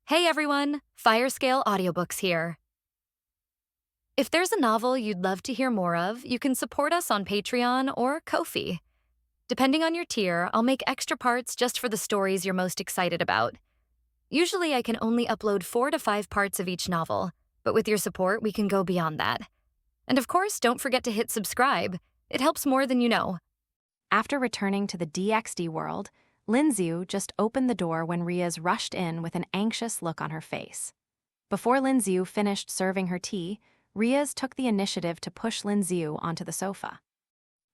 Hey everyone, Firescale Audiobooks here. If there's a novel you'd love to hear more of, you can support us on Patreon or Ko-fi. Depending on your tier, I'll make extra parts just for the stories you're most excited about. Usually I can only upload 4 to 5 parts of each novel, but with your support we can go beyond that. And of course, don't forget to hit subscribe. It helps more than you know. After returning to the DxD world, Lin Xiu just opened the door when Rias rushed in with an anxious look on her face. Before Lin Xiu finished serving her tea, Rias took the initiative to push Lin Xiu onto the sofa.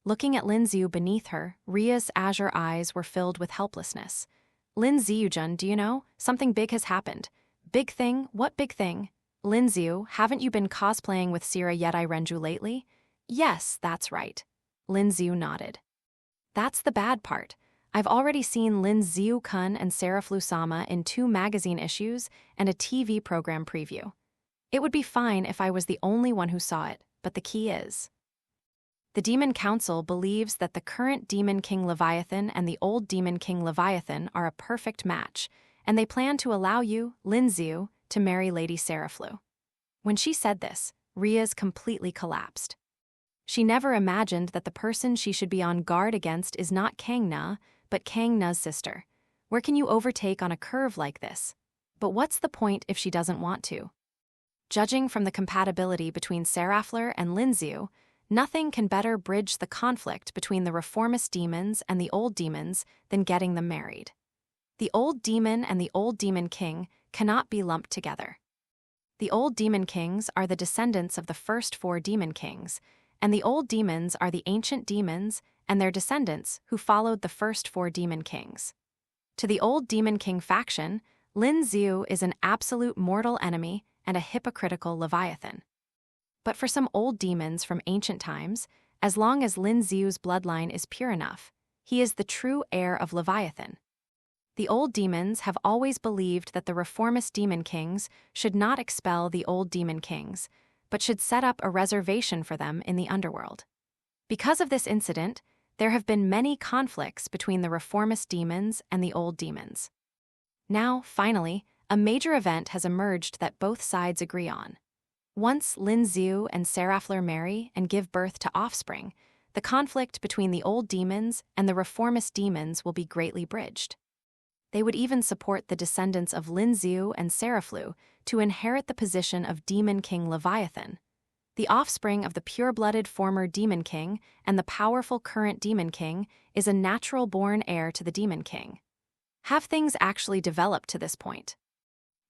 Looking at Lin Xiu beneath her, Rias' azure eyes were filled with helplessness. Lin Xiu-jun, do you know? Something big has happened. Big thing? What big thing? Lin Xiu, haven't you been cosplaying with Sira Yedai Renju lately? Yes, that's right. Lin Xiu nodded. That's the bad part. I've already seen Lin Xiu-kun and Sarah Flusama in 2 magazine issues and a TV program preview. It would be fine if I was the only one who saw it, but the key is. The Demon Council believes that the current Demon King Leviathan and the old Demon King Leviathan are a perfect match, and they plan to allow you, Lin Xiu, to marry Lady Sarah Flu. When she said this, Rias completely collapsed. She never imagined that the person she should be on guard against is not Kang Na, but Kang Na's sister. Where can you overtake on a curve like this? But what's the point if she doesn't want to? Judging from the compatibility between Serafler and Lin Xiu, nothing can better bridge the conflict between the reformist demons and the old demons than getting them married. The old demon and the old demon king cannot be lumped together. The old demon kings are the descendants of the first 4 demon kings, and the old demons are the ancient demons and their descendants who followed the first 4 demon kings. To the old demon king faction, Lin Xiu is an absolute mortal enemy and a hypocritical Leviathan. But for some old demons from ancient times, as long as Lin Xiu's bloodline is pure enough, he is the true heir of Leviathan. The old demons have always believed that the reformist demon kings should not expel the old demon kings, but should set up a reservation for them in the underworld. Because of this incident, there have been many conflicts between the reformist demons and the old demons. Now, finally, a major event has emerged that both sides agree on. Once Lin Xiu and Serafler marry and give birth to offspring, the conflict between the old demons and the reformist demons will be greatly bridged. They would even support the descendants of Lin Xiu and Seraflu to inherit the position of Demon King Leviathan. The offspring of the pure-blooded former Demon King and the powerful current Demon King is a natural-born heir to the Demon King. Have things actually developed to this point?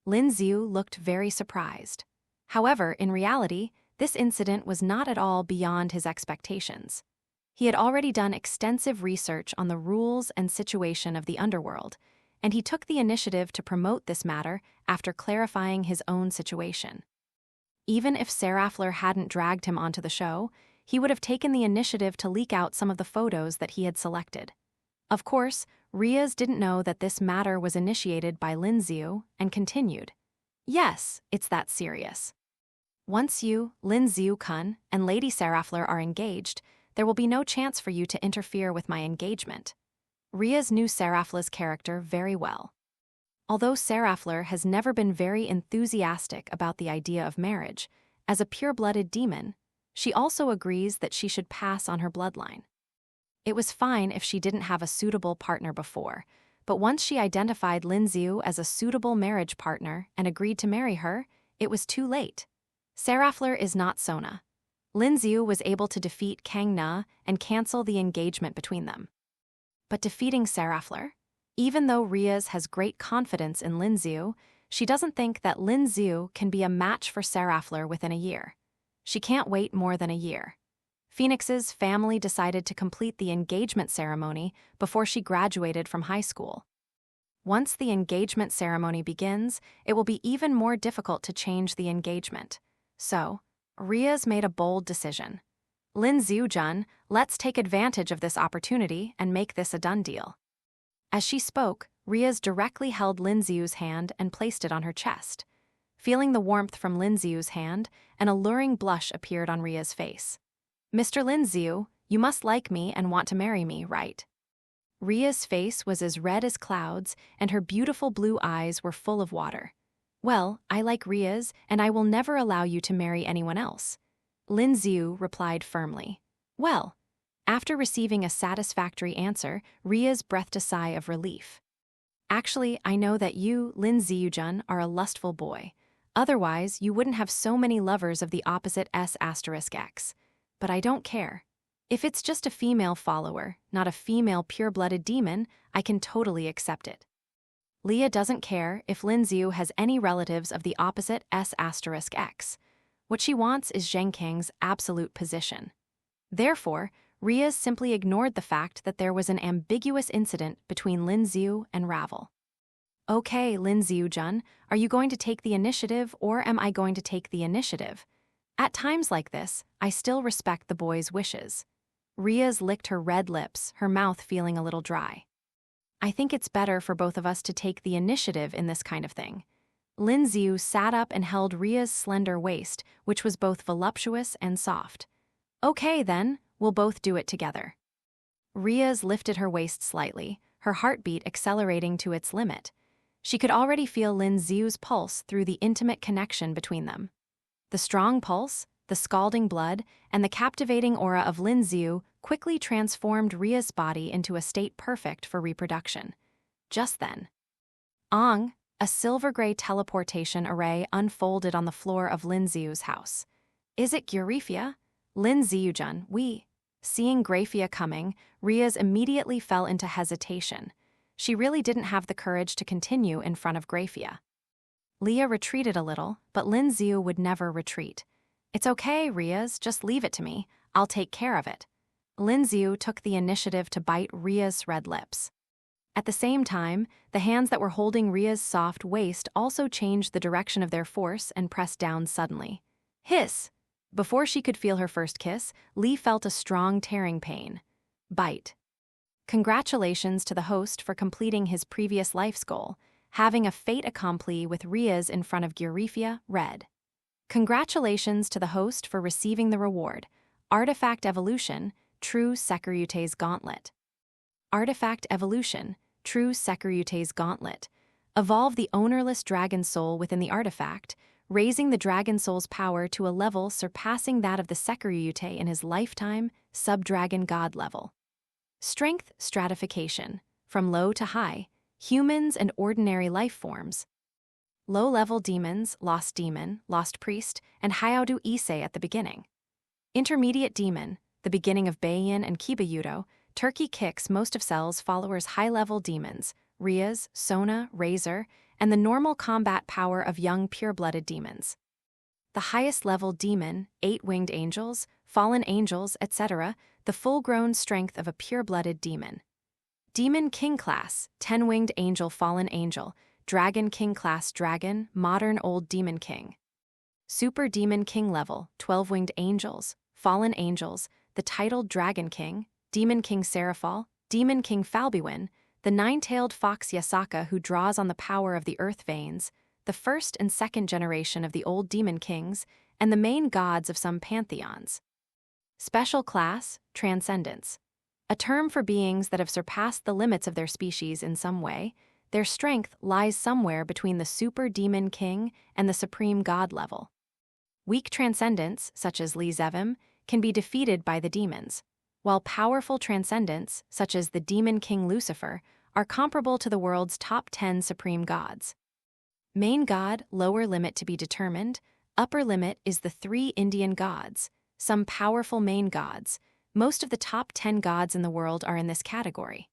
Lin Xiu looked very surprised. However, in reality, this incident was not at all beyond his expectations. He had already done extensive research on the rules and situation of the underworld, and he took the initiative to promote this matter after clarifying his own situation. Even if Serafler hadn't dragged him onto the show, he would have taken the initiative to leak out some of the photos that he had selected. Of course, Rias didn't know that this matter was initiated by Lin Xiu and continued. Yes, it's that serious. Once you, Lin Xiu-kun, and Lady Serafler are engaged, there will be no chance for you to interfere with my engagement. Rias knew Serafler's character very well. Although Serafler has never been very enthusiastic about the idea of marriage, as a pure-blooded demon, she also agrees that she should pass on her bloodline. It was fine if she didn't have a suitable partner before, but once she identified Lin Xiu as a suitable marriage partner and agreed to marry her, it was too late. Serafler is not Sona. Lin Xiu was able to defeat Kang Na and cancel the engagement between them. But defeating Serafler? Even though Rias has great confidence in Lin Xiu, she doesn't think that Lin Xiu can be a match for Serafler within a year. She can't wait more than a year. Phoenix's family decided to complete the engagement ceremony before she graduated from high school. Once the engagement ceremony begins, it will be even more difficult to change the engagement. So, Rias made a bold decision. Lin Xiu-jun, let's take advantage of this opportunity and make this a done deal. As she spoke, Rias directly held Lin Xiu's hand and placed it on her chest. Feeling the warmth from Lin Xiu's hand, an alluring blush appeared on Rias' face. Mr. Lin Xiu, you must like me and want to marry me, right? Ria's face was as red as clouds, and her beautiful blue eyes were full of water. Well, I like Rias, and I will never allow you to marry anyone else. Lin Xiu replied firmly. Well, after receiving a satisfactory answer, Rias breathed a sigh of relief. Actually, I know that you, Lin Xiu-jun, are a lustful boy. Otherwise, you wouldn't have so many lovers of the opposite S*X. But I don't care. If it's just a female follower, not a female pure-blooded demon, I can totally accept it. Leah doesn't care if Lin Xiu has any relatives of the opposite S*X. What she wants is Zheng Kang's absolute position. Therefore, Rias simply ignored the fact that there was an ambiguous incident between Lin Xiu and Ravel. Okay, Lin Xiu-jun, are you going to take the initiative or am I going to take the initiative? At times like this, I still respect the boy's wishes. Rias licked her red lips, her mouth feeling a little dry. I think it's better for both of us to take the initiative in this kind of thing. Lin Xiu sat up and held Ria's slender waist, which was both voluptuous and soft. Okay then, we'll both do it together. Rias lifted her waist slightly, her heartbeat accelerating to its limit. She could already feel Lin Xiu's pulse through the intimate connection between them. The strong pulse, the scalding blood, and the captivating aura of Lin Xiu quickly transformed Ria's body into a state perfect for reproduction. Just then, Ong, a silver-gray teleportation array unfolded on the floor of Lin Xiu's house. Is it Gurifia? Lin Xiu-jun, we. Seeing Grafia coming, Rias immediately fell into hesitation. She really didn't have the courage to continue in front of Grafia. Leah retreated a little, but Lin Xiu would never retreat. It's okay, Rias, just leave it to me. I'll take care of it. Lin Xiu took the initiative to bite Ria's red lips. At the same time, the hands that were holding Ria's soft waist also changed the direction of their force and pressed down suddenly. Hiss! Before she could feel her first kiss, Li felt a strong tearing pain. Bite. Congratulations to the host for completing his previous life's goal, having a fait accompli with Rias in front of Gurifia, red. Congratulations to the host for receiving the reward, Artifact Evolution, True Securute's Gauntlet. Artifact Evolution, True Securute's Gauntlet. Evolve the ownerless dragon soul within the artifact, raising the dragon soul's power to a level surpassing that of the Securute in his lifetime, sub-dragon god level. Strength Stratification, from low to high, humans and ordinary life forms. Low-level demons, Lost Demon, Lost Priest, and Hyaudu Issei at the beginning. Intermediate Demon, the beginning of Beiyin and Kibayudo, Turkey kicks most of Cell's followers high-level demons, Rias, Sona, Razor, and the normal combat power of young pure-blooded demons. The highest-level demon, 8-winged angels, fallen angels, etc., the full-grown strength of a pure-blooded demon. Demon King class, 10-winged angel, fallen angel, Dragon King class dragon, modern old demon king. Super Demon King level, 12-winged angels, fallen angels, the titled Dragon King, Demon King Seraphal, Demon King Falbiwin, the nine-tailed fox Yasaka who draws on the power of the earth veins, the first and second generation of the old demon kings, and the main gods of some pantheons. Special class, Transcendence. A term for beings that have surpassed the limits of their species in some way. Their strength lies somewhere between the super demon king and the supreme god level. Weak transcendents, such as Li Zevim, can be defeated by the demons, while powerful transcendents, such as the demon king Lucifer, are comparable to the world's top 10 supreme gods. Main god, lower limit to be determined. Upper limit is the 3 Indian gods, some powerful main gods. Most of the top 10 gods in the world are in this category.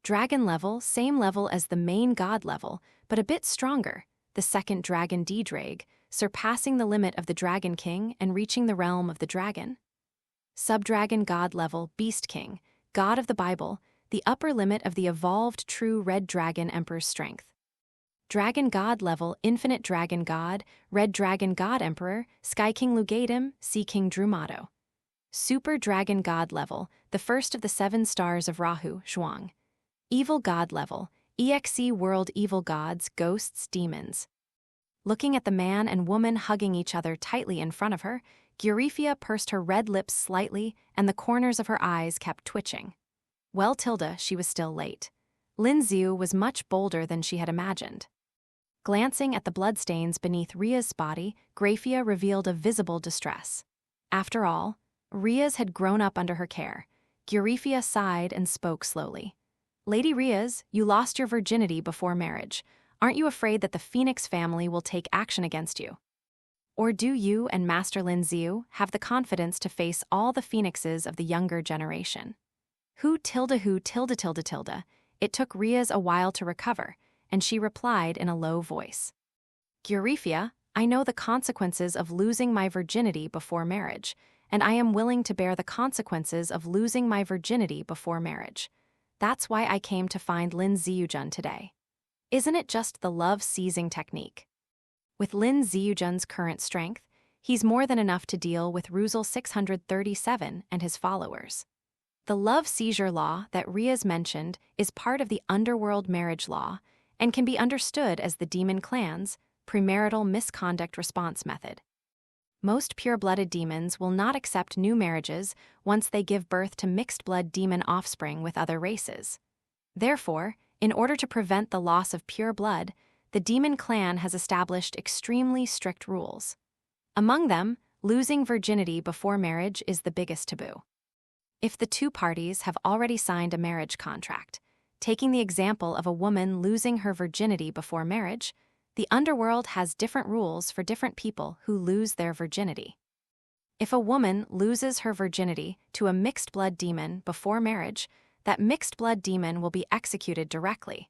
Dragon level, same level as the main god level, but a bit stronger, the second dragon D-Drag, surpassing the limit of the Dragon King and reaching the realm of the dragon. Subdragon god level, Beast King, god of the Bible, the upper limit of the evolved true red dragon emperor's strength. Dragon god level, infinite dragon god, red dragon god emperor, Sky King Lugadim, Sea King Drumato. Super dragon god level, the first of the 7 stars of Rahu, Zhuang. Evil god level, EXE world evil gods, ghosts, demons. Looking at the man and woman hugging each other tightly in front of her, Gurifia pursed her red lips slightly and the corners of her eyes kept twitching. Well, Tilda, she was still late. Lin Xiu was much bolder than she had imagined. Glancing at the bloodstains beneath Ria's body, Grafia revealed a visible distress. After all, Rias had grown up under her care. Grafia sighed and spoke slowly. "Lady Rias, you lost your virginity before marriage. Aren't you afraid that the Phoenix family will take action against you? Or do you and Master Lin Xiu have the confidence to face all the phoenixes of the younger generation?" Who tilde. It took Rias a while to recover, and she replied in a low voice. "Grafia, I know the consequences of losing my virginity before marriage, and I am willing to bear the consequences of losing my virginity before marriage. That's why I came to find Lin Xiujun today. Isn't it just the love-seizing technique? With Lin Xiujun's current strength, he's more than enough to deal with Ruzel 637 and his followers. The love seizure law that Rias mentioned is part of the underworld marriage law and can be understood as the demon clan's premarital misconduct response method. Most pure-blooded demons will not accept new marriages once they give birth to mixed-blood demon offspring with other races. Therefore, in order to prevent the loss of pure blood, the demon clan has established extremely strict rules. Among them, losing virginity before marriage is the biggest taboo. If the two parties have already signed a marriage contract, taking the example of a woman losing her virginity before marriage, the underworld has different rules for different people who lose their virginity. If a woman loses her virginity to a mixed-blood demon before marriage, that mixed-blood demon will be executed directly,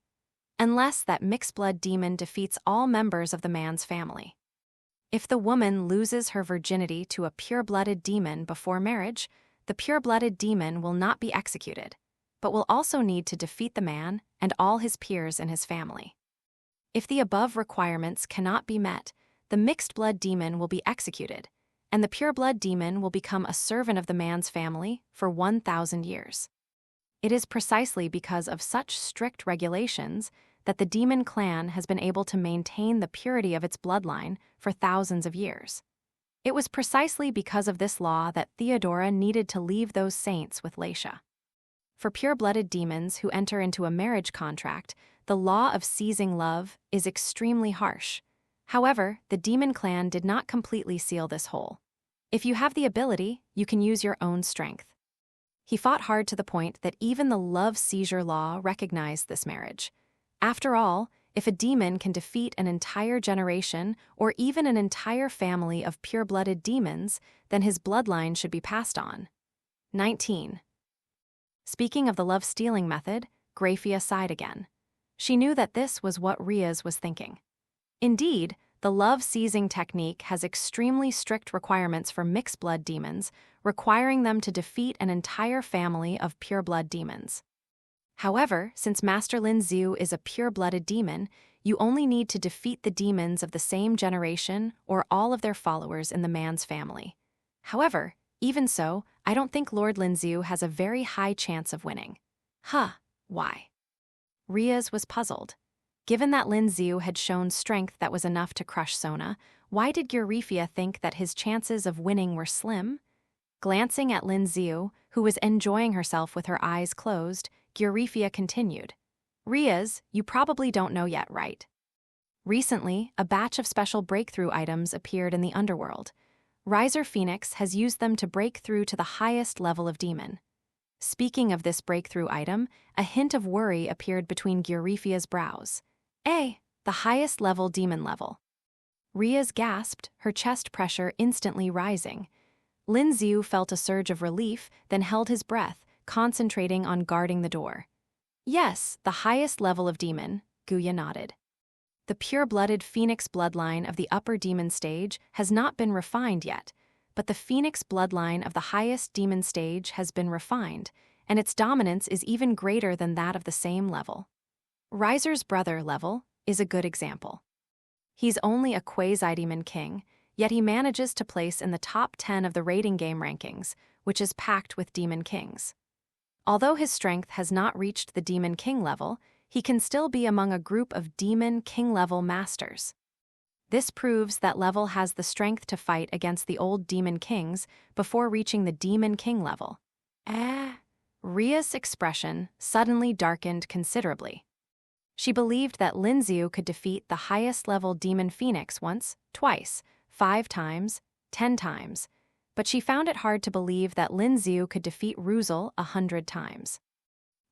unless that mixed-blood demon defeats all members of the man's family. If the woman loses her virginity to a pure-blooded demon before marriage, the pure-blooded demon will not be executed, but will also need to defeat the man and all his peers in his family. If the above requirements cannot be met, the mixed-blood demon will be executed, and the pure-blood demon will become a servant of the man's family for 1,000 years. It is precisely because of such strict regulations that the demon clan has been able to maintain the purity of its bloodline for thousands of years. It was precisely because of this law that Theodora needed to leave those saints with Laisha. For pure-blooded demons who enter into a marriage contract, the law of seizing love is extremely harsh. However, the demon clan did not completely seal this hole. If you have the ability, you can use your own strength. He fought hard to the point that even the love seizure law recognized this marriage. After all, if a demon can defeat an entire generation or even an entire family of pure-blooded demons, then his bloodline should be passed on. 19. Speaking of the love-stealing method, Grafia sighed again. She knew that this was what Rias was thinking. Indeed, the love-seizing technique has extremely strict requirements for mixed-blood demons, requiring them to defeat an entire family of pure-blood demons. However, since Master Lin Xiu is a pure-blooded demon, you only need to defeat the demons of the same generation or all of their followers in the man's family. However, even so, I don't think Lord Lin Xiu has a very high chance of winning. Why? Rias was puzzled. Given that Lin Xiu had shown strength that was enough to crush Sona, why did Grafia think that his chances of winning were slim? Glancing at Lin Xiu, who was enjoying herself with her eyes closed, Grafia continued. "Rias, you probably don't know yet, right? Recently, a batch of special breakthrough items appeared in the underworld. Riser Phoenix has used them to break through to the highest level of demon." Speaking of this breakthrough item, a hint of worry appeared between Grafia's brows. The highest level demon level. Rias gasped, her chest pressure instantly rising. Lin Xiu felt a surge of relief, then held his breath, concentrating on guarding the door. "Yes, the highest level of demon," Guya nodded. "The pure-blooded phoenix bloodline of the upper demon stage has not been refined yet, but the phoenix bloodline of the highest demon stage has been refined, and its dominance is even greater than that of the same level. Riser's brother level is a good example. He's only a quasi-demon king, yet he manages to place in the top 10 of the rating game rankings, which is packed with demon kings. Although his strength has not reached the demon king level, he can still be among a group of demon king-level masters. This proves that level has the strength to fight against the old demon kings before reaching the demon king level." Rias' expression suddenly darkened considerably. She believed that Lin Xiu could defeat the highest-level demon phoenix once, twice, 5 times, 10 times, but she found it hard to believe that Lin Xiu could defeat Ruzel 100 times.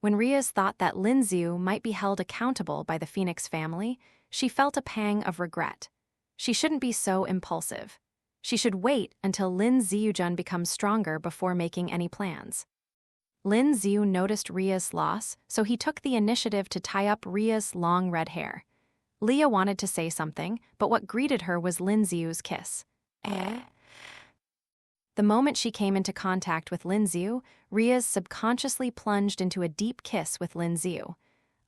When Rias thought that Lin Xiu might be held accountable by the Phoenix family, she felt a pang of regret. She shouldn't be so impulsive. She should wait until Lin Xiujun becomes stronger before making any plans. Lin Xiu noticed Ria's loss, so he took the initiative to tie up Ria's long red hair. Leah wanted to say something, but what greeted her was Lin Xiu's kiss. The moment she came into contact with Lin Xiu, Rias subconsciously plunged into a deep kiss with Lin Xiu.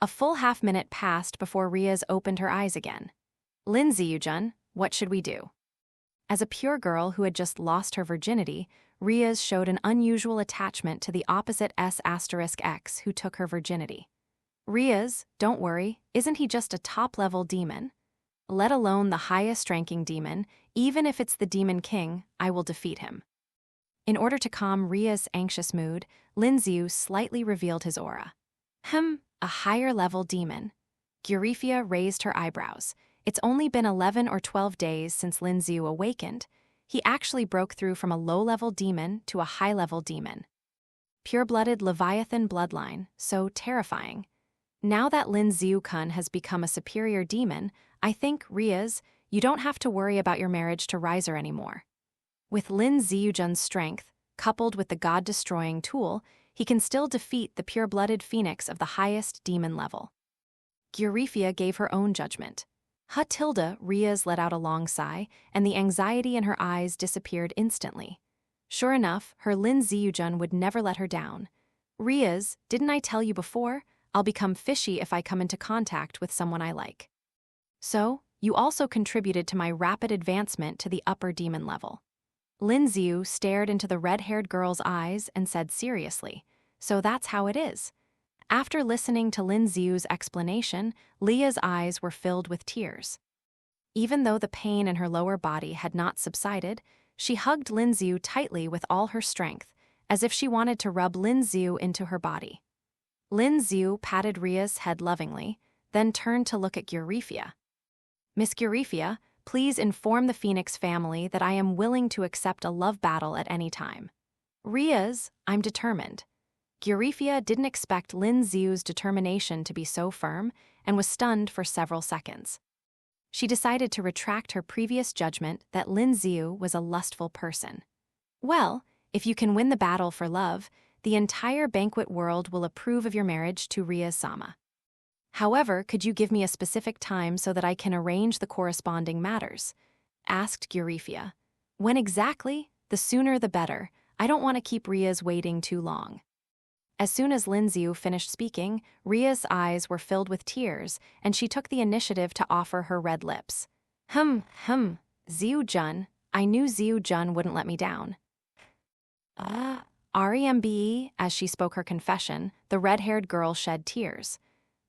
A full half-minute passed before Rias opened her eyes again. Lin Xiujun, what should we do? As a pure girl who had just lost her virginity, Rias showed an unusual attachment to the opposite S*X who took her virginity. Rias, don't worry, isn't he just a top-level demon? Let alone the highest-ranking demon, even if it's the Demon King, I will defeat him. In order to calm Ria's anxious mood, Lin Xiu slightly revealed his aura. A higher-level demon. Gurifia raised her eyebrows. It's only been 11 or 12 days since Lin Xiu awakened. He actually broke through from a low-level demon to a high-level demon. Pure-blooded Leviathan bloodline, so terrifying. Now that Lin Xiu-kun has become a superior demon, I think, Rias, you don't have to worry about your marriage to Riser anymore. With Lin Xiujun's strength, coupled with the god-destroying tool, he can still defeat the pure-blooded phoenix of the highest demon level. Gurifia gave her own judgment. Tilda, Rias let out a long sigh, and the anxiety in her eyes disappeared instantly. Sure enough, her Lin Xiujun would never let her down. Rias, didn't I tell you before? I'll become fishy if I come into contact with someone I like. So, you also contributed to my rapid advancement to the upper demon level. Lin Xiu stared into the red-haired girl's eyes and said seriously, so that's how it is. After listening to Lin Xiu's explanation, Leah's eyes were filled with tears. Even though the pain in her lower body had not subsided, she hugged Lin Xiu tightly with all her strength, as if she wanted to rub Lin Xiu into her body. Lin Xiu patted Ria's head lovingly, then turned to look at Gurifia. Miss Gurifia, please inform the Phoenix family that I am willing to accept a love battle at any time. Rias, I'm determined. Gurifia didn't expect Lin Xiu's determination to be so firm and was stunned for several seconds. She decided to retract her previous judgment that Lin Xiu was a lustful person. Well, if you can win the battle for love, the entire banquet world will approve of your marriage to Rias-sama. However, could you give me a specific time so that I can arrange the corresponding matters? Asked Gurifia. When exactly? The sooner the better. I don't want to keep Rias waiting too long. As soon as Lin Xiu finished speaking, Ria's eyes were filled with tears, and she took the initiative to offer her red lips. Xiu-jun, I knew Xiu-jun wouldn't let me down. REMBE, as she spoke her confession, the red-haired girl shed tears.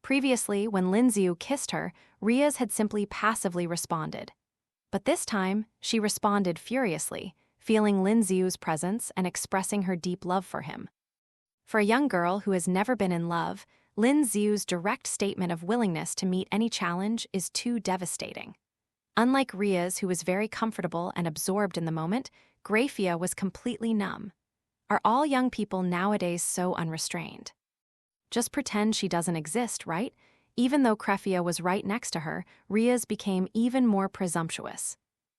Previously, when Lin Xiu kissed her, Rias had simply passively responded. But this time, she responded furiously, feeling Lin Xiu's presence and expressing her deep love for him. For a young girl who has never been in love, Lin Xiu's direct statement of willingness to meet any challenge is too devastating. Unlike Rias, who was very comfortable and absorbed in the moment, Grafia was completely numb. Are all young people nowadays so unrestrained? Just pretend she doesn't exist, right? Even though Grafia was right next to her, Rias became even more presumptuous.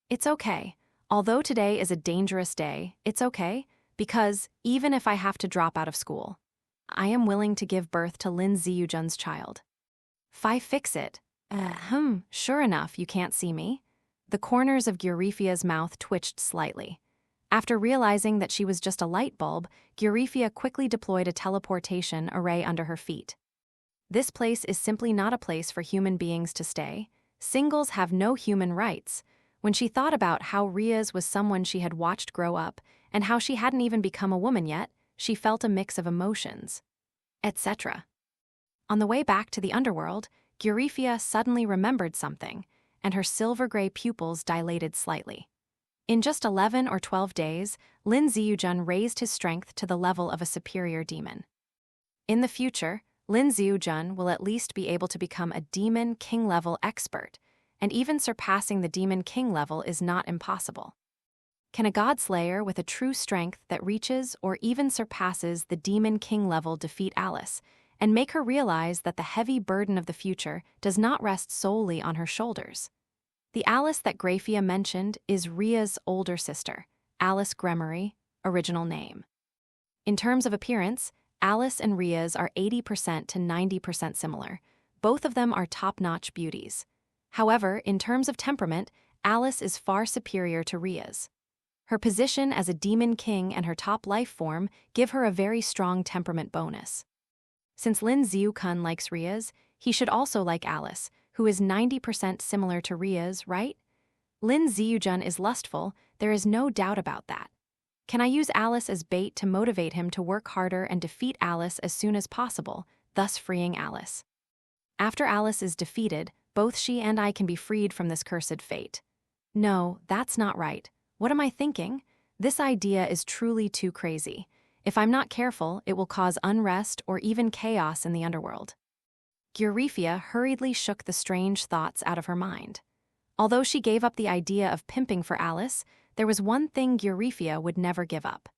It's okay. Although today is a dangerous day, it's okay. Because, even if I have to drop out of school, I am willing to give birth to Lin Xiujun's child. Fix it. Sure enough, you can't see me. The corners of Gurifia's mouth twitched slightly. After realizing that she was just a light bulb, Gurifia quickly deployed a teleportation array under her feet. This place is simply not a place for human beings to stay. Singles have no human rights. When she thought about how Rias was someone she had watched grow up, and how she hadn't even become a woman yet, she felt a mix of emotions, etc. On the way back to the underworld, Gurifia suddenly remembered something, and her silver-gray pupils dilated slightly. In just 11 or 12 days, Lin Xiujun raised his strength to the level of a superior demon. In the future, Lin Xiu will at least be able to become a Demon King level expert, and even surpassing the Demon King level is not impossible. Can a God Slayer with a true strength that reaches or even surpasses the Demon King level defeat Alice, and make her realize that the heavy burden of the future does not rest solely on her shoulders? The Alice that Graphia mentioned is Ria's older sister, Alice Gremory, original name. In terms of appearance, Alice and Rias are 80% to 90% similar. Both of them are top-notch beauties. However, in terms of temperament, Alice is far superior to Rias. Her position as a Demon King and her top life form give her a very strong temperament bonus. Since Lin Xiu likes Rias, he should also like Alice, who is 90% similar to Rias, right? Lin Xiu is lustful, there is no doubt about that. Can I use Alice as bait to motivate him to work harder and defeat Alice as soon as possible, thus freeing Alice? After Alice is defeated, both she and I can be freed from this cursed fate. No, that's not right. What am I thinking? This idea is truly too crazy. If I'm not careful, it will cause unrest or even chaos in the underworld. Graphia hurriedly shook the strange thoughts out of her mind. Although she gave up the idea of pimping for Alice, there was one thing Graphia would never give up.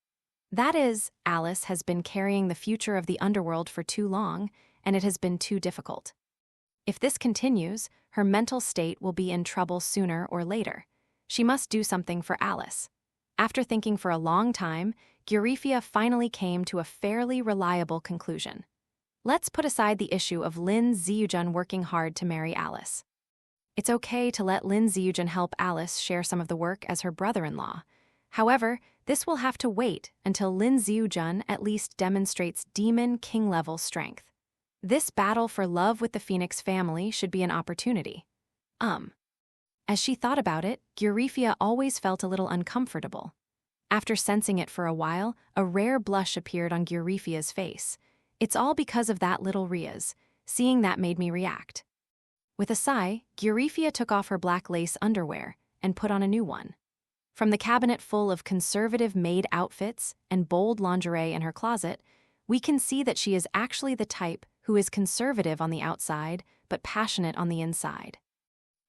That is, Alice has been carrying the future of the underworld for too long, and it has been too difficult. If this continues, her mental state will be in trouble sooner or later. She must do something for Alice. After thinking for a long time, Graphia finally came to a fairly reliable conclusion. Let's put aside the issue of Lin Xiu working hard to marry Alice. It's okay to let Lin Xiu help Alice share some of the work as her brother-in-law. However, this will have to wait until Lin Xiu at least demonstrates Demon King level strength. This battle for love with the Phoenix family should be an opportunity. As she thought about it, Graphia always felt a little uncomfortable. After sensing it for a while, a rare blush appeared on Graphia's face. It's all because of that little Rias. Seeing that made me react. With a sigh, Graphia took off her black lace underwear and put on a new one. From the cabinet full of conservative maid outfits and bold lingerie in her closet, we can see that she is actually the type who is conservative on the outside but passionate on the inside.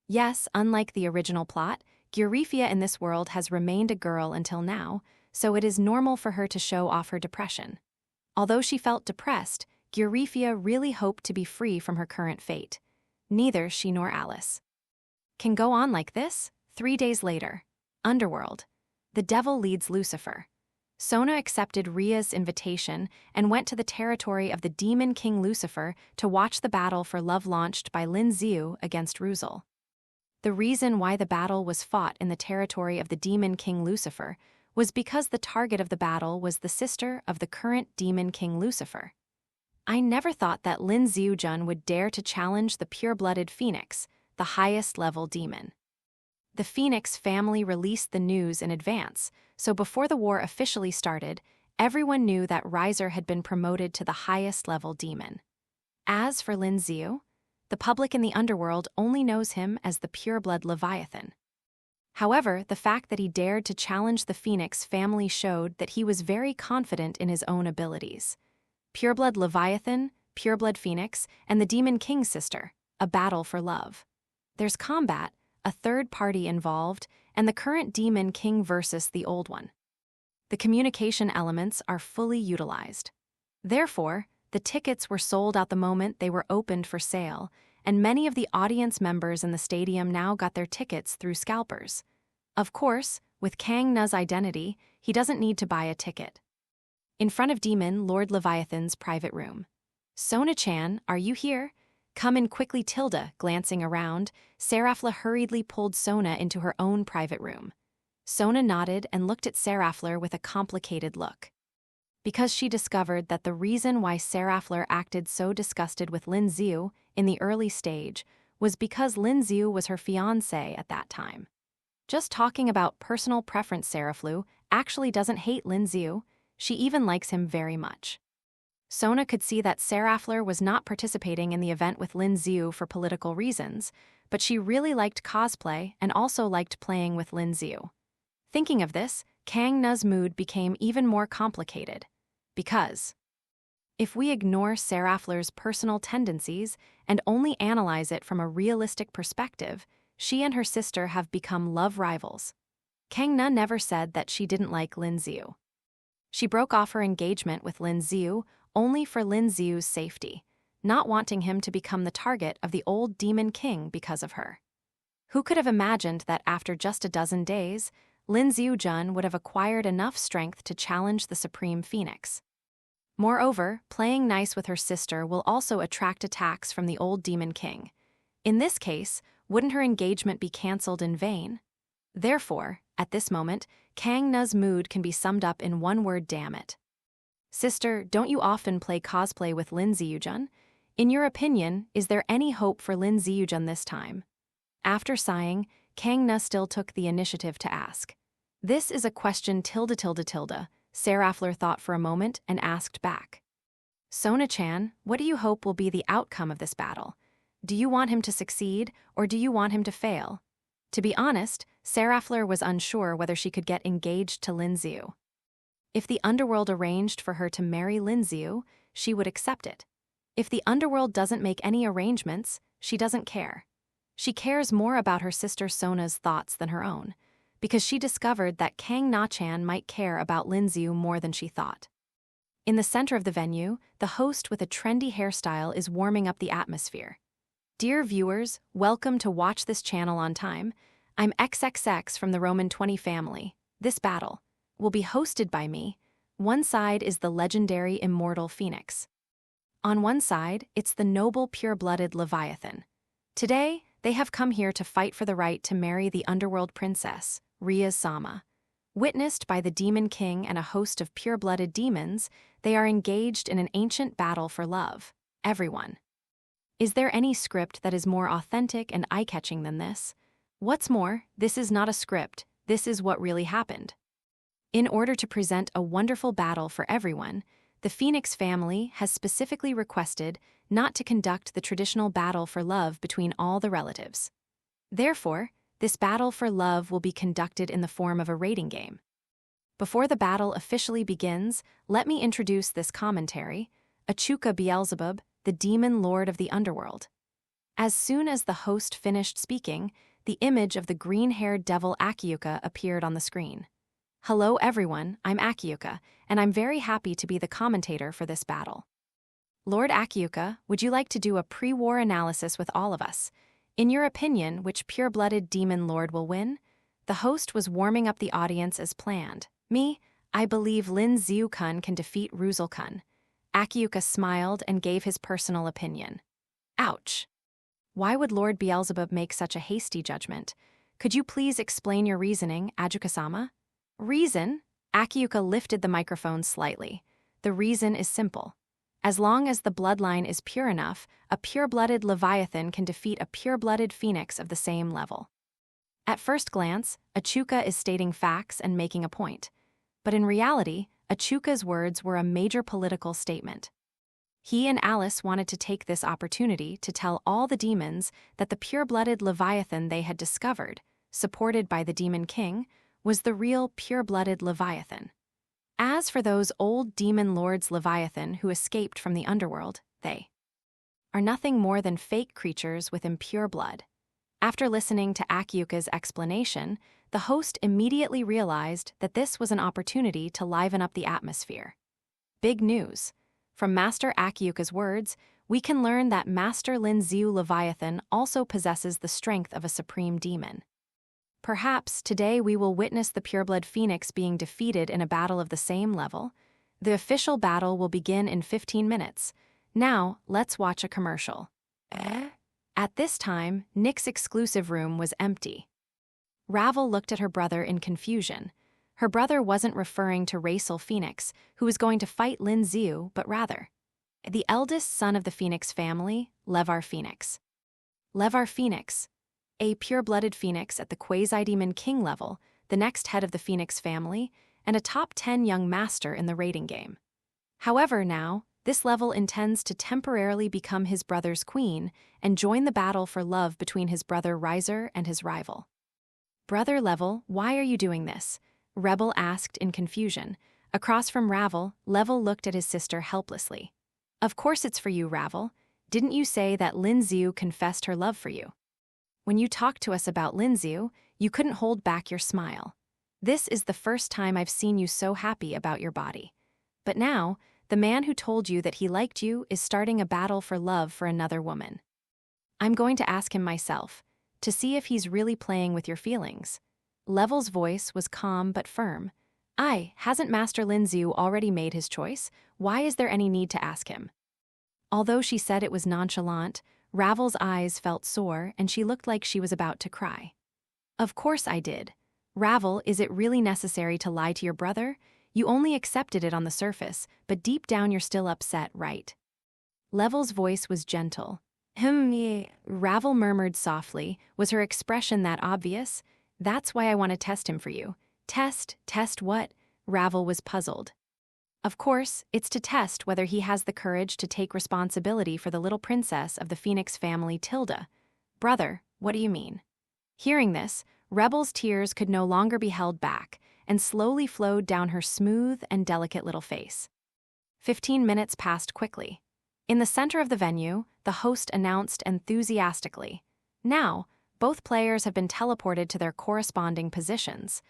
Yes, unlike the original plot, Graphia in this world has remained a girl until now, so it is normal for her to show off her depression. Although she felt depressed, Graphia really hoped to be free from her current fate. Neither she nor Alice can go on like this. 3 days later, Underworld. The devil leads Lucifer. Sona accepted Ria's invitation and went to the territory of the Demon King Lucifer to watch the battle for love launched by Lin Xiu against Ruzel. The reason why the battle was fought in the territory of the Demon King Lucifer was because the target of the battle was the sister of the current Demon King Lucifer. I never thought that Lin Xiu would dare to challenge the pure-blooded Phoenix, the highest-level demon. The Phoenix family released the news in advance, so before the war officially started, everyone knew that Riser had been promoted to the highest-level demon. As for Lin Xiu, the public in the underworld only knows him as the pure-blood Leviathan. However, the fact that he dared to challenge the Phoenix family showed that he was very confident in his own abilities. Pureblood Leviathan, Pureblood Phoenix, and the Demon King's sister, a battle for love. There's combat, a third party involved, and the current Demon King versus the old one. The communication elements are fully utilized. Therefore, the tickets were sold out the moment they were opened for sale, and many of the audience members in the stadium now got their tickets through scalpers. Of course, with Kang Nu's identity, he doesn't need to buy a ticket. In front of Demon Lord Leviathan's private room. Sona-chan, are you here? Come in quickly, Tilda, glancing around. Serafla hurriedly pulled Sona into her own private room. Sona nodded and looked at Serafla with a complicated look. Because she discovered that the reason why Serafla acted so disgusted with Lin Xiu in the early stage was because Lin Xiu was her fiancé at that time. Just talking about personal preference, Serafla actually doesn't hate Lin Xiu. She even likes him very much. Sona could see that Serafla was not participating in the event with Lin Xiu for political reasons, but she really liked cosplay and also liked playing with Lin Xiu. Thinking of this, Kang Nu's mood became even more complicated. Because If we ignore Serafler's personal tendencies and only analyze it from a realistic perspective, she and her sister have become love rivals. Kangna never said that she didn't like Lin Xiu. She broke off her engagement with Lin Xiu only for Lin Xiu's safety, not wanting him to become the target of the old demon king because of her. Who could have imagined that after just a dozen days, Lin Xiu-jun would have acquired enough strength to challenge the Supreme Phoenix? Moreover, playing nice with her sister will also attract attacks from the old demon king. In this case, wouldn't her engagement be cancelled in vain? Therefore, at this moment, Kang Na's mood can be summed up in one word: damn it. Sister, don't you often play cosplay with Lin Xiu-jun? In your opinion, is there any hope for Lin Xiu-jun this time? After sighing, Kang Na still took the initiative to ask. This is a question tilde. Serafler thought for a moment and asked back. Sona-chan, what do you hope will be the outcome of this battle? Do you want him to succeed, or do you want him to fail? To be honest, Serafler was unsure whether she could get engaged to Lin Xiu. If the underworld arranged for her to marry Lin Xiu, she would accept it. If the underworld doesn't make any arrangements, she doesn't care. She cares more about her sister Sona's thoughts than her own, because she discovered that Kang Na-chan might care about Lin Xiu more than she thought. In the center of the venue, the host with a trendy hairstyle is warming up the atmosphere. Dear viewers, welcome to Watch This Channel on Time. I'm XXX from the Roman 20 family. This battle will be hosted by me. One side is the legendary immortal Phoenix. On one side, it's the noble pure-blooded Leviathan. Today, they have come here to fight for the right to marry the underworld princess, Rias Sama. Witnessed by the demon king and a host of pure-blooded demons, they are engaged in an ancient battle for love. Everyone. Is there any script that is more authentic and eye-catching than this? What's more, this is not a script, this is what really happened. In order to present a wonderful battle for everyone, the Phoenix family has specifically requested not to conduct the traditional battle for love between all the relatives. Therefore, this battle for love will be conducted in the form of a rating game. Before the battle officially begins, let me introduce this commentary: Achuka Beelzebub, the demon lord of the underworld. As soon as the host finished speaking, the image of the green-haired devil Akiuka appeared on the screen. Hello everyone, I'm Akiuka, and I'm very happy to be the commentator for this battle. Lord Akiuka, would you like to do a pre-war analysis with all of us? In your opinion, which pure-blooded demon lord will win? The host was warming up the audience as planned. Me, I believe Lin Xiu-kun can defeat Ruzel-kun. Akiuka smiled and gave his personal opinion. Ouch. Why would Lord Beelzebub make such a hasty judgment? Could you please explain your reasoning, Ajuka-sama? Reason? Akiuka lifted the microphone slightly. The reason is simple. As long as the bloodline is pure enough, a pure-blooded Leviathan can defeat a pure-blooded Phoenix of the same level. At first glance, Achuka is stating facts and making a point. But in reality, Achuka's words were a major political statement. He and Alice wanted to take this opportunity to tell all the demons that the pure-blooded Leviathan they had discovered, supported by the Demon King, was the real pure-blooded Leviathan. As for those old demon lords Leviathan who escaped from the underworld, they are nothing more than fake creatures with impure blood. After listening to Akiuka's explanation, the host immediately realized that this was an opportunity to liven up the atmosphere. Big news. From Master Akiuka's words, we can learn that Master Lin Xiu Leviathan also possesses the strength of a supreme demon. Perhaps today we will witness the pureblood Phoenix being defeated in a battle of the same level. The official battle will begin in 15 minutes. Now, let's watch a commercial. At this time, Nick's exclusive room was empty. Ravel looked at her brother in confusion. Her brother wasn't referring to Raisel Phoenix, who was going to fight Lin Xiu, but rather the eldest son of the Phoenix family, Levar Phoenix. Levar Phoenix, a pure-blooded Phoenix at the Quasi-Demon King level, the next head of the Phoenix family, and a top 10 young master in the rating game. However, now, this level intends to temporarily become his brother's queen and join the battle for love between his brother Riser and his rival. Brother Level, why are you doing this? Rebel asked in confusion. Across from Ravel, Level looked at his sister helplessly. Of course it's for you, Ravel. Didn't you say that Lin Xiu confessed her love for you? When you talked to us about Lin Xiu, you couldn't hold back your smile. This is the first time I've seen you so happy about your body. But now, the man who told you that he liked you is starting a battle for love for another woman. I'm going to ask him myself, to see if he's really playing with your feelings. Level's voice was calm but firm. Hasn't Master Lin Xiu already made his choice? Why is there any need to ask him? Although she said it was nonchalant, Ravel's eyes felt sore and she looked like she was about to cry. Of course I did. Ravel, is it really necessary to lie to your brother? You only accepted it on the surface, but deep down you're still upset, right? Level's voice was gentle. Yeah. Ravel murmured softly. Was her expression that obvious? That's why I want to test him for you. Test what? Ravel was puzzled. Of course, it's to test whether he has the courage to take responsibility for the little princess of the Phoenix family, Tilda. Brother, what do you mean? Hearing this, Rebel's tears could no longer be held back and slowly flowed down her smooth and delicate little face. 15 minutes passed quickly. In the center of the venue, the host announced enthusiastically, "Now, both players have been teleported to their corresponding positions.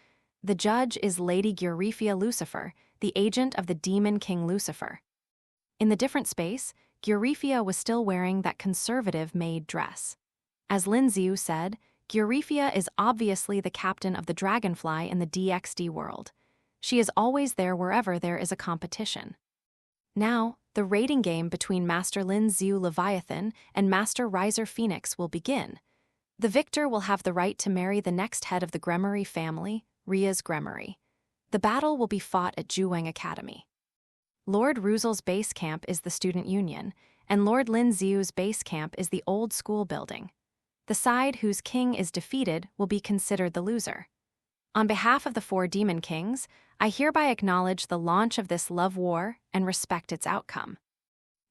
The judge is Lady Gurifia Lucifer, the agent of the Demon King Lucifer." In the different space, Gurifia was still wearing that conservative-made dress. As Lin Xiu said, Gurifia is obviously the captain of the Dragonfly in the DxD world. She is always there wherever there is a competition. Now, the rating game between Master Lin Xiu Leviathan and Master Riser Phoenix will begin. The victor will have the right to marry the next head of the Gremory family, Rias Gremory. The battle will be fought at Juwang Academy. Lord Ruzel's base camp is the Student Union, and Lord Lin Xiu's base camp is the old school building. The side whose king is defeated will be considered the loser. On behalf of the 4 Demon Kings, I hereby acknowledge the launch of this love war and respect its outcome.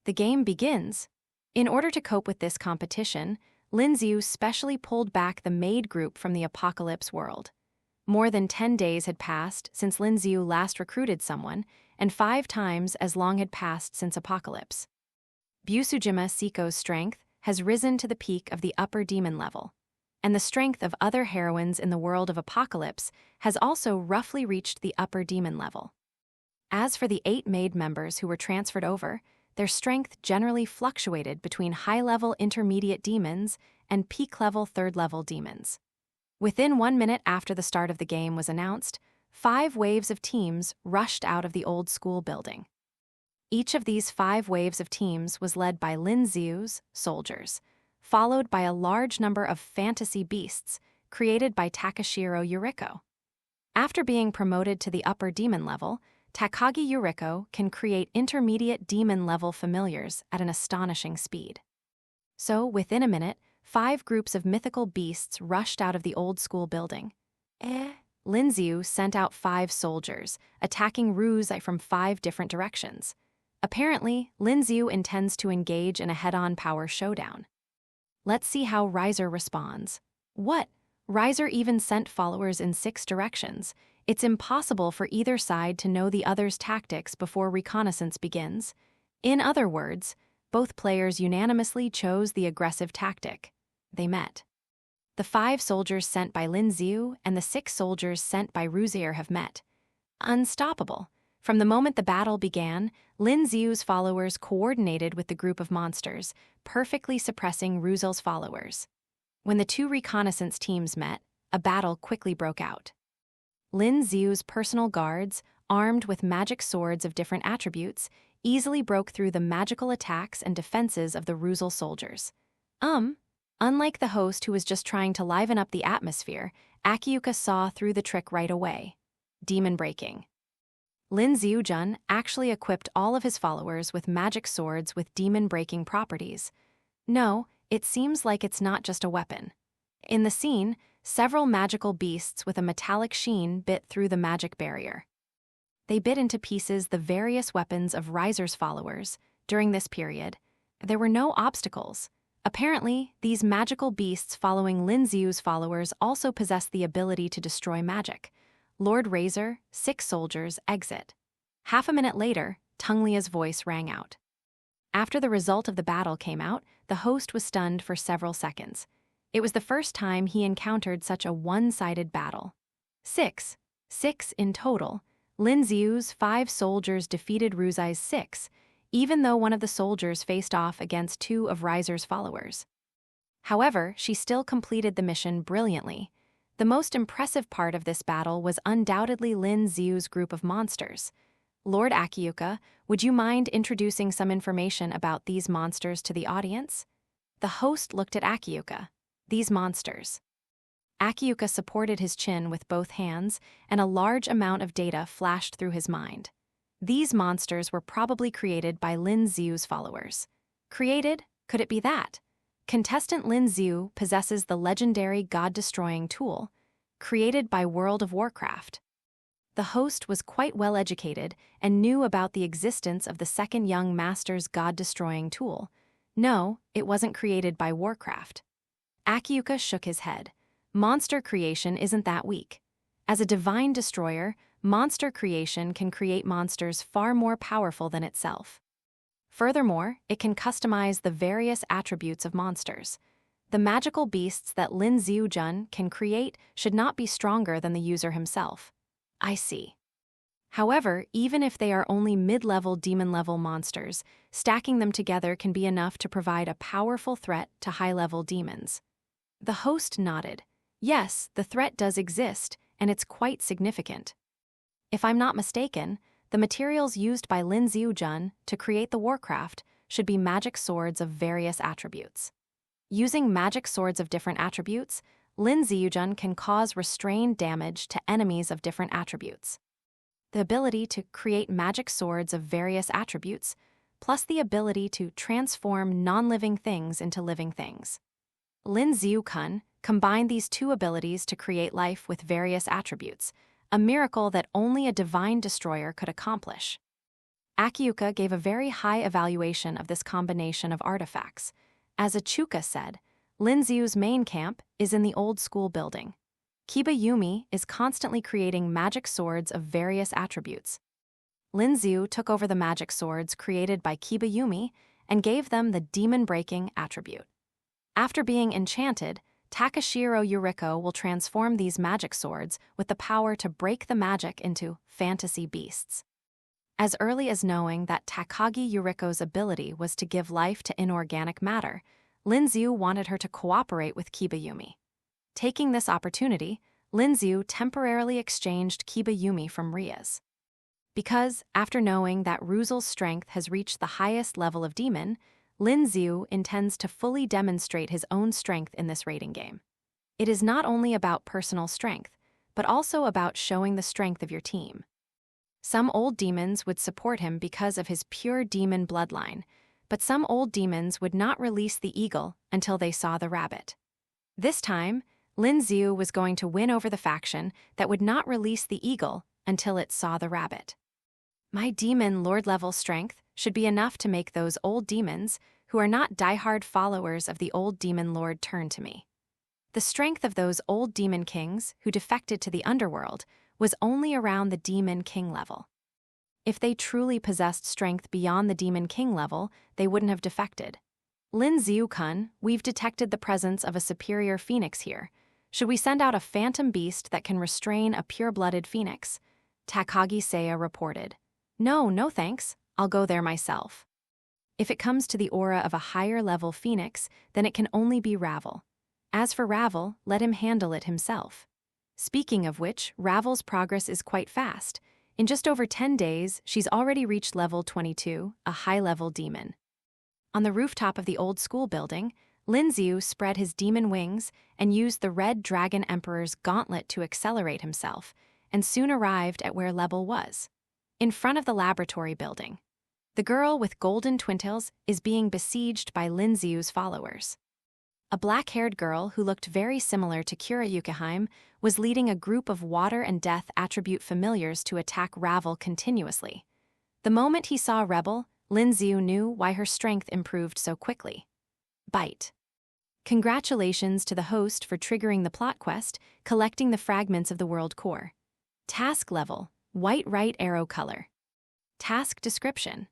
The game begins. In order to cope with this competition, Lin Xiu specially pulled back the maid group from the Apocalypse world. More than 10 days had passed since Lin Xiu last recruited someone, and 5 times as long had passed since Apocalypse. Busujima Siko's strength has risen to the peak of the upper demon level, and the strength of other heroines in the world of Apocalypse has also roughly reached the upper demon level. As for the 8 maid members who were transferred over, their strength generally fluctuated between high-level intermediate demons and peak-level third-level demons. Within 1 minute after the start of the game was announced, 5 waves of teams rushed out of the old school building. Each of these 5 waves of teams was led by Lin Xiu's soldiers, followed by a large number of fantasy beasts created by Takashiro Yuriko. After being promoted to the upper demon level, Takagi Yuriko can create intermediate demon-level familiars at an astonishing speed. So, within a minute, 5 groups of mythical beasts rushed out of the old school building. Lin Xiu sent out 5 soldiers, attacking Ruse from 5 different directions. Apparently, Lin Xiu intends to engage in a head-on power showdown. Let's see how Riser responds. What? Riser even sent followers in 6 directions. It's impossible for either side to know the other's tactics before reconnaissance begins. In other words, both players unanimously chose the aggressive tactic. They met. The 5 soldiers sent by Lin Xiu and the 6 soldiers sent by Ruzier have met. Unstoppable. From the moment the battle began, Lin Xiu's followers coordinated with the group of monsters, perfectly suppressing Ruzel's followers. When the 2 reconnaissance teams met, a battle quickly broke out. Lin Xiu's personal guards, armed with magic swords of different attributes, easily broke through the magical attacks and defenses of the Ruzel soldiers. Unlike the host who was just trying to liven up the atmosphere, Akiuka saw through the trick right away. Demon breaking. Lin Xiujun actually equipped all of his followers with magic swords with demon-breaking properties. No, it seems like it's not just a weapon. In the scene, several magical beasts with a metallic sheen bit through the magic barrier. They bit into pieces the various weapons of Riser's followers. During this period, there were no obstacles. Apparently, these magical beasts following Lin Xiu's followers also possess the ability to destroy magic. Lord Razor, 6 soldiers, exit. Half a minute later, Tunglia's voice rang out. After the result of the battle came out, the host was stunned for several seconds. It was the first time he encountered such a one-sided battle. 6 in total. Lin Xiu's 5 soldiers defeated Ruzai's 6, even though one of the soldiers faced off against 2 of Riser's followers. However, she still completed the mission brilliantly. The most impressive part of this battle was undoubtedly Lin Xiu's group of monsters. Lord Akiyuka, would you mind introducing some information about these monsters to the audience? The host looked at Akiyuka. These monsters. Akiyuka supported his chin with both hands, and a large amount of data flashed through his mind. These monsters were probably created by Lin Xiu's followers. Created? Could it be that? Contestant Lin Xiu possesses the legendary god-destroying tool, created by World of Warcraft. The host was quite well educated and knew about the existence of the second young master's god-destroying tool. No, it wasn't created by Warcraft. Akiyuka shook his head. Monster creation isn't that weak. As a divine destroyer, monster creation can create monsters far more powerful than itself. Furthermore, it can customize the various attributes of monsters. The magical beasts that Lin Xiu Jun can create should not be stronger than the user himself. I see. However, even if they are only mid-level demon-level monsters, stacking them together can be enough to provide a powerful threat to high-level demons. The host nodded. Yes, the threat does exist, and it's quite significant. If I'm not mistaken, the materials used by Lin Xiu Jun to create the Warcraft should be magic swords of various attributes. Using magic swords of different attributes, Lin Xiu Jun can cause restrained damage to enemies of different attributes. The ability to create magic swords of various attributes, plus the ability to transform non-living things into living things. Lin Xiu Kun combined these 2 abilities to create life with various attributes, a miracle that only a divine destroyer could accomplish. Akiyuka gave a very high evaluation of this combination of artifacts. As Achuka said, Lin Xiu's main camp is in the old school building. Kiba Yumi is constantly creating magic swords of various attributes. Lin Xiu took over the magic swords created by Kiba Yumi and gave them the demon-breaking attribute. After being enchanted, Takashiro Yuriko will transform these magic swords with the power to break the magic into fantasy beasts. As early as knowing that Takagi Yuriko's ability was to give life to inorganic matter, Lin Xiu wanted her to cooperate with Kiba Yumi. Taking this opportunity, Lin Xiu temporarily exchanged Kiba Yumi from Rias. Because, after knowing that Ruzel's strength has reached the highest level of demon, Lin Xiu intends to fully demonstrate his own strength in this raiding game. It is not only about personal strength, but also about showing the strength of your team. Some old demons would support him because of his pure demon bloodline, but some old demons would not release the eagle until they saw the rabbit. This time, Lin Xiu was going to win over the faction that would not release the eagle until it saw the rabbit. My demon lord-level strength should be enough to make those old demons, who are not diehard followers of the old demon lord, turn to me. The strength of those old demon kings who defected to the underworld was only around the demon king level. If they truly possessed strength beyond the demon king level, they wouldn't have defected. Lin Xiu-kun, we've detected the presence of a superior phoenix here. Should we send out a phantom beast that can restrain a pure-blooded phoenix? Takagi Seiya reported. No thanks. I'll go there myself. If it comes to the aura of a higher-level phoenix, then it can only be Ravel. As for Ravel, let him handle it himself. Speaking of which, Ravel's progress is quite fast. In just over 10 days, she's already reached level 22, a high-level demon. On the rooftop of the old school building, Lin Xiu spread his demon wings and used the Red Dragon Emperor's gauntlet to accelerate himself, and soon arrived at where Lebel was. In front of the laboratory building. The girl with golden twintails is being besieged by Lin Xiu's followers. A black-haired girl who looked very similar to Kira Yukiheim was leading a group of water and death attribute familiars to attack Ravel continuously. The moment he saw Rebel, Lin Xiu knew why her strength improved so quickly. Bite. Congratulations to the host for triggering the plot quest, collecting the fragments of the world core. Task level, white right arrow color. Task description.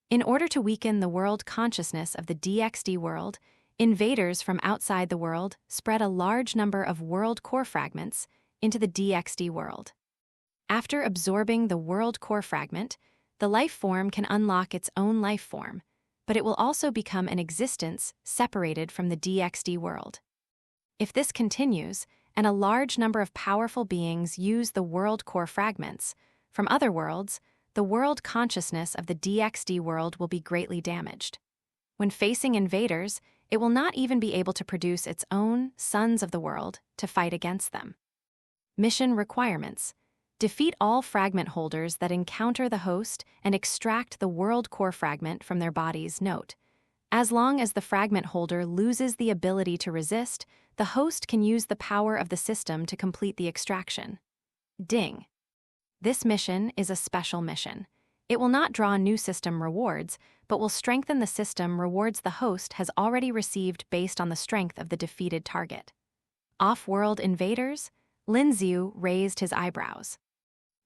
In order to weaken the world consciousness of the DxD world, invaders from outside the world spread a large number of world core fragments into the DxD world. After absorbing the world core fragment, the life form can unlock its own life form, but it will also become an existence separated from the DxD world. If this continues, and a large number of powerful beings use the world core fragments from other worlds, the world consciousness of the DxD world will be greatly damaged. When facing invaders, it will not even be able to produce its own sons of the world to fight against them. Mission requirements: defeat all fragment holders that encounter the host and extract the world core fragment from their bodies. Note: as long as the fragment holder loses the ability to resist, the host can use the power of the system to complete the extraction. Ding. This mission is a special mission. It will not draw new system rewards, but will strengthen the system rewards the host has already received based on the strength of the defeated target. Off-world invaders? Lin Xiu raised his eyebrows.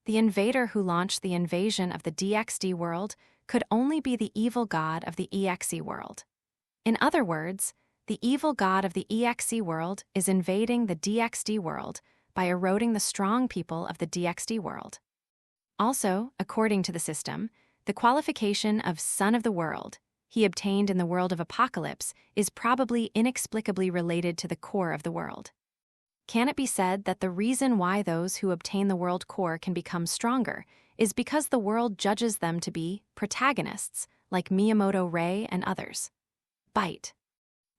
The invader who launched the invasion of the DxD world could only be the evil god of the EXE world. In other words, the evil god of the EXE world is invading the DxD world by eroding the strong people of the DxD world. Also, according to the system, the qualification of Son of the World he obtained in the world of Apocalypse is probably inexplicably related to the core of the world. Can it be said that the reason why those who obtain the world core can become stronger is because the world judges them to be protagonists, like Miyamoto Rei and others? Bite.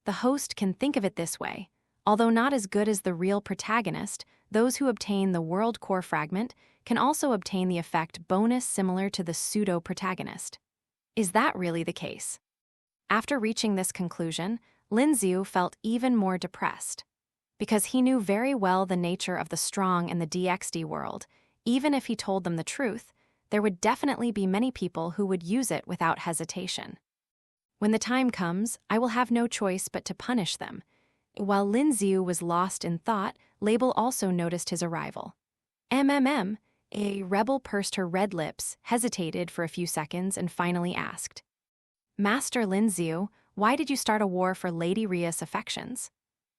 The host can think of it this way. Although not as good as the real protagonist, those who obtain the world core fragment can also obtain the effect bonus similar to the pseudo-protagonist. Is that really the case? After reaching this conclusion, Lin Xiu felt even more depressed. Because he knew very well the nature of the strong in the DxD world, even if he told them the truth, there would definitely be many people who would use it without hesitation. When the time comes, I will have no choice but to punish them. While Lin Xiu was lost in thought, Label also noticed his arrival. A rebel pursed her red lips, hesitated for a few seconds, and finally asked, "Master Lin Xiu, why did you start a war for Lady Rias' affections?"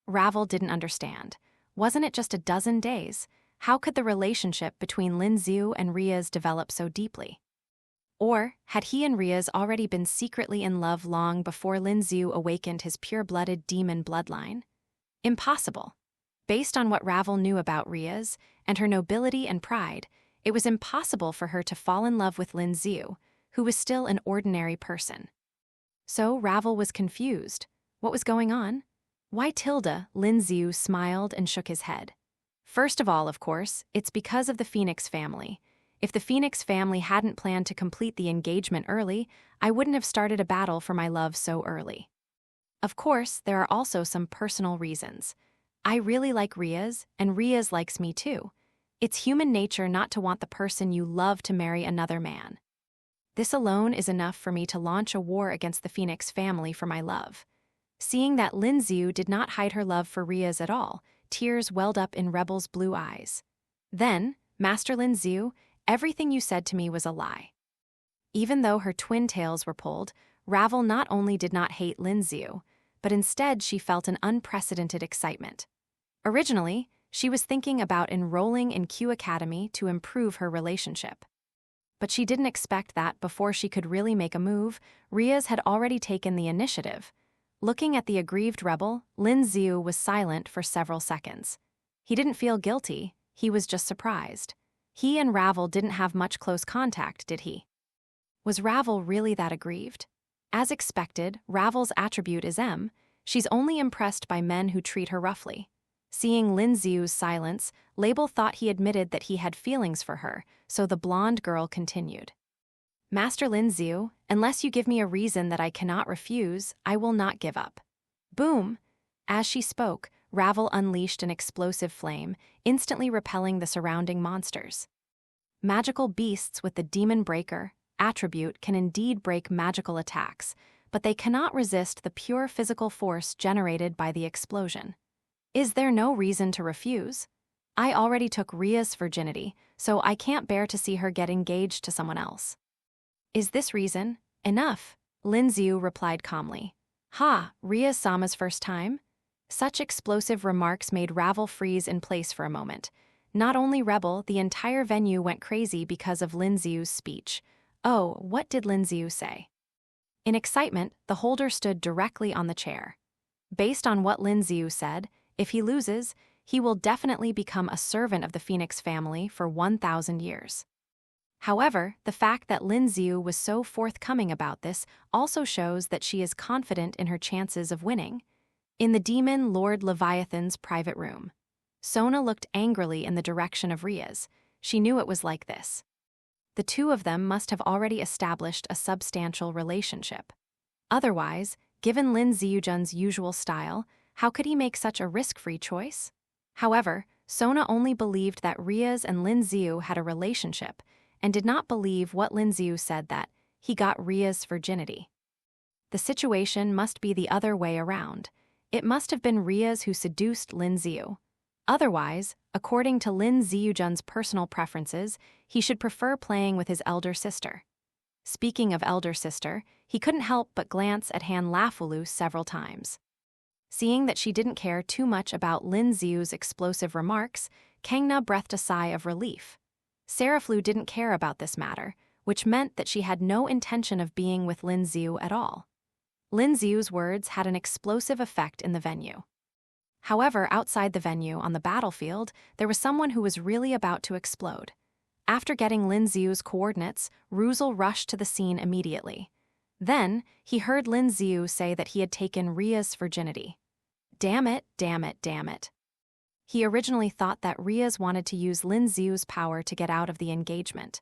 Ravel didn't understand. Wasn't it just a dozen days? How could the relationship between Lin Xiu and Rias develop so deeply? Or had he and Rias already been secretly in love long before Lin Xiu awakened his pure-blooded demon bloodline? Impossible. Based on what Ravel knew about Rias and her nobility and pride, it was impossible for her to fall in love with Lin Xiu, who was still an ordinary person. So Ravel was confused. What was going on? Why Tilda? Lin Xiu smiled and shook his head. First of all, of course, it's because of the Phoenix family. If the Phoenix family hadn't planned to complete the engagement early, I wouldn't have started a battle for my love so early. Of course, there are also some personal reasons. I really like Rias, and Rias likes me too. It's human nature not to want the person you love to marry another man. This alone is enough for me to launch a war against the Phoenix family for my love. Seeing that Lin Xiu did not hide her love for Rias at all, tears welled up in Rebel's blue eyes. Then, Master Lin Xiu, everything you said to me was a lie. Even though her twin tails were pulled, Ravel not only did not hate Lin Xiu, but instead she felt an unprecedented excitement. Originally, she was thinking about enrolling in Q Academy to improve her relationship. But she didn't expect that before she could really make a move, Rias had already taken the initiative. Looking at the aggrieved rebel, Lin Xiu was silent for several seconds. He didn't feel guilty, he was just surprised. He and Ravel didn't have much close contact, did he? Was Ravel really that aggrieved? As expected, Ravel's attribute is M. She's only impressed by men who treat her roughly. Seeing Lin Xiu's silence, Label thought he admitted that he had feelings for her, so the blonde girl continued. Master Lin Xiu, unless you give me a reason that I cannot refuse, I will not give up. Boom! As she spoke, Ravel unleashed an explosive flame, instantly repelling the surrounding monsters. Magical beasts with the Demon Breaker attribute can indeed break magical attacks, but they cannot resist the pure physical force generated by the explosion. Is there no reason to refuse? I already took Ria's virginity, so I can't bear to see her get engaged to someone else. Is this reason? Enough, Lin Xiu replied calmly. Ha, Rias-sama's first time? Such explosive remarks made Ravel freeze in place for a moment. Not only Rebel, the entire venue went crazy because of Lin Xiu's speech. Oh, what did Lin Xiu say? In excitement, the holder stood directly on the chair. Based on what Lin Xiu said, if he loses, he will definitely become a servant of the Phoenix family for 1,000 years. However, the fact that Lin Xiu was so forthcoming about this also shows that she is confident in her chances of winning. In the demon Lord Leviathan's private room, Sona looked angrily in the direction of Rias. She knew it was like this. The two of them must have already established a substantial relationship. Otherwise, given Lin Xiujun's usual style, how could he make such a risk-free choice? However, Sona only believed that Rias and Lin Xiu had a relationship, and did not believe what Lin Xiu said that he got Rias' virginity. The situation must be the other way around. It must have been Rias who seduced Lin Xiu. Otherwise, according to Lin Xiujun's personal preferences, he should prefer playing with his elder sister. Speaking of elder sister, he couldn't help but glance at Han Lafulu several times. Seeing that she didn't care too much about Lin Xiu's explosive remarks, Kangna breathed a sigh of relief. Seraflu didn't care about this matter, which meant that she had no intention of being with Lin Xiu at all. Lin Xiu's words had an explosive effect in the venue. However, outside the venue, on the battlefield, there was someone who was really about to explode. After getting Lin Xiu's coordinates, Ruzel rushed to the scene immediately. Then, he heard Lin Xiu say that he had taken Rias' virginity. Damn it, damn it, damn it. He originally thought that Rias wanted to use Lin Xiu's power to get out of the engagement.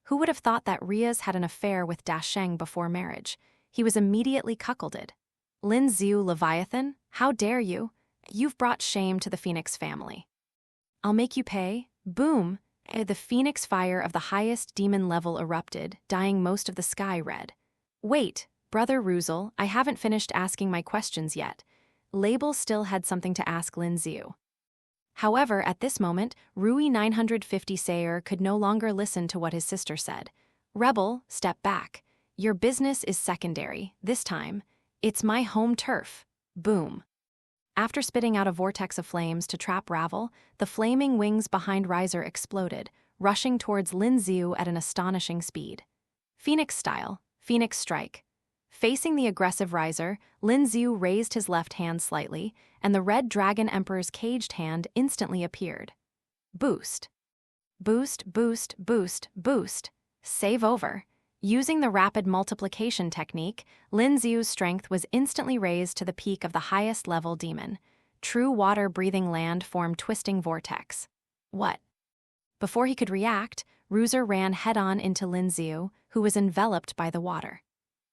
Who would have thought that Rias had an affair with Dasheng before marriage? He was immediately cuckolded. Lin Xiu Leviathan, how dare you? You've brought shame to the Phoenix family. I'll make you pay. Boom! The Phoenix fire of the highest demon level erupted, dyeing most of the sky red. Wait, Brother Ruzel, I haven't finished asking my questions yet. Label still had something to ask Lin Xiu. However, at this moment, Rui 950 Sayer could no longer listen to what his sister said. Rebel, step back. Your business is secondary, this time. It's my home turf. Boom. After spitting out a vortex of flames to trap Ravel, the flaming wings behind Riser exploded, rushing towards Lin Xiu at an astonishing speed. Phoenix style, Phoenix strike. Facing the aggressive Riser, Lin Xiu raised his left hand slightly, and the Red Dragon Emperor's caged hand instantly appeared. Boost. Boost, boost, boost, boost. Save over. Using the rapid multiplication technique, Lin Xiu's strength was instantly raised to the peak of the highest level demon. True water-breathing land formed twisting vortex. What? Before he could react, Ruzer ran head-on into Lin Xiu, who was enveloped by the water.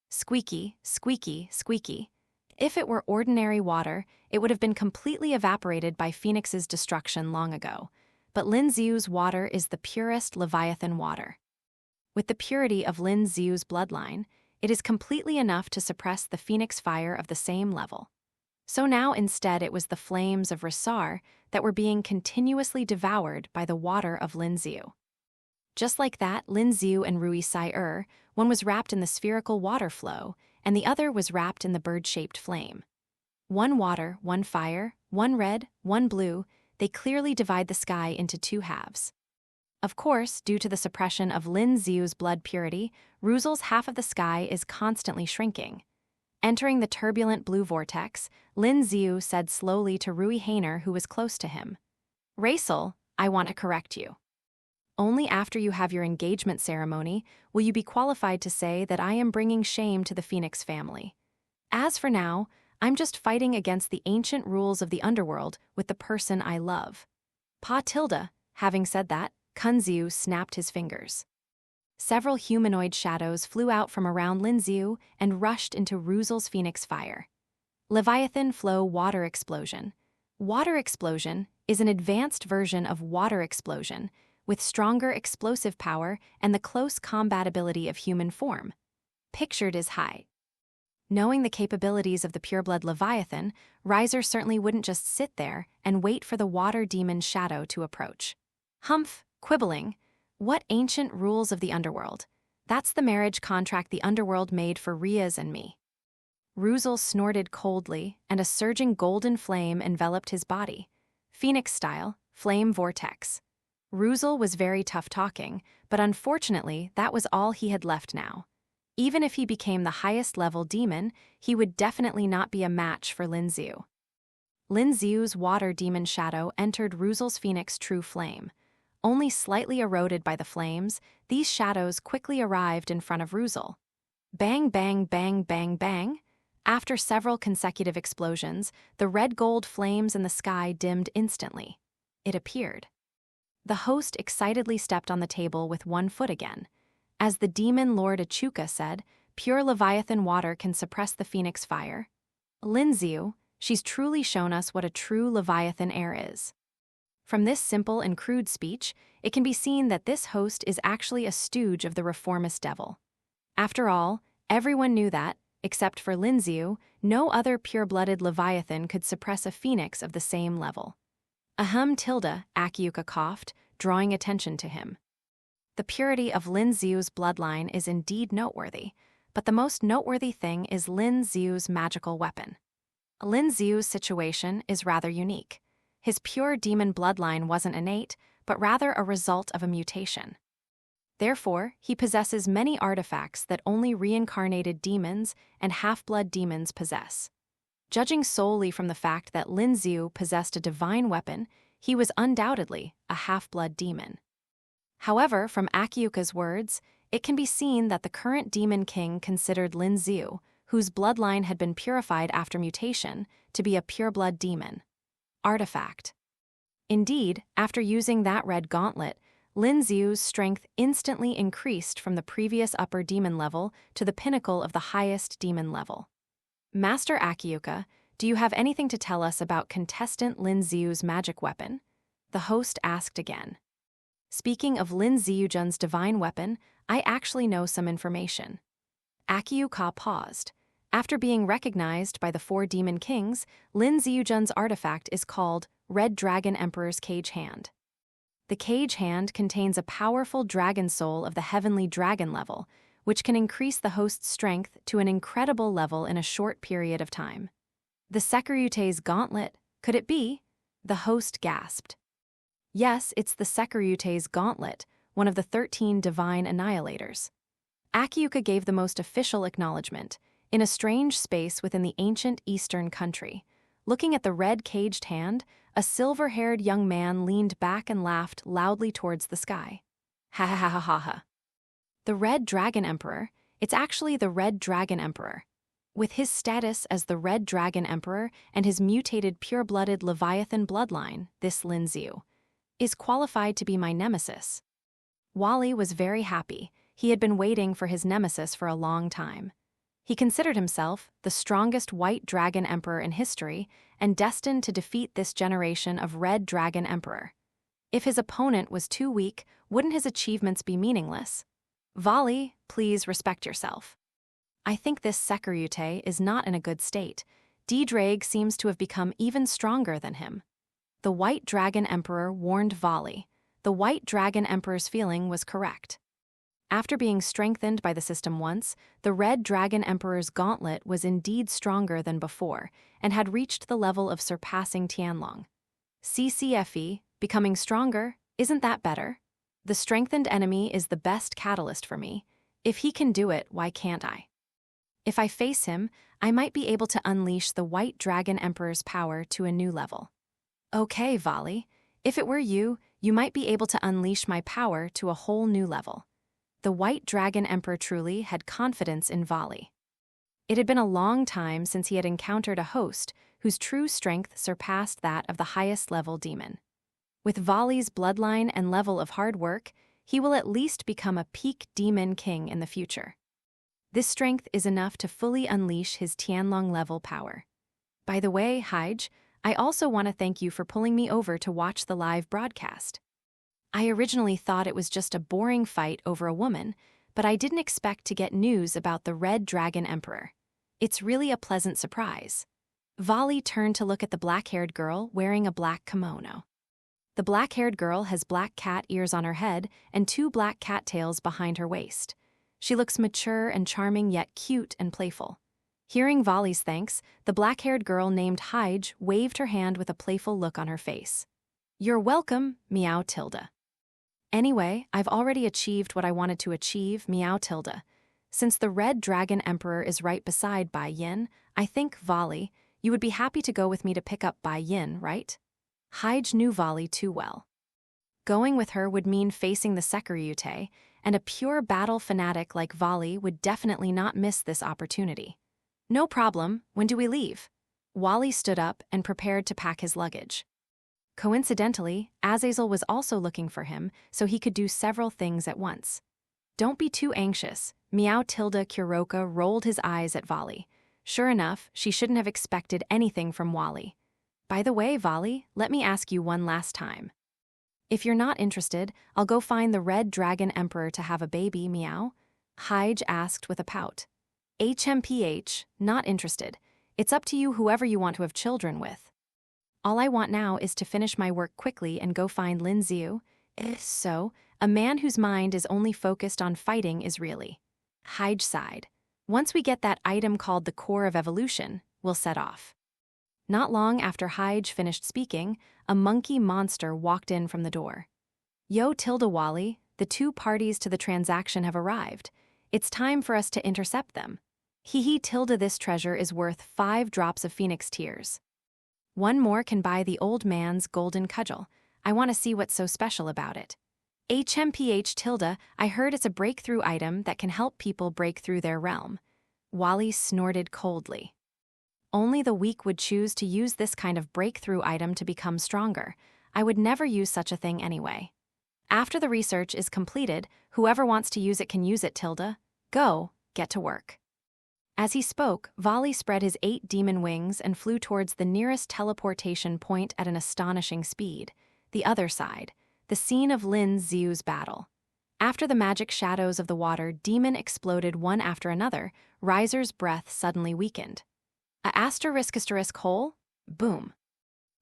Squeaky, squeaky, squeaky. If it were ordinary water, it would have been completely evaporated by Phoenix's destruction long ago. But Lin Xiu's water is the purest Leviathan water. With the purity of Lin Xiu's bloodline, it is completely enough to suppress the Phoenix fire of the same level. So now instead it was the flames of Rasar that were being continuously devoured by the water of Lin Xiu. Just like that, Lin Xiu and Rui Sai one was wrapped in the spherical water flow, and the other was wrapped in the bird-shaped flame. One water, one fire, one red, one blue, they clearly divide the sky into two halves. Of course, due to the suppression of Lin Xiu's blood purity, Ruzel's half of the sky is constantly shrinking. Entering the turbulent blue vortex, Lin Xiu said slowly to Rui Hainer, who was close to him, "Raisel, I want to correct you. Only after you have your engagement ceremony will you be qualified to say that I am bringing shame to the Phoenix family. As for now, I'm just fighting against the ancient rules of the underworld with the person I love." Pa Tilda, having said that, Kun Xiu snapped his fingers. Several humanoid shadows flew out from around Lin Xiu and rushed into Ruzel's Phoenix fire. Leviathan Flow Water Explosion. Water Explosion is an advanced version of Water Explosion, with stronger explosive power and the close combatability of human form. Pictured is high. Knowing the capabilities of the pureblood Leviathan, Riser certainly wouldn't just sit there and wait for the water demon's shadow to approach. Humph, quibbling. What ancient rules of the underworld? That's the marriage contract the underworld made for Rias and me. Ruzel snorted coldly, and a surging golden flame enveloped his body. Phoenix style, flame vortex. Ruzel was very tough talking, but unfortunately that was all he had left now. Even if he became the highest level demon, he would definitely not be a match for Lin Xiu. Lin Xiu's water demon shadow entered Ruzel's phoenix true flame. Only slightly eroded by the flames, these shadows quickly arrived in front of Ruzel. Bang, bang, bang, bang, bang. After several consecutive explosions, the red-gold flames in the sky dimmed instantly. It appeared. The host excitedly stepped on the table with one foot again. As the demon Lord Achuka said, pure Leviathan water can suppress the phoenix fire. Lin Xiu, she's truly shown us what a true Leviathan heir is. From this simple and crude speech, it can be seen that this host is actually a stooge of the reformist devil. After all, everyone knew that, except for Lin Xiu, no other pure-blooded Leviathan could suppress a phoenix of the same level. Ahem tilde, Akiuka coughed, drawing attention to him. The purity of Lin Xiu's bloodline is indeed noteworthy, but the most noteworthy thing is Lin Xiu's magical weapon. Lin Xiu's situation is rather unique. His pure demon bloodline wasn't innate, but rather a result of a mutation. Therefore, he possesses many artifacts that only reincarnated demons and half-blood demons possess. Judging solely from the fact that Lin Xiu possessed a divine weapon, he was undoubtedly a half-blood demon. However, from Akiuka's words, it can be seen that the current demon king considered Lin Xiu, whose bloodline had been purified after mutation, to be a pure-blood demon. Artifact. Indeed, after using that red gauntlet, Lin Xiu's strength instantly increased from the previous upper demon level to the pinnacle of the highest demon level. Master Akiuka, do you have anything to tell us about contestant Lin Xiu's magic weapon? The host asked again. Speaking of Lin Xiujun's divine weapon, I actually know some information. Akiuka paused. After being recognized by the 4 demon kings, Lin Xiujun's artifact is called Red Dragon Emperor's Cage Hand. The cage hand contains a powerful dragon soul of the heavenly dragon level, which can increase the host's strength to an incredible level in a short period of time. The Sekiryute's gauntlet, could it be? The host gasped. Yes, it's the Sekiryute's gauntlet, one of the 13 divine annihilators. Akiuka gave the most official acknowledgement, in a strange space within the ancient eastern country. Looking at the red-caged hand, a silver-haired young man leaned back and laughed loudly towards the sky. Ha ha ha ha ha ha. The Red Dragon Emperor, it's actually the Red Dragon Emperor. With his status as the Red Dragon Emperor and his mutated pure-blooded Leviathan bloodline, this Lin Xiu, is qualified to be my nemesis. Wally was very happy. He had been waiting for his nemesis for a long time. He considered himself the strongest White Dragon Emperor in history and destined to defeat this generation of Red Dragon Emperor. If his opponent was too weak, wouldn't his achievements be meaningless? Wally, please respect yourself. I think this Sekiryute is not in a good state. D-Drake seems to have become even stronger than him. The White Dragon Emperor warned Wally. The White Dragon Emperor's feeling was correct. After being strengthened by the system once, the Red Dragon Emperor's gauntlet was indeed stronger than before and had reached the level of surpassing Tianlong. CCFE, becoming stronger, isn't that better? The strengthened enemy is the best catalyst for me. If he can do it, why can't I? If I face him, I might be able to unleash the White Dragon Emperor's power to a new level. Okay, Wally. If it were you, you might be able to unleash my power to a whole new level. The White Dragon Emperor truly had confidence in Wally. It had been a long time since he had encountered a host whose true strength surpassed that of the highest level demon. With Wally's bloodline and level of hard work, he will at least become a peak demon king in the future. This strength is enough to fully unleash his Tianlong level power. By the way, Hige, I also want to thank you for pulling me over to watch the live broadcast. I originally thought it was just a boring fight over a woman, but I didn't expect to get news about the Red Dragon Emperor. It's really a pleasant surprise. Wally turned to look at the black-haired girl wearing a black kimono. The black-haired girl has black cat ears on her head and 2 black cattails behind her waist. She looks mature and charming yet cute and playful. Hearing Volley's thanks, the black-haired girl named Hige waved her hand with a playful look on her face. "You're welcome, Meow Tilda." "Anyway, I've already achieved what I wanted to achieve, Meow Tilda. Since the Red Dragon Emperor is right beside Bai Yin, I think, Volley, you would be happy to go with me to pick up Bai Yin, right?" Hige knew Volley too well. Going with her would mean facing the Sekiryute, and a pure battle fanatic like Volley would definitely not miss this opportunity. "No problem, when do we leave?" Wally stood up and prepared to pack his luggage. Coincidentally, Azazel was also looking for him, so he could do several things at once. "Don't be too anxious," Meow Tilda Kuroka rolled his eyes at Volley. Sure enough, she shouldn't have expected anything from Wally. "By the way, Volley, let me ask you one last time. If you're not interested, I'll go find the Red Dragon Emperor to have a baby, Meow?" Hige asked with a pout. "HMPH, not interested. It's up to you whoever you want to have children with. All I want now is to finish my work quickly and go find Lin Xiu. So, a man whose mind is only focused on fighting is really..." Hige sighed. "Once we get that item called the Core of Evolution, we'll set off." Not long after Hige finished speaking, a monkey monster walked in from the door. "Yo Tilda Wally, the two parties to the transaction have arrived. It's time for us to intercept them. Hee Tilda, this treasure is worth 5 drops of phoenix tears. One more can buy the old man's golden cudgel. I want to see what's so special about it. HMPH Tilda, I heard it's a breakthrough item that can help people break through their realm." Wally snorted coldly. "Only the weak would choose to use this kind of breakthrough item to become stronger. I would never use such a thing anyway. After the research is completed, whoever wants to use it can use it, Tilda. Go, get to work." As he spoke, Volley spread his 8 demon wings and flew towards the nearest teleportation point at an astonishing speed. The other side, the scene of Lin Xiu's battle. After the magic shadows of the water demon exploded one after another, Riser's breath suddenly weakened. A asterisk hole? Boom.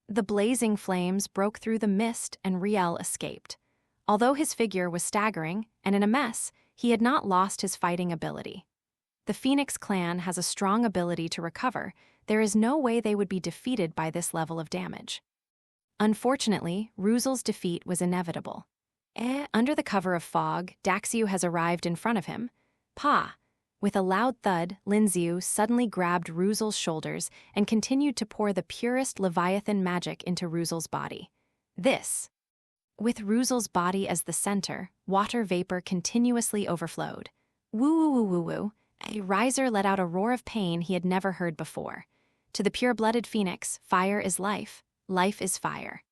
The blazing flames broke through the mist and Riel escaped. Although his figure was staggering and in a mess, he had not lost his fighting ability. The Phoenix clan has a strong ability to recover. There is no way they would be defeated by this level of damage. Unfortunately, Ruzel's defeat was inevitable. Under the cover of fog, Daxiu has arrived in front of him. "Pa!" With a loud thud, Lin Xiu suddenly grabbed Ruzel's shoulders and continued to pour the purest Leviathan magic into Ruzel's body. With Ruzel's body as the center, water vapor continuously overflowed. Woo-woo-woo-woo-woo. Riser let out a roar of pain he had never heard before. To the pure-blooded Phoenix, fire is life. Life is fire.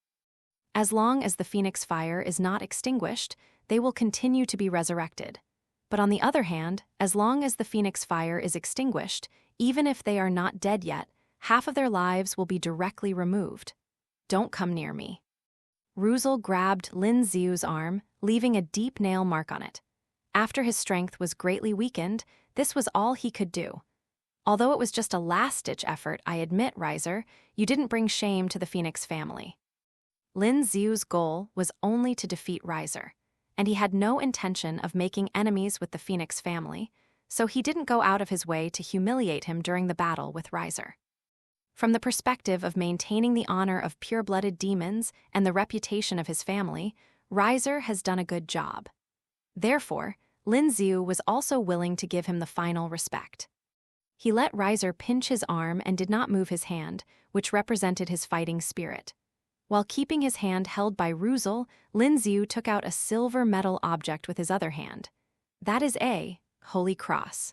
As long as the Phoenix fire is not extinguished, they will continue to be resurrected. But on the other hand, as long as the Phoenix fire is extinguished, even if they are not dead yet, half of their lives will be directly removed. "Don't come near me." Ruzel grabbed Lin Xiu's arm, leaving a deep nail mark on it. After his strength was greatly weakened, this was all he could do. Although it was just a last-ditch effort, I admit, Riser, you didn't bring shame to the Phoenix family. Lin Xiu's goal was only to defeat Riser, and he had no intention of making enemies with the Phoenix family, so he didn't go out of his way to humiliate him during the battle with Riser. From the perspective of maintaining the honor of pure-blooded demons and the reputation of his family, Riser has done a good job. Therefore, Lin Xiu was also willing to give him the final respect. He let Riser pinch his arm and did not move his hand, which represented his fighting spirit. While keeping his hand held by Ruzel, Lin Xiu took out a silver metal object with his other hand. That is a holy cross.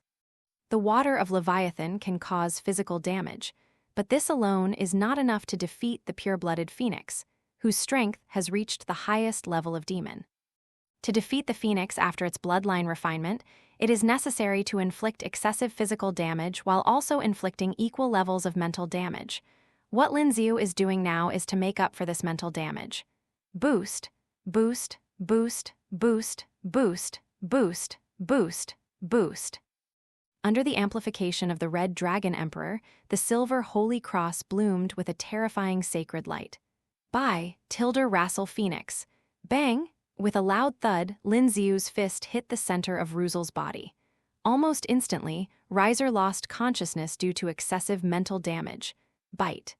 The water of Leviathan can cause physical damage, but this alone is not enough to defeat the pure-blooded Phoenix, whose strength has reached the highest level of demon. To defeat the Phoenix after its bloodline refinement, it is necessary to inflict excessive physical damage while also inflicting equal levels of mental damage. What Lin Xiu is doing now is to make up for this mental damage. Boost, boost, boost, boost, boost, boost, boost, boost. Under the amplification of the Red Dragon Emperor, the silver Holy Cross bloomed with a terrifying sacred light. By Tilder Rassel Phoenix. Bang! With a loud thud, Lin Xiu's fist hit the center of Ruzel's body. Almost instantly, Riser lost consciousness due to excessive mental damage. Bite.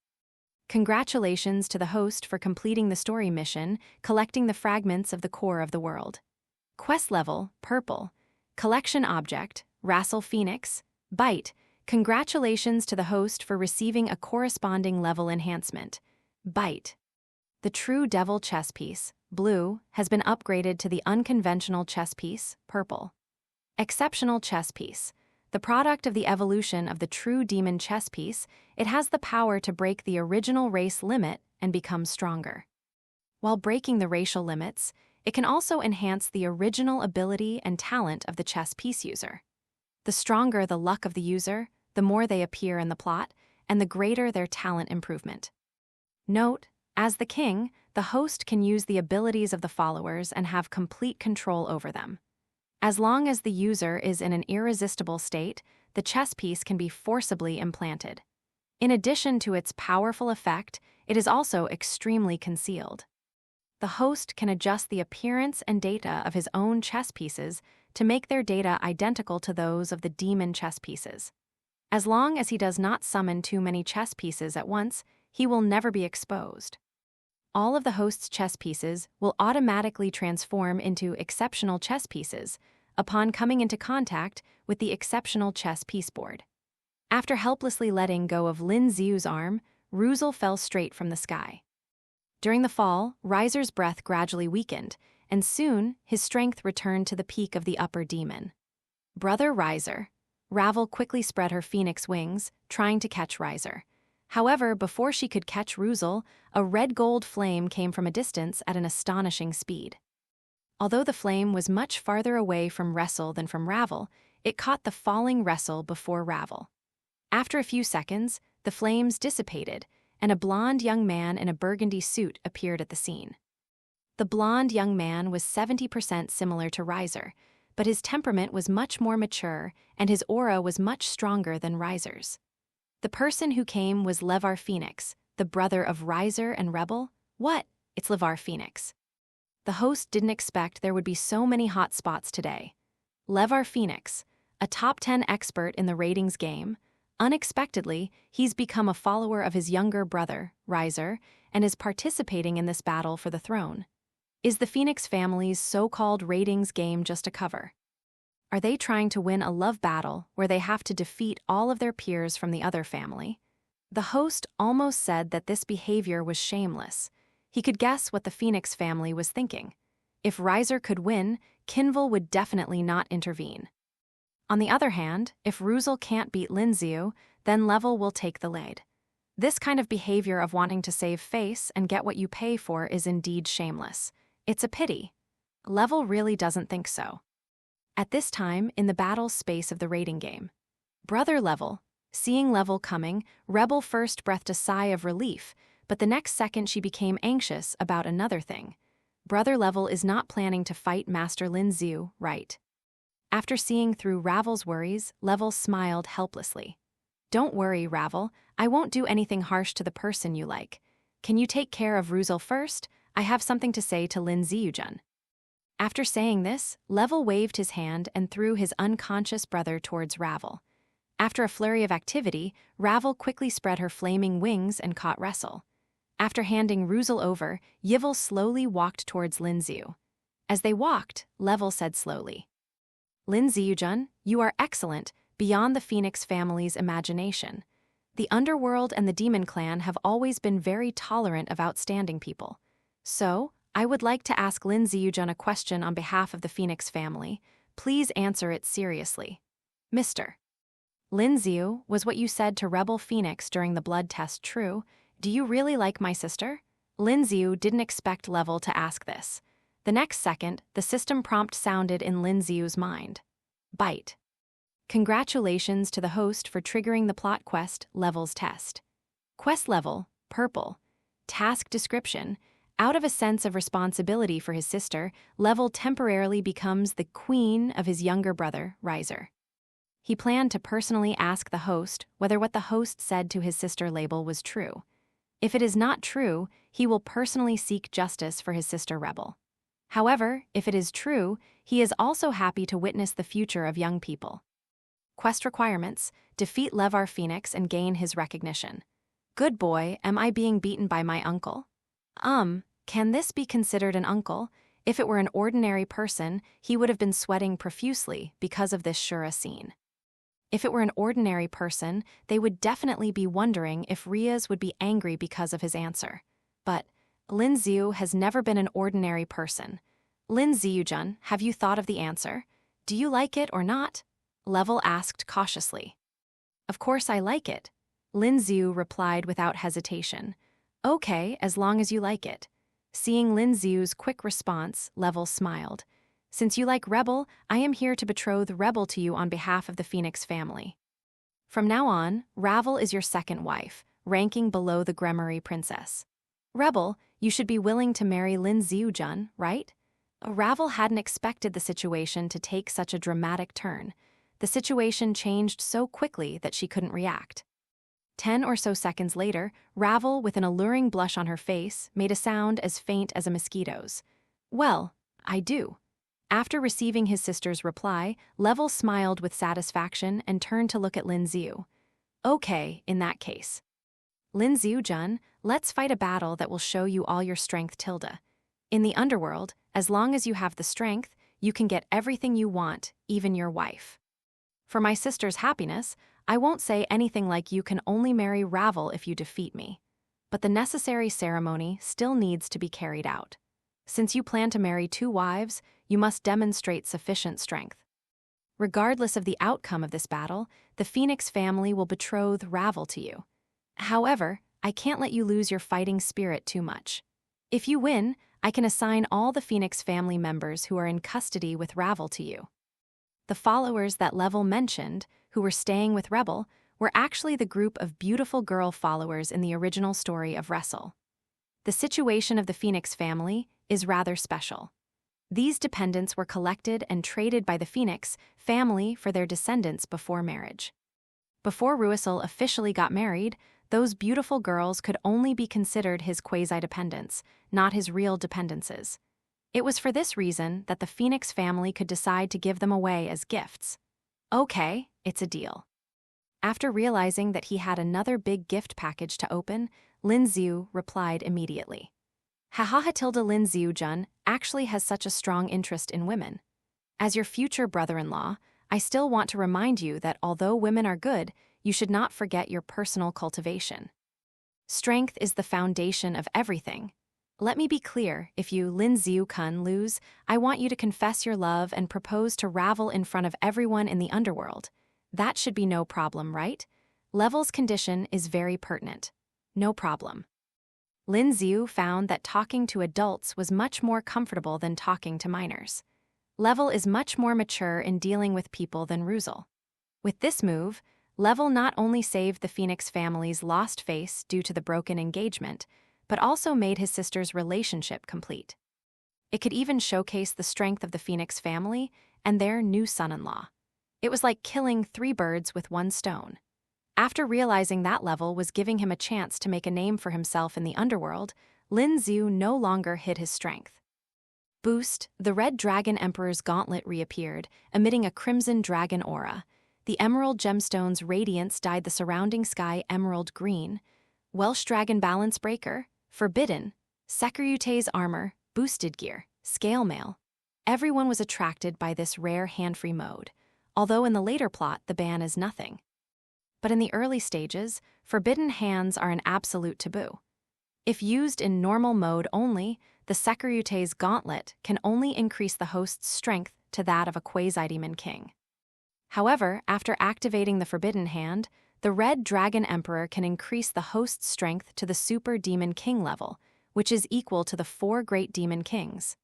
Congratulations to the host for completing the story mission, collecting the fragments of the core of the world. Quest level, purple. Collection object, Rassel Phoenix. Bite. Congratulations to the host for receiving a corresponding level enhancement. Bite. The true devil chess piece, blue, has been upgraded to the unconventional chess piece, purple. Exceptional chess piece. The product of the evolution of the true demon chess piece, it has the power to break the original race limit and become stronger. While breaking the racial limits, it can also enhance the original ability and talent of the chess piece user. The stronger the luck of the user, the more they appear in the plot, and the greater their talent improvement. Note, as the king, the host can use the abilities of the followers and have complete control over them. As long as the user is in an irresistible state, the chess piece can be forcibly implanted. In addition to its powerful effect, it is also extremely concealed. The host can adjust the appearance and data of his own chess pieces to make their data identical to those of the demon chess pieces. As long as he does not summon too many chess pieces at once, he will never be exposed. All of the host's chess pieces will automatically transform into exceptional chess pieces upon coming into contact with the exceptional chess piece board. After helplessly letting go of Lin Xiu's arm, Ruzel fell straight from the sky. During the fall, Riser's breath gradually weakened, and soon his strength returned to the peak of the upper demon. Brother Riser. Ravel quickly spread her phoenix wings, trying to catch Riser. However, before she could catch Ruzel, a red-gold flame came from a distance at an astonishing speed. Although the flame was much farther away from Ressel than from Ravel, it caught the falling Ressel before Ravel. After a few seconds, the flames dissipated, and a blonde young man in a burgundy suit appeared at the scene. The blonde young man was 70% similar to Riser, but his temperament was much more mature and his aura was much stronger than Riser's. The person who came was Levar Phoenix, the brother of Riser and Rebel. What? It's Levar Phoenix. The host didn't expect there would be so many hot spots today. Levar Phoenix, a top 10 expert in the ratings game, unexpectedly, he's become a follower of his younger brother, Riser, and is participating in this battle for the throne. Is the Phoenix family's so-called ratings game just a cover? Are they trying to win a love battle where they have to defeat all of their peers from the other family? The host almost said that this behavior was shameless. He could guess what the Phoenix family was thinking. If Riser could win, Kinvil would definitely not intervene. On the other hand, if Ruzel can't beat Lin Xiu, then Level will take the lead. This kind of behavior of wanting to save face and get what you pay for is indeed shameless. It's a pity. Level really doesn't think so. At this time, in the battle space of the rating game, Brother Level, seeing Level coming, Rebel first breathed a sigh of relief, but the next second she became anxious about another thing. Brother Level is not planning to fight Master Lin Xiu, right? After seeing through Ravel's worries, Level smiled helplessly. Don't worry, Ravel, I won't do anything harsh to the person you like. Can you take care of Ruzel first? I have something to say to Lin Xiujun. After saying this, Level waved his hand and threw his unconscious brother towards Ravel. After a flurry of activity, Ravel quickly spread her flaming wings and caught Ressel. After handing Ruzel over, Yvel slowly walked towards Lin Xiu. As they walked, Level said slowly, Lin Xiujun, you are excellent, beyond the Phoenix family's imagination. The underworld and the demon clan have always been very tolerant of outstanding people. So, I would like to ask Lin Xiujun a question on behalf of the Phoenix family. Please answer it seriously. Mr. Lin Xiu, was what you said to Rebel Phoenix during the blood test true? Do you really like my sister? Lin Xiu didn't expect Level to ask this. The next second, the system prompt sounded in Lin Xiu's mind. Bite. Congratulations to the host for triggering the plot quest Level's test. Quest level, purple. Task description. Out of a sense of responsibility for his sister, Level temporarily becomes the queen of his younger brother, Riser. He planned to personally ask the host whether what the host said to his sister Label was true. If it is not true, he will personally seek justice for his sister Rebel. However, if it is true, he is also happy to witness the future of young people. Quest requirements: defeat Levar Phoenix and gain his recognition. Good boy, am I being beaten by my uncle? Can this be considered an uncle? If it were an ordinary person, he would have been sweating profusely because of this Shura scene. If it were an ordinary person, they would definitely be wondering if Rias would be angry because of his answer. But Lin Xiu has never been an ordinary person. Lin Xiu-jun, have you thought of the answer? Do you like it or not? Level asked cautiously. Of course I like it. Lin Xiu replied without hesitation. Okay, as long as you like it. Seeing Lin Xiu's quick response, Level smiled. Since you like Rebel, I am here to betroth Rebel to you on behalf of the Phoenix family. From now on, Ravel is your second wife, ranking below the Gremory princess. Rebel, you should be willing to marry Lin Xiu-jun, right? Ravel hadn't expected the situation to take such a dramatic turn. The situation changed so quickly that she couldn't react. 10 or so seconds later, Ravel, with an alluring blush on her face, made a sound as faint as a mosquito's. Well, I do. After receiving his sister's reply, Level smiled with satisfaction and turned to look at Lin Xiu. Okay, in that case. Lin Xiu-jun, let's fight a battle that will show you all your strength, Tilda. In the underworld, as long as you have the strength, you can get everything you want, even your wife. For my sister's happiness, I won't say anything like you can only marry Ravel if you defeat me. But the necessary ceremony still needs to be carried out. Since you plan to marry 2 wives, you must demonstrate sufficient strength. Regardless of the outcome of this battle, the Phoenix family will betroth Ravel to you. However, I can't let you lose your fighting spirit too much. If you win, I can assign all the Phoenix family members who are in custody with Ravel to you. The followers that Level mentioned, who were staying with Rebel, were actually the group of beautiful girl followers in the original story of Wrestle. The situation of the Phoenix family is rather special. These dependents were collected and traded by the Phoenix family for their descendants before marriage. Before Russell officially got married, those beautiful girls could only be considered his quasi-dependents, not his real dependences. It was for this reason that the Phoenix family could decide to give them away as gifts. Okay, it's a deal. After realizing that he had another big gift package to open, Lin Xiu replied immediately. Haha, Tilda, Lin Xiu-jun actually has such a strong interest in women. As your future brother-in-law, I still want to remind you that although women are good, you should not forget your personal cultivation. Strength is the foundation of everything. Let me be clear, if you, Lin Xiu-kun, lose, I want you to confess your love and propose to Ravel in front of everyone in the underworld. That should be no problem, right? Level's condition is very pertinent. No problem. Lin Xiu found that talking to adults was much more comfortable than talking to minors. Level is much more mature in dealing with people than Russell. With this move, Level not only saved the Phoenix family's lost face due to the broken engagement, but also made his sister's relationship complete. It could even showcase the strength of the Phoenix family and their new son-in-law. It was like killing 3 birds with 1 stone. After realizing that Level was giving him a chance to make a name for himself in the underworld, Lin Xiu no longer hid his strength. Boost, the Red Dragon Emperor's gauntlet reappeared, emitting a crimson dragon aura. The emerald gemstone's radiance dyed the surrounding sky emerald green. Welsh Dragon Balance Breaker, Forbidden, Securute's armor, boosted gear, scale mail. Everyone was attracted by this rare hand-free mode, although in the later plot the ban is nothing. But in the early stages, forbidden hands are an absolute taboo. If used in normal mode only, the Securute's gauntlet can only increase the host's strength to that of a quasi-demon king. However, after activating the forbidden hand, the Red Dragon Emperor can increase the host's strength to the Super Demon King level, which is equal to the 4 Great Demon Kings.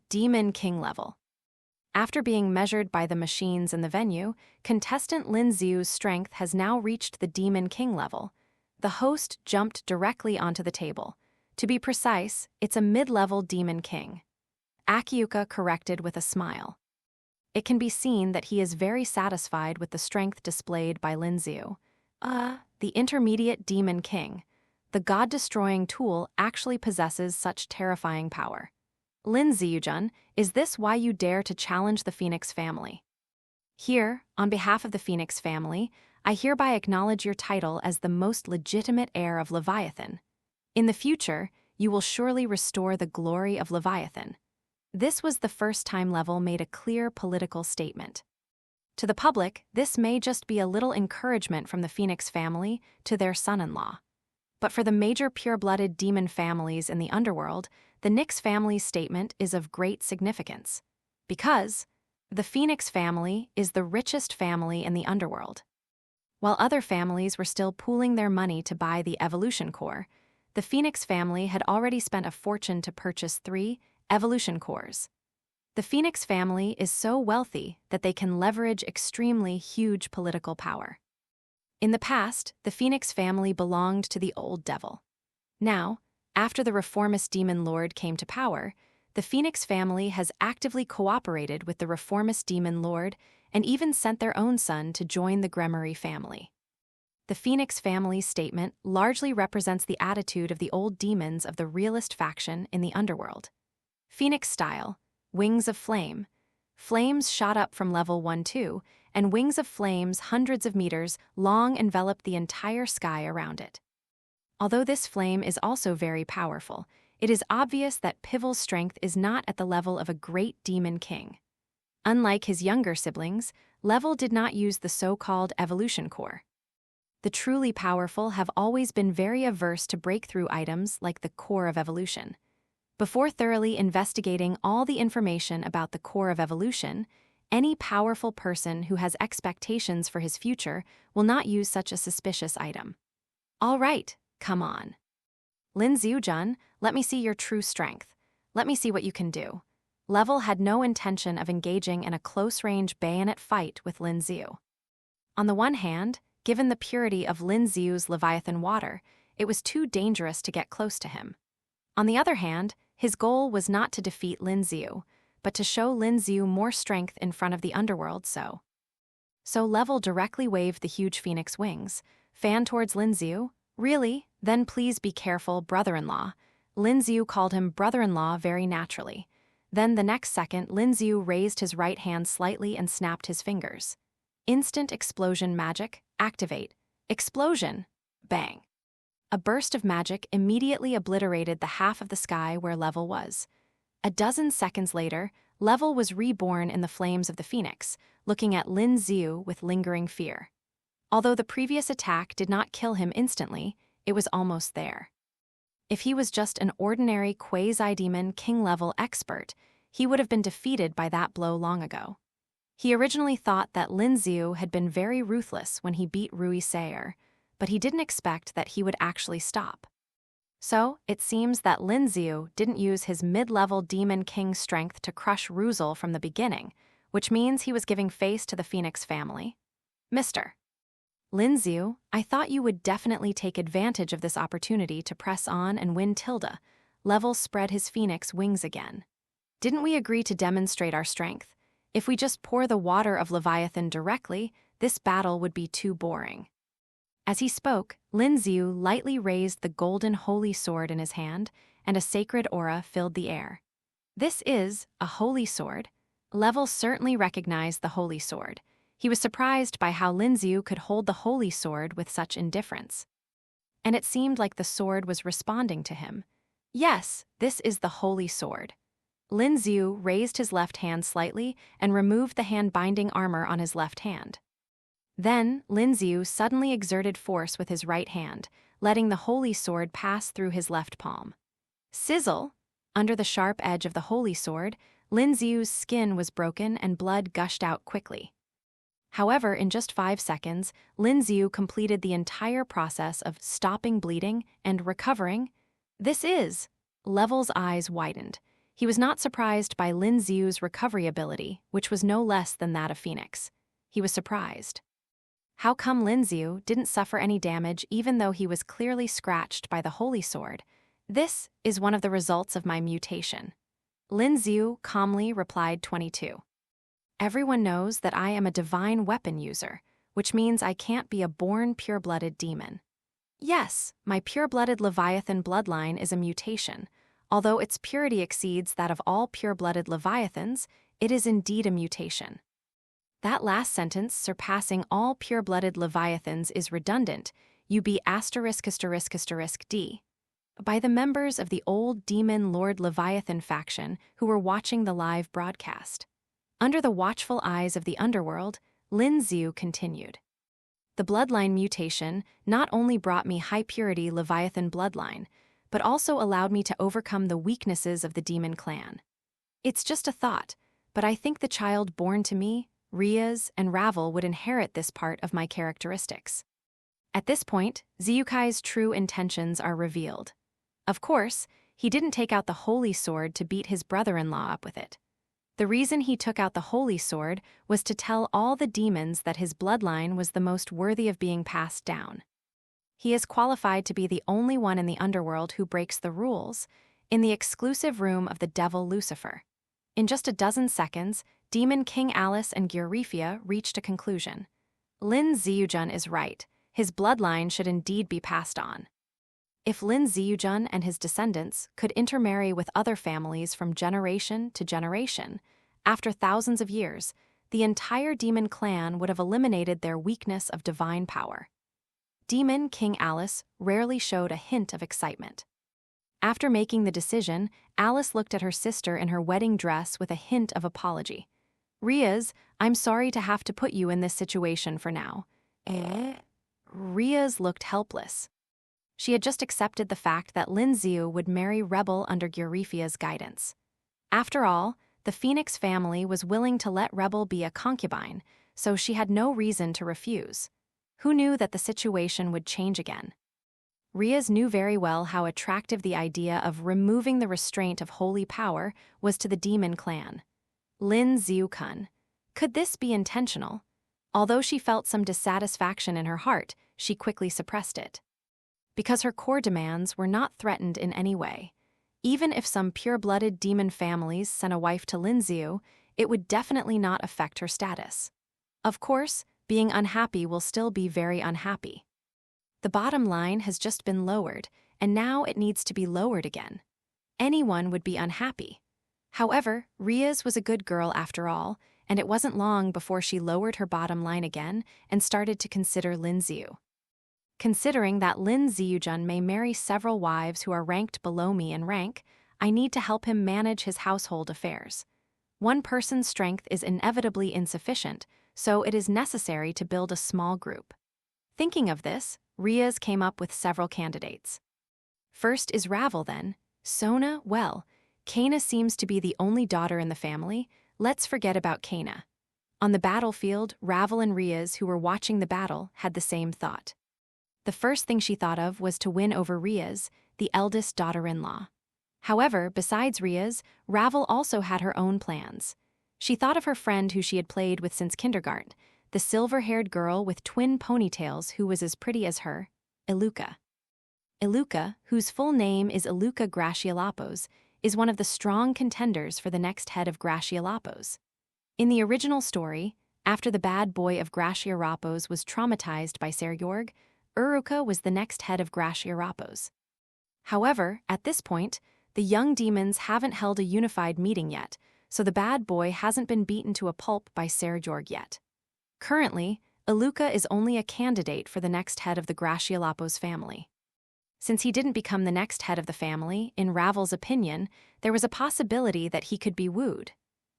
Demon King level. After being measured by the machines in the venue, contestant Lin Xiu's strength has now reached the Demon King level. The host jumped directly onto the table. To be precise, it's a mid-level Demon King. Akiuka corrected with a smile. It can be seen that he is very satisfied with the strength displayed by Lin Xiu. The intermediate Demon King. The god-destroying tool actually possesses such terrifying power. Lin Xiu-jun, is this why you dare to challenge the Phoenix family? Here, on behalf of the Phoenix family, I hereby acknowledge your title as the most legitimate heir of Leviathan. In the future, you will surely restore the glory of Leviathan. This was the first time Level made a clear political statement. To the public, this may just be a little encouragement from the Phoenix family to their son-in-law. But for the major pure-blooded demon families in the underworld, the Nyx family's statement is of great significance. Because the Phoenix family is the richest family in the underworld. While other families were still pooling their money to buy the evolution core, the Phoenix family had already spent a fortune to purchase 3 evolution cores. The Phoenix family is so wealthy that they can leverage extremely huge political power. In the past, the Phoenix family belonged to the old devil. Now, after the reformist demon lord came to power, the Phoenix family has actively cooperated with the reformist demon lord and even sent their own son to join the Gremory family. The Phoenix family's statement largely represents the attitude of the old demons of the realist faction in the underworld. Phoenix style, wings of flame. Flames shot up from level 1-2, and wings of flames hundreds of meters long enveloped the entire sky around it. Although this flame is also very powerful, it is obvious that Pivel's strength is not at the level of a great demon king. Unlike his younger siblings, Level did not use the so-called evolution core. The truly powerful have always been very averse to breakthrough items like the core of evolution. Before thoroughly investigating all the information about the core of evolution, any powerful person who has expectations for his future will not use such a suspicious item. All right, come on. Lin Xiu, let me see your true strength. Let me see what you can do. Level had no intention of engaging in a close-range bayonet fight with Lin Xiu. On the one hand, given the purity of Lin Xiu's Leviathan water, it was too dangerous to get close to him. On the other hand, his goal was not to defeat Lin Xiu, but to show Lin Xiu more strength in front of the underworld. So Level directly waved the huge phoenix wings, fanned towards Lin Xiu. Really? Then please be careful, brother-in-law. Lin Xiu called him brother-in-law very naturally. Then the next second, Lin Xiu raised his right hand slightly and snapped his fingers. Instant explosion magic, activate. Explosion! Bang! A burst of magic immediately obliterated the half of the sky where Level was. A dozen seconds later, Level was reborn in the flames of the phoenix, looking at Lin Xiu with lingering fear. Although the previous attack did not kill him instantly, it was almost there. If he was just an ordinary quasi-demon king-level expert, he would have been defeated by that blow long ago. He originally thought that Lin Xiu had been very ruthless when he beat Rui Sayer, but he didn't expect that he would actually stop. So, it seems that Lin Xiu didn't use his mid-level demon king strength to crush Ruzel from the beginning, which means he was giving face to the Phoenix family. Mr. Lin Xiu, I thought you would definitely take advantage of this opportunity to press on and win Tilda. Level spread his phoenix wings again. Didn't we agree to demonstrate our strength? If we just pour the water of Leviathan directly, this battle would be too boring. As he spoke, Lin Xiu lightly raised the golden holy sword in his hand, and a sacred aura filled the air. This is a holy sword. Level certainly recognized the holy sword. He was surprised by how Lin Xiu could hold the holy sword with such indifference. And it seemed like the sword was responding to him. Yes, this is the holy sword. Lin Xiu raised his left hand slightly and removed the hand-binding armor on his left hand. Then, Lin Xiu suddenly exerted force with his right hand, letting the holy sword pass through his left palm. Sizzle! Under the sharp edge of the holy sword, Lin Xiu's skin was broken and blood gushed out quickly. However, in just 5 seconds, Lin Xiu completed the entire process of stopping bleeding and recovering. This is... Level's eyes widened. He was not surprised by Lin Xiu's recovery ability, which was no less than that of Phoenix. He was surprised. How come Lin Xiu didn't suffer any damage even though he was clearly scratched by the holy sword? This is one of the results of my mutation. Lin Xiu calmly replied 22. Everyone knows that I am a divine weapon user, which means I can't be a born pure-blooded demon. Yes, my pure-blooded Leviathan bloodline is a mutation. Although its purity exceeds that of all pure-blooded Leviathans, it is indeed a mutation. That last sentence, surpassing all pure-blooded leviathans, is redundant. You be *****D. By the members of the old demon Lord Leviathan faction who were watching the live broadcast. Under the watchful eyes of the underworld, Lin Xiu continued. The bloodline mutation not only brought me high-purity Leviathan bloodline, but also allowed me to overcome the weaknesses of the demon clan. It's just a thought, but I think the child born to me, Rias and Ravel, would inherit this part of my characteristics. At this point, Xiukai's true intentions are revealed. Of course, he didn't take out the holy sword to beat his brother-in-law up with it. The reason he took out the holy sword was to tell all the demons that his bloodline was the most worthy of being passed down. He is qualified to be the only one in the underworld who breaks the rules, in the exclusive room of the devil Lucifer. In just a dozen seconds, Demon King Alice and Gyurifia reached a conclusion. Lin Xiujun is right. His bloodline should indeed be passed on. If Lin Xiujun and his descendants could intermarry with other families from generation to generation, after thousands of years, the entire demon clan would have eliminated their weakness of divine power. Demon King Alice rarely showed a hint of excitement. After making the decision, Alice looked at her sister in her wedding dress with a hint of apology. Rias, I'm sorry to have to put you in this situation for now. Rias looked helpless. She had just accepted the fact that Lin Xiu would marry Rebel under Gyurifia's guidance. After all, the Phoenix family was willing to let Rebel be a concubine, so she had no reason to refuse. Who knew that the situation would change again? Rias knew very well how attractive the idea of removing the restraint of holy power was to the demon clan. Lin Xiu-kun. Could this be intentional? Although she felt some dissatisfaction in her heart, she quickly suppressed it. Because her core demands were not threatened in any way. Even if some pure-blooded demon families sent a wife to Lin Xiu, it would definitely not affect her status. Of course, being unhappy will still be very unhappy. The bottom line has just been lowered, and now it needs to be lowered again. Anyone would be unhappy. However, Rias was a good girl after all, and it wasn't long before she lowered her bottom line again and started to consider Lin Xiu. Considering that Lin Xiujun may marry several wives who are ranked below me in rank, I need to help him manage his household affairs. One person's strength is inevitably insufficient, so it is necessary to build a small group. Thinking of this, Rias came up with several candidates. First is Ravel then. Sona, well, Kana seems to be the only daughter in the family. Let's forget about Kana. On the battlefield, Ravel and Rias, who were watching the battle, had the same thought. The first thing she thought of was to win over Rias, the eldest daughter-in-law. However, besides Rias, Ravel also had her own plans. She thought of her friend who she had played with since kindergarten, the silver-haired girl with twin ponytails who was as pretty as her, Iluka. Iluka, whose full name is Iluka Graciolapos, is one of the strong contenders for the next head of Graciolapos. In the original story, after the bad boy of Graciolapos was traumatized by Ser Yorg, Uruka was the next head of Graciolapos. However, at this point, the young demons haven't held a unified meeting yet, so the bad boy hasn't been beaten to a pulp by Ser Yorg yet. Currently, Iluka is only a candidate for the next head of the Graciolapos family. Since he didn't become the next head of the family, in Ravel's opinion, there was a possibility that he could be wooed.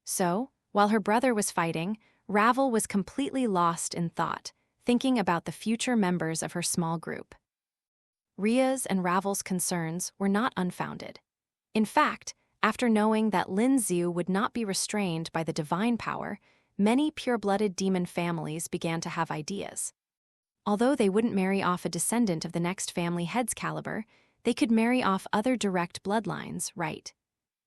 So, while her brother was fighting, Ravel was completely lost in thought, thinking about the future members of her small group. Rias and Ravel's concerns were not unfounded. In fact, after knowing that Lin Xiu would not be restrained by the divine power, many pure-blooded demon families began to have ideas. Although they wouldn't marry off a descendant of the next family head's caliber, they could marry off other direct bloodlines, right?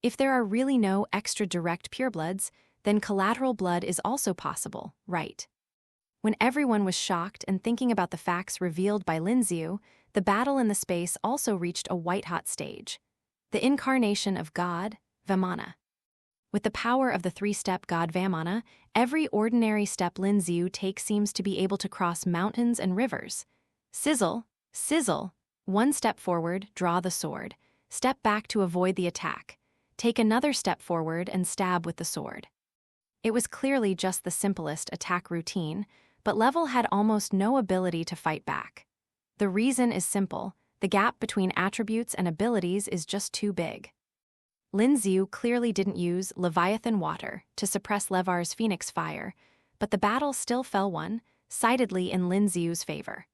If there are really no extra direct purebloods, then collateral blood is also possible, right? When everyone was shocked and thinking about the facts revealed by Lin Xiu, the battle in the space also reached a white-hot stage. The incarnation of God, Vamana. With the power of the three-step god Vamana, every ordinary step Lin Xiu takes seems to be able to cross mountains and rivers. Sizzle, sizzle. One step forward, draw the sword. Step back to avoid the attack. Take another step forward and stab with the sword. It was clearly just the simplest attack routine, but Level had almost no ability to fight back. The reason is simple: the gap between attributes and abilities is just too big. Lin Xiu clearly didn't use Leviathan Water to suppress Levar's Phoenix Fire, but the battle still fell one-sidedly in Lin Xiu's favor.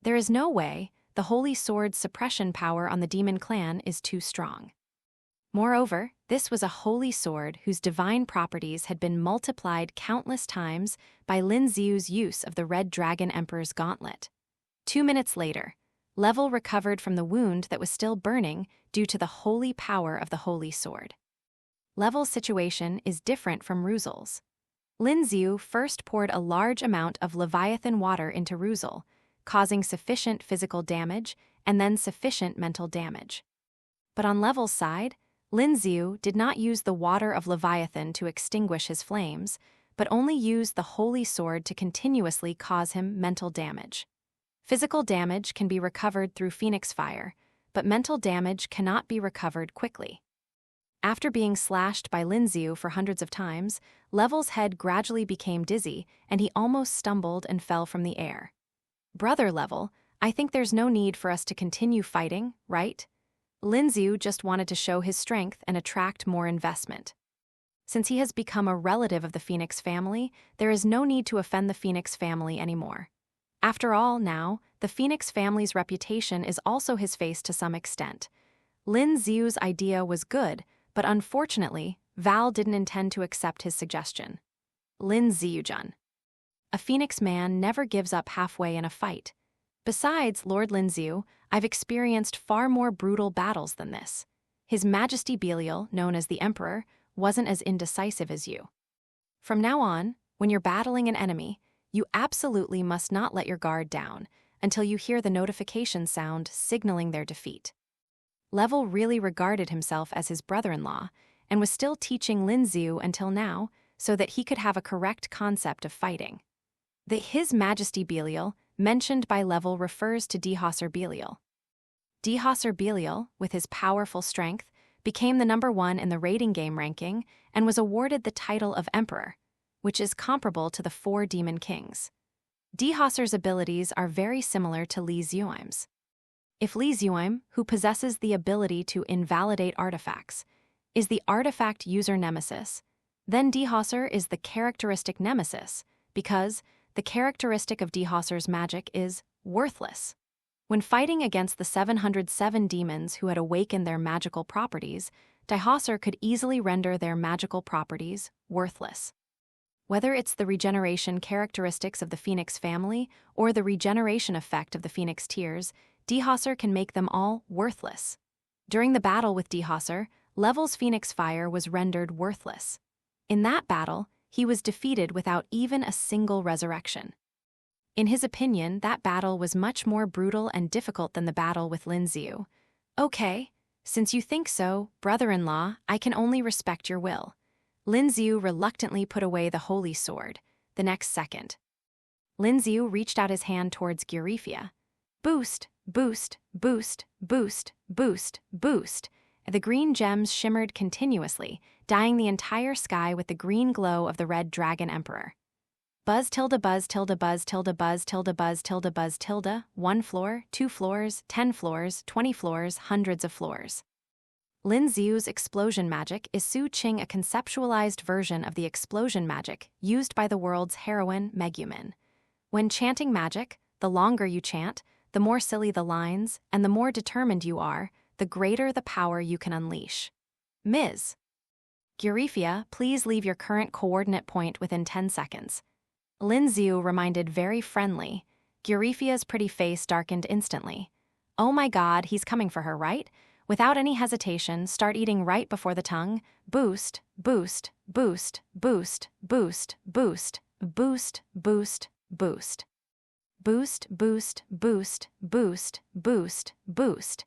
There is no way the Holy Sword's suppression power on the Demon Clan is too strong. Moreover, this was a holy sword whose divine properties had been multiplied countless times by Lin Xiu's use of the Red Dragon Emperor's gauntlet. 2 minutes later, Level recovered from the wound that was still burning due to the holy power of the holy sword. Level's situation is different from Ruzel's. Lin Xiu first poured a large amount of Leviathan water into Ruzel, causing sufficient physical damage and then sufficient mental damage. But on Level's side, Lin Xiu did not use the water of Leviathan to extinguish his flames, but only used the holy sword to continuously cause him mental damage. Physical damage can be recovered through Phoenix Fire, but mental damage cannot be recovered quickly. After being slashed by Lin Xiu for hundreds of times, Level's head gradually became dizzy and he almost stumbled and fell from the air. "Brother Level, I think there's no need for us to continue fighting, right?" Lin Xiu just wanted to show his strength and attract more investment. Since he has become a relative of the Phoenix family, there is no need to offend the Phoenix family anymore. After all, now, the Phoenix family's reputation is also his face to some extent. Lin Xiu's idea was good, but unfortunately, Val didn't intend to accept his suggestion. Lin Xiujun. A Phoenix man never gives up halfway in a fight. Besides, Lord Lin Xiu, I've experienced far more brutal battles than this. His Majesty Belial, known as the Emperor, wasn't as indecisive as you. From now on, when you're battling an enemy, you absolutely must not let your guard down until you hear the notification sound signaling their defeat. Level really regarded himself as his brother-in-law and was still teaching Lin Xiu until now so that he could have a correct concept of fighting. The His Majesty Belial mentioned by Level refers to Dihasar Belial. Dihasar Belial, with his powerful strength, became the #1 in the rating game ranking and was awarded the title of Emperor, which is comparable to the 4 Demon Kings. Dihasar's abilities are very similar to Li Xiuim's. If Li Xiuim, who possesses the ability to invalidate artifacts, is the artifact user nemesis, then Dihasar is the characteristic nemesis, because the characteristic of Dihasar's magic is worthless. When fighting against the 707 demons who had awakened their magical properties, Dihasar could easily render their magical properties worthless. Whether it's the regeneration characteristics of the Phoenix family or the regeneration effect of the Phoenix Tears, Dihasar can make them all worthless. During the battle with Dihasar, Level's Phoenix Fire was rendered worthless. In that battle, he was defeated without even a single resurrection. In his opinion, that battle was much more brutal and difficult than the battle with Lin Xiu. "Okay, since you think so, brother-in-law, I can only respect your will." Lin Xiu reluctantly put away the holy sword. The next second, Lin Xiu reached out his hand towards Gurifia. Boost, boost, boost, boost, boost, boost. The green gems shimmered continuously, dyeing the entire sky with the green glow of the Red Dragon Emperor. Buzz tilde buzz tilde buzz tilde buzz tilde buzz tilde buzz tilde, 1 floor, 2 floors, 10 floors, 20 floors, hundreds of floors. Lin Xiu's explosion magic is Su Qing, a conceptualized version of the explosion magic used by the world's heroine, Megumin. When chanting magic, the longer you chant, the more silly the lines, and the more determined you are, the greater the power you can unleash. Ms. Gurifia, please leave your current coordinate point within 10 seconds. Lin Xiu reminded very friendly. Gurifia's pretty face darkened instantly. Oh my god, he's coming for her, right? Without any hesitation, start eating right before the tongue. Boost, boost, boost, boost, boost, boost, boost, boost, boost. Boost, boost, boost, boost, boost, boost.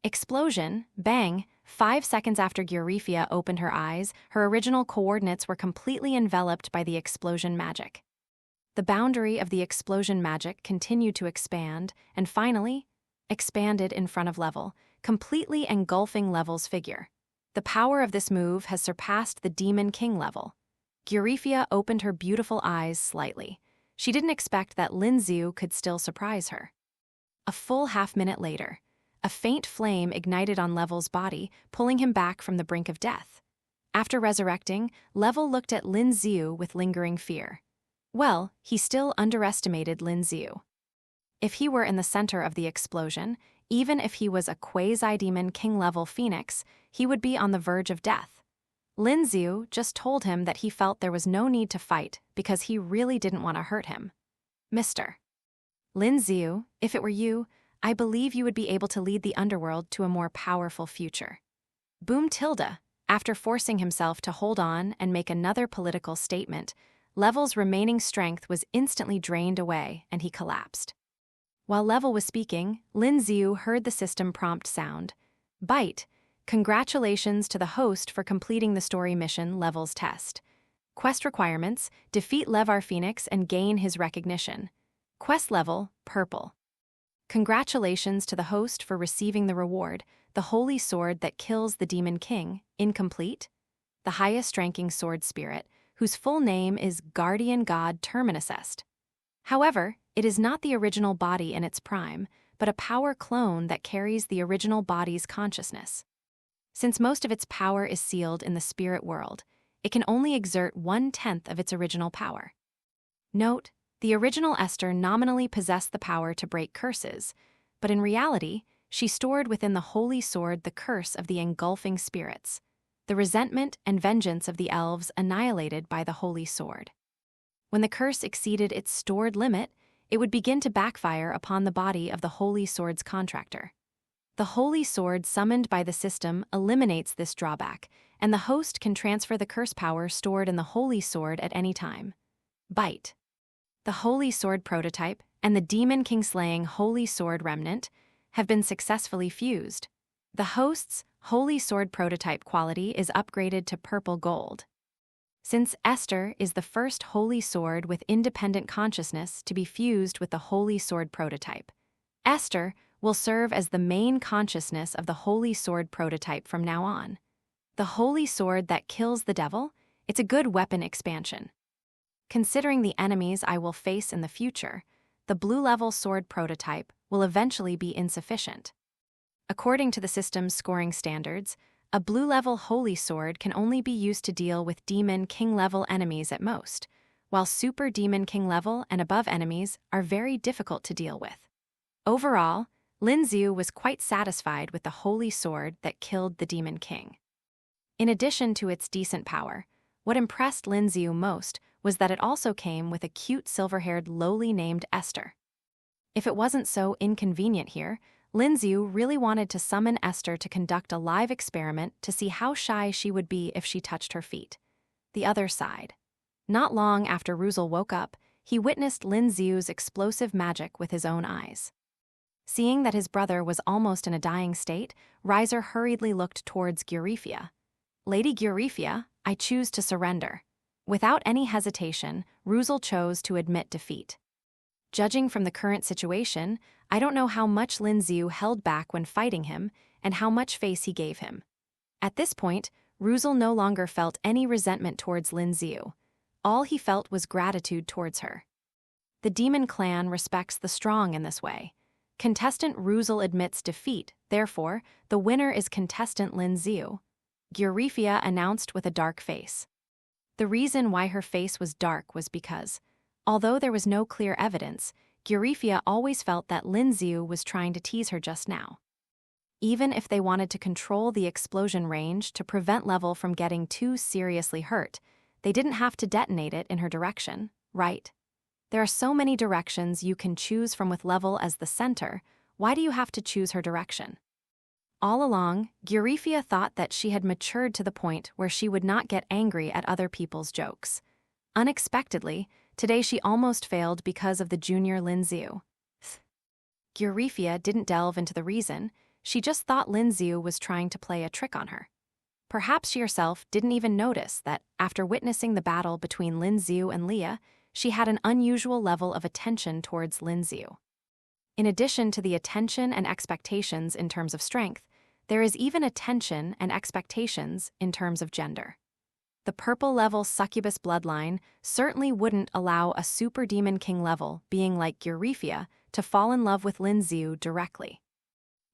Explosion, bang. 5 seconds after Gurifia opened her eyes, her original coordinates were completely enveloped by the explosion magic. The boundary of the explosion magic continued to expand, and finally, expanded in front of Level, completely engulfing Level's figure. The power of this move has surpassed the Demon King level. Gurifia opened her beautiful eyes slightly. She didn't expect that Lin Xiu could still surprise her. A full half-minute later, a faint flame ignited on Level's body, pulling him back from the brink of death. After resurrecting, Level looked at Lin Xiu with lingering fear. Well, he still underestimated Lin Xiu. If he were in the center of the explosion, even if he was a quasi-demon king-level phoenix, he would be on the verge of death. Lin Xiu just told him that he felt there was no need to fight because he really didn't want to hurt him. Mr. Lin Xiu, if it were you, I believe you would be able to lead the underworld to a more powerful future. Boom tilde, after forcing himself to hold on and make another political statement, Level's remaining strength was instantly drained away and he collapsed. While Level was speaking, Lin Xiu heard the system prompt sound. Bite. Congratulations to the host for completing the story mission Level's test. Quest requirements: defeat Levar Phoenix and gain his recognition. Quest level: purple. Congratulations to the host for receiving the reward, the holy sword that kills the Demon King, incomplete. The highest-ranking sword spirit, whose full name is Guardian God Terminus Est. However, it is not the original body in its prime, but a power clone that carries the original body's consciousness. Since most of its power is sealed in the spirit world, it can only exert 1/10 of its original power. Note, the original Esther nominally possessed the power to break curses, but in reality, she stored within the holy sword the curse of the engulfing spirits, the resentment and vengeance of the elves annihilated by the holy sword. When the curse exceeded its stored limit, it would begin to backfire upon the body of the holy sword's contractor. The holy sword summoned by the system eliminates this drawback, and the host can transfer the curse power stored in the holy sword at any time. Bite. The holy sword prototype and the Demon King slaying holy sword remnant have been successfully fused. The host's holy sword prototype quality is upgraded to purple gold. Since Esther is the first holy sword with independent consciousness to be fused with the holy sword prototype, Esther will serve as the main consciousness of the holy sword prototype from now on. The holy sword that kills the devil, it's a good weapon expansion. Considering the enemies I will face in the future, the blue-level sword prototype will eventually be insufficient. According to the system's scoring standards, a blue-level holy sword can only be used to deal with demon king-level enemies at most, while super demon king-level and above enemies are very difficult to deal with. Overall, Lin Xiu was quite satisfied with the holy sword that killed the Demon King. In addition to its decent power, what impressed Lin Xiu most was that it also came with a cute silver-haired lowly named Esther. If it wasn't so inconvenient here, Lin Xiu really wanted to summon Esther to conduct a live experiment to see how shy she would be if she touched her feet. The other side. Not long after Ruzel woke up, he witnessed Lin Xiu's explosive magic with his own eyes. Seeing that his brother was almost in a dying state, Riser hurriedly looked towards Gurifia. Lady Gurifia, I choose to surrender. Without any hesitation, Ruzel chose to admit defeat. Judging from the current situation, I don't know how much Lin Xiu held back when fighting him and how much face he gave him. At this point, Ruzel no longer felt any resentment towards Lin Xiu. All he felt was gratitude towards her. The demon clan respects the strong in this way. Contestant Ruzel admits defeat, therefore, the winner is contestant Lin Xiu. Gurifia announced with a dark face. The reason why her face was dark was because, although there was no clear evidence, Gurifia always felt that Lin Xiu was trying to tease her just now. Even if they wanted to control the explosion range to prevent Level from getting too seriously hurt, they didn't have to detonate it in her direction, right? There are so many directions you can choose from with Level as the center. Why do you have to choose her direction? All along, Gurifia thought that she had matured to the point where she would not get angry at other people's jokes. Unexpectedly, today she almost failed because of the junior Lin Xiu. Gurifia didn't delve into the reason, she just thought Lin Xiu was trying to play a trick on her. Perhaps she herself didn't even notice that, after witnessing the battle between Lin Xiu and Leah, she had an unusual level of attention towards Lin Xiu. In addition to the attention and expectations in terms of strength, there is even attention and expectations in terms of gender. the purple-level succubus bloodline certainly wouldn't allow a super demon king level being like Eurifia to fall in love with Lin Xiu directly.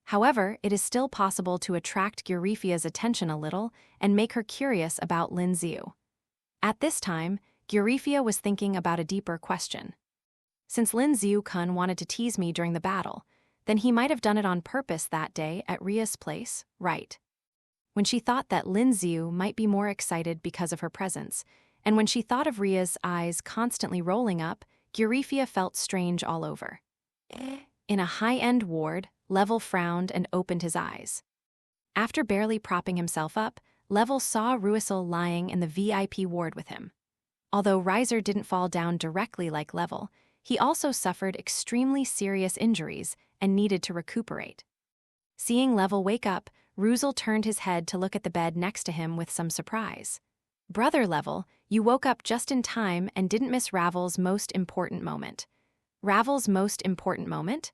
However, it is still possible to attract Eurifia's attention a little and make her curious about Lin Xiu. At this time, Eurifia was thinking about a deeper question. Since Lin Xiu-kun wanted to tease me during the battle, then he might have done it on purpose that day at Rias' place, right? When she thought that Lin Xiu might be more excited because of her presence, and when she thought of Ria's eyes constantly rolling up, Eurifia felt strange all over. In a high-end ward, Level frowned and opened his eyes. After barely propping himself up, Level saw Ruisel lying in the VIP ward with him. Although Riser didn't fall down directly like Level, he also suffered extremely serious injuries and needed to recuperate. Seeing Level wake up, Ruisel turned his head to look at the bed next to him with some surprise. "Brother Level, you woke up just in time and didn't miss Ravel's most important moment." Ravel's most important moment?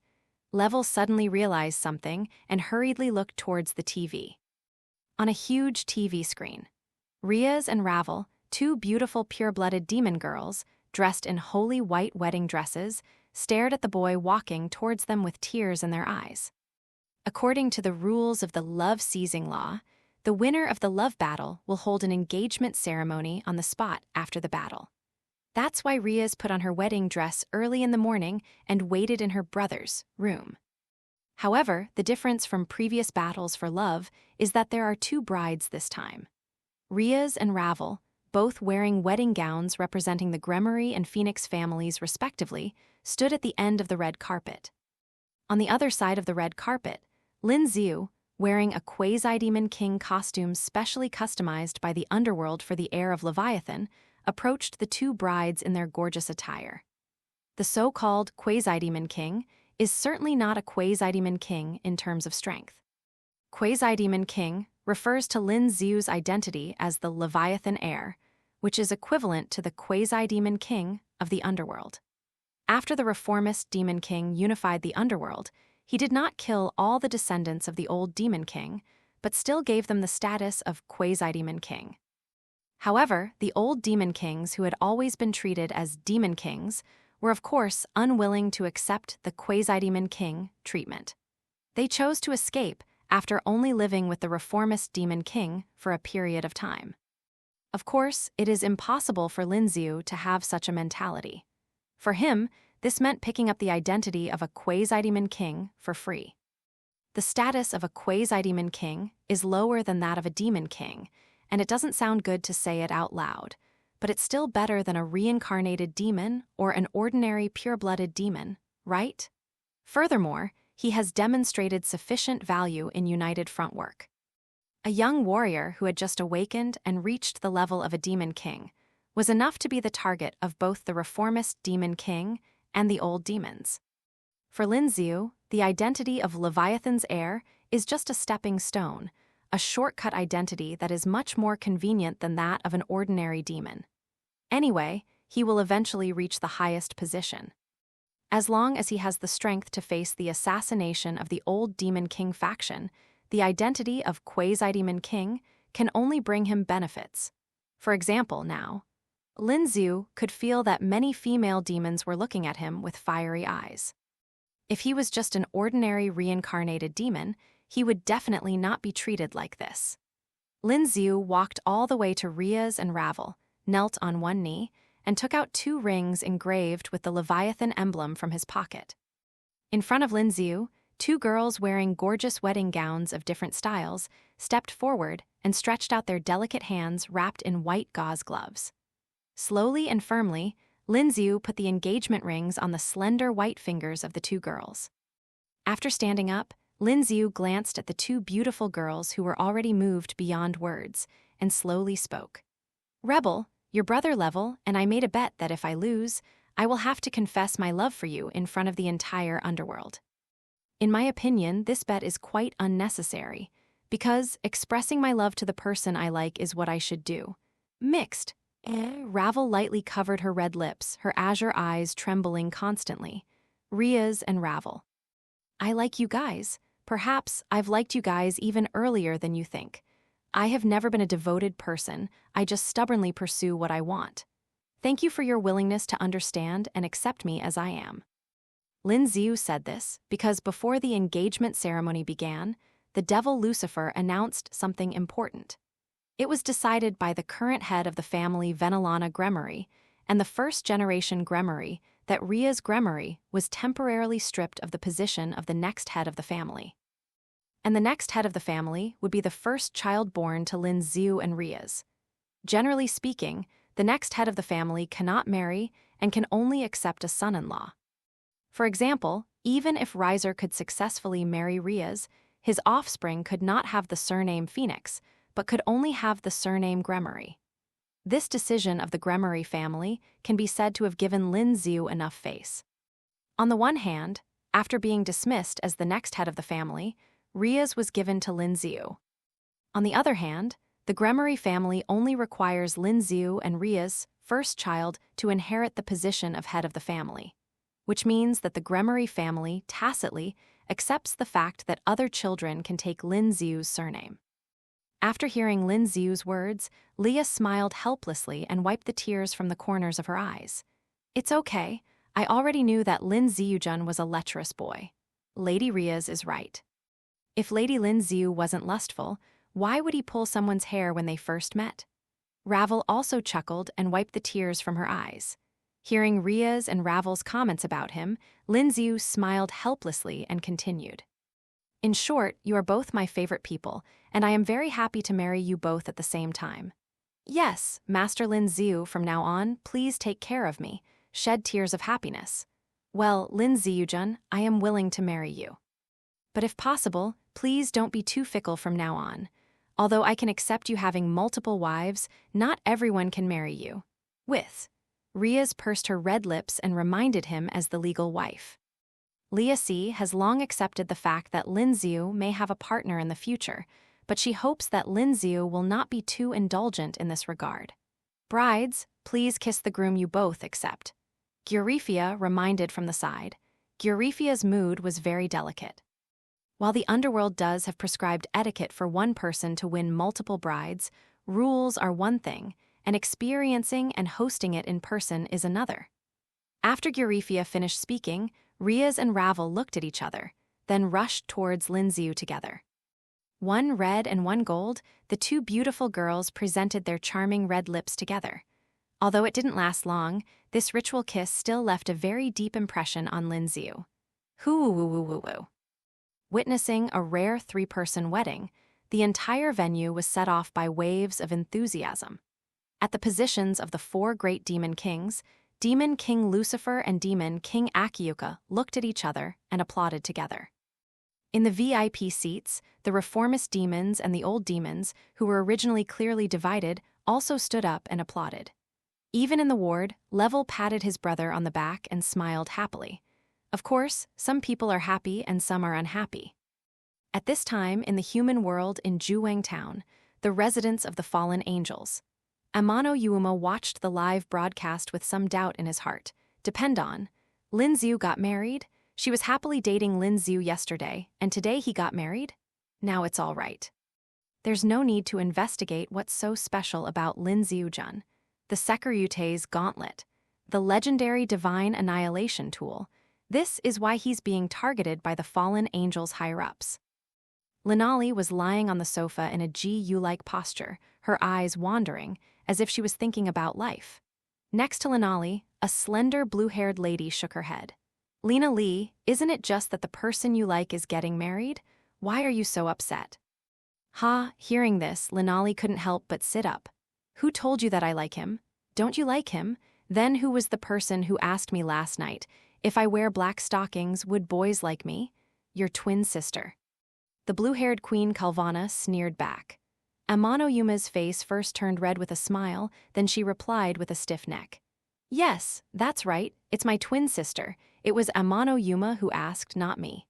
Level suddenly realized something and hurriedly looked towards the TV. On a huge TV screen, Rias and Ravel, two beautiful pure-blooded demon girls, dressed in holy white wedding dresses, stared at the boy walking towards them with tears in their eyes. According to the rules of the love-seizing law, the winner of the love battle will hold an engagement ceremony on the spot after the battle. That's why Rias put on her wedding dress early in the morning and waited in her brother's room. However, the difference from previous battles for love is that there are two brides this time. Rias and Ravel, both wearing wedding gowns representing the Gremory and Phoenix families respectively, stood at the end of the red carpet. On the other side of the red carpet, Lin Xiu, wearing a quasi-demon king costume specially customized by the underworld for the heir of Leviathan, approached the two brides in their gorgeous attire. The so-called quasi-demon king is certainly not a quasi-demon king in terms of strength. Quasi-demon king refers to Lin Xiu's identity as the Leviathan heir, which is equivalent to the quasi-demon king of the underworld. After the reformist demon king unified the underworld, he did not kill all the descendants of the old demon king, but still gave them the status of quasi-demon king. However, the old demon kings who had always been treated as demon kings were of course unwilling to accept the quasi-demon king treatment. They chose to escape after only living with the reformist demon king for a period of time. Of course, it is impossible for Lin Xiu to have such a mentality. For him, this meant picking up the identity of a quasi-demon king for free. The status of a quasi-demon king is lower than that of a demon king, and it doesn't sound good to say it out loud, but it's still better than a reincarnated demon or an ordinary pure-blooded demon, right? Furthermore, he has demonstrated sufficient value in United Front work. A young warrior who had just awakened and reached the level of a demon king was enough to be the target of both the reformist demon king and the old demons. For Lin Xiu, the identity of Leviathan's heir is just a stepping stone, a shortcut identity that is much more convenient than that of an ordinary demon. Anyway, he will eventually reach the highest position. As long as he has the strength to face the assassination of the old Demon King faction, the identity of Quasi-Demon King can only bring him benefits. For example, now, Lin Xiu could feel that many female demons were looking at him with fiery eyes. If he was just an ordinary reincarnated demon, he would definitely not be treated like this. Lin Xiu walked all the way to Rias and Ravel, knelt on one knee, and took out 2 rings engraved with the Leviathan emblem from his pocket. In front of Lin Xiu, 2 girls wearing gorgeous wedding gowns of different styles stepped forward and stretched out their delicate hands wrapped in white gauze gloves. Slowly and firmly, Lin Xiu put the engagement rings on the slender white fingers of the 2 girls. After standing up, Lin Xiu glanced at the 2 beautiful girls who were already moved beyond words and slowly spoke. "Rebel, your brother Level and I made a bet that if I lose, I will have to confess my love for you in front of the entire underworld. In my opinion, this bet is quite unnecessary, because expressing my love to the person I like is what I should do." Mixed. Ravel lightly covered her red lips, her azure eyes trembling constantly. Rias and Ravel. "I like you guys. Perhaps I've liked you guys even earlier than you think. I have never been a devoted person, I just stubbornly pursue what I want. Thank you for your willingness to understand and accept me as I am. Lin Xiu said this because before the engagement ceremony began, the devil Lucifer announced something important. It was decided by the current head of the family Villain Gremory and the first-generation Gremory that Rias Gremory was temporarily stripped of the position of the next head of the family. And the next head of the family would be the first child born to Lin Xiu and Rias. Generally speaking, the next head of the family cannot marry and can only accept a son-in-law. For example, even if Riser could successfully marry Rias, his offspring could not have the surname Phoenix, but could only have the surname Gremory. This decision of the Gremory family can be said to have given Lin Xiu enough face. On the one hand, after being dismissed as the next head of the family, Rias was given to Lin Xiu. On the other hand, the Gremory family only requires Lin Xiu and Rias' first child to inherit the position of head of the family, which means that the Gremory family tacitly accepts the fact that other children can take Lin Xiu's surname. After hearing Lin Xiu's words, Leah smiled helplessly and wiped the tears from the corners of her eyes. It's okay, I already knew that Lin Xiujun was a lecherous boy. Lady Rias is right. If Lady Lin Xiu wasn't lustful, why would he pull someone's hair when they first met? Ravel also chuckled and wiped the tears from her eyes. Hearing Rias and Ravel's comments about him, Lin Xiu smiled helplessly and continued. In short, you are both my favorite people, and I am very happy to marry you both at the same time. Yes, Master Lin Xiu, from now on, please take care of me, shed tears of happiness. Well, Lin Xiujun, I am willing to marry you. But if possible, please don't be too fickle from now on. Although I can accept you having multiple wives, not everyone can marry you. With. Rias pursed her red lips and reminded him as the legal wife. Leah C. has long accepted the fact that Lin Xiu may have a partner in the future, but she hopes that Lin Xiu will not be too indulgent in this regard. Brides, please kiss the groom you both accept. Gyurifia reminded from the side. Gyurifia's mood was very delicate. While the underworld does have prescribed etiquette for one person to win multiple brides, rules are one thing, and experiencing and hosting it in person is another. After Gyurifia finished speaking, Rias and Ravel looked at each other, then rushed towards Lin Xiu together. One red and one gold, the two beautiful girls presented their charming red lips together. Although it didn't last long, this ritual kiss still left a very deep impression on Lin Xiu. Hoo-woo-woo-woo-woo. Witnessing a rare three-person wedding, the entire venue was set off by waves of enthusiasm. At the positions of the four great demon kings, Demon King Lucifer and Demon King Akiuka looked at each other and applauded together. In the VIP seats, the reformist demons and the old demons, who were originally clearly divided, also stood up and applauded. Even in the ward, Level patted his brother on the back and smiled happily. Of course, some people are happy and some are unhappy. At this time in the human world in Juwang Town, the residence of the fallen angels, Amano Yuuma watched the live broadcast with some doubt in his heart. Depend on. Lin Xiu got married? She was happily dating Lin Xiu yesterday, and today he got married? Now it's all right. There's no need to investigate what's so special about Lin Xiujun. The Sekiryute's gauntlet, the legendary divine annihilation tool. This is why he's being targeted by the fallen angels' higher-ups. Linali was lying on the sofa in a GU-like posture, her eyes wandering, as if she was thinking about life. Next to Linali, a slender blue-haired lady shook her head. Lena Lee, isn't it just that the person you like is getting married? Why are you so upset? Hearing this, Linali couldn't help but sit up. Who told you that I like him? Don't you like him? Then who was the person who asked me last night, if I wear black stockings, would boys like me? Your twin sister. The blue-haired Queen Kalvana sneered back. Amano Yuma's face first turned red with a smile, then she replied with a stiff neck. Yes, that's right, it's my twin sister. It was Amano Yuuma who asked, not me.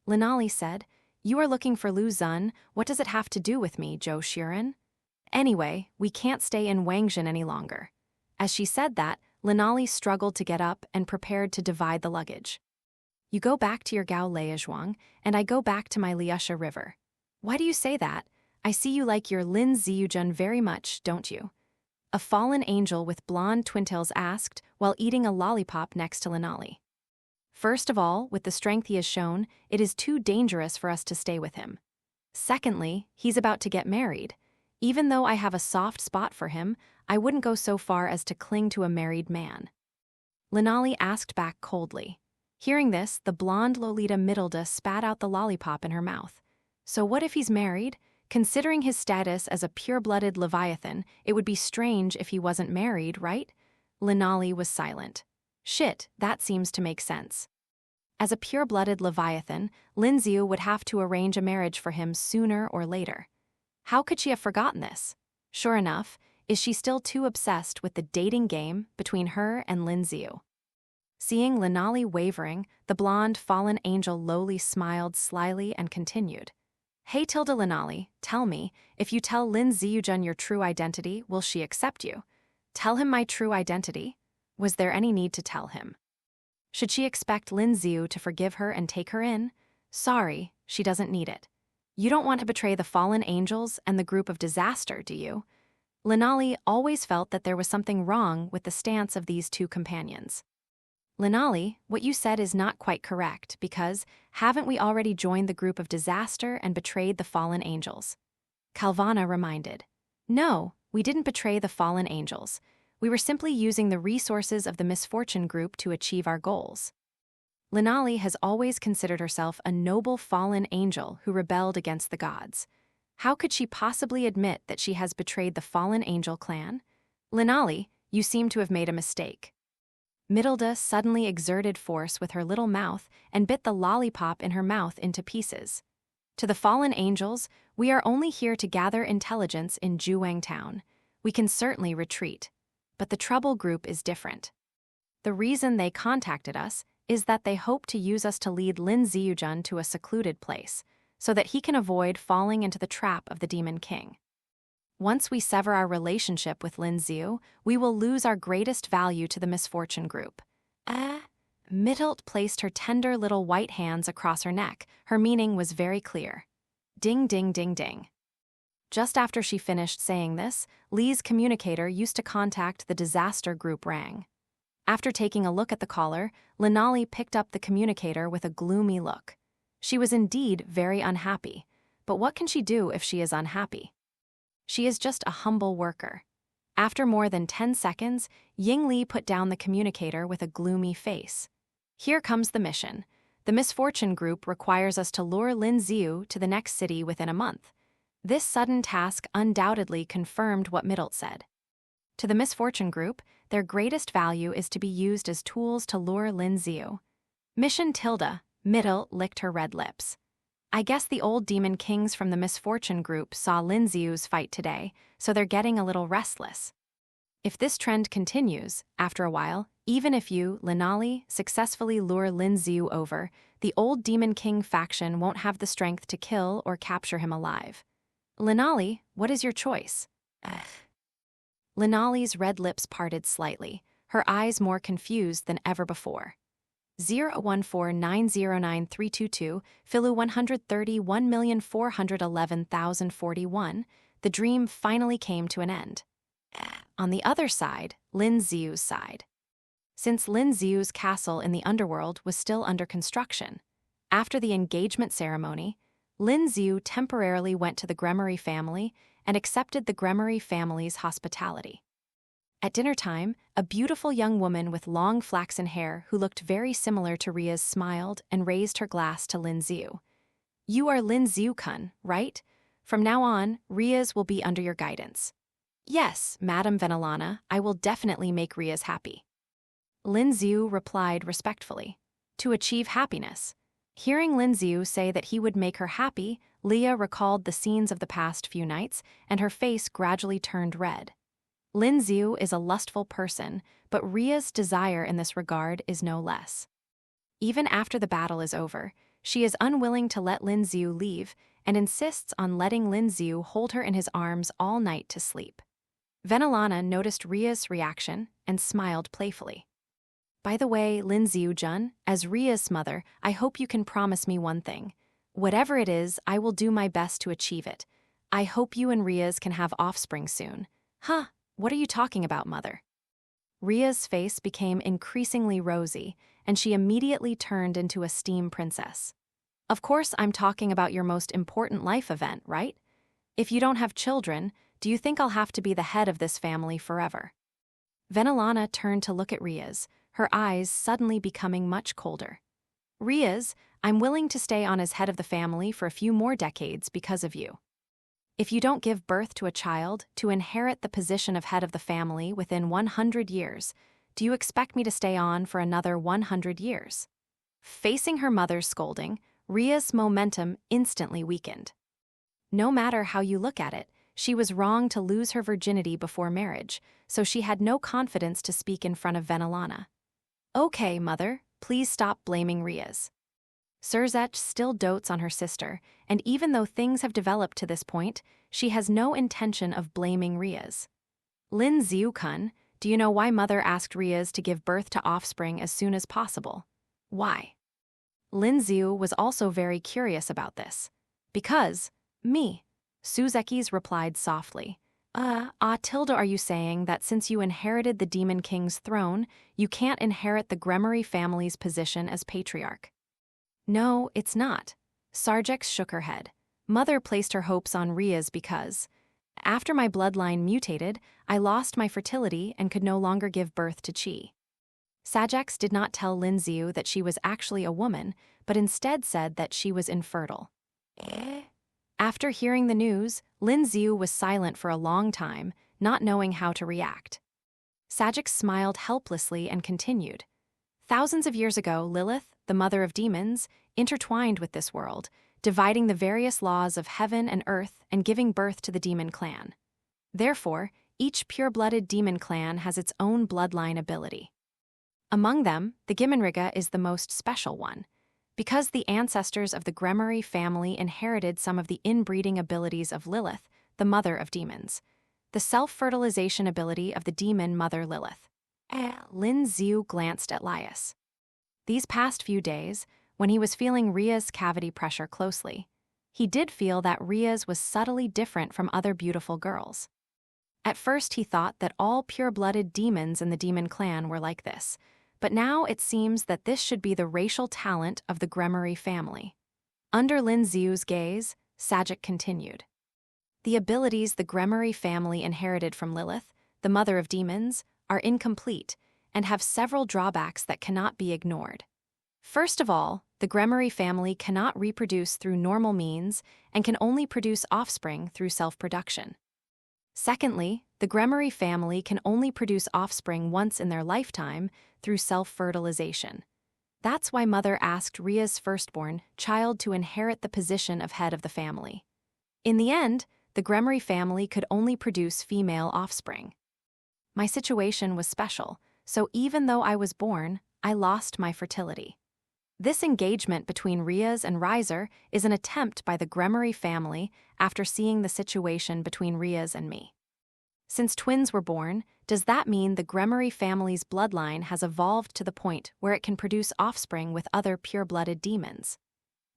Linali said, You are looking for Lu Zun, what does it have to do with me, Zhou Shiren? Anyway, we can't stay in Wangjin any longer. As she said that, Linali struggled to get up and prepared to divide the luggage. You go back to your Gao Leizhuang, and I go back to my Liusha River. Why do you say that? I see you like your Lin Xiu very much, don't you? A fallen angel with blonde twintails asked while eating a lollipop next to Linali. First of all, with the strength he has shown, it is too dangerous for us to stay with him. Secondly, he's about to get married. Even though I have a soft spot for him, I wouldn't go so far as to cling to a married man. Linali asked back coldly. Hearing this, the blonde Lolita Middleda spat out the lollipop in her mouth. So what if he's married? Considering his status as a pure-blooded Leviathan, it would be strange if he wasn't married, right? Linali was silent. Shit, that seems to make sense. As a pure-blooded Leviathan, Lin Xiu would have to arrange a marriage for him sooner or later. How could she have forgotten this? Sure enough, is she still too obsessed with the dating game between her and Lin Xiu? Seeing Linali wavering, the blonde fallen angel lowly smiled slyly and continued. Hey Tilda Linali, tell me, if you tell Lin Xiu your true identity, will she accept you? Tell him my true identity? Was there any need to tell him? Should she expect Lin Xiu to forgive her and take her in? Sorry, she doesn't need it. You don't want to betray the fallen angels and the group of disaster, do you? Linali always felt that there was something wrong with the stance of these two companions. Linali, what you said is not quite correct because haven't we already joined the group of disaster and betrayed the fallen angels? Calvana reminded. No, we didn't betray the fallen angels. We were simply using the resources of the misfortune group to achieve our goals. Linali has always considered herself a noble fallen angel who rebelled against the gods. How could she possibly admit that she has betrayed the fallen angel clan? Linali, you seem to have made a mistake. Middleda suddenly exerted force with her little mouth and bit the lollipop in her mouth into pieces. To the fallen angels, we are only here to gather intelligence in Juwang Town. We can certainly retreat. But the trouble group is different. The reason they contacted us is that they hope to use us to lead Lin Xiu to a secluded place, so that he can avoid falling into the trap of the Demon King. Once we sever our relationship with Lin Xiu, we will lose our greatest value to the misfortune group. Middlet placed her tender little white hands across her neck. Her meaning was very clear. Ding, ding, ding, ding. Just after she finished saying this, Lee's communicator used to contact the disaster group rang. After taking a look at the caller, Linali picked up the communicator with a gloomy look. She was indeed very unhappy, but what can she do if she is unhappy? She is just a humble worker. After more than 10 seconds, Ying Li put down the communicator with a gloomy face. Here comes the mission. The misfortune group requires us to lure Lin Xiu to the next city within a month. This sudden task undoubtedly confirmed what Middlet said. To the misfortune group, their greatest value is to be used as tools to lure Lin Xiu. Mission Tilda, Middlet licked her red lips. I guess the old demon kings from the misfortune group saw Lin Xiu's fight today, so they're getting a little restless. If this trend continues, after a while, even if you, Linali, successfully lure Lin Xiu over, the old demon king faction won't have the strength to kill or capture him alive. Linali, what is your choice? Linali's red lips parted slightly, her eyes more confused than ever before. 014909322, Filu 131,411,041, the dream finally came to an end. On the other side, Lin Xiu's side. Since Lin Xiu's castle in the underworld was still under construction, after the engagement ceremony, Lin Xiu temporarily went to the Gremory family and accepted the Gremory family's hospitality. At dinner time, a beautiful young woman with long flaxen hair who looked very similar to Rias smiled and raised her glass to Lin Xiu. You are Lin Xiu-kun, right? From now on, Rias will be under your guidance. Yes, Madame Venelana, I will definitely make Rias happy. Lin Xiu replied respectfully. To achieve happiness. Hearing Lin Xiu say that he would make her happy, Leah recalled the scenes of the past few nights, and her face gradually turned red. Lin Xiu is a lustful person, but Ria's desire in this regard is no less. Even after the battle is over, she is unwilling to let Lin Xiu leave and insists on letting Lin Xiu hold her in his arms all night to sleep. Venelana noticed Ria's reaction and smiled playfully. By the way, Lin Xiu-jun, as Ria's mother, I hope you can promise me one thing. Whatever it is, I will do my best to achieve it. I hope you and Rias can have offspring soon. Huh, what are you talking about, mother? Ria's face became increasingly rosy, and she immediately turned into a steam princess. Of course, I'm talking about your most important life event, right? If you don't have children, do you think I'll have to be the head of this family forever? Venelana turned to look at Rias, her eyes suddenly becoming much colder. Rias, I'm willing to stay on as head of the family for a few more decades because of you. If you don't give birth to a child to inherit the position of head of the family within 100 years, do you expect me to stay on for another 100 years? Facing her mother's scolding, Ria's momentum instantly weakened. No matter how you look at it, she was wrong to lose her virginity before marriage, so she had no confidence to speak in front of Venelana. Okay, mother, please stop blaming Rias. Surzech still dotes on her sister, and even though things have developed to this point, she has no intention of blaming Rias. Lin Xiu-kun, do you know why mother asked Rias to give birth to offspring as soon as possible? Why? Lin Xiu was also very curious about this. Because, me. Suzekis replied softly. Tilda, are you saying that since you inherited the Demon King's throne, you can't inherit the Gremory family's position as patriarch? No, it's not. Sarjex shook her head. Mother placed her hopes on Rias because, after my bloodline mutated, I lost my fertility and could no longer give birth to Chi. Sajex did not tell Lin Xiu that she was actually a woman, but instead said that she was infertile. After hearing the news, Lin Xiu was silent for a long time, not knowing how to react. Sajex smiled helplessly and continued. Thousands of years ago, Lilith, the mother of demons, intertwined with this world, dividing the various laws of heaven and earth and giving birth to the demon clan. Therefore, each pure-blooded demon clan has its own bloodline ability. Among them, the Gimenriga is the most special one, because the ancestors of the Gremory family inherited some of the inbreeding abilities of Lilith, the mother of demons, the self-fertilization ability of the demon mother Lilith. Lin Xiu glanced at Lias. These past few days, when he was feeling Ria's cavity pressure closely, he did feel that Ria's was subtly different from other beautiful girls. At first he thought that all pure-blooded demons in the demon clan were like this, but now it seems that this should be the racial talent of the Gremory family. Under Lin Xiu's gaze, Sajic continued. The abilities the Gremory family inherited from Lilith, the mother of demons, are incomplete and have several drawbacks that cannot be ignored. First of all, the Gremory family cannot reproduce through normal means and can only produce offspring through self-production. Secondly, the Gremory family can only produce offspring once in their lifetime through self-fertilization. That's why mother asked Ria's firstborn child to inherit the position of head of the family. In the end, the Gremory family could only produce female offspring. My situation was special, so even though I was born, I lost my fertility. This engagement between Rias and Riser is an attempt by the Gremory family after seeing the situation between Rias and me. Since twins were born, does that mean the Gremory family's bloodline has evolved to the point where it can produce offspring with other pure-blooded demons?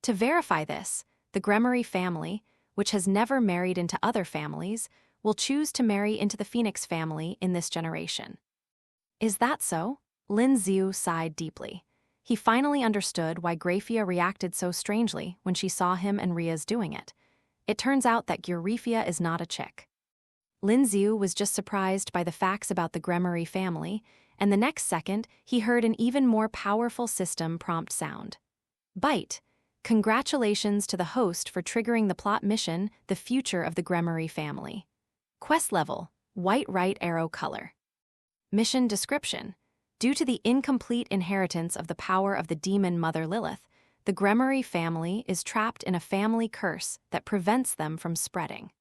To verify this, the Gremory family, which has never married into other families, will choose to marry into the Phoenix family in this generation. Is that so? Lin Xiu sighed deeply. He finally understood why Graphia reacted so strangely when she saw him and Rias doing it. It turns out that Gurifia is not a chick. Lin Xiu was just surprised by the facts about the Gremory family, and the next second he heard an even more powerful system prompt sound. Bite. Congratulations to the host for triggering the plot mission, The Future of the Gremory Family. Quest level, white right arrow color. Mission description. Due to the incomplete inheritance of the power of the demon mother Lilith, the Gremory family is trapped in a family curse that prevents them from spreading.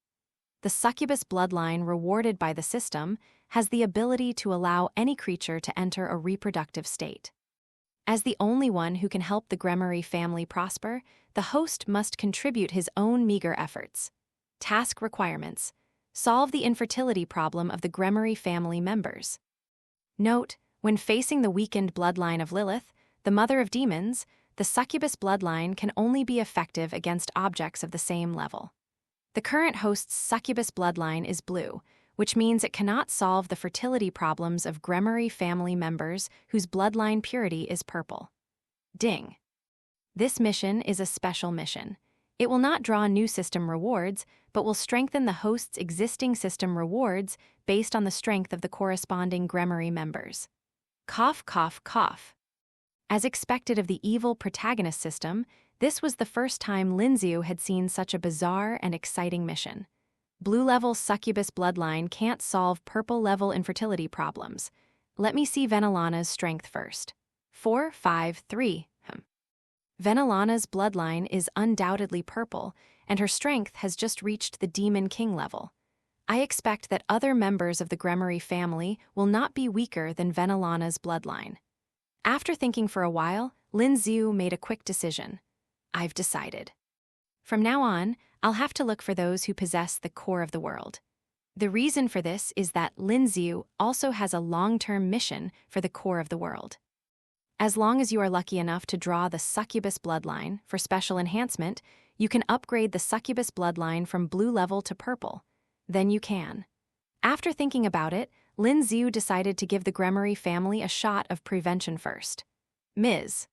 The succubus bloodline rewarded by the system has the ability to allow any creature to enter a reproductive state. As the only one who can help the Gremory family prosper, the host must contribute his own meager efforts. Task requirements. Solve the infertility problem of the Gremory family members. Note, when facing the weakened bloodline of Lilith, the mother of demons, the succubus bloodline can only be effective against objects of the same level. The current host's succubus bloodline is blue, which means it cannot solve the fertility problems of Gremory family members whose bloodline purity is purple. Ding. This mission is a special mission. It will not draw new system rewards, but will strengthen the host's existing system rewards based on the strength of the corresponding Gremory members. Cough, cough, cough. As expected of the evil protagonist system, this was the first time Lin Xiu had seen such a bizarre and exciting mission. Blue-level succubus bloodline can't solve purple-level infertility problems. Let me see Venelana's strength first. 4, 5, 3. Venelana's bloodline is undoubtedly purple, and her strength has just reached the Demon King level. I expect that other members of the Gremory family will not be weaker than Venelana's bloodline. After thinking for a while, Lin Xiu made a quick decision. I've decided. From now on, I'll have to look for those who possess the core of the world. The reason for this is that Lin Xiu also has a long-term mission for the core of the world. As long as you are lucky enough to draw the succubus bloodline for special enhancement, you can upgrade the succubus bloodline from blue level to purple. Then you can. After thinking about it, Lin Xiu decided to give the Gremory family a shot of prevention first. Ms.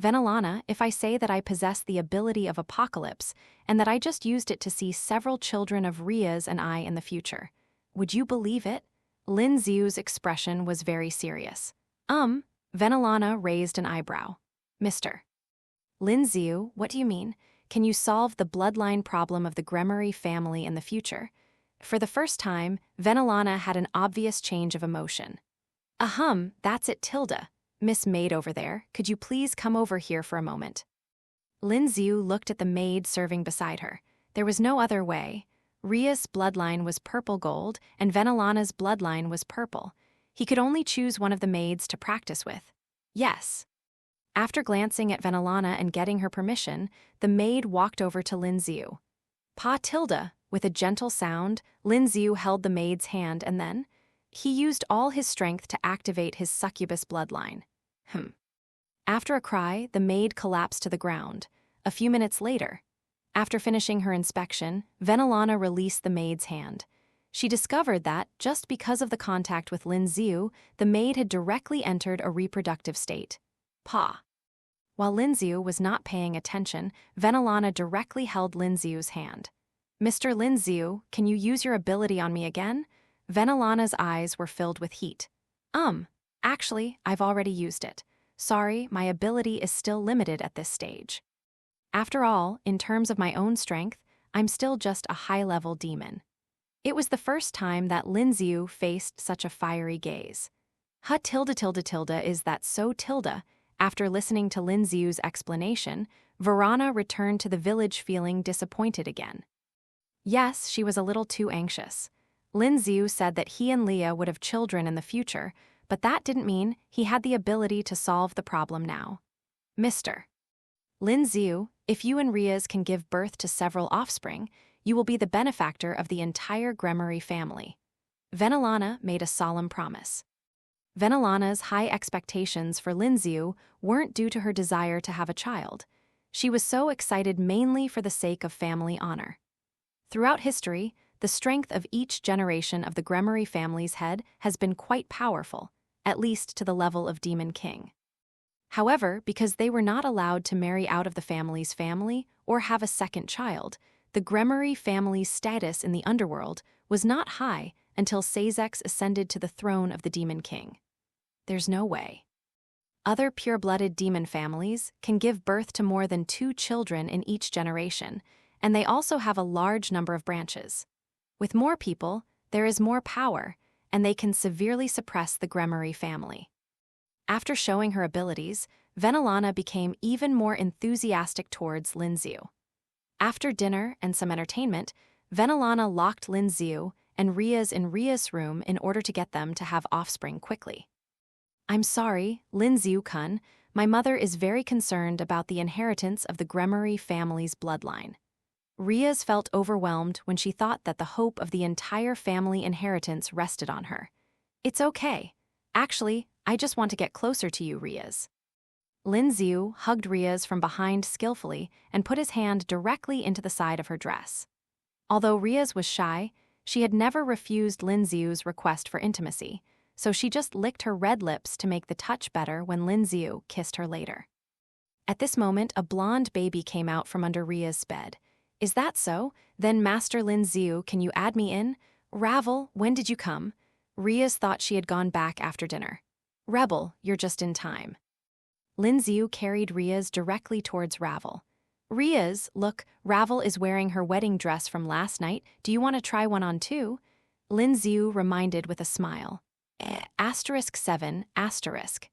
Venelana, if I say that I possess the ability of apocalypse and that I just used it to see several children of Rias and I in the future, would you believe it? Lin Xiu's expression was very serious. Venelana raised an eyebrow. Mr. Lin Xiu, what do you mean? Can you solve the bloodline problem of the Gremory family in the future? For the first time, Venelana had an obvious change of emotion. That's it, Tilda. Miss Maid over there, could you please come over here for a moment? Lin Xiu looked at the maid serving beside her. There was no other way. Rias' bloodline was purple gold, and Venelana's bloodline was purple. He could only choose one of the maids to practice with. Yes. After glancing at Venelana and getting her permission, the maid walked over to Lin Xiu. Pa Tilda, with a gentle sound, Lin Xiu held the maid's hand and then, he used all his strength to activate his succubus bloodline. After a cry, the maid collapsed to the ground. A few minutes later, after finishing her inspection, Venelana released the maid's hand. She discovered that, just because of the contact with Lin Xiu, the maid had directly entered a reproductive state. Pa. While Lin Xiu was not paying attention, Venelana directly held Lin Xiu's hand. Mr. Lin Xiu, can you use your ability on me again? Venelana's eyes were filled with heat. Actually, I've already used it. Sorry, my ability is still limited at this stage. After all, in terms of my own strength, I'm still just a high-level demon. It was the first time that Lin Xiu faced such a fiery gaze. Tilda, is that so, Tilda? After listening to Lin Xiu's explanation, Verana returned to the village feeling disappointed again. Yes, she was a little too anxious. Lin Xiu said that he and Leah would have children in the future, but that didn't mean he had the ability to solve the problem now. Mr. Lin Xiu, if you and Rias can give birth to several offspring, you will be the benefactor of the entire Gremory family. Venelana made a solemn promise. Venelana's high expectations for Lin Xiu weren't due to her desire to have a child. She was so excited mainly for the sake of family honor. Throughout history, the strength of each generation of the Gremory family's head has been quite powerful, at least to the level of Demon King. However, because they were not allowed to marry out of the family's family or have a second child, the Gremory family's status in the underworld was not high until Sazex ascended to the throne of the Demon King. There's no way. Other pure-blooded demon families can give birth to more than 2 children in each generation, and they also have a large number of branches. With more people, there is more power, and they can severely suppress the Gremory family. After showing her abilities, Venelana became even more enthusiastic towards Lin Xiu. After dinner and some entertainment, Venelana locked Lin Xiu and Rias in Rias' room in order to get them to have offspring quickly. I'm sorry, Lin Xiu-kun, my mother is very concerned about the inheritance of the Gremory family's bloodline. Rias felt overwhelmed when she thought that the hope of the entire family inheritance rested on her. It's okay. Actually, I just want to get closer to you, Rias. Lin Xiu hugged Rias from behind skillfully and put his hand directly into the side of her dress. Although Rias was shy, she had never refused Lin Xiu's request for intimacy, so she just licked her red lips to make the touch better when Lin Xiu kissed her later. At this moment, a blonde baby came out from under Ria's bed. "Is that so? Then Master Lin Xiu, can you add me in? Ravel, when did you come?" Rias thought she had gone back after dinner. "Rebel, you're just in time." Lin Xiu carried Rias directly towards Ravel. "Rias, look, Ravel is wearing her wedding dress from last night. Do you want to try one on too?" Lin Xiu reminded with a smile. *7**.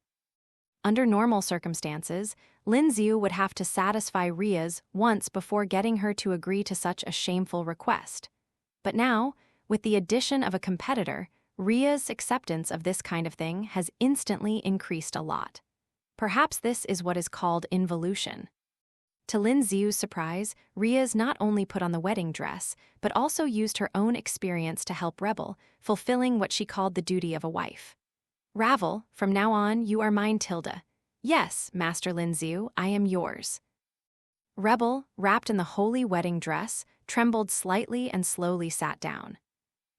Under normal circumstances, Lin Xiu would have to satisfy Rias once before getting her to agree to such a shameful request. But now, with the addition of a competitor, Ria's acceptance of this kind of thing has instantly increased a lot. Perhaps this is what is called involution. To Lin Xiu's surprise, Rias not only put on the wedding dress, but also used her own experience to help Rebel, fulfilling what she called the duty of a wife. "Ravel, from now on, you are mine, Tilda." "Yes, Master Lin Xiu, I am yours." Rebel, wrapped in the holy wedding dress, trembled slightly and slowly sat down.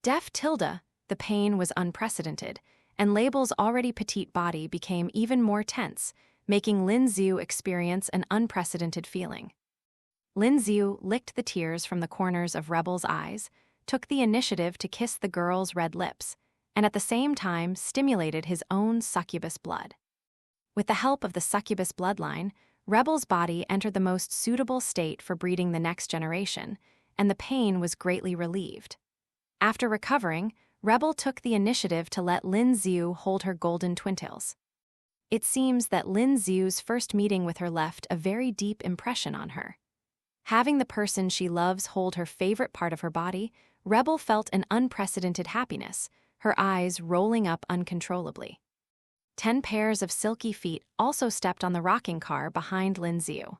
Deaf Tilda, the pain was unprecedented, and Label's already petite body became even more tense, making Lin Xiu experience an unprecedented feeling. Lin Xiu licked the tears from the corners of Rebel's eyes, took the initiative to kiss the girl's red lips, and at the same time stimulated his own succubus blood. With the help of the succubus bloodline, Rebel's body entered the most suitable state for breeding the next generation, and the pain was greatly relieved. After recovering, Rebel took the initiative to let Lin Xiu hold her golden twintails. It seems that Lin Xiu's first meeting with her left a very deep impression on her. Having the person she loves hold her favorite part of her body, Rebel felt an unprecedented happiness, her eyes rolling up uncontrollably. 10 pairs of silky feet also stepped on the rocking car behind Lin Xiu.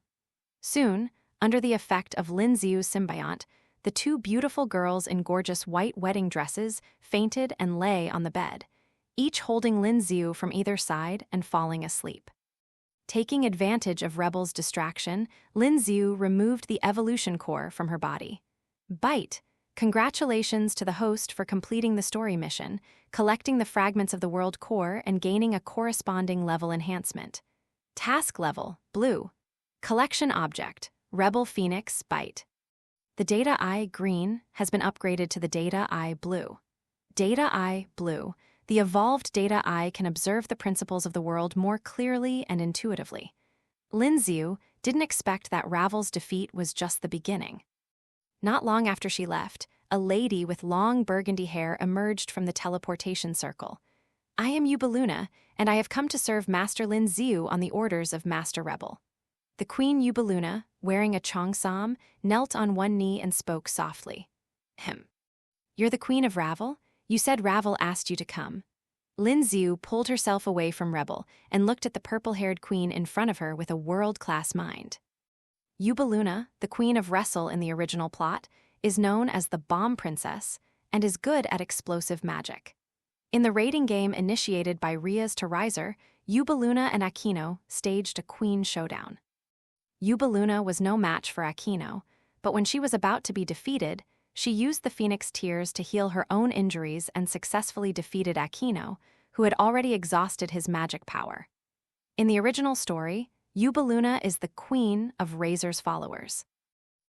Soon, under the effect of Lin Xiu's symbiont, the two beautiful girls in gorgeous white wedding dresses fainted and lay on the bed, each holding Lin Xiu from either side and falling asleep. Taking advantage of Rebel's distraction, Lin Xiu removed the evolution core from her body. Bite! Congratulations to the host for completing the story mission, collecting the fragments of the world core and gaining a corresponding level enhancement. Task level, blue. Collection object, Rebel Phoenix Bite. The Data Eye green has been upgraded to the Data Eye blue. Data Eye blue. The evolved Data Eye can observe the principles of the world more clearly and intuitively. Lin Xiu didn't expect that Ravel's defeat was just the beginning. Not long after she left, a lady with long burgundy hair emerged from the teleportation circle. "I am Yubaluna, and I have come to serve Master Lin Xiu on the orders of Master Rebel." The Queen Yubaluna, wearing a cheongsam, knelt on one knee and spoke softly. "You're the Queen of Ravel? You said Ravel asked you to come." Lin Xiu pulled herself away from Rebel and looked at the purple-haired queen in front of her with a world-class mind. Yubaluna, the Queen of Wrestle in the original plot, is known as the Bomb Princess and is good at explosive magic. In the raiding game initiated by Rias to Riser, Yubaluna and Aquino staged a queen showdown. Yubaluna was no match for Aquino, but when she was about to be defeated, she used the Phoenix Tears to heal her own injuries and successfully defeated Aquino, who had already exhausted his magic power. In the original story, Yubaluna is the queen of Razor's followers.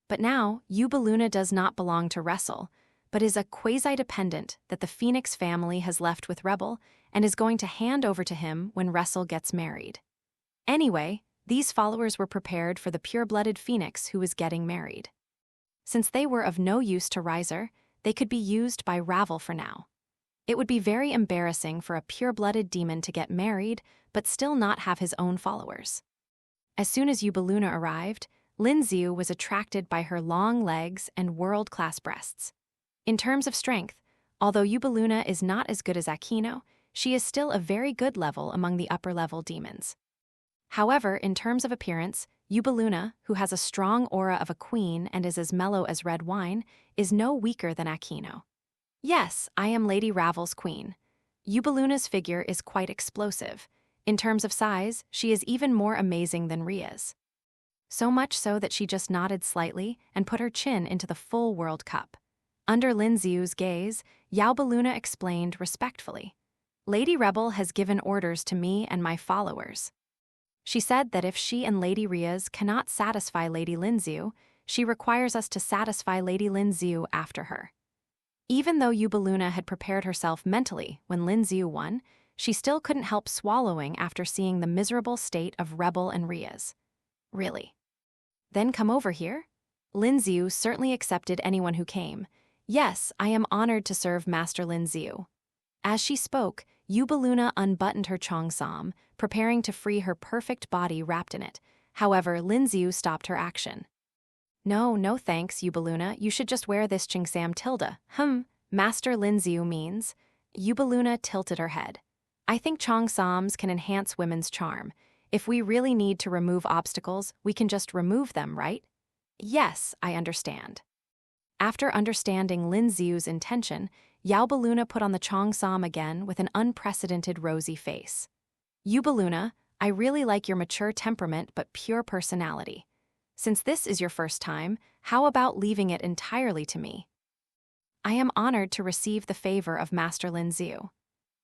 But now, Yubaluna does not belong to Wrestle, but is a quasi-dependent that the Phoenix family has left with Rebel and is going to hand over to him when Wrestle gets married. Anyway, these followers were prepared for the pure-blooded Phoenix who was getting married. Since they were of no use to Riser, they could be used by Ravel for now. It would be very embarrassing for a pure-blooded demon to get married, but still not have his own followers. As soon as Yubaluna arrived, Lin Xiu was attracted by her long legs and world-class breasts. In terms of strength, although Yubaluna is not as good as Aquino, she is still a very good level among the upper-level demons. However, in terms of appearance, Yubaluna, who has a strong aura of a queen and is as mellow as red wine, is no weaker than Aquino. Yes, I am Lady Ravel's queen. Yubaluna's figure is quite explosive. In terms of size, she is even more amazing than Rias. So much so that she just nodded slightly and put her chin into the full World Cup. Under Lin Xiu's gaze, Yaobaluna explained respectfully, "Lady Rebel has given orders to me and my followers." She said that if she and Lady Rias cannot satisfy Lady Lin Xiu, she requires us to satisfy Lady Lin Xiu after her. Even though Yaobaluna had prepared herself mentally when Lin Xiu won, she still couldn't help swallowing after seeing the miserable state of Rebel and Rias. Really? Then come over here? Lin Xiu certainly accepted anyone who came. Yes, I am honored to serve Master Lin Xiu. As she spoke, Yaobaluna unbuttoned her cheongsam, preparing to free her perfect body wrapped in it. However, Lin Xiu stopped her action. No thanks, Yaobaluna. You should just wear this cheongsam tilde. Master Lin Xiu means. Yaobaluna tilted her head. I think cheongsams can enhance women's charm. If we really need to remove obstacles, we can just remove them, right? Yes, I understand. After understanding Lin Xiu's intention, Yaobaluna put on the cheongsam again with an unprecedented rosy face. Yaobaluna, I really like your mature temperament but pure personality. Since this is your first time, how about leaving it entirely to me? I am honored to receive the favor of Master Lin Xiu.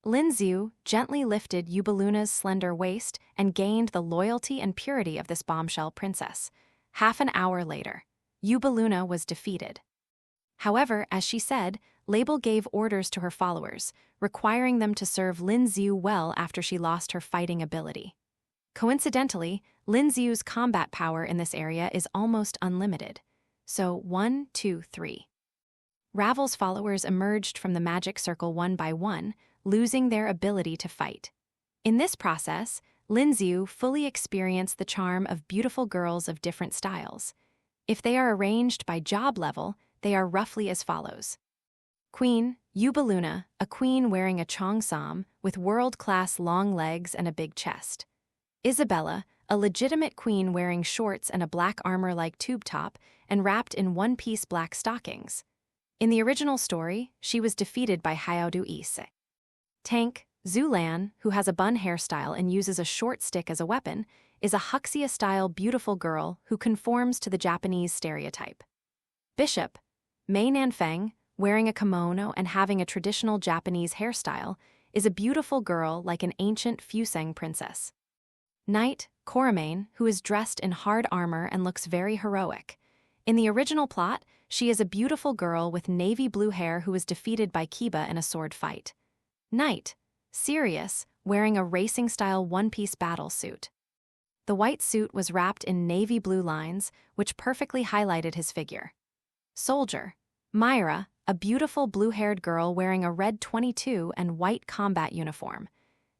Lin Xiu gently lifted Yaobaluna's slender waist and gained the loyalty and purity of this bombshell princess. Half an hour later, Yaobaluna was defeated. However, as she said, Label gave orders to her followers, requiring them to serve Lin Xiu well after she lost her fighting ability. Coincidentally, Lin Xiu's combat power in this area is almost unlimited. So 1, 2, 3. Ravel's followers emerged from the magic circle one by one, losing their ability to fight. In this process, Lin Xiu fully experienced the charm of beautiful girls of different styles. If they are arranged by job level, they are roughly as follows. Queen, Yaobaluna, a queen wearing a cheongsam with world-class long legs and a big chest. Isabella, a legitimate queen wearing shorts and a black armor-like tube top and wrapped in one-piece black stockings. In the original story, she was defeated by DxD. Tank, Zulan, who has a bun hairstyle and uses a short stick as a weapon, is a Huxia-style beautiful girl who conforms to the Japanese stereotype. Bishop, Mei Nanfeng, wearing a kimono and having a traditional Japanese hairstyle, is a beautiful girl like an ancient Fusang princess. Knight, Coramane, who is dressed in hard armor and looks very heroic. In the original plot, she is a beautiful girl with navy blue hair who was defeated by Kiba in a sword fight. Knight, Sirius, wearing a racing-style one-piece battle suit. The white suit was wrapped in navy blue lines, which perfectly highlighted his figure. Soldier, Myra, a beautiful blue-haired girl wearing a red 22 and white combat uniform.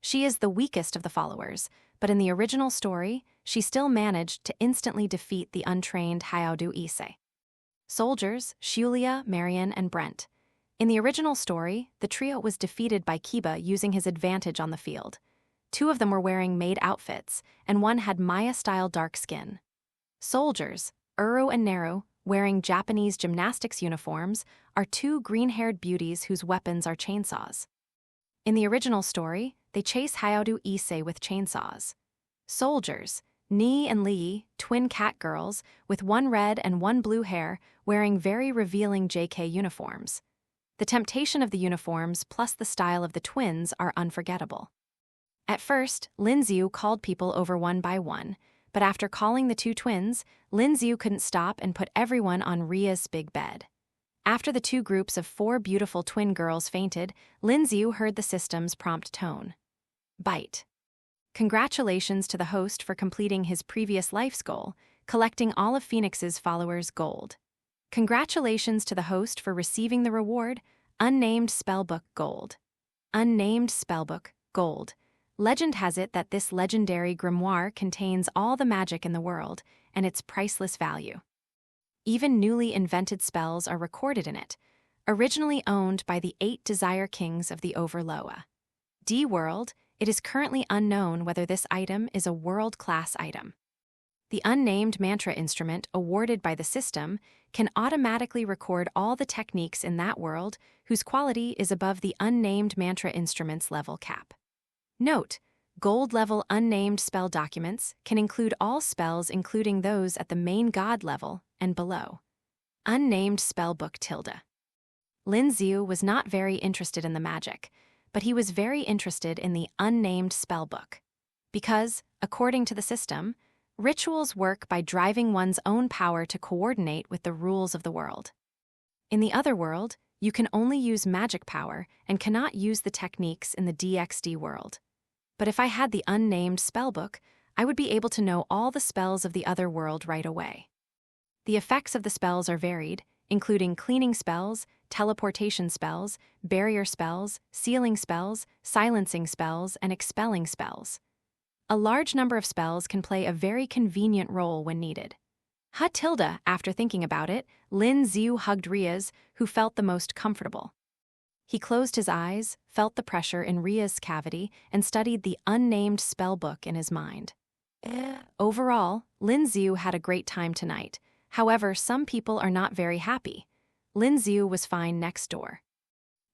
She is the weakest of the followers, but in the original story, she still managed to instantly defeat the untrained DxD. Soldiers, Shulia, Marion, and Brent. In the original story, the trio was defeated by Kiba using his advantage on the field. 2 of them were wearing maid outfits, and 1 had Maya-style dark skin. Soldiers, Uru and Neru, wearing Japanese gymnastics uniforms, are 2 green-haired beauties whose weapons are chainsaws. In the original story, they chase DxD with chainsaws. Soldiers, Ni and Li, twin cat girls, with 1 red and 1 blue hair, wearing very revealing JK uniforms. The temptation of the uniforms plus the style of the twins are unforgettable. At first, Lin Xiu called people over one by one, but after calling the 2 twins, Lin Xiu couldn't stop and put everyone on Ria's big bed. After the 2 groups of 4 beautiful twin girls fainted, Lin Xiu heard the system's prompt tone. Bite. Congratulations to the host for completing his previous life's goal, collecting all of Phoenix's followers' gold. Congratulations to the host for receiving the reward, Unnamed Spellbook Gold. Unnamed Spellbook Gold. Legend has it that this legendary grimoire contains all the magic in the world and its priceless value. Even newly invented spells are recorded in it, originally owned by the 8 Desire Kings of the Overloa. D-World, it is currently unknown whether this item is a world-class item. The unnamed mantra instrument awarded by the system can automatically record all the techniques in that world whose quality is above the unnamed mantra instrument's level cap. Note, Gold-level unnamed spell documents can include all spells including those at the main god level and below. Unnamed spellbook tilde. Lin Xiu was not very interested in the magic, but he was very interested in the unnamed spellbook. Because, according to the system, rituals work by driving one's own power to coordinate with the rules of the world. In the other world, you can only use magic power and cannot use the techniques in the DxD world. But if I had the unnamed spellbook, I would be able to know all the spells of the other world right away. The effects of the spells are varied, including cleaning spells, teleportation spells, barrier spells, sealing spells, silencing spells, and expelling spells. A large number of spells can play a very convenient role when needed. After thinking about it, Lin Xiu hugged Rias, who felt the most comfortable. He closed his eyes, felt the pressure in Rias' cavity, and studied the unnamed spellbook in his mind. Overall, Lin Xiu had a great time tonight. However, some people are not very happy. Lin Xiu was fine next door.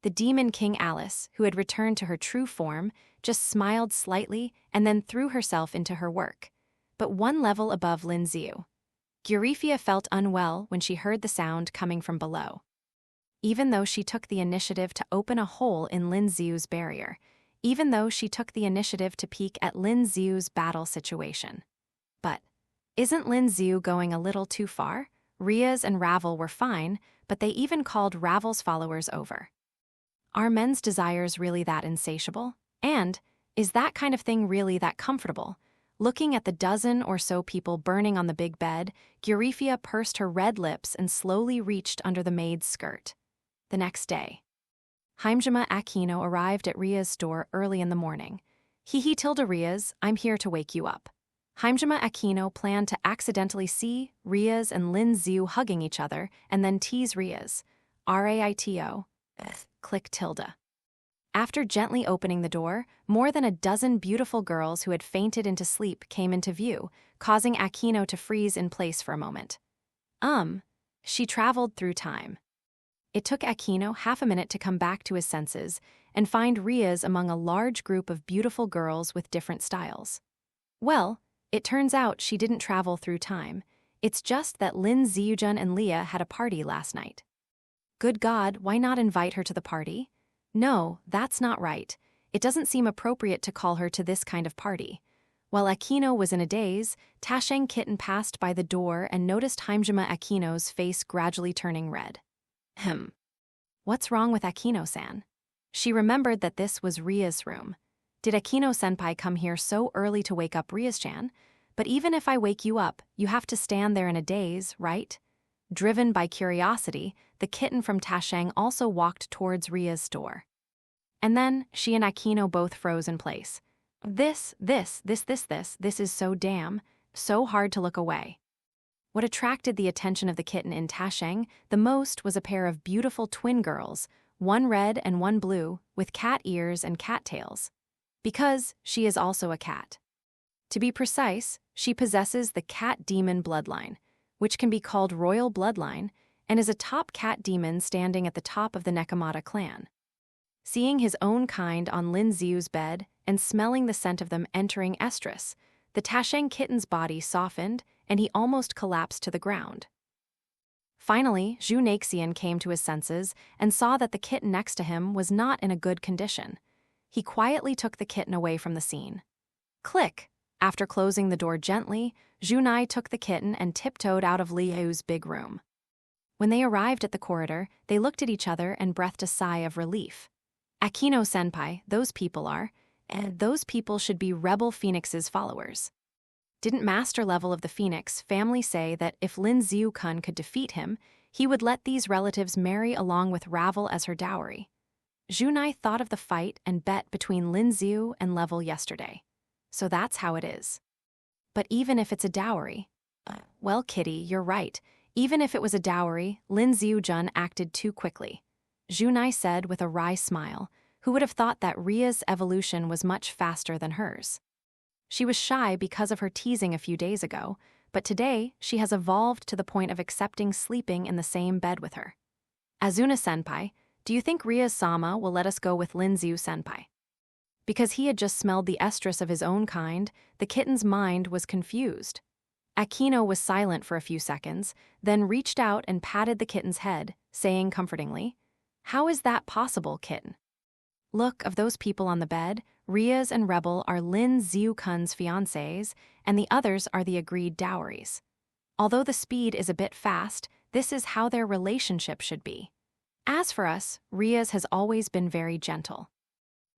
The Demon King Alice, who had returned to her true form, just smiled slightly and then threw herself into her work, but one level above Lin Xiu. Gurifia felt unwell when she heard the sound coming from below. Even though she took the initiative to open a hole in Lin Xiu's barrier, even though she took the initiative to peek at Lin Xiu's battle situation. But isn't Lin Xiu going a little too far? Rias and Ravel were fine, but they even called Ravel's followers over. Are men's desires really that insatiable? And is that kind of thing really that comfortable? Looking at the dozen or so people burning on the big bed, Gurifia pursed her red lips and slowly reached under the maid's skirt. The next day, Hajime Aquino arrived at Rias' door early in the morning. Rias, I'm here to wake you up. Hajime Aquino planned to accidentally see Rias and Lin Xiu hugging each other and then tease Rias. Raito. Click tilde. After gently opening the door, more than a dozen beautiful girls who had fainted into sleep came into view, causing Aquino to freeze in place for a moment. She traveled through time. It took Aquino half a minute to come back to his senses and find Rias among a large group of beautiful girls with different styles. Well, it turns out she didn't travel through time. It's just that Lin Xiujun and Leah had a party last night. Good God, why not invite her to the party? No, that's not right. It doesn't seem appropriate to call her to this kind of party. While Aquino was in a daze, Tasheng Kitten passed by the door and noticed Hajime Aquino's face gradually turning red. What's wrong with Aquino-san? She remembered that this was Rias' room. Did Aquino-senpai come here so early to wake up Rias-chan? But even if I wake you up, you have to stand there in a daze, right? Driven by curiosity, the kitten from Tasheng also walked towards Rias' door. And then, she and Aquino both froze in place. This is so hard to look away. What attracted the attention of the kitten in Tasheng the most was a pair of beautiful twin girls, one red and one blue, with cat ears and cat tails. Because she is also a cat. To be precise, she possesses the cat demon bloodline, which can be called royal bloodline, and is a top cat demon standing at the top of the Nekomata clan. Seeing his own kind on Lin Xiu's bed and smelling the scent of them entering estrus, the Tasheng kitten's body softened and he almost collapsed to the ground. Finally, Zhu Naxian came to his senses and saw that the kitten next to him was not in a good condition. He quietly took the kitten away from the scene. Click! After closing the door gently, Zhunai took the kitten and tiptoed out of Liu's big room. When they arrived at the corridor, they looked at each other and breathed a sigh of relief. Aquino-senpai, those people should be Rebel Phoenix's followers. Didn't Master Level of the Phoenix family say that if Lin Xiu-kun could defeat him, he would let these relatives marry along with Ravel as her dowry? Zhunai thought of the fight and bet between Lin Xiu and Level yesterday. So that's how it is. But even if it's a dowry... Well, Kitty, you're right. Even if it was a dowry, Lin Xiujun acted too quickly. Zhunai said with a wry smile, who would have thought that Ria's evolution was much faster than hers. She was shy because of her teasing a few days ago, but today she has evolved to the point of accepting sleeping in the same bed with her. Azuna-senpai, do you think Ria-sama will let us go with Lin Xiu-senpai? Because he had just smelled the estrus of his own kind, the kitten's mind was confused. Aquino was silent for a few seconds, then reached out and patted the kitten's head, saying comfortingly, "How is that possible, kitten?" Look, of those people on the bed, Rias and Rebel are Lin Xiu Kun's fiancés, and the others are the agreed dowries. Although the speed is a bit fast, this is how their relationship should be. As for us, Rias has always been very gentle.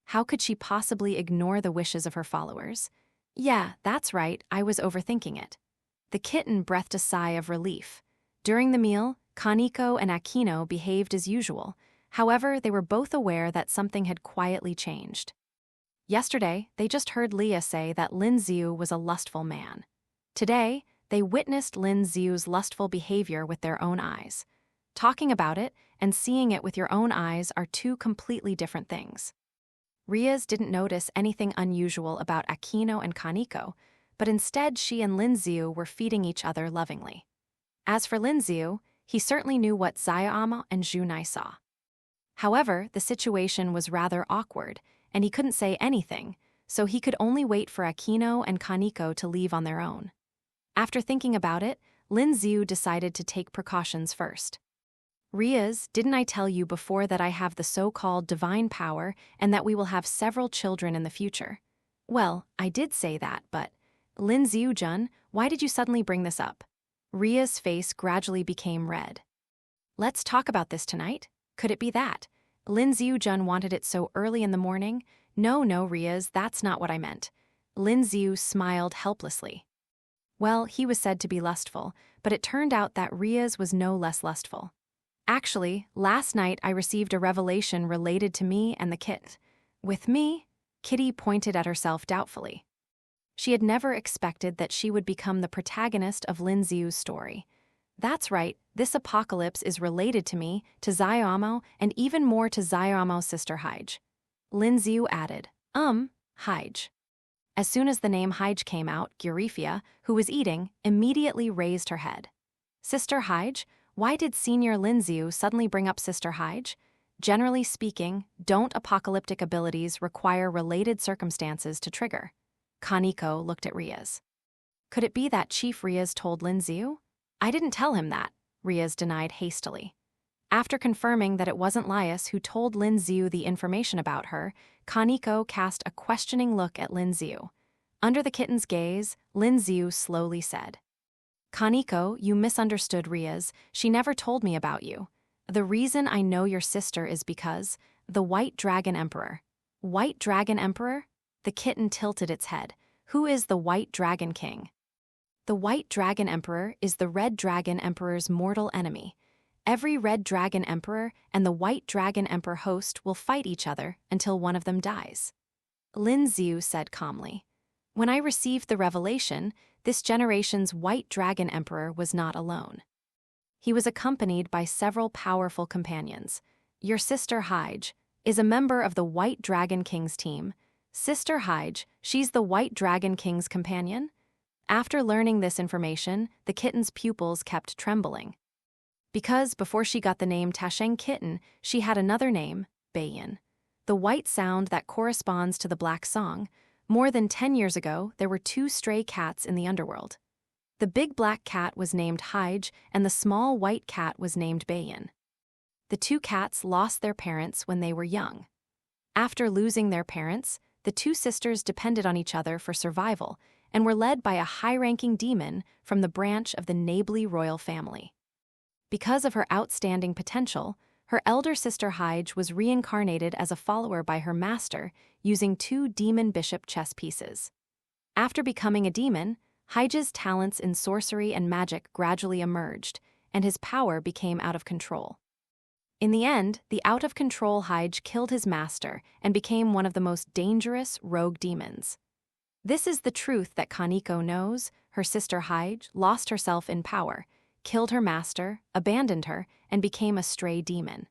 How could she possibly ignore the wishes of her followers? Yeah, that's right, I was overthinking it. The kitten breathed a sigh of relief. During the meal, Kaneko and Aquino behaved as usual. However, they were both aware that something had quietly changed. Yesterday, they just heard Leah say that Lin Xiu was a lustful man. Today, they witnessed Lin Xiu's lustful behavior with their own eyes. Talking about it and seeing it with your own eyes are two completely different things. Rias didn't notice anything unusual about Aquino and Kaneko, but instead she and Lin Xiu were feeding each other lovingly. As for Lin Xiu, he certainly knew what Xiaomo and Junai saw. However, the situation was rather awkward, and he couldn't say anything, so he could only wait for Aquino and Kaneko to leave on their own. After thinking about it, Lin Xiu decided to take precautions first. Rias, didn't I tell you before that I have the so-called divine power and that we will have several children in the future? Well, I did say that, but Lin Xiu-jun, why did you suddenly bring this up? Ria's face gradually became red. Let's talk about this tonight. Could it be that Lin Xiu-jun wanted it so early in the morning? No, Rias, that's not what I meant. Lin Xiu smiled helplessly. Well, he was said to be lustful, but it turned out that Rias was no less lustful. Actually, last night I received a revelation related to me and the kit. With me? Kitty pointed at herself doubtfully. She had never expected that she would become the protagonist of Lin Xiu's story. That's right, this apocalypse is related to me, to Xiaomo, and even more to Xiaomo's sister Haij. Lin Xiu added, Haij. As soon as the name Haij came out, Gurifia, who was eating, immediately raised her head. Sister Haij? Why did Senior Lin Xiu suddenly bring up Sister Haij? Generally speaking, don't apocalyptic abilities require related circumstances to trigger? Kaneko looked at Rias. Could it be that Chief Rias told Lin Xiu? I didn't tell him that, Rias denied hastily. After confirming that it wasn't Lias who told Lin Xiu the information about her, Kaneko cast a questioning look at Lin Xiu. Under the kitten's gaze, Lin Xiu slowly said, Kaneko, you misunderstood Rias. She never told me about you. The reason I know your sister is because the White Dragon Emperor. White Dragon Emperor? The kitten tilted its head. Who is the White Dragon King? The White Dragon Emperor is the Red Dragon Emperor's mortal enemy. Every Red Dragon Emperor and the White Dragon Emperor host will fight each other until one of them dies. Lin Xiu said calmly. When I received the revelation, this generation's White Dragon Emperor was not alone. He was accompanied by several powerful companions. Your sister Haij is a member of the White Dragon King's team. Sister Haij, she's the White Dragon King's companion? After learning this information, the kitten's pupils kept trembling. Because before she got the name Tasheng Kitten, she had another name, Bayan. The white sound that corresponds to the black song. More than 10 years ago, there were 2 stray cats in the underworld. The big black cat was named Haij, and the small white cat was named Bayan. The 2 cats lost their parents when they were young. After losing their parents, the 2 sisters depended on each other for survival and were led by a high-ranking demon from the branch of the Nabli royal family. Because of her outstanding potential, her elder sister Haij was reincarnated as a follower by her master using 2 demon bishop chess pieces. After becoming a demon, Haij's talents in sorcery and magic gradually emerged, and his power became out of control. In the end, the out-of-control Haij killed his master and became one of the most dangerous rogue demons. This is the truth that Kaneko knows. Her sister Haij lost herself in power, killed her master, abandoned her, and became a stray demon.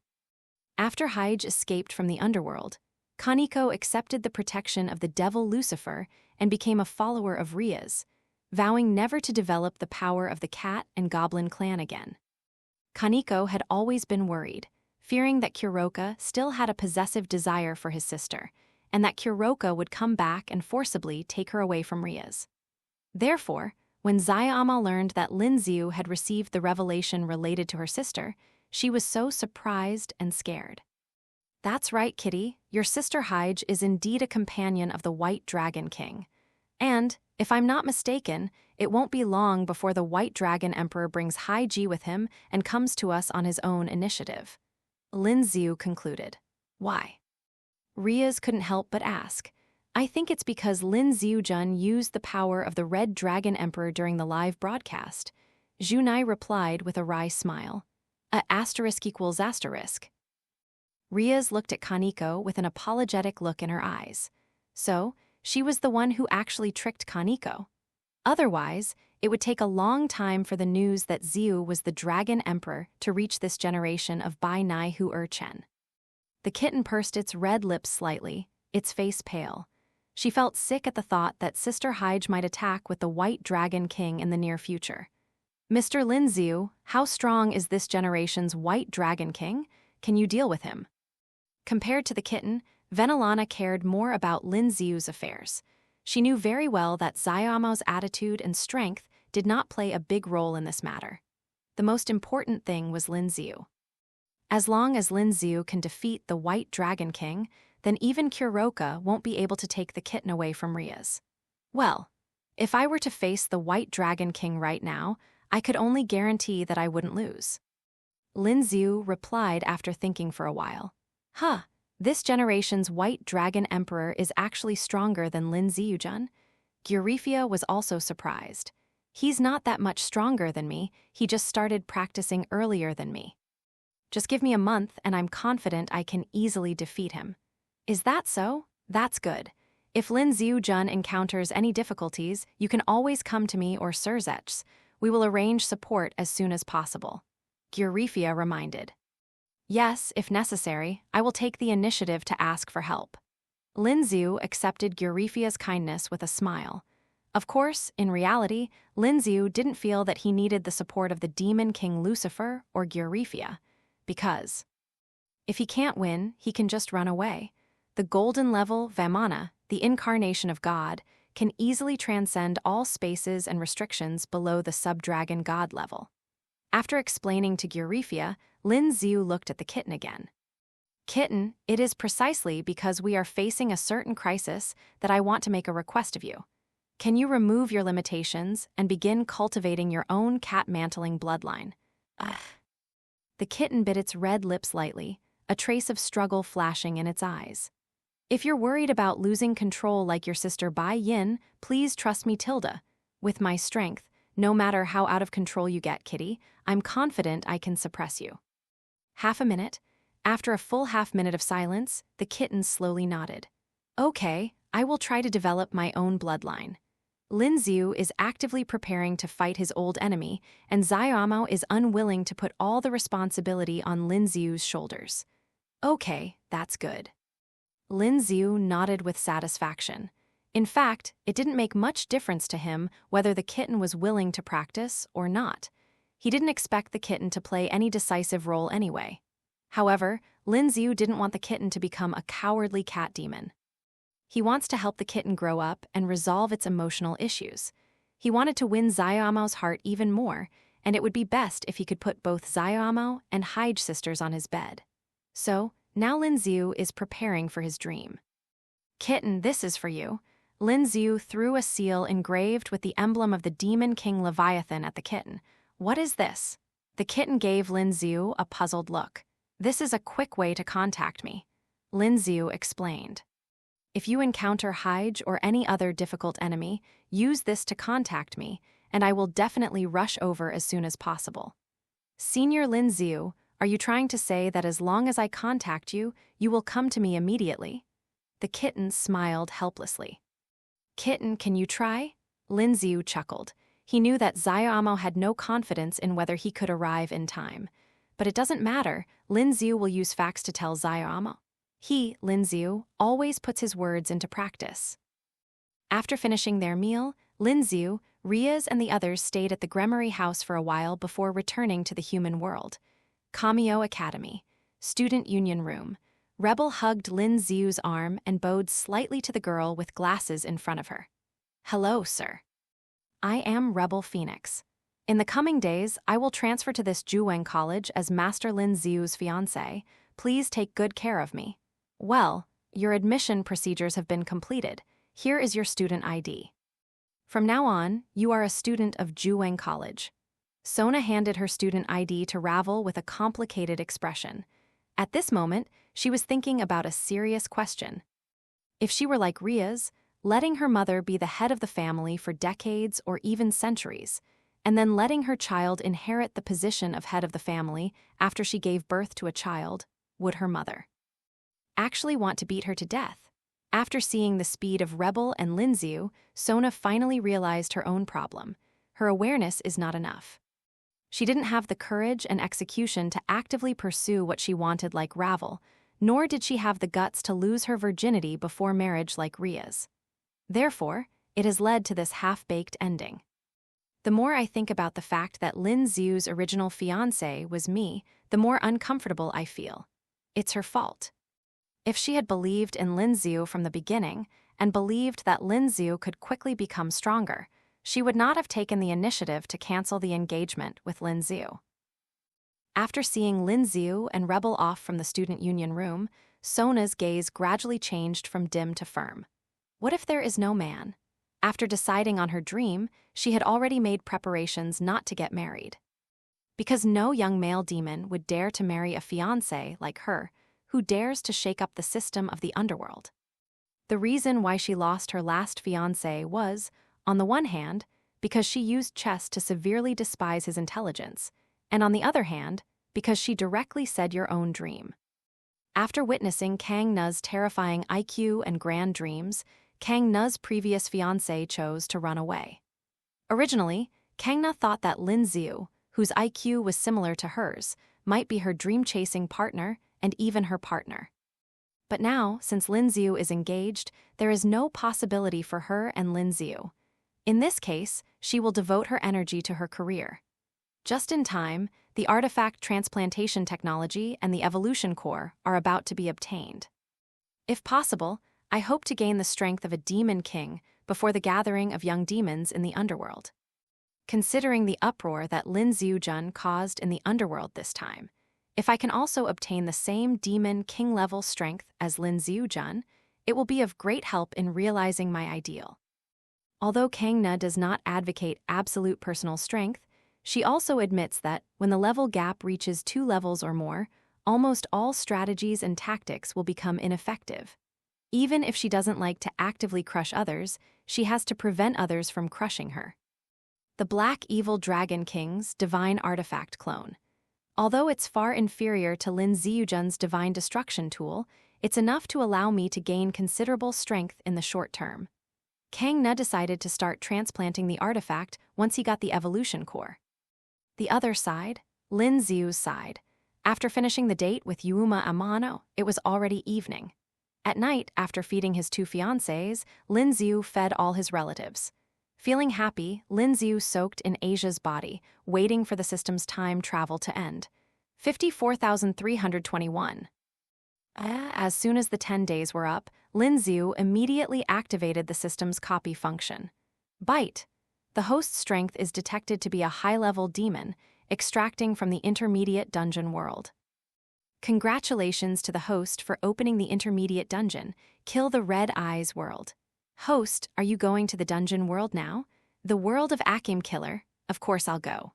After Haij escaped from the underworld, Kaneko accepted the protection of the devil Lucifer and became a follower of Rias, vowing never to develop the power of the cat and goblin clan again. Kaneko had always been worried, fearing that Kuroka still had a possessive desire for his sister, and that Kuroka would come back and forcibly take her away from Rias. Therefore, when Zayama learned that Lin Xiu had received the revelation related to her sister, she was so surprised and scared. That's right, Kitty. Your sister Hyge is indeed a companion of the White Dragon King. And, if I'm not mistaken, it won't be long before the White Dragon Emperor brings Hyge with him and comes to us on his own initiative. Lin Xiu concluded. Why? Rias couldn't help but ask. I think it's because Lin Xiu-jun used the power of the Red Dragon Emperor during the live broadcast. Junai replied with a wry smile. ****. Rias looked at Kaneko with an apologetic look in her eyes. So, she was the one who actually tricked Kaneko. Otherwise, it would take a long time for the news that Xiu was the Dragon Emperor to reach this generation of Bai Nai Hu Chen. The kitten pursed its red lips slightly, its face pale. She felt sick at the thought that Sister Hyge might attack with the White Dragon King in the near future. Mr. Lin Xiu, how strong is this generation's White Dragon King? Can you deal with him? Compared to the kitten, Venelana cared more about Lin Xiu's affairs. She knew very well that Zayama's attitude and strength did not play a big role in this matter. The most important thing was Lin Xiu. As long as Lin Xiu can defeat the White Dragon King, then even Kuroka won't be able to take the kitten away from Rias. Well, if I were to face the White Dragon King right now, I could only guarantee that I wouldn't lose. Lin Xiu replied after thinking for a while. This generation's White Dragon Emperor is actually stronger than Lin Xiu-jun. Gyurifia was also surprised. He's not that much stronger than me, he just started practicing earlier than me. Just give me a month and I'm confident I can easily defeat him. Is that so? That's good. If Lin Xiu-jun encounters any difficulties, you can always come to me or Sir Zetch. We will arrange support as soon as possible. Gyurifia reminded. Yes, if necessary, I will take the initiative to ask for help. Lin Xiu accepted Gyurifia's kindness with a smile. Of course, in reality, Lin Xiu didn't feel that he needed the support of the Demon King Lucifer or Gyurifia, because if he can't win, he can just run away. The golden level Vamana, the incarnation of God, can easily transcend all spaces and restrictions below the sub-dragon god level. After explaining to Gyurifia, Lin Xiu looked at the kitten again. Kitten, it is precisely because we are facing a certain crisis that I want to make a request of you. Can you remove your limitations and begin cultivating your own cat-mantling bloodline? The kitten bit its red lips lightly, a trace of struggle flashing in its eyes. If you're worried about losing control like your sister Bai Yin, please trust me, Tilda. With my strength, no matter how out of control you get, Kitty, I'm confident I can suppress you. Half a minute. After a full half-minute of silence, the kitten slowly nodded. Okay, I will try to develop my own bloodline. Lin Xiu is actively preparing to fight his old enemy, and Zayama is unwilling to put all the responsibility on Lin Xiu's shoulders. Okay, that's good. Lin Xiu nodded with satisfaction. In fact, it didn't make much difference to him whether the kitten was willing to practice or not. He didn't expect the kitten to play any decisive role anyway. However, Lin Xiu didn't want the kitten to become a cowardly cat demon. He wants to help the kitten grow up and resolve its emotional issues. He wanted to win Zayama's heart even more, and it would be best if he could put both Zayama and Hyge sisters on his bed. So, now Lin Xiu is preparing for his dream. Kitten, this is for you. Lin Xiu threw a seal engraved with the emblem of the Demon King Leviathan at the kitten. What is this? The kitten gave Lin Xiu a puzzled look. This is a quick way to contact me. Lin Xiu explained. If you encounter Hyge or any other difficult enemy, use this to contact me, and I will definitely rush over as soon as possible. Senior Lin Xiu, are you trying to say that as long as I contact you, you will come to me immediately? The kitten smiled helplessly. Kitten, can you try? Lin Xiu chuckled. He knew that Zayama had no confidence in whether he could arrive in time. But it doesn't matter, Lin Xiu will use facts to tell Zayama. He, Lin Xiu, always puts his words into practice. After finishing their meal, Lin Xiu, Rias and the others stayed at the Gremory house for a while before returning to the human world. Kamio Academy. Student Union Room. Rebel hugged Lin Xiu's arm and bowed slightly to the girl with glasses in front of her. "Hello, sir. I am Rebel Phoenix. In the coming days, I will transfer to this Juweng College as Master Lin Xiu's fiancé. Please take good care of me." "Well, your admission procedures have been completed. Here is your student ID. From now on, you are a student of Juweng College." Sona handed her student ID to Ravel with a complicated expression. At this moment, she was thinking about a serious question. If she were like Rias, letting her mother be the head of the family for decades or even centuries, and then letting her child inherit the position of head of the family after she gave birth to a child, would her mother actually want to beat her to death? After seeing the speed of Rebel and Lin Xiu, Sona finally realized her own problem. Her awareness is not enough. She didn't have the courage and execution to actively pursue what she wanted like Ravel, nor did she have the guts to lose her virginity before marriage like Rias. Therefore, it has led to this half-baked ending. The more I think about the fact that Lin Xiu's original fiancé was me, the more uncomfortable I feel. It's her fault. If she had believed in Lin Xiu from the beginning and believed that Lin Xiu could quickly become stronger, she would not have taken the initiative to cancel the engagement with Lin Xiu. After seeing Lin Xiu and Rebel off from the student union room, Sona's gaze gradually changed from dim to firm. What if there is no man? After deciding on her dream, she had already made preparations not to get married. Because no young male demon would dare to marry a fiancé like her, who dares to shake up the system of the underworld. The reason why she lost her last fiancé was, on the one hand, because she used chess to severely despise his intelligence, and on the other hand, because she directly said your own dream. After witnessing Kang Nu's terrifying IQ and grand dreams, Kang Nu's previous fiancé chose to run away. Originally, Kang Nu thought that Lin Xiu, whose IQ was similar to hers, might be her dream-chasing partner and even her partner. But now, since Lin Xiu is engaged, there is no possibility for her and Lin Xiu. In this case, she will devote her energy to her career. Just in time, the artifact transplantation technology and the evolution core are about to be obtained. If possible, I hope to gain the strength of a demon king before the gathering of young demons in the underworld. Considering the uproar that Lin Xiu-jun caused in the underworld this time, if I can also obtain the same demon king-level strength as Lin Xiu-jun, it will be of great help in realizing my ideal. Although Kang Nu does not advocate absolute personal strength, she also admits that when the level gap reaches 2 levels or more, almost all strategies and tactics will become ineffective. Even if she doesn't like to actively crush others, she has to prevent others from crushing her. The Black Evil Dragon King's Divine Artifact Clone. Although it's far inferior to Lin Xiujun's Divine Destruction tool, it's enough to allow me to gain considerable strength in the short term. Kang Nu decided to start transplanting the artifact once he got the evolution core. The other side, Lin Xiu's side. After finishing the date with Yuuma Amano, it was already evening. At night, after feeding his 2 fiancés, Lin Xiu fed all his relatives. Feeling happy, Lin Xiu soaked in Asia's body, waiting for the system's time travel to end. 54,321. As soon as the 10 days were up, Lin Xiu immediately activated the system's copy function. Bite. The host's strength is detected to be a high-level demon, extracting from the intermediate dungeon world. Congratulations to the host for opening the intermediate dungeon, Kill the Red Eyes world. Host, are you going to the dungeon world now? The world of Akim Killer? Of course I'll go.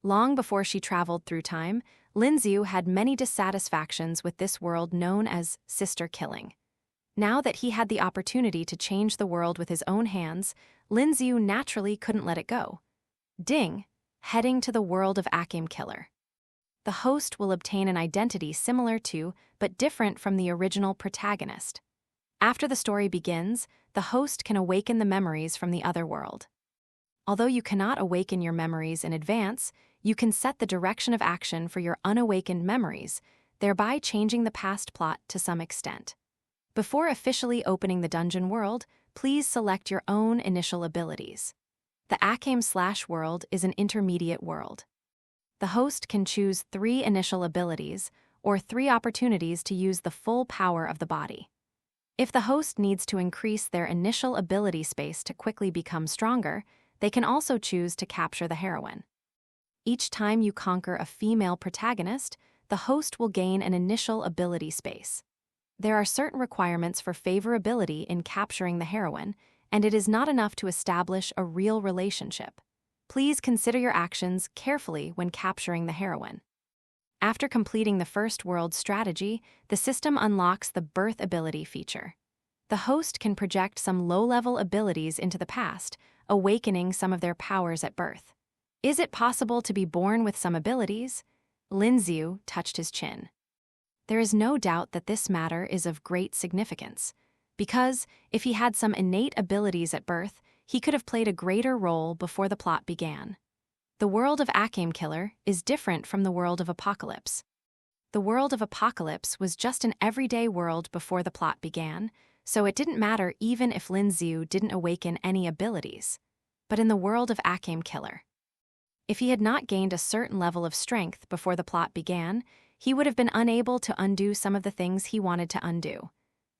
Long before she traveled through time, Lin Xiu had many dissatisfactions with this world known as sister killing. Now that he had the opportunity to change the world with his own hands, Lin Xiu naturally couldn't let it go. Ding, heading to the world of Akim Killer. The host will obtain an identity similar to, but different from the original protagonist. After the story begins, the host can awaken the memories from the other world. Although you cannot awaken your memories in advance, you can set the direction of action for your unawakened memories, thereby changing the past plot to some extent. Before officially opening the dungeon world, please select your own initial abilities. The Akim/world is an intermediate world. The host can choose 3 initial abilities, or 3 opportunities to use the full power of the body. If the host needs to increase their initial ability space to quickly become stronger, they can also choose to capture the heroine. Each time you conquer a female protagonist, the host will gain an initial ability space. There are certain requirements for favorability in capturing the heroine, and it is not enough to establish a real relationship. Please consider your actions carefully when capturing the heroine. After completing the first world strategy, the system unlocks the birth ability feature. The host can project some low-level abilities into the past, awakening some of their powers at birth. Is it possible to be born with some abilities? Lin Xiu touched his chin. There is no doubt that this matter is of great significance, because if he had some innate abilities at birth, he could have played a greater role before the plot began. The world of Acame Killer is different from the world of Apocalypse. The world of Apocalypse was just an everyday world before the plot began, so it didn't matter even if Lin Xiu didn't awaken any abilities. But in the world of Acame Killer, if he had not gained a certain level of strength before the plot began, he would have been unable to undo some of the things he wanted to undo.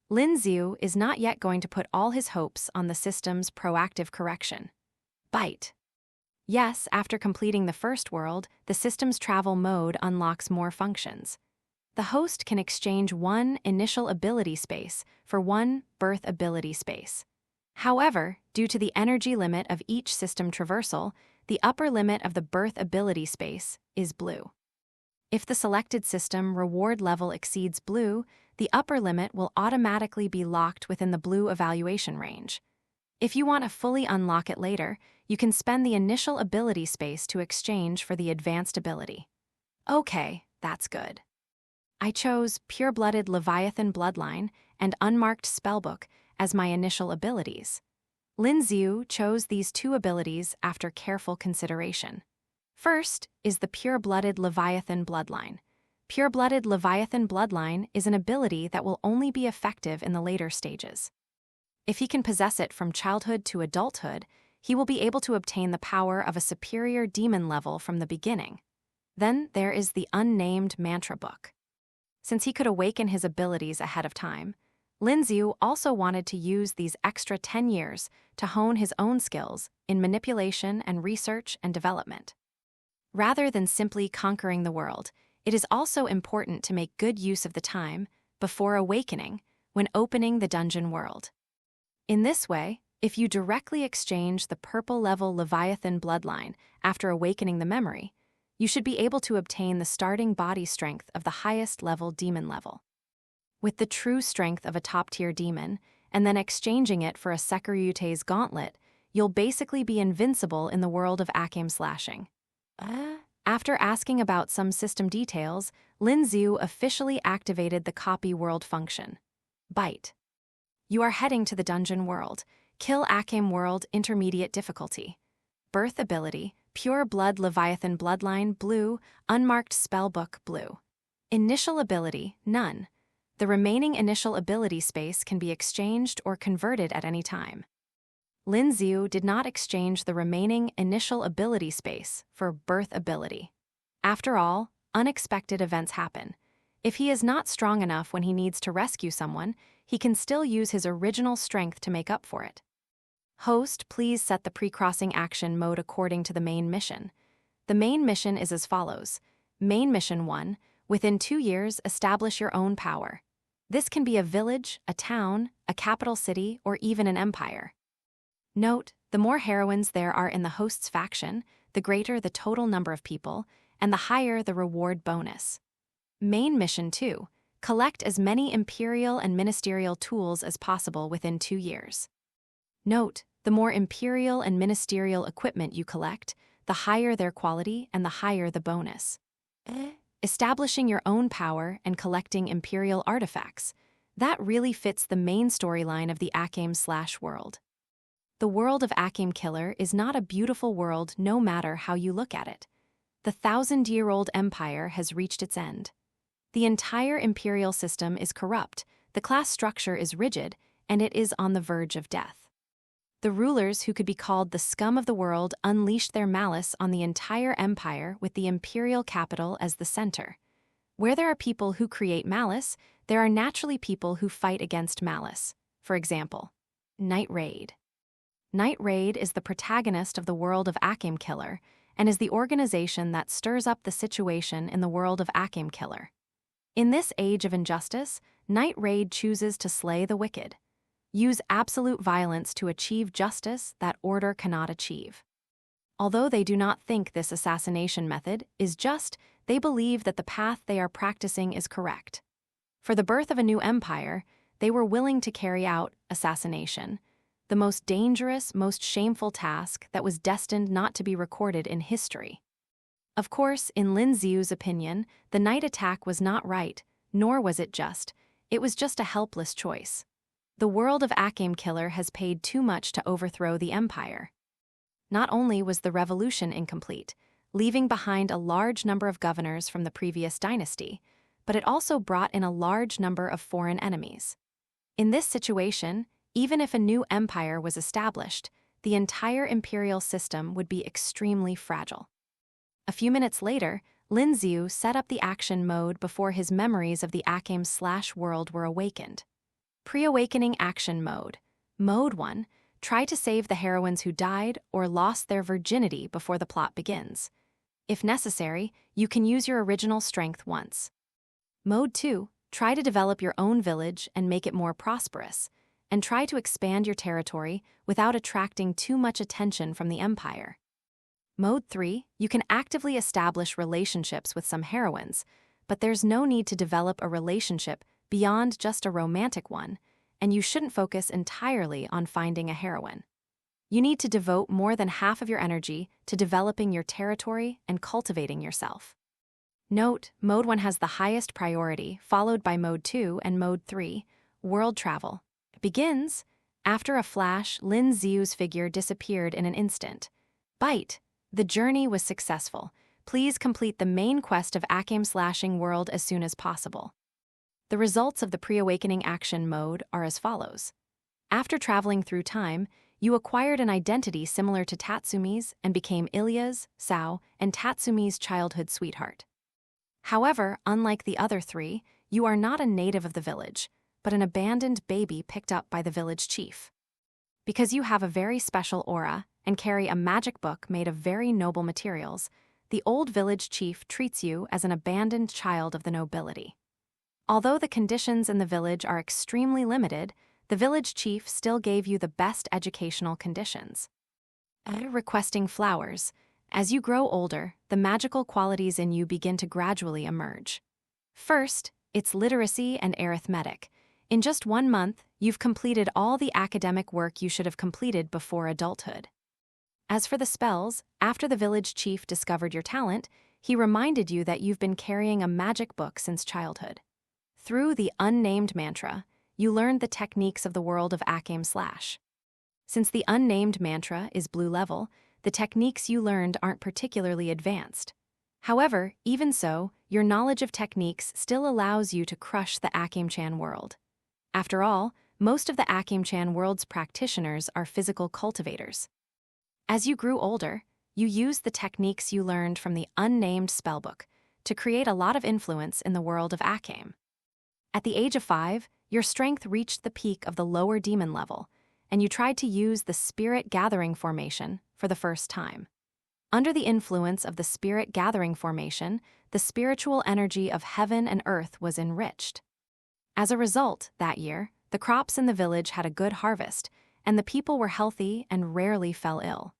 Lin Xiu is not yet going to put all his hopes on the system's proactive correction. Bite. Yes, after completing the first world, the system's travel mode unlocks more functions. The host can exchange 1 initial ability space for 1 birth ability space. However, due to the energy limit of each system traversal, the upper limit of the birth ability space is blue. If the selected system reward level exceeds blue, the upper limit will automatically be locked within the blue evaluation range. If you want to fully unlock it later, you can spend the initial ability space to exchange for the advanced ability. Okay, that's good. I chose Pure-Blooded Leviathan Bloodline and Unmarked Spellbook as my initial abilities. Lin Xiu chose these 2 abilities after careful consideration. First is the Pure-Blooded Leviathan Bloodline. Pure-Blooded Leviathan Bloodline is an ability that will only be effective in the later stages. If he can possess it from childhood to adulthood, he will be able to obtain the power of a superior demon level from the beginning. Then there is the Unnamed Mantra Book. Since he could awaken his abilities ahead of time, Lin Xiu also wanted to use these extra 10 years to hone his own skills in manipulation and research and development. Rather than simply conquering the world, it is also important to make good use of the time before awakening when opening the dungeon world. In this way, if you directly exchange the purple-level Leviathan bloodline after awakening the memory, you should be able to obtain the starting body strength of the highest-level demon level. With the true strength of a top-tier demon, and then exchanging it for a Sekiryute's gauntlet, you'll basically be invincible in the world of Acame slashing. After asking about some system details, Lin Xiu officially activated the copy world function. Bite. You are heading to the dungeon world. Kill Acame world intermediate difficulty. Birth ability, Pure Blood Leviathan Bloodline blue, Unmarked Spellbook blue. Initial ability, none. The remaining initial ability space can be exchanged or converted at any time. Lin Xiu did not exchange the remaining initial ability space for birth ability. After all, unexpected events happen. If he is not strong enough when he needs to rescue someone, he can still use his original strength to make up for it. Host, please set the pre-crossing action mode according to the main mission. The main mission is as follows. Main Mission 1, within 2 years, establish your own power. This can be a village, a town, a capital city, or even an empire. Note, the more heroines there are in the host's faction, the greater the total number of people, and the higher the reward bonus. Main Mission 2, collect as many imperial and ministerial tools as possible within 2 years. Note, the more imperial and ministerial equipment you collect, the higher their quality and the higher the bonus. Establishing your own power and collecting imperial artifacts, that really fits the main storyline of the Acame world. The world of Acame Killer is not a beautiful world no matter how you look at it. The 1,000-year-old empire has reached its end. The entire imperial system is corrupt, the class structure is rigid, and it is on the verge of death. The rulers who could be called the scum of the world unleashed their malice on the entire empire with the imperial capital as the center. Where there are people who create malice, there are naturally people who fight against malice. For example, Night Raid. Night Raid is the protagonist of the world of Akim Killer and is the organization that stirs up the situation in the world of Akim Killer. In this age of injustice, Night Raid chooses to slay the wicked, use absolute violence to achieve justice that order cannot achieve. Although they do not think this assassination method is just, they believe that the path they are practicing is correct. For the birth of a new empire, they were willing to carry out assassination, the most dangerous, most shameful task that was destined not to be recorded in history. Of course, in Lin Xiu's opinion, the night attack was not right, nor was it just. It was just a helpless choice. The world of Akim Killer has paid too much to overthrow the empire. Not only was the revolution incomplete, leaving behind a large number of governors from the previous dynasty, but it also brought in a large number of foreign enemies. In this situation, even if a new empire was established, the entire imperial system would be extremely fragile. A few minutes later, Lin Xiu set up the action mode before his memories of the Akim/world were awakened. Pre-awakening action mode. Mode 1. Try to save the heroines who died or lost their virginity before the plot begins. If necessary, you can use your original strength once. Mode 2. Try to develop your own village and make it more prosperous, and try to expand your territory without attracting too much attention from the empire. Mode 3. You can actively establish relationships with some heroines, but there's no need to develop a relationship beyond just a romantic one, and you shouldn't focus entirely on finding a heroine. You need to devote more than half of your energy to developing your territory and cultivating yourself. Note, Mode 1 has the highest priority, followed by Mode 2 and Mode 3, World Travel. Begins. After a flash, Lin Xiu's figure disappeared in an instant. Bite. The journey was successful. Please complete the main quest of Akim/world as soon as possible. The results of the pre-awakening action mode are as follows. After traveling through time, you acquired an identity similar to Tatsumi's and became Ilya's, Sao, and Tatsumi's childhood sweetheart. However, unlike the other three, you are not a native of the village, but an abandoned baby picked up by the village chief. Because you have a very special aura and carry a magic book made of very noble materials, the old village chief treats you as an abandoned child of the nobility. Although the conditions in the village are extremely limited, the village chief still gave you the best educational conditions. Requesting flowers. As you grow older, the magical qualities in you begin to gradually emerge. First, it's literacy and arithmetic. In just 1 month, you've completed all the academic work you should have completed before adulthood. As for the spells, after the village chief discovered your talent, he reminded you that you've been carrying a magic book since childhood. Through the unnamed mantra, you learned the techniques of the world of Akim/. Since the unnamed mantra is blue level, the techniques you learned aren't particularly advanced. However, even so, your knowledge of techniques still allows you to crush the Akim-chan world. After all, most of the Akim-chan world's practitioners are physical cultivators. As you grew older, you used the techniques you learned from the unnamed spellbook to create a lot of influence in the world of Akim. At the age of 5, your strength reached the peak of the lower demon level, and you tried to use the Spirit Gathering Formation for the first time. Under the influence of the Spirit Gathering Formation, the spiritual energy of heaven and earth was enriched. As a result, that year, the crops in the village had a good harvest, and the people were healthy and rarely fell ill.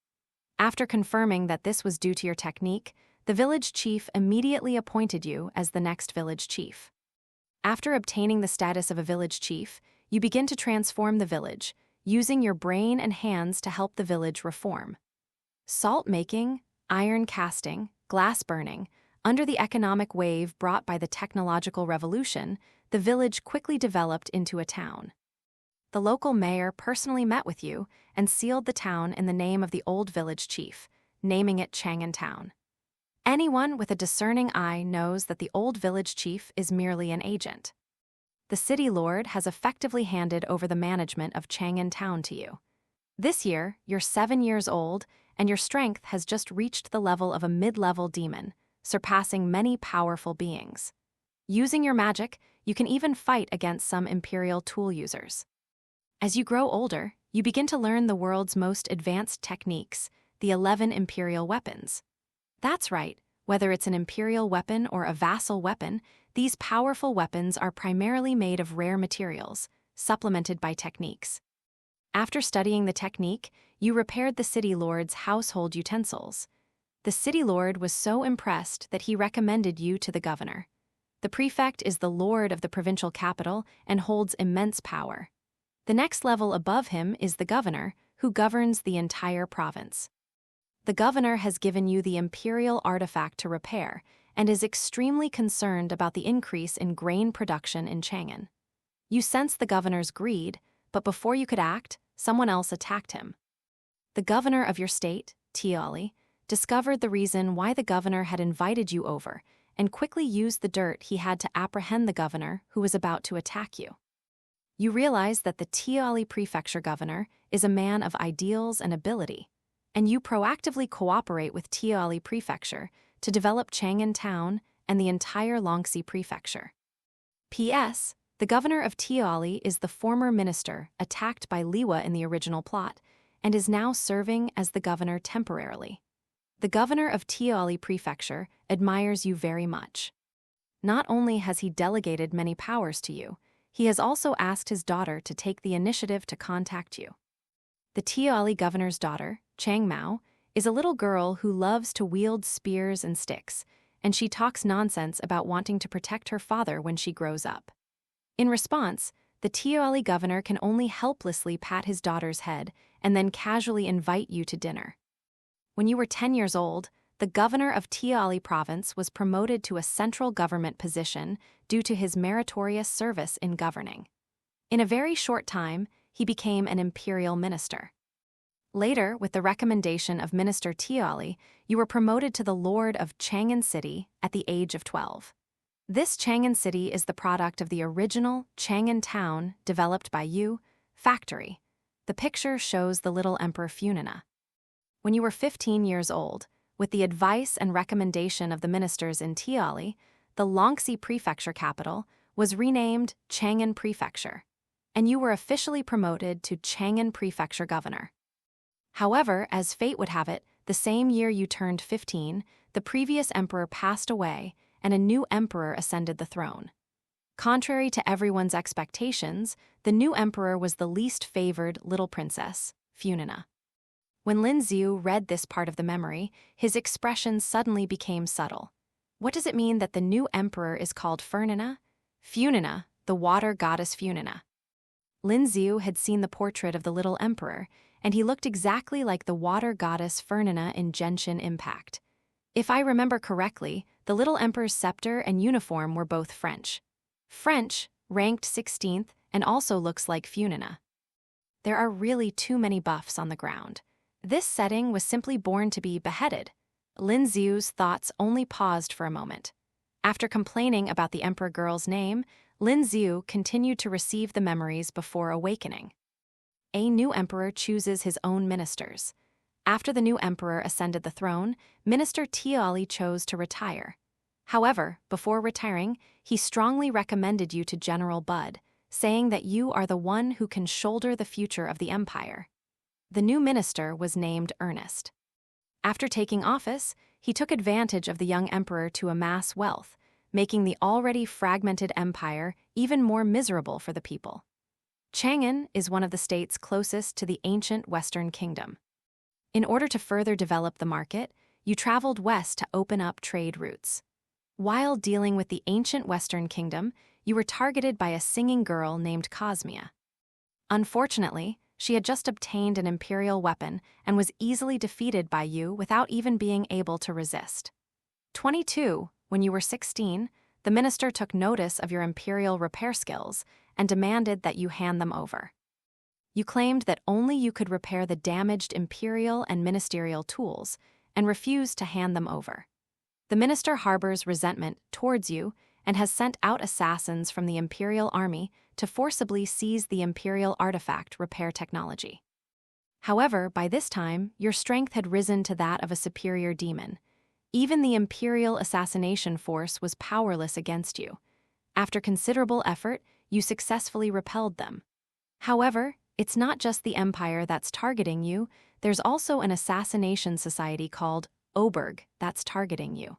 After confirming that this was due to your technique, the village chief immediately appointed you as the next village chief. After obtaining the status of a village chief, you begin to transform the village, using your brain and hands to help the village reform. Salt making, iron casting, glass burning. Under the economic wave brought by the technological revolution, the village quickly developed into a town. The local mayor personally met with you and sealed the town in the name of the old village chief, naming it Chang'an Town. Anyone with a discerning eye knows that the old village chief is merely an agent. The city lord has effectively handed over the management of Chang'an Town to you. This year, you're 7 years old, and your strength has just reached the level of a mid-level demon, surpassing many powerful beings. Using your magic, you can even fight against some Imperial tool users. As you grow older, you begin to learn the world's most advanced techniques, the 11 Imperial weapons. That's right, whether it's an Imperial weapon or a vassal weapon, these powerful weapons are primarily made of rare materials, supplemented by techniques. After studying the technique, you repaired the city lord's household utensils. The city lord was so impressed that he recommended you to the governor. The prefect is the lord of the provincial capital and holds immense power. The next level above him is the governor, who governs the entire province. The governor has given you the imperial artifact to repair and is extremely concerned about the increase in grain production in Chang'an. You sense the governor's greed, but before you could act, someone else attacked him. The governor of your state, Tiali, discovered the reason why the governor had invited you over and quickly used the dirt he had to apprehend the governor who was about to attack you. You realize that the Tiali prefecture governor is a man of ideals and ability, and you proactively cooperate with Tiali Prefecture to develop Chang'an Town and the entire Longxi Prefecture. P.S. The governor of Tiali is the former minister attacked by Liwa in the original plot and is now serving as the governor temporarily. The governor of Tiali Prefecture admires you very much. Not only has he delegated many powers to you, he has also asked his daughter to take the initiative to contact you. The Tiali governor's daughter, Chang Mao, is a little girl who loves to wield spears and sticks, and she talks nonsense about wanting to protect her father when she grows up. In response, the Tiali governor can only helplessly pat his daughter's head and then casually invite you to dinner. When you were 10 years old, the governor of Tiali province was promoted to a central government position due to his meritorious service in governing. In a very short time, he became an imperial minister. Later, with the recommendation of Minister Tiali, you were promoted to the Lord of Chang'an City at the age of 12. This Chang'an City is the product of the original Chang'an Town developed by you, Factory. The picture shows the little Emperor Funina. When you were 15 years old, with the advice and recommendation of the ministers in Tiali, the Longxi Prefecture capital was renamed Chang'an Prefecture, and you were officially promoted to Chang'an Prefecture governor. However, as fate would have it, the same year you turned 15, the previous emperor passed away and a new emperor ascended the throne. Contrary to everyone's expectations, the new emperor was the least favored little princess, Funina. When Lin Xiu read this part of the memory, his expression suddenly became subtle. What does it mean that the new emperor is called Fernina? Funina, the water goddess Funina. Lin Xiu had seen the portrait of the little emperor, and he looked exactly like the water goddess Fernina in Genshin Impact. If I remember correctly, the little emperor's scepter and uniform were both French. French, ranked 16th, and also looks like Funina. There are really too many buffs on the ground. This setting was simply born to be beheaded. Lin Xiu's thoughts only paused for a moment. After complaining about the emperor girl's name, Lin Xiu continued to receive the memories before awakening. A new emperor chooses his own ministers. After the new emperor ascended the throne, Minister Tiali chose to retire. However, before retiring, he strongly recommended you to General Bud, saying that you are the one who can shoulder the future of the empire. The new minister was named Ernest. After taking office, he took advantage of the young emperor to amass wealth, making the already fragmented empire even more miserable for the people. Chang'an is one of the states closest to the ancient Western Kingdom. In order to further develop the market, you traveled west to open up trade routes. While dealing with the ancient Western Kingdom, you were targeted by a singing girl named Cosmia. Unfortunately, she had just obtained an imperial weapon and was easily defeated by you without even being able to resist. 22, when you were 16, the minister took notice of your imperial repair skills and demanded that you hand them over. You claimed that only you could repair the damaged imperial and ministerial tools and refused to hand them over. The minister harbors resentment towards you and has sent out assassins from the imperial army to forcibly seize the imperial artifact repair technology. However, by this time, your strength had risen to that of a superior demon. Even the imperial assassination force was powerless against you, After considerable effort, you successfully repelled them. However, it's not just the Empire that's targeting you, there's also an assassination society called Awakens that's targeting you.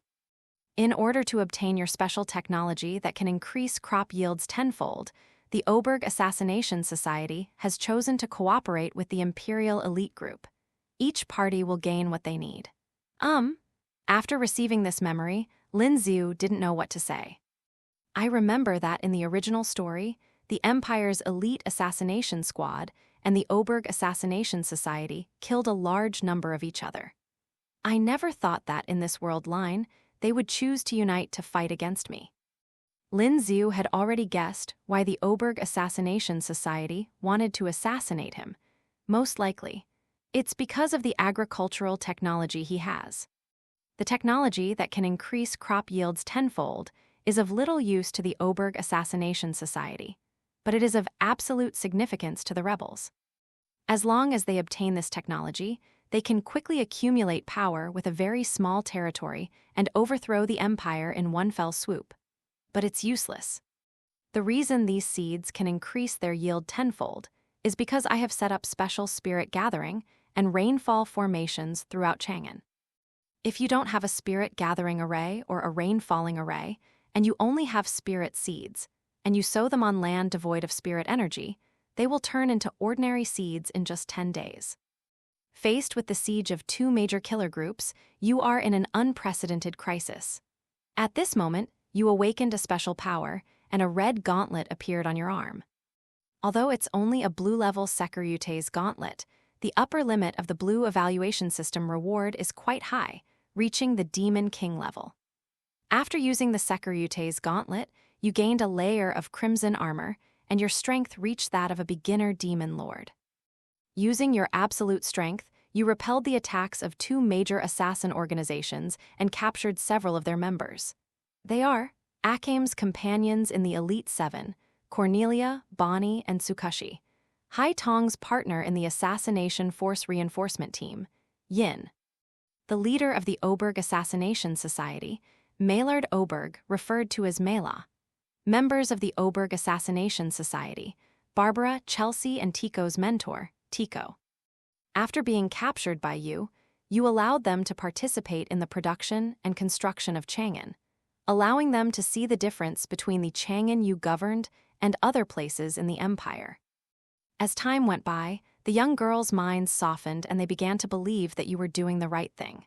In order to obtain your special technology that can increase crop yields tenfold, the Awakens Assassination Society has chosen to cooperate with the Imperial Elite Group. Each party will gain what they need. After receiving this memory, Lin Xiu didn't know what to say. I remember that in the original story, the Empire's elite assassination squad and the Awakens Assassination Society killed a large number of each other. I never thought that in this world line, they would choose to unite to fight against me. Lin Xiu had already guessed why the Awakens Assassination Society wanted to assassinate him. Most likely, it's because of the agricultural technology he has. The technology that can increase crop yields tenfold is of little use to the Awakens Assassination Society, but it is of absolute significance to the rebels. As long as they obtain this technology, they can quickly accumulate power with a very small territory and overthrow the Empire in one fell swoop. But it's useless. The reason these seeds can increase their yield tenfold is because I have set up special spirit gathering and rainfall formations throughout Chang'an. If you don't have a spirit gathering array or a rain falling array, and you only have spirit seeds, and you sow them on land devoid of spirit energy, they will turn into ordinary seeds in just 10 days. Faced with the siege of 2 major killer groups, you are in an unprecedented crisis. At this moment, you awakened a special power, and a red gauntlet appeared on your arm. Although it's only a blue-level Securites gauntlet, the upper limit of the blue evaluation system reward is quite high, reaching the Demon King level. After using the Securites gauntlet, you gained a layer of crimson armor, and your strength reached that of a beginner demon lord. Using your absolute strength, you repelled the attacks of 2 major assassin organizations and captured several of their members. They are Akame's companions in the Elite Seven, Cornelia, Bonnie, and Tsukashi. Hai Tong's partner in the Assassination Force Reinforcement Team, Yin. The leader of the Awakens Assassination Society, Maillard Awakens, referred to as Mela. Members of the Awakens Assassination Society, Barbara, Chelsea, and Tico's mentor, Tico. After being captured by you, you allowed them to participate in the production and construction of Chang'an, allowing them to see the difference between the Chang'an you governed and other places in the Empire. As time went by, the young girls' minds softened and they began to believe that you were doing the right thing.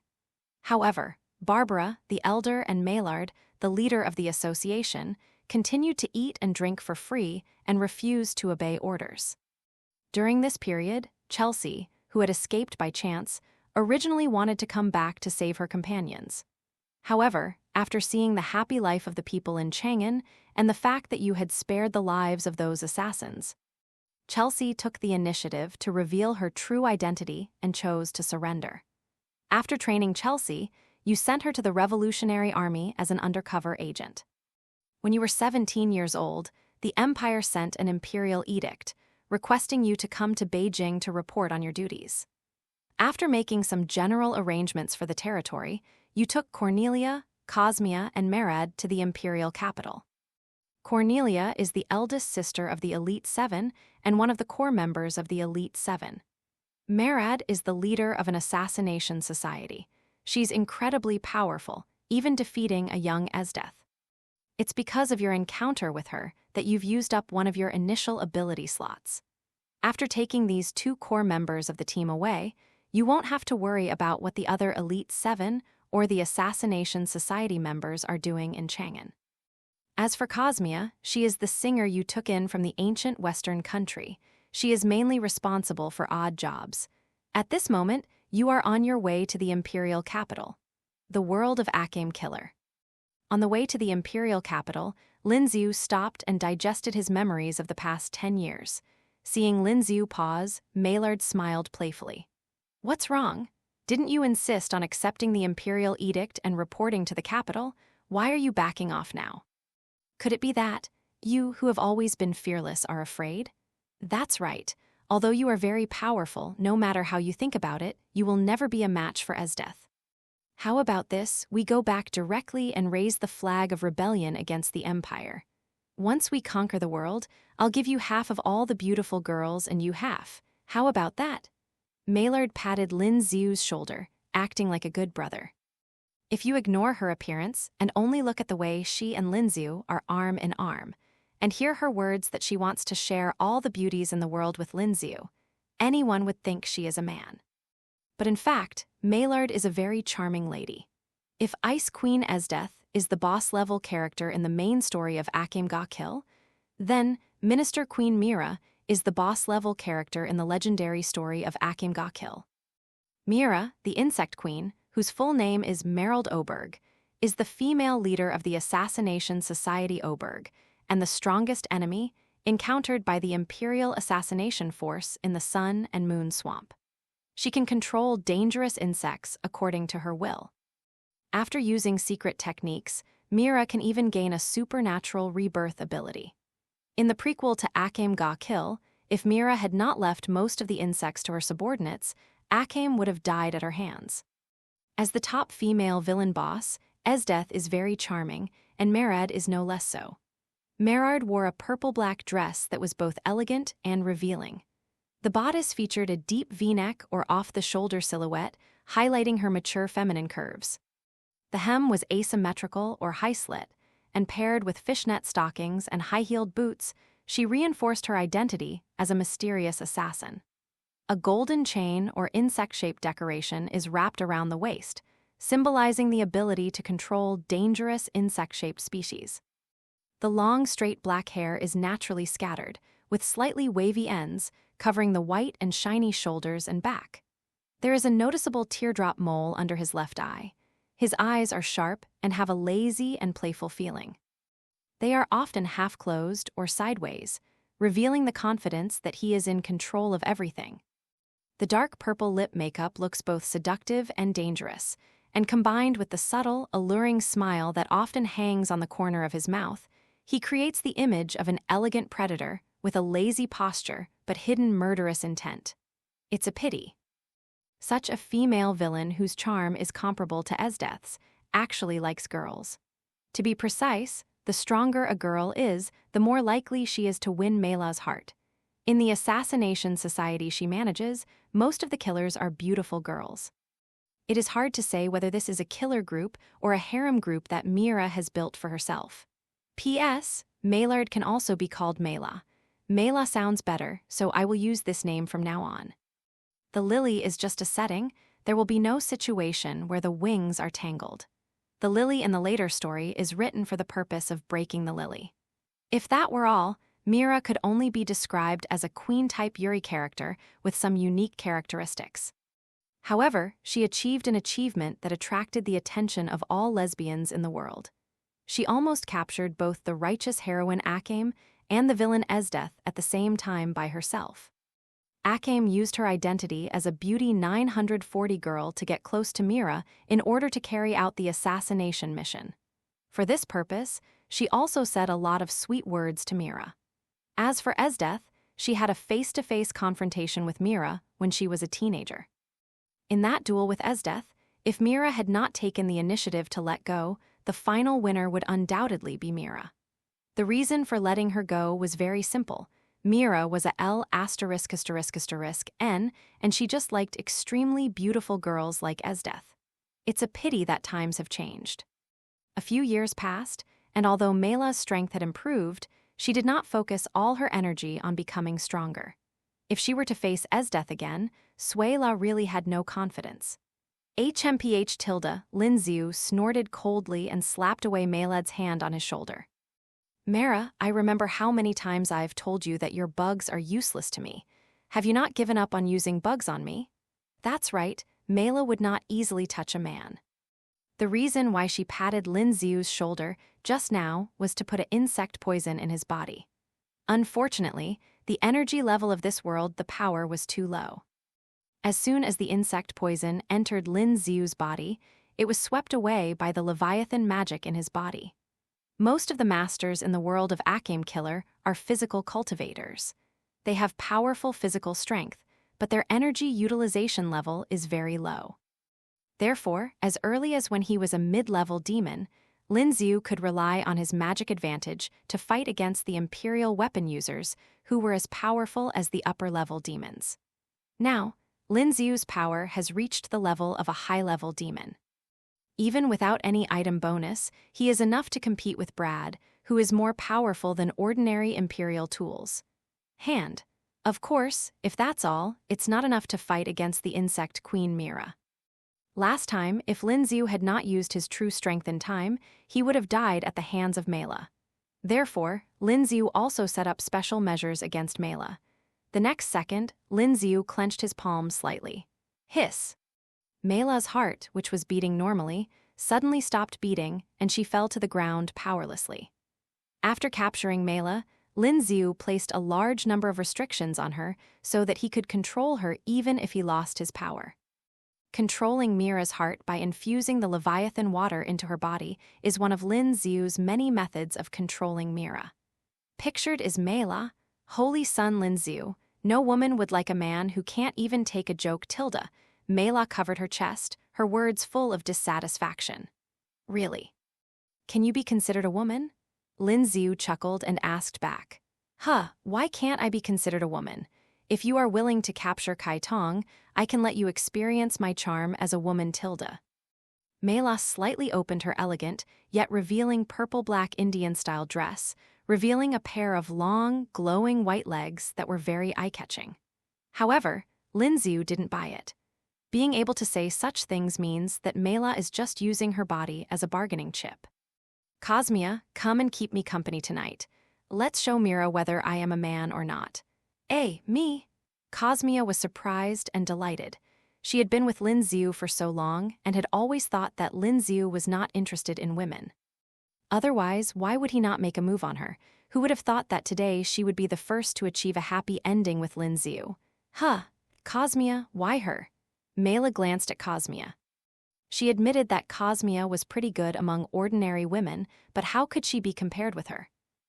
However, Barbara, the elder, and Maillard, the leader of the association, continued to eat and drink for free and refused to obey orders. During this period, Chelsea, who had escaped by chance, originally wanted to come back to save her companions. However, after seeing the happy life of the people in Chang'an and the fact that you had spared the lives of those assassins, Chelsea took the initiative to reveal her true identity and chose to surrender. After training Chelsea, you sent her to the Revolutionary Army as an undercover agent. When you were 17 years old, the Empire sent an imperial edict, requesting you to come to Beijing to report on your duties. After making some general arrangements for the territory, you took Cornelia, Cosmia, and Merad to the imperial capital. Cornelia is the eldest sister of the Elite Seven and one of the core members of the Elite Seven. Merad is the leader of an assassination society. She's incredibly powerful, even defeating a young Esdeath. It's because of your encounter with her that you've used up one of your initial ability slots. After taking these 2 core members of the team away, you won't have to worry about what the other Elite Seven or the Assassination Society members are doing in Chang'an. As for Cosmia, she is the singer you took in from the ancient Western country. She is mainly responsible for odd jobs. At this moment, you are on your way to the imperial capital, the world of Akame Killer. On the way to the imperial capital, Lin Xiu stopped and digested his memories of the past 10 years. Seeing Lin Xiu pause, Maillard smiled playfully. "What's wrong? Didn't you insist on accepting the imperial edict and reporting to the capital? Why are you backing off now? Could it be that you, who have always been fearless, are afraid? That's right. Although you are very powerful, no matter how you think about it, you will never be a match for Esdeath. How about this? We go back directly and raise the flag of rebellion against the Empire. Once we conquer the world, I'll give you half of all the beautiful girls and you half. How about that? Maillard patted Lin Xiu's shoulder, acting like a good brother. If you ignore her appearance and only look at the way she and Lin Xiu are arm in arm, and hear her words that she wants to share all the beauties in the world with Lin Xiu, anyone would think she is a man. But in fact, Maillard is a very charming lady. If Ice Queen Esdeath is the boss-level character in the main story of Akim Ga Kill, then Minister Queen Mira is the boss-level character in the legendary story of Akim Ga Kill. Mira, the Insect Queen, whose full name is Merald Oberg, is the female leader of the Assassination Society Oberg, and the strongest enemy encountered by the Imperial Assassination Force in the Sun and Moon Swamp. She can control dangerous insects according to her will. After using secret techniques, Mira can even gain a supernatural rebirth ability. In the prequel to Akim Ga Kill, if Mira had not left most of the insects to her subordinates, Akim would have died at her hands. As the top female villain boss, Esdeath is very charming, and Merad is no less so. Merard wore a purple-black dress that was both elegant and revealing. The bodice featured a deep V-neck or off-the-shoulder silhouette, highlighting her mature feminine curves. The hem was asymmetrical or high-slit, and paired with fishnet stockings and high-heeled boots, she reinforced her identity as a mysterious assassin. A golden chain or insect-shaped decoration is wrapped around the waist, symbolizing the ability to control dangerous insect-shaped species. The long, straight black hair is naturally scattered, with slightly wavy ends covering the white and shiny shoulders and back. There is a noticeable teardrop mole under his left eye. His eyes are sharp and have a lazy and playful feeling. They are often half-closed or sideways, revealing the confidence that he is in control of everything. The dark purple lip makeup looks both seductive and dangerous, and combined with the subtle, alluring smile that often hangs on the corner of his mouth, he creates the image of an elegant predator with a lazy posture but hidden murderous intent. It's a pity. Such a female villain whose charm is comparable to Esdeath's actually likes girls. To be precise, the stronger a girl is, the more likely she is to win Mela's heart. In the assassination society she manages, most of the killers are beautiful girls. It is hard to say whether this is a killer group or a harem group that Mira has built for herself. P.S. Maillard can also be called Mela. Mela sounds better, so I will use this name from now on. The lily is just a setting. There will be no situation where the wings are tangled. The lily in the later story is written for the purpose of breaking the lily. If that were all, Mira could only be described as a queen-type Yuri character with some unique characteristics. However, she achieved an achievement that attracted the attention of all lesbians in the world. She almost captured both the righteous heroine Akim and the villain Esdeath at the same time by herself. Akim used her identity as a beauty 940 girl to get close to Mira in order to carry out the assassination mission. For this purpose, she also said a lot of sweet words to Mira. As for Esdeath, she had a face-to-face confrontation with Mira when she was a teenager. In that duel with Esdeath, if Mira had not taken the initiative to let go, the final winner would undoubtedly be Mira. The reason for letting her go was very simple. Mira was a L*****N, and she just liked extremely beautiful girls like Esdeath. It's a pity that times have changed. A few years passed, and although Mela's strength had improved, she did not focus all her energy on becoming stronger. If she were to face Esdeath again, Suela really had no confidence. HMPH tilde, Lin Xiu snorted coldly and slapped away Meilad's hand on his shoulder. Mara, I remember how many times I've told you that your bugs are useless to me. Have you not given up on using bugs on me? That's right, Mela would not easily touch a man. The reason why she patted Lin Xiu's shoulder just now was to put an insect poison in his body. Unfortunately, the energy level of this world, the power was too low. As soon as the insect poison entered Lin Xiu's body, it was swept away by the Leviathan magic in his body. Most of the masters in the world of Akim Killer are physical cultivators. They have powerful physical strength, but their energy utilization level is very low. Therefore, as early as when he was a mid-level demon, Lin Xiu could rely on his magic advantage to fight against the Imperial weapon users who were as powerful as the upper-level demons. Now, Lin Xiu's power has reached the level of a high-level demon. Even without any item bonus, he is enough to compete with Brad, who is more powerful than ordinary Imperial tools. Hand. Of course, if that's all, it's not enough to fight against the insect Queen Mira. Last time, if Lin Xiu had not used his true strength in time, he would have died at the hands of Mela. Therefore, Lin Xiu also set up special measures against Mela. The next second, Lin Xiu clenched his palms slightly. Hiss! Mela's heart, which was beating normally, suddenly stopped beating, and she fell to the ground powerlessly. After capturing Mela, Lin Xiu placed a large number of restrictions on her so that he could control her even if he lost his power. Controlling Mira's heart by infusing the Leviathan water into her body is one of Lin Xiu's many methods of controlling Mira. Pictured is Mela, Holy Son Lin Xiu. No woman would like a man who can't even take a joke. Mela covered her chest, her words full of dissatisfaction. Really? Can you be considered a woman? Lin Xiu chuckled and asked back. Why can't I be considered a woman? If you are willing to capture Kai Tong, I can let you experience my charm as a woman. Mela slightly opened her elegant, yet revealing purple-black Indian-style dress, revealing a pair of long, glowing white legs that were very eye-catching. However, Lin Xiu didn't buy it. Being able to say such things means that Mela is just using her body as a bargaining chip. Cosmia, come and keep me company tonight. Let's show Mira whether I am a man or not. Me? Cosmia was surprised and delighted. She had been with Lin Xiu for so long and had always thought that Lin Xiu was not interested in women. Otherwise, why would he not make a move on her? Who would have thought that today she would be the first to achieve a happy ending with Lin Xiu? Cosmia, why her? Mela glanced at Cosmia. She admitted that Cosmia was pretty good among ordinary women, but how could she be compared with her?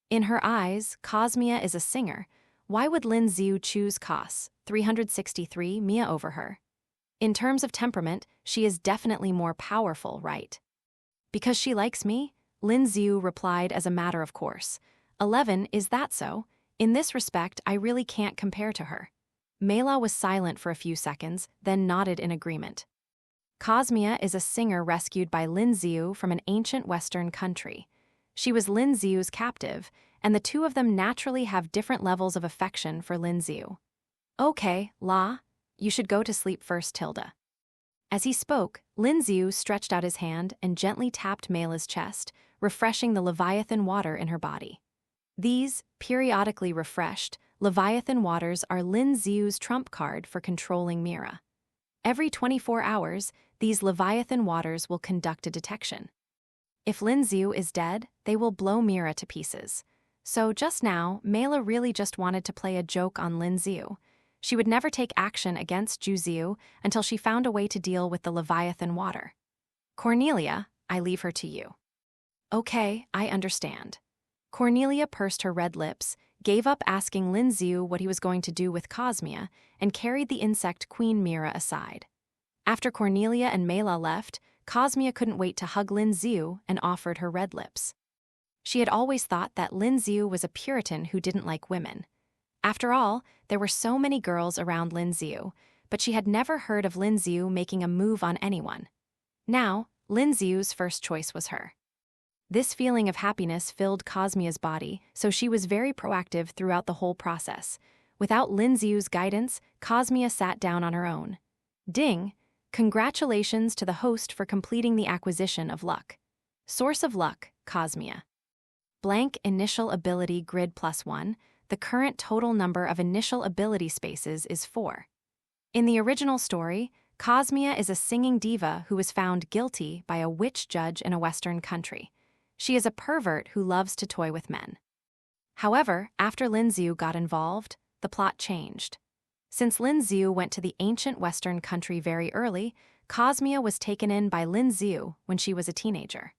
In her eyes, Cosmia is a singer. Why would Lin Xiu choose Cos 363 Mia over her? In terms of temperament, she is definitely more powerful, right? Because she likes me? Lin Xiu replied as a matter of course. 11, is that so? In this respect, I really can't compare to her. Mela was silent for a few seconds, then nodded in agreement. Cosmia is a singer rescued by Lin Xiu from an ancient Western country. She was Lin Xiu's captive, and the two of them naturally have different levels of affection for Lin Xiu. Okay, you should go to sleep first, . As he spoke, Lin Xiu stretched out his hand and gently tapped Mela's chest, refreshing the Leviathan water in her body. These, periodically refreshed, Leviathan waters are Lin Xiu's trump card for controlling Mira. Every 24 hours, these Leviathan waters will conduct a detection. If Lin Xiu is dead, they will blow Mira to pieces. So just now, Mela really just wanted to play a joke on Lin Xiu. She would never take action against Ju Xiu until she found a way to deal with the Leviathan water. Cornelia, I leave her to you. Okay, I understand. Cornelia pursed her red lips, gave up asking Lin Xiu what he was going to do with Cosmia, and carried the insect Queen Mira aside. After Cornelia and Mela left, Cosmia couldn't wait to hug Lin Xiu and offered her red lips. She had always thought that Lin Xiu was a Puritan who didn't like women. After all, there were so many girls around Lin Xiu, but she had never heard of Lin Xiu making a move on anyone. Now, Lin Xiu's first choice was her. This feeling of happiness filled Cosmia's body, so she was very proactive throughout the whole process. Without Lin Xiu's guidance, Cosmia sat down on her own. Ding! Congratulations to the host for completing the acquisition of luck. Source of luck, Cosmia. Blank initial ability grid +1, the current total number of initial ability spaces is 4. In the original story, Cosmia is a singing diva who was found guilty by a witch judge in a Western country. She is a pervert who loves to toy with men. However, after Lin Xiu got involved, the plot changed. Since Lin Xiu went to the ancient Western country very early, Cosmia was taken in by Lin Xiu when she was a teenager.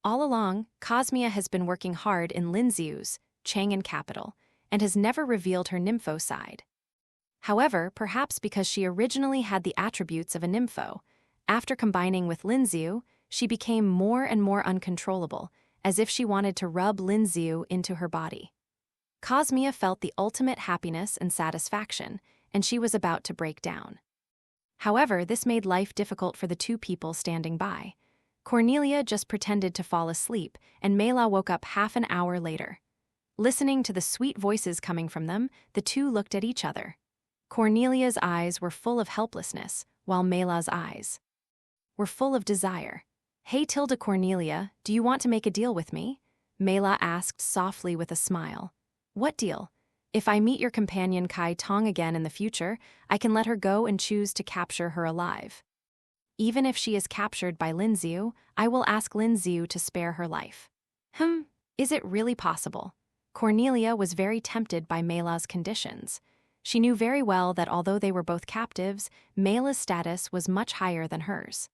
All along, Cosmia has been working hard in Lin Xiu's Chang'an capital and has never revealed her nympho side. However, perhaps because she originally had the attributes of a nympho, after combining with Lin Xiu, she became more and more uncontrollable, as if she wanted to rub Lin Xiu into her body. Cosmia felt the ultimate happiness and satisfaction, and she was about to break down. However, this made life difficult for the two people standing by. Cornelia just pretended to fall asleep, and Mela woke up half an hour later. Listening to the sweet voices coming from them, the two looked at each other. Cornelia's eyes were full of helplessness, while Mela's eyes were full of desire. "Hey Tilda Cornelia, do you want to make a deal with me?" Mela asked softly with a smile. "What deal? If I meet your companion Kai Tong again in the future, I can let her go and choose to capture her alive. Even if she is captured by Lin Xiu, I will ask Lin Xiu to spare her life." Is it really possible? Cornelia was very tempted by Mela's conditions. She knew very well that although they were both captives, Mela's status was much higher than hers.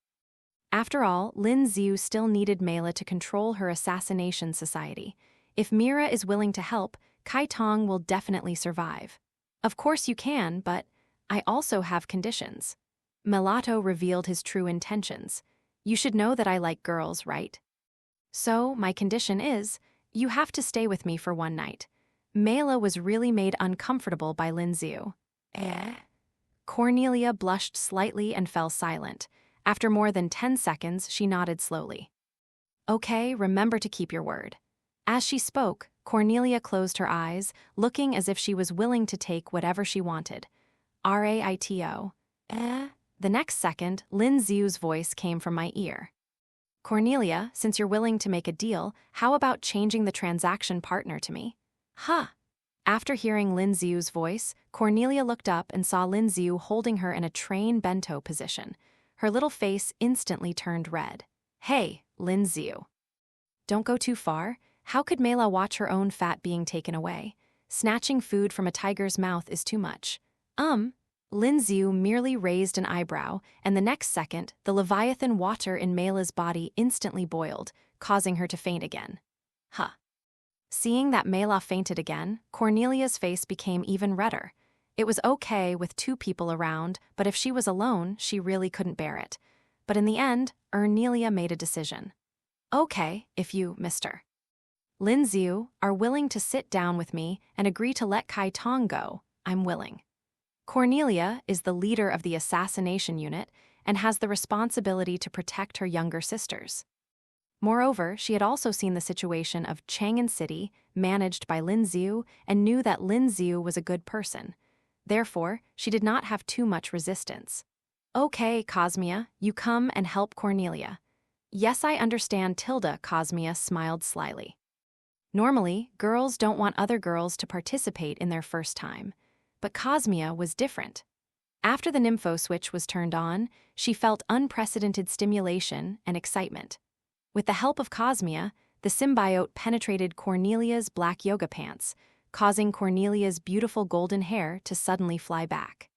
After all, Lin Xiu still needed Mela to control her assassination society. If Mira is willing to help, Kai Tong will definitely survive. "Of course you can, but I also have conditions." Mulatto revealed his true intentions. "You should know that I like girls, right? So, my condition is, you have to stay with me for one night." Mela was really made uncomfortable by Lin Xiu. Cornelia blushed slightly and fell silent. After more than 10 seconds, she nodded slowly. "Okay, remember to keep your word." As she spoke, Cornelia closed her eyes, looking as if she was willing to take whatever she wanted. "Raito. The next second, Lin Xiu's voice came from my ear. "Cornelia, since you're willing to make a deal, how about changing the transaction partner to me?" "Huh." After hearing Lin Xiu's voice, Cornelia looked up and saw Lin Xiu holding her in a train bento position. Her little face instantly turned red. "Hey, Lin Xiu. Don't go too far. How could Mela watch her own fat being taken away? Snatching food from a tiger's mouth is too much." Lin Xiu merely raised an eyebrow, and the next second, the leviathan water in Mela's body instantly boiled, causing her to faint again. Seeing that Mela fainted again, Cornelia's face became even redder. It was okay with two people around, but if she was alone, she really couldn't bear it. But in the end, Cornelia made a decision. "Okay, if you, Mr. Lin Xiu, are willing to sit down with me and agree to let Kai Tong go, I'm willing." Cornelia is the leader of the assassination unit and has the responsibility to protect her younger sisters. Moreover, she had also seen the situation of Chang'an City, managed by Lin Xiu, and knew that Lin Xiu was a good person. Therefore, she did not have too much resistance. "Okay, Cosmia, you come and help Cornelia." "Yes, I understand, Tilda," Cosmia smiled slyly. Normally, girls don't want other girls to participate in their first time. But Cosmia was different. After the nympho switch was turned on, she felt unprecedented stimulation and excitement. With the help of Cosmia, the symbiote penetrated Cornelia's black yoga pants, causing Cornelia's beautiful golden hair to suddenly fly back.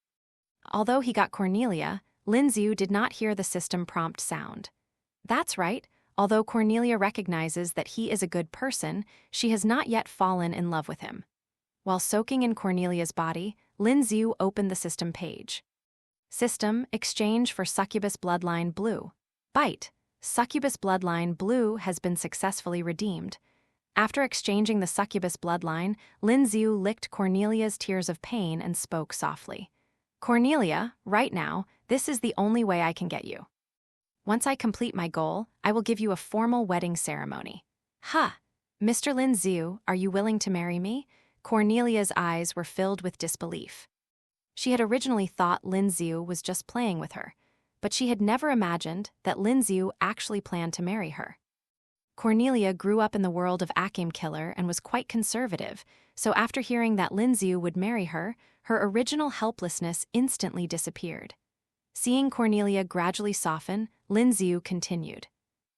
Although he got Cornelia, Lin Xiu did not hear the system prompt sound. That's right, although Cornelia recognizes that he is a good person, she has not yet fallen in love with him. While soaking in Cornelia's body, Lin Xiu opened the system page. System, exchange for succubus bloodline blue. Byte, succubus bloodline blue has been successfully redeemed. After exchanging the succubus bloodline, Lin Xiu licked Cornelia's tears of pain and spoke softly. "Cornelia, right now, this is the only way I can get you. Once I complete my goal, I will give you a formal wedding ceremony." Mr. Lin Xiu, are you willing to marry me?" Cornelia's eyes were filled with disbelief. She had originally thought Lin Xiu was just playing with her, but she had never imagined that Lin Xiu actually planned to marry her. Cornelia grew up in the world of Akim Killer and was quite conservative, so after hearing that Lin Xiu would marry her, her original helplessness instantly disappeared. Seeing Cornelia gradually soften, Lin Xiu continued.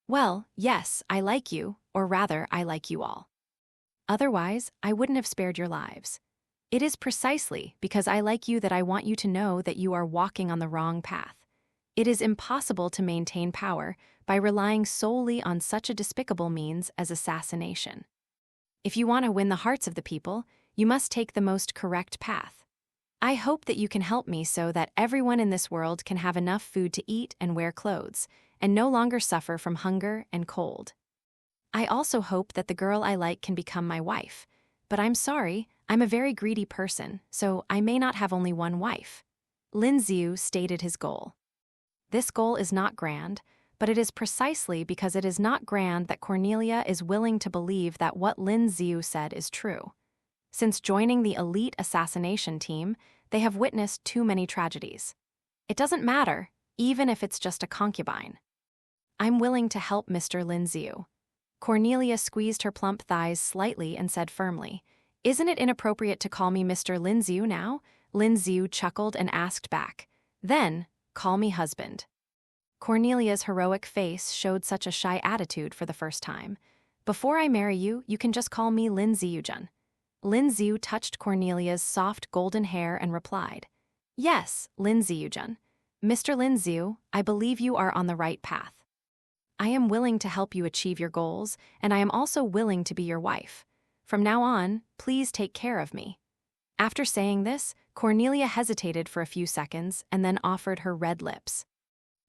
"Well, yes, I like you, or rather, I like you all. Otherwise, I wouldn't have spared your lives. It is precisely because I like you that I want you to know that you are walking on the wrong path. It is impossible to maintain power by relying solely on such a despicable means as assassination. If you want to win the hearts of the people, you must take the most correct path. I hope that you can help me so that everyone in this world can have enough food to eat and wear clothes, and no longer suffer from hunger and cold. I also hope that the girl I like can become my wife. But I'm sorry, I'm a very greedy person, so I may not have only one wife. Lin Xiu stated his goal. This goal is not grand, but it is precisely because it is not grand that Cornelia is willing to believe that what Lin Xiu said is true. Since joining the elite assassination team, they have witnessed too many tragedies. It doesn't matter, even if it's just a concubine. I'm willing to help Mr. Lin Xiu. Cornelia squeezed her plump thighs slightly and said firmly, "Isn't it inappropriate to call me Mr. Lin Xiu now?" Lin Xiu chuckled and asked back, "Then, call me husband." Cornelia's heroic face showed such a shy attitude for the first time. "Before I marry you, you can just call me Lin Xiu-jun." Lin Xiu touched Cornelia's soft golden hair and replied, "Yes, Lin Xiu-jun. Mr. Lin Xiu, I believe you are on the right path. I am willing to help you achieve your goals, and I am also willing to be your wife. From now on, please take care of me." After saying this, Cornelia hesitated for a few seconds and then offered her red lips.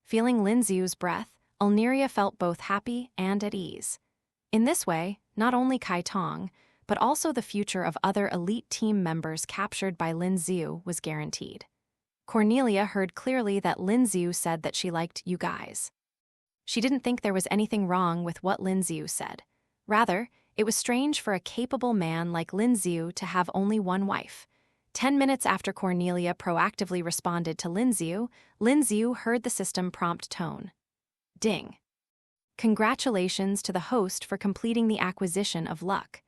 Feeling Lin Xiu's breath, Alneria felt both happy and at ease. In this way, not only Kai Tong, but also the future of other elite team members captured by Lin Xiu was guaranteed. Cornelia heard clearly that Lin Xiu said that she liked you guys. She didn't think there was anything wrong with what Lin Xiu said. Rather, it was strange for a capable man like Lin Xiu to have only one wife. 10 minutes after Cornelia proactively responded to Lin Xiu heard the system prompt tone. Ding. Congratulations to the host for completing the acquisition of luck.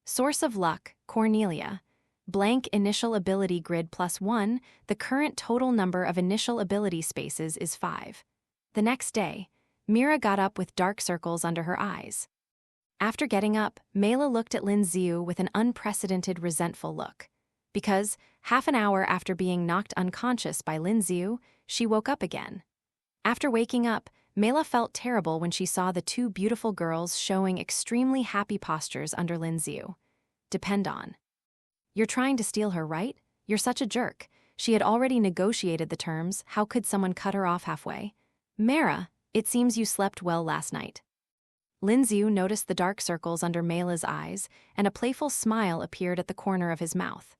Source of luck, Cornelia. Blank initial ability grid +1, the current total number of initial ability spaces is 5. The next day, Mira got up with dark circles under her eyes. After getting up, Mela looked at Lin Xiu with an unprecedented resentful look. Because, half an hour after being knocked unconscious by Lin Xiu, she woke up again. After waking up, Mela felt terrible when she saw the two beautiful girls showing extremely happy postures under Lin Xiu. Depend on. You're trying to steal her, right? You're such a jerk. She had already negotiated the terms, how could someone cut her off halfway? Mara, it seems you slept well last night. Lin Xiu noticed the dark circles under Mela's eyes, and a playful smile appeared at the corner of his mouth.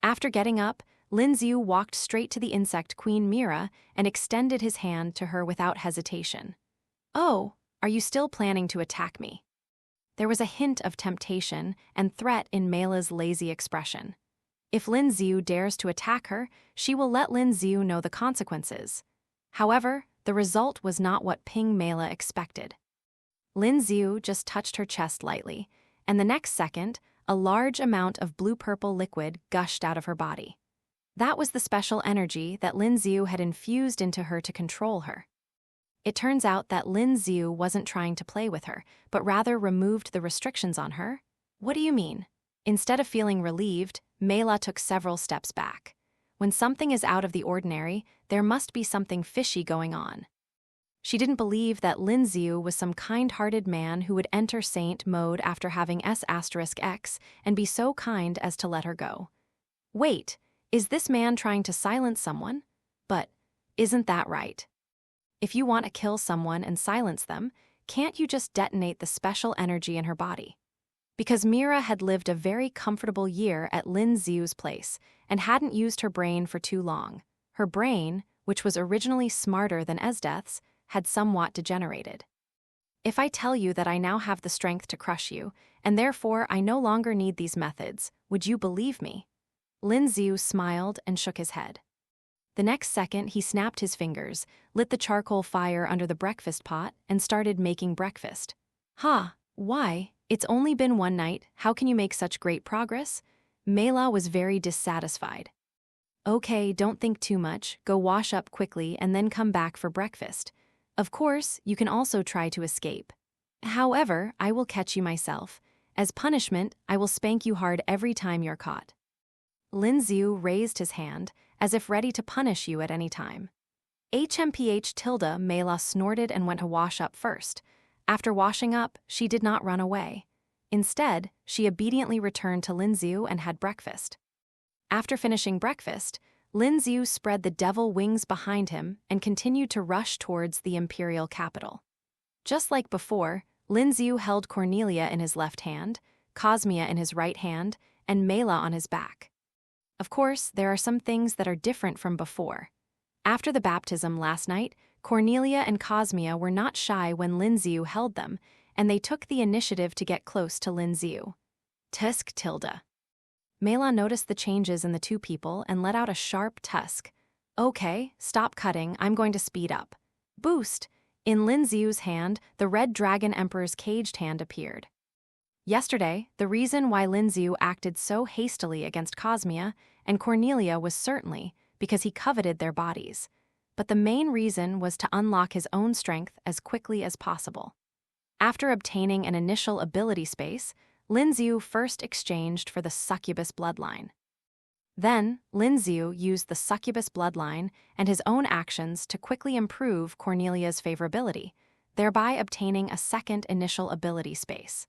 After getting up, Lin Xiu walked straight to the insect queen Mira and extended his hand to her without hesitation. "Oh, are you still planning to attack me?" There was a hint of temptation and threat in Mela's lazy expression. If Lin Xiu dares to attack her, she will let Lin Xiu know the consequences. However, the result was not what Ping Mela expected. Lin Xiu just touched her chest lightly, and the next second, a large amount of blue-purple liquid gushed out of her body. That was the special energy that Lin Xiu had infused into her to control her. It turns out that Lin Xiu wasn't trying to play with her, but rather removed the restrictions on her. What do you mean? Instead of feeling relieved, Mela took several steps back. When something is out of the ordinary, there must be something fishy going on. She didn't believe that Lin Xiu was some kind-hearted man who would enter saint mode after having S*X and be so kind as to let her go. Wait, is this man trying to silence someone? But isn't that right? If you want to kill someone and silence them, can't you just detonate the special energy in her body? Because Mira had lived a very comfortable year at Lin Xiu's place and hadn't used her brain for too long. Her brain, which was originally smarter than Esdeath's, had somewhat degenerated. If I tell you that I now have the strength to crush you, and therefore I no longer need these methods, would you believe me? Lin Xiu smiled and shook his head. The next second, he snapped his fingers, lit the charcoal fire under the breakfast pot, and started making breakfast. "Ha, why? It's only been one night, how can you make such great progress?" Mela was very dissatisfied. "Okay, don't think too much, go wash up quickly and then come back for breakfast. Of course, you can also try to escape. However, I will catch you myself. As punishment, I will spank you hard every time you're caught." Lin Xiu raised his hand, as if ready to punish you at any time. HMPH Mela snorted and went to wash up first. After washing up, she did not run away. Instead, she obediently returned to Lin Xiu and had breakfast. After finishing breakfast, Lin Xiu spread the devil wings behind him and continued to rush towards the imperial capital. Just like before, Lin Xiu held Cornelia in his left hand, Cosmia in his right hand, and Mela on his back. Of course, there are some things that are different from before. After the baptism last night, Cornelia and Cosmia were not shy when Lin Xiu held them, and they took the initiative to get close to Lin Xiu. Tusk tilde. Mela noticed the changes in the two people and let out a sharp tusk. Okay, stop cutting, I'm going to speed up. Boost! In Lin Xiu's hand, the Red Dragon Emperor's caged hand appeared. Yesterday, the reason why Lin Xiu acted so hastily against Cosmia and Cornelia was certainly because he coveted their bodies. But the main reason was to unlock his own strength as quickly as possible. After obtaining an initial ability space, Lin Xiu first exchanged for the succubus bloodline. Then, Lin Xiu used the succubus bloodline and his own actions to quickly improve Cornelia's favorability, thereby obtaining a second initial ability space.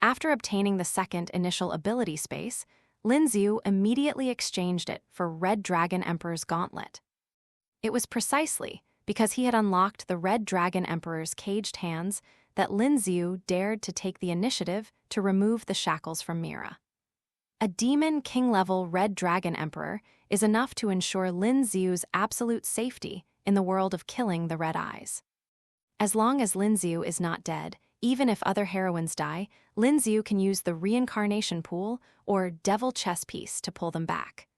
After obtaining the second initial ability space, Lin Xiu immediately exchanged it for Red Dragon Emperor's gauntlet. It was precisely because he had unlocked the Red Dragon Emperor's caged hands that Lin Xiu dared to take the initiative to remove the shackles from Mira. A demon king-level Red Dragon Emperor is enough to ensure Lin Xiu's absolute safety in the world of killing the Red Eyes. As long as Lin Xiu is not dead, even if other heroines die, Lin Xiu can use the reincarnation pool or devil chess piece to pull them back.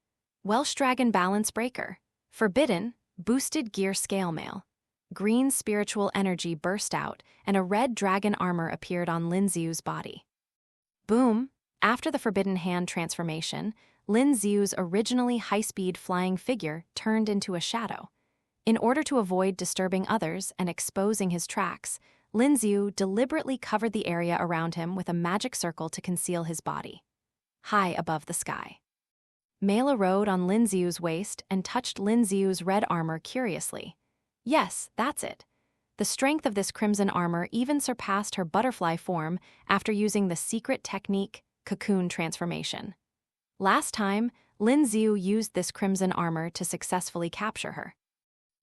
Welsh Dragon Balance Breaker. Forbidden, boosted gear scale mail. Green spiritual energy burst out and a red dragon armor appeared on Lin Xiu's body. Boom! After the Forbidden Hand transformation, Lin Xiu's originally high-speed flying figure turned into a shadow. In order to avoid disturbing others and exposing his tracks, Lin Xiu deliberately covered the area around him with a magic circle to conceal his body. High above the sky. Mela rode on Lin Xiu's waist and touched Lin Xiu's red armor curiously. Yes, that's it. The strength of this crimson armor even surpassed her butterfly form after using the secret technique, cocoon transformation. Last time, Lin Xiu used this crimson armor to successfully capture her.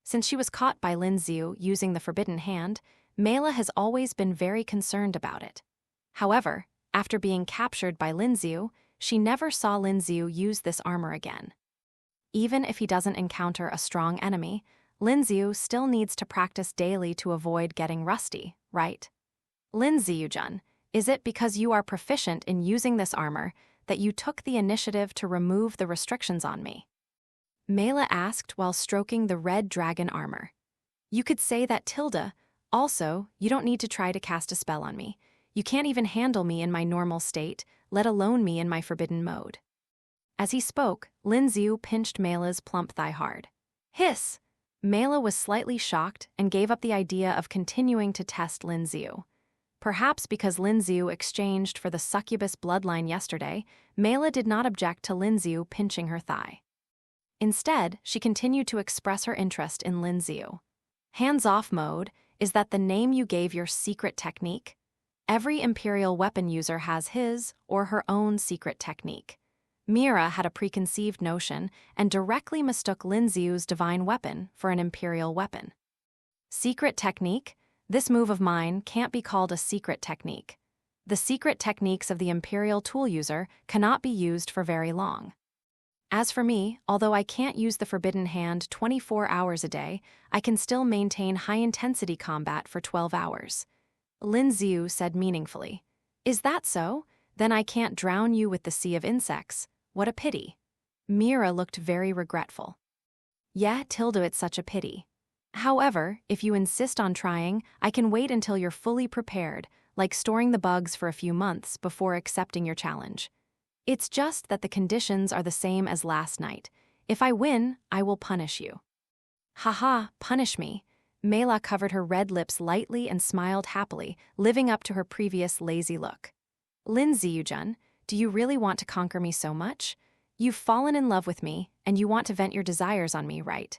Since she was caught by Lin Xiu using the Forbidden Hand, Mela has always been very concerned about it. However, after being captured by Lin Xiu, she never saw Lin Xiu use this armor again. Even if he doesn't encounter a strong enemy, Lin Xiu still needs to practice daily to avoid getting rusty, right? Lin Xiu-jun, is it because you are proficient in using this armor that you took the initiative to remove the restrictions on me? Mela asked while stroking the red dragon armor. You could say that tilde. Also, you don't need to try to cast a spell on me. You can't even handle me in my normal state, let alone me in my forbidden mode. As he spoke, Lin Xiu pinched Mela's plump thigh hard. Hiss! Mela was slightly shocked and gave up the idea of continuing to test Lin Xiu. Perhaps because Lin Xiu exchanged for the succubus bloodline yesterday, Mela did not object to Lin Xiu pinching her thigh. Instead, she continued to express her interest in Lin Xiu. Hands-off mode, is that the name you gave your secret technique? Every Imperial weapon user has his or her own secret technique. Mira had a preconceived notion and directly mistook Lin Xiu's divine weapon for an Imperial weapon. Secret technique? This move of mine can't be called a secret technique. The secret techniques of the Imperial tool user cannot be used for very long. As for me, although I can't use the Forbidden Hand 24 hours a day, I can still maintain high-intensity combat for 12 hours. Lin Xiu said meaningfully. Is that so? Then I can't drown you with the sea of insects. What a pity. Mira looked very regretful. Yeah, tilde, it's such a pity. However, if you insist on trying, I can wait until you're fully prepared, like storing the bugs for a few months before accepting your challenge. It's just that the conditions are the same as last night. If I win, I will punish you. Haha, punish me. Mela covered her red lips lightly and smiled happily, living up to her previous lazy look. Lin Xiu-jun, do you really want to conquer me so much? You've fallen in love with me, and you want to vent your desires on me, right?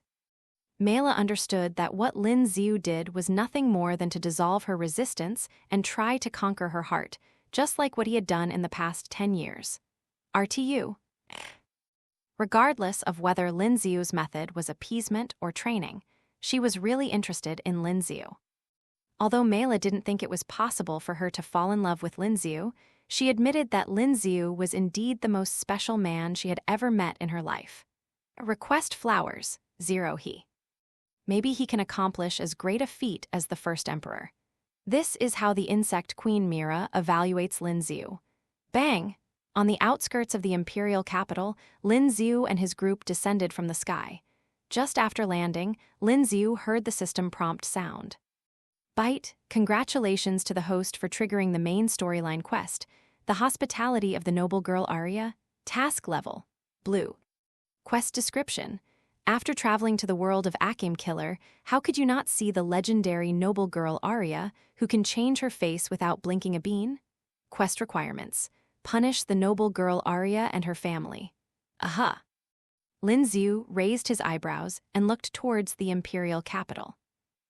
Mela understood that what Lin Xiu did was nothing more than to dissolve her resistance and try to conquer her heart, just like what he had done in the past 10 years. RTU. Regardless of whether Lin Xiu's method was appeasement or training, she was really interested in Lin Xiu. Although Mela didn't think it was possible for her to fall in love with Lin Xiu, she admitted that Lin Xiu was indeed the most special man she had ever met in her life. Request flowers, 0 he. Maybe he can accomplish as great a feat as the first emperor. This is how the insect queen Mira evaluates Lin Xiu. Bang! On the outskirts of the imperial capital, Lin Xiu and his group descended from the sky. Just after landing, Lin Xiu heard the system prompt sound. Bite, congratulations to the host for triggering the main storyline quest, the hospitality of the noble girl Arya, task level, blue. Quest description. After traveling to the world of Akim Killer, how could you not see the legendary noble girl Arya, who can change her face without blinking a bean? Quest requirements. Punish the noble girl Arya and her family. Aha! Lin Xiu raised his eyebrows and looked towards the imperial capital.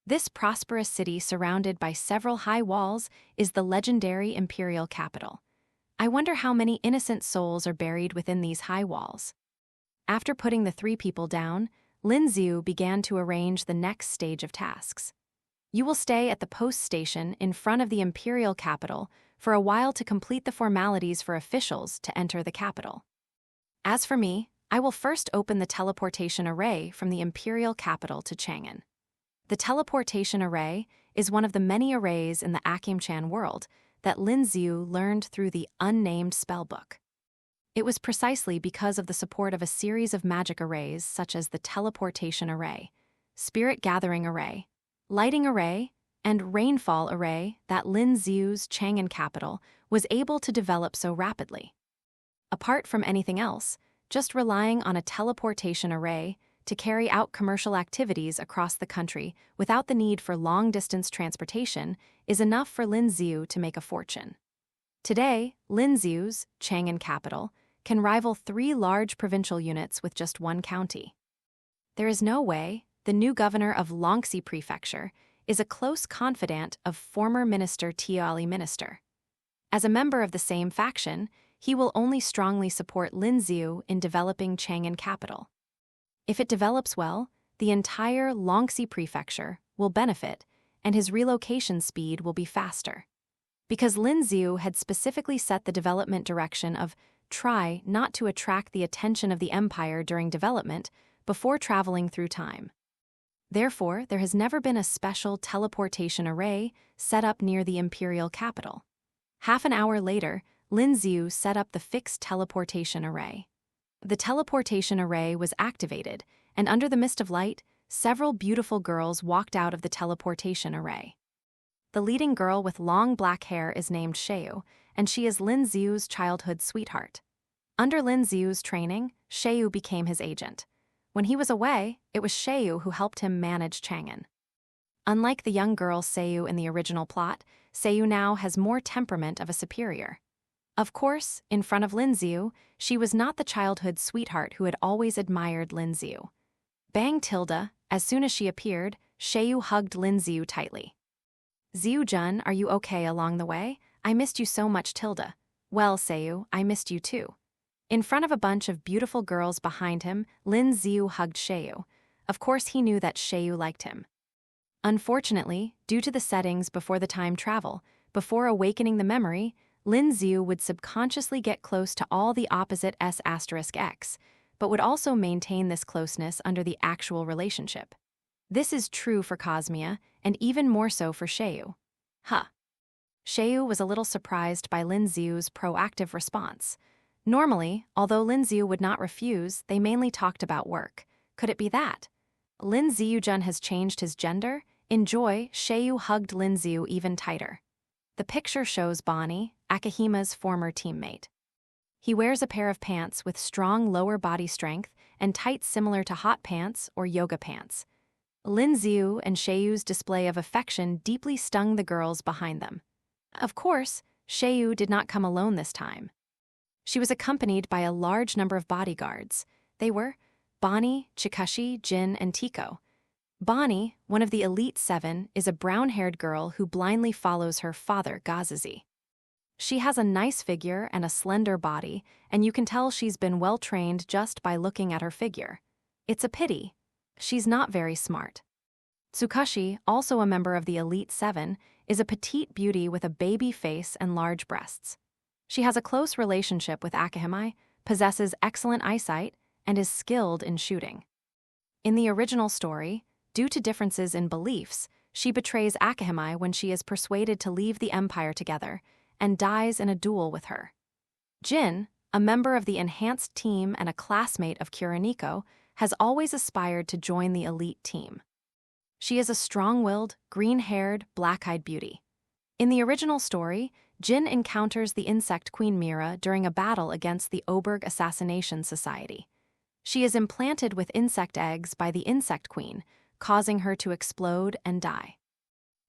This prosperous city surrounded by several high walls is the legendary imperial capital. I wonder how many innocent souls are buried within these high walls. After putting the 3 people down, Lin Xiu began to arrange the next stage of tasks. You will stay at the post station in front of the imperial capital for a while to complete the formalities for officials to enter the capital. As for me, I will first open the teleportation array from the imperial capital to Chang'an. The teleportation array is one of the many arrays in the Akim-chan world that Lin Xiu learned through the unnamed spellbook. It was precisely because of the support of a series of magic arrays such as the teleportation array, spirit gathering array, lighting array, and rainfall array that Lin Xiu's Chang'an capital was able to develop so rapidly. Apart from anything else, just relying on a teleportation array to carry out commercial activities across the country without the need for long-distance transportation is enough for Lin Xiu to make a fortune. Today, Lin Xiu's Chang'an capital can rival 3 large provincial units with just 1 county. There is no way the new governor of Longxi Prefecture is a close confidant of former Minister Tiali Minister. As a member of the same faction, he will only strongly support Lin Xiu in developing Chang'an capital. If it develops well, the entire Longxi Prefecture will benefit, and his relocation speed will be faster. Because Lin Xiu had specifically set the development direction of try not to attract the attention of the empire during development before traveling through time. Therefore, there has never been a special teleportation array set up near the imperial capital. Half an hour later, Lin Xiu set up the fixed teleportation array. The teleportation array was activated, and under the mist of light, several beautiful girls walked out of the teleportation array. The leading girl with long black hair is named Xiu, and she is Lin Xiu's childhood sweetheart. Under Lin Xiu's training, Xiu became his agent. When he was away, it was Xiu who helped him manage Chang'an. Unlike the young girl Xiu in the original plot, Xiu now has more temperament of a superior. Of course, in front of Lin Xiu, she was not the childhood sweetheart who had always admired Lin Xiu. Bang tilde, as soon as she appeared, Xiu hugged Lin Xiu tightly. Xiu-jun, are you okay along the way? I missed you so much tilde. Well, Xiu, I missed you too. In front of a bunch of beautiful girls behind him, Lin Xiu hugged Xiu. Of course he knew that Xiu liked him. Unfortunately, due to the settings before the time travel, before awakening the memory, Lin Xiu would subconsciously get close to all the opposite S*X, but would also maintain this closeness under the actual relationship. This is true for Cosmia, and even more so for Xiu. Xiu was a little surprised by Lin Xiu's proactive response. Normally, although Lin Xiu would not refuse, they mainly talked about work. Could it be that? Lin Xiu-jun has changed his gender? In joy, Xiu hugged Lin Xiu even tighter. The picture shows Bonnie, Akahima's former teammate. He wears a pair of pants with strong lower body strength and tights similar to hot pants or yoga pants. Lin Xiu and Xiu's display of affection deeply stung the girls behind them. Of course, Xiu did not come alone this time. She was accompanied by a large number of bodyguards. They were Bonnie, Chikashi, Jin, and Tiko. Bonnie, one of the Elite 7, is a brown-haired girl who blindly follows her father, Gazazi. She has a nice figure and a slender body, and you can tell she's been well trained just by looking at her figure. It's a pity. She's not very smart. Tsukashi, also a member of the Elite Seven, is a petite beauty with a baby face and large breasts. She has a close relationship with Akihime, possesses excellent eyesight, and is skilled in shooting. In the original story, due to differences in beliefs, she betrays Akihime when she is persuaded to leave the Empire together and dies in a duel with her. Jin, a member of the enhanced team and a classmate of Kuroniko, has always aspired to join the elite team. She is a strong-willed, green-haired, black-eyed beauty. In the original story, Jin encounters the insect queen Mira during a battle against the Oberg Assassination Society. She is implanted with insect eggs by the insect queen, causing her to explode and die.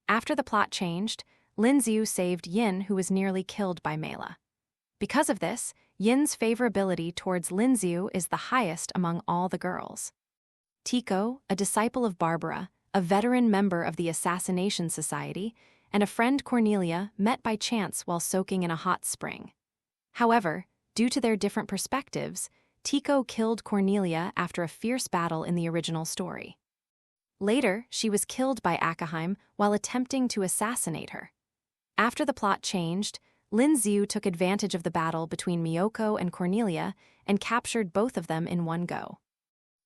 After the plot changed, Lin Xiu saved Yin, who was nearly killed by Mela. Because of this, Yin's favorability towards Lin Xiu is the highest among all the girls. Tico, a disciple of Barbara, a veteran member of the Assassination Society, and a friend Cornelia met by chance while soaking in a hot spring. However, due to their different perspectives, Tico killed Cornelia after a fierce battle in the original story. Later, she was killed by Akihime while attempting to assassinate her. After the plot changed, Lin Xiu took advantage of the battle between Miyoko and Cornelia and captured both of them in one go.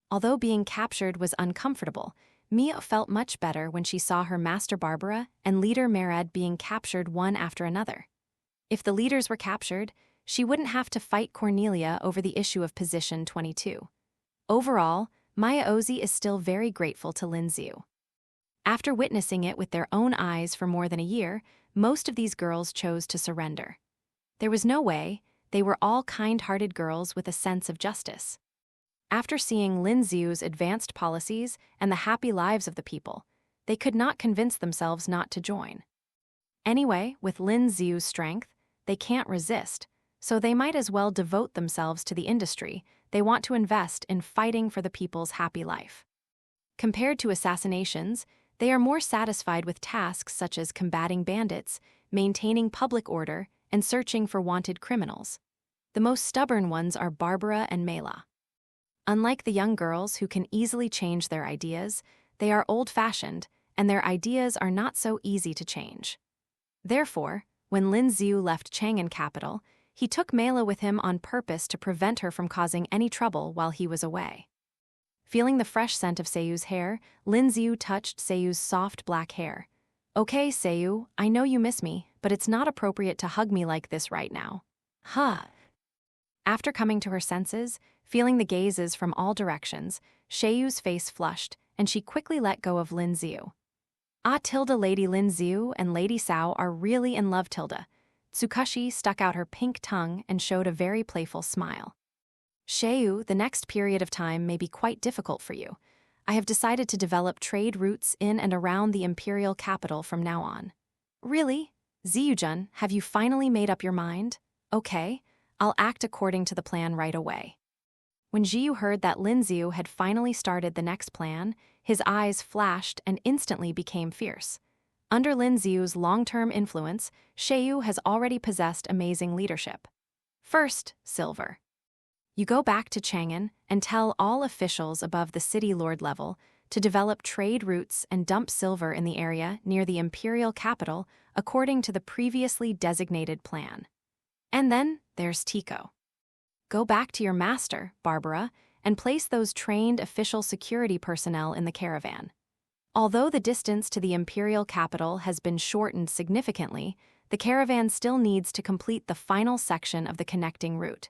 Although being captured was uncomfortable, Mia felt much better when she saw her master Barbara and leader Mered being captured one after another. If the leaders were captured, she wouldn't have to fight Cornelia over the issue of Position 22. Overall, Maya Ozi is still very grateful to Lin Xiu. After witnessing it with their own eyes for more than a year, most of these girls chose to surrender. There was no way, they were all kind-hearted girls with a sense of justice. After seeing Lin Xiu's advanced policies and the happy lives of the people, they could not convince themselves not to join. Anyway, with Lin Xiu's strength, they can't resist, so they might as well devote themselves to the industry. They want to invest in fighting for the people's happy life. Compared to assassinations, they are more satisfied with tasks such as combating bandits, maintaining public order, and searching for wanted criminals. The most stubborn ones are Barbara and Mela. Unlike the young girls who can easily change their ideas, they are old-fashioned, and their ideas are not so easy to change. Therefore, when Lin Xiu left Chang'an capital, he took Mela with him on purpose to prevent her from causing any trouble while he was away. Feeling the fresh scent of Seiyu's hair, Lin Xiu touched Seiyu's soft black hair. "Okay, Seiyu, I know you miss me, but it's not appropriate to hug me like this right now." Huh. After coming to her senses, feeling the gazes from all directions, Seiyu's face flushed, and she quickly let go of Lin Xiu. Lady Lin Xiu and Lady Sao are really in love. Tsukashi stuck out her pink tongue and showed a very playful smile. "Seiyu, the next period of time may be quite difficult for you. I have decided to develop trade routes in and around the imperial capital from now on." "Really? Ziyujun, have you finally made up your mind?" "Okay, I'll act according to the plan right away." When Ziyu heard that Lin Xiu had finally started the next plan, his eyes flashed and instantly became fierce. Under Lin Xiu's long-term influence, Seiyu has already possessed amazing leadership. First, silver. You go back to Chang'an and tell all officials above the city lord level to develop trade routes and dump silver in the area near the imperial capital according to the previously designated plan. And then there's Tico. Go back to your master, Barbara, and place those trained official security personnel in the caravan. Although the distance to the imperial capital has been shortened significantly, the caravan still needs to complete the final section of the connecting route.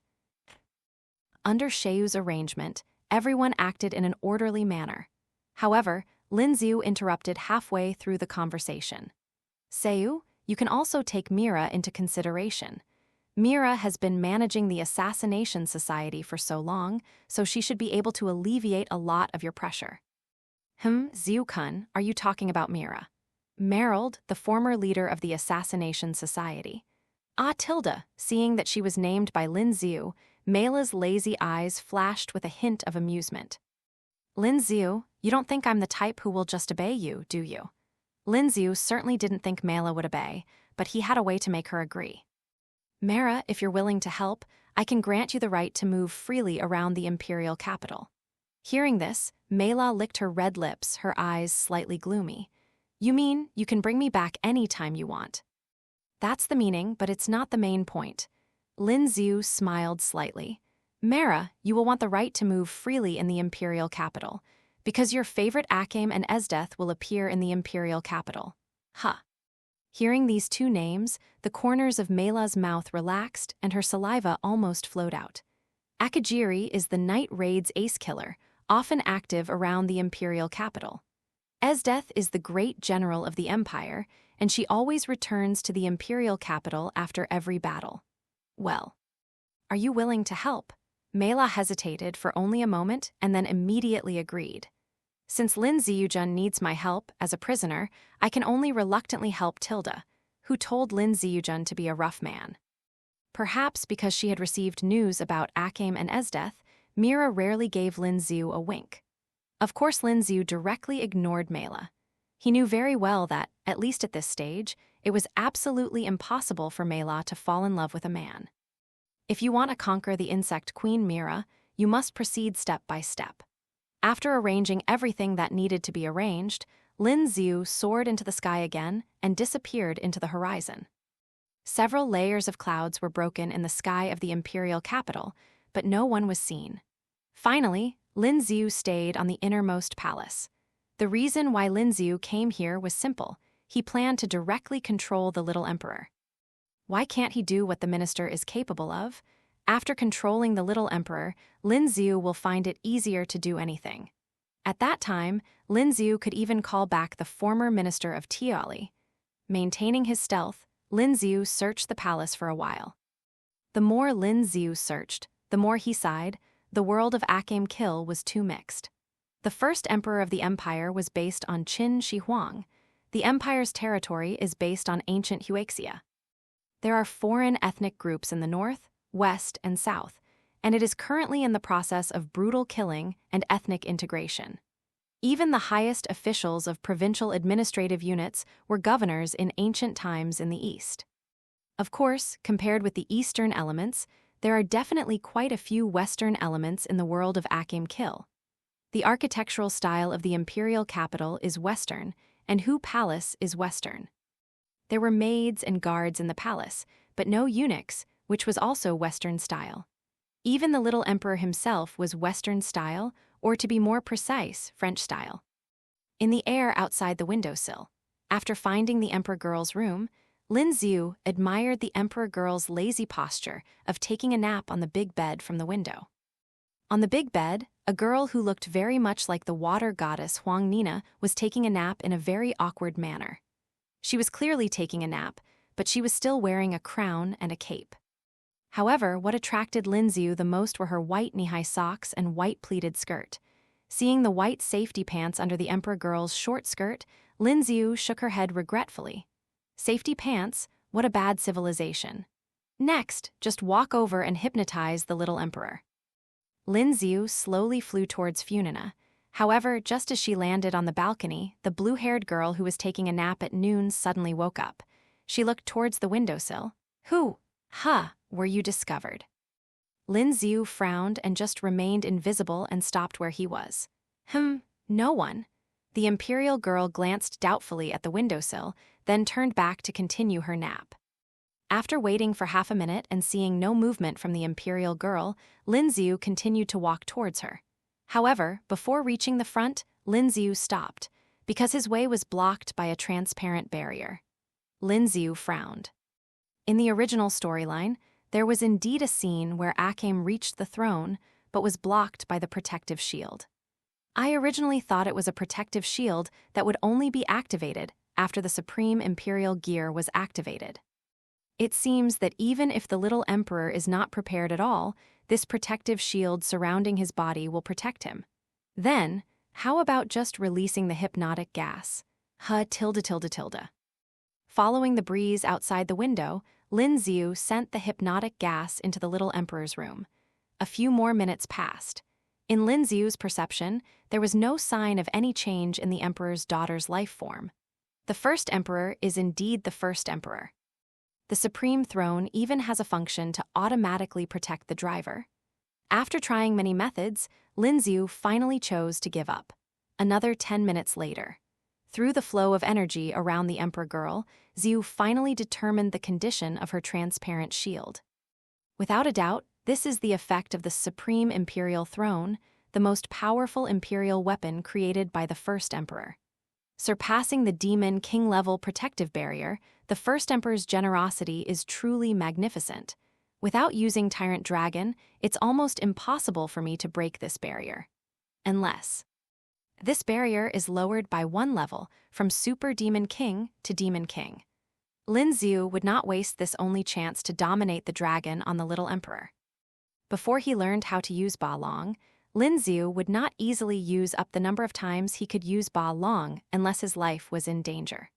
Under Seiyu's arrangement, everyone acted in an orderly manner. However, Lin Xiu interrupted halfway through the conversation. "Seiyu, you can also take Mira into consideration. Mira has been managing the Assassination Society for so long, so she should be able to alleviate a lot of your pressure." Xiu-kun, are you talking about Mira? Merrild, the former leader of the Assassination Society. Seeing that she was named by Lin Xiu, Mela's lazy eyes flashed with a hint of amusement. "Lin Xiu, you don't think I'm the type who will just obey you, do you?" Lin Xiu certainly didn't think Mela would obey, but he had a way to make her agree. Mara, if you're willing to help, I can grant you the right to move freely around the imperial capital. Hearing this, Mela licked her red lips, her eyes slightly gloomy. You mean you can bring me back any time you want? That's the meaning, but it's not the main point. Lin Xiu smiled slightly. Mara, you will want the right to move freely in the imperial capital, because your favorite Akame and Esdeath will appear in the imperial capital. Huh. Hearing these two names, the corners of Mela's mouth relaxed and her saliva almost flowed out. Akajiri is the night raids ace killer, often active around the imperial capital. Esdeath is the great general of the empire, and she always returns to the imperial capital after every battle. Well, are you willing to help? Mela hesitated for only a moment and then immediately agreed. Since Lin Xiu needs my help as a prisoner, I can only reluctantly help Tilda, who told Lin Xiu to be a rough man. Perhaps because she had received news about Akame and Esdeath, Mira rarely gave Lin Xiu a wink. Of course, Lin Xiu directly ignored Mela. He knew very well that, at least at this stage, it was absolutely impossible for Mela to fall in love with a man. If you want to conquer the insect queen Mira, you must proceed step by step. After arranging everything that needed to be arranged, Lin Xiu soared into the sky again and disappeared into the horizon. Several layers of clouds were broken in the sky of the imperial capital, but no one was seen. Finally, Lin Xiu stayed on the innermost palace. The reason why Lin Xiu came here was simple. He planned to directly control the little emperor. Why can't he do what the minister is capable of? After controlling the little emperor, Lin Xiu will find it easier to do anything. At that time, Lin Xiu could even call back the former minister of Tiali. Maintaining his stealth, Lin Xiu searched the palace for a while. The more Lin Xiu searched, the more he sighed. The world of Akame Kill was too mixed. The first emperor of the empire was based on Qin Shi Huang. The empire's territory is based on ancient Huaxia. There are foreign ethnic groups in the north, west, and south, and it is currently in the process of brutal killing and ethnic integration. Even the highest officials of provincial administrative units were governors in ancient times in the east. Of course, compared with the eastern elements, there are definitely quite a few western elements in the world of Akame Kill. The architectural style of the imperial capital is western, and Hu Palace is western. There were maids and guards in the palace, but no eunuchs, which was also western style. Even the little emperor himself was western style, or to be more precise, French style. In the air outside the windowsill, after finding the emperor girl's room, Lin Xiu admired the emperor girl's lazy posture of taking a nap on the big bed from the window. On the big bed, a girl who looked very much like the water goddess Huang Nina was taking a nap in a very awkward manner. She was clearly taking a nap, but she was still wearing a crown and a cape. However, what attracted Lin Xiu the most were her white knee-high socks and white pleated skirt. Seeing the white safety pants under the emperor girl's short skirt, Lin Xiu shook her head regretfully. Safety pants? What a bad civilization. Next, just walk over and hypnotize the little emperor. Lin Xiu slowly flew towards Funina. However, just as she landed on the balcony, the blue-haired girl who was taking a nap at noon suddenly woke up. She looked towards the windowsill. Who? Were you discovered? Lin Xiu frowned and just remained invisible and stopped where he was. No one. The imperial girl glanced doubtfully at the windowsill, then turned back to continue her nap. After waiting for half a minute and seeing no movement from the imperial girl, Lin Xiu continued to walk towards her. However, before reaching the front, Lin Xiu stopped, because his way was blocked by a transparent barrier. Lin Xiu frowned. In the original storyline, there was indeed a scene where Akame reached the throne, but was blocked by the protective shield. I originally thought it was a protective shield that would only be activated after the Supreme Imperial Gear was activated. It seems that even if the little emperor is not prepared at all, this protective shield surrounding his body will protect him. Then, how about just releasing the hypnotic gas? Following the breeze outside the window, Lin Xiu sent the hypnotic gas into the little emperor's room. A few more minutes passed. In Lin Xiu's perception, there was no sign of any change in the emperor's daughter's life form. The first emperor is indeed the first emperor. the Supreme Throne even has a function to automatically protect the driver. After trying many methods, Lin Xiu finally chose to give up. Another 10 minutes later, through the flow of energy around the Emperor girl, Xiu finally determined the condition of her transparent shield. Without a doubt, this is the effect of the Supreme Imperial Throne, the most powerful imperial weapon created by the first emperor. Surpassing the demon king-level protective barrier, the first emperor's generosity is truly magnificent. Without using Tyrant Dragon, it's almost impossible for me to break this barrier. Unless this barrier is lowered by one level, from Super Demon King to Demon King. Lin Xiu would not waste this only chance to dominate the dragon on the little emperor. Before he learned how to use Ba Long, Lin Xiu would not easily use up the number of times he could use Ba Long unless his life was in danger.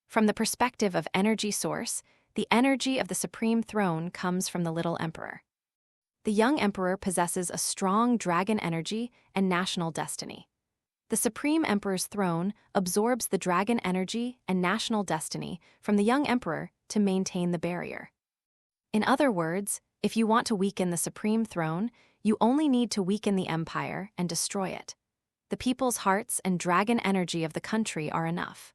From the perspective of energy source, the energy of the Supreme Throne comes from the little emperor. The young emperor possesses a strong dragon energy and national destiny. The Supreme Emperor's throne absorbs the dragon energy and national destiny from the young emperor to maintain the barrier. In other words, if you want to weaken the Supreme Throne, you only need to weaken the empire and destroy it. The people's hearts and dragon energy of the country are enough.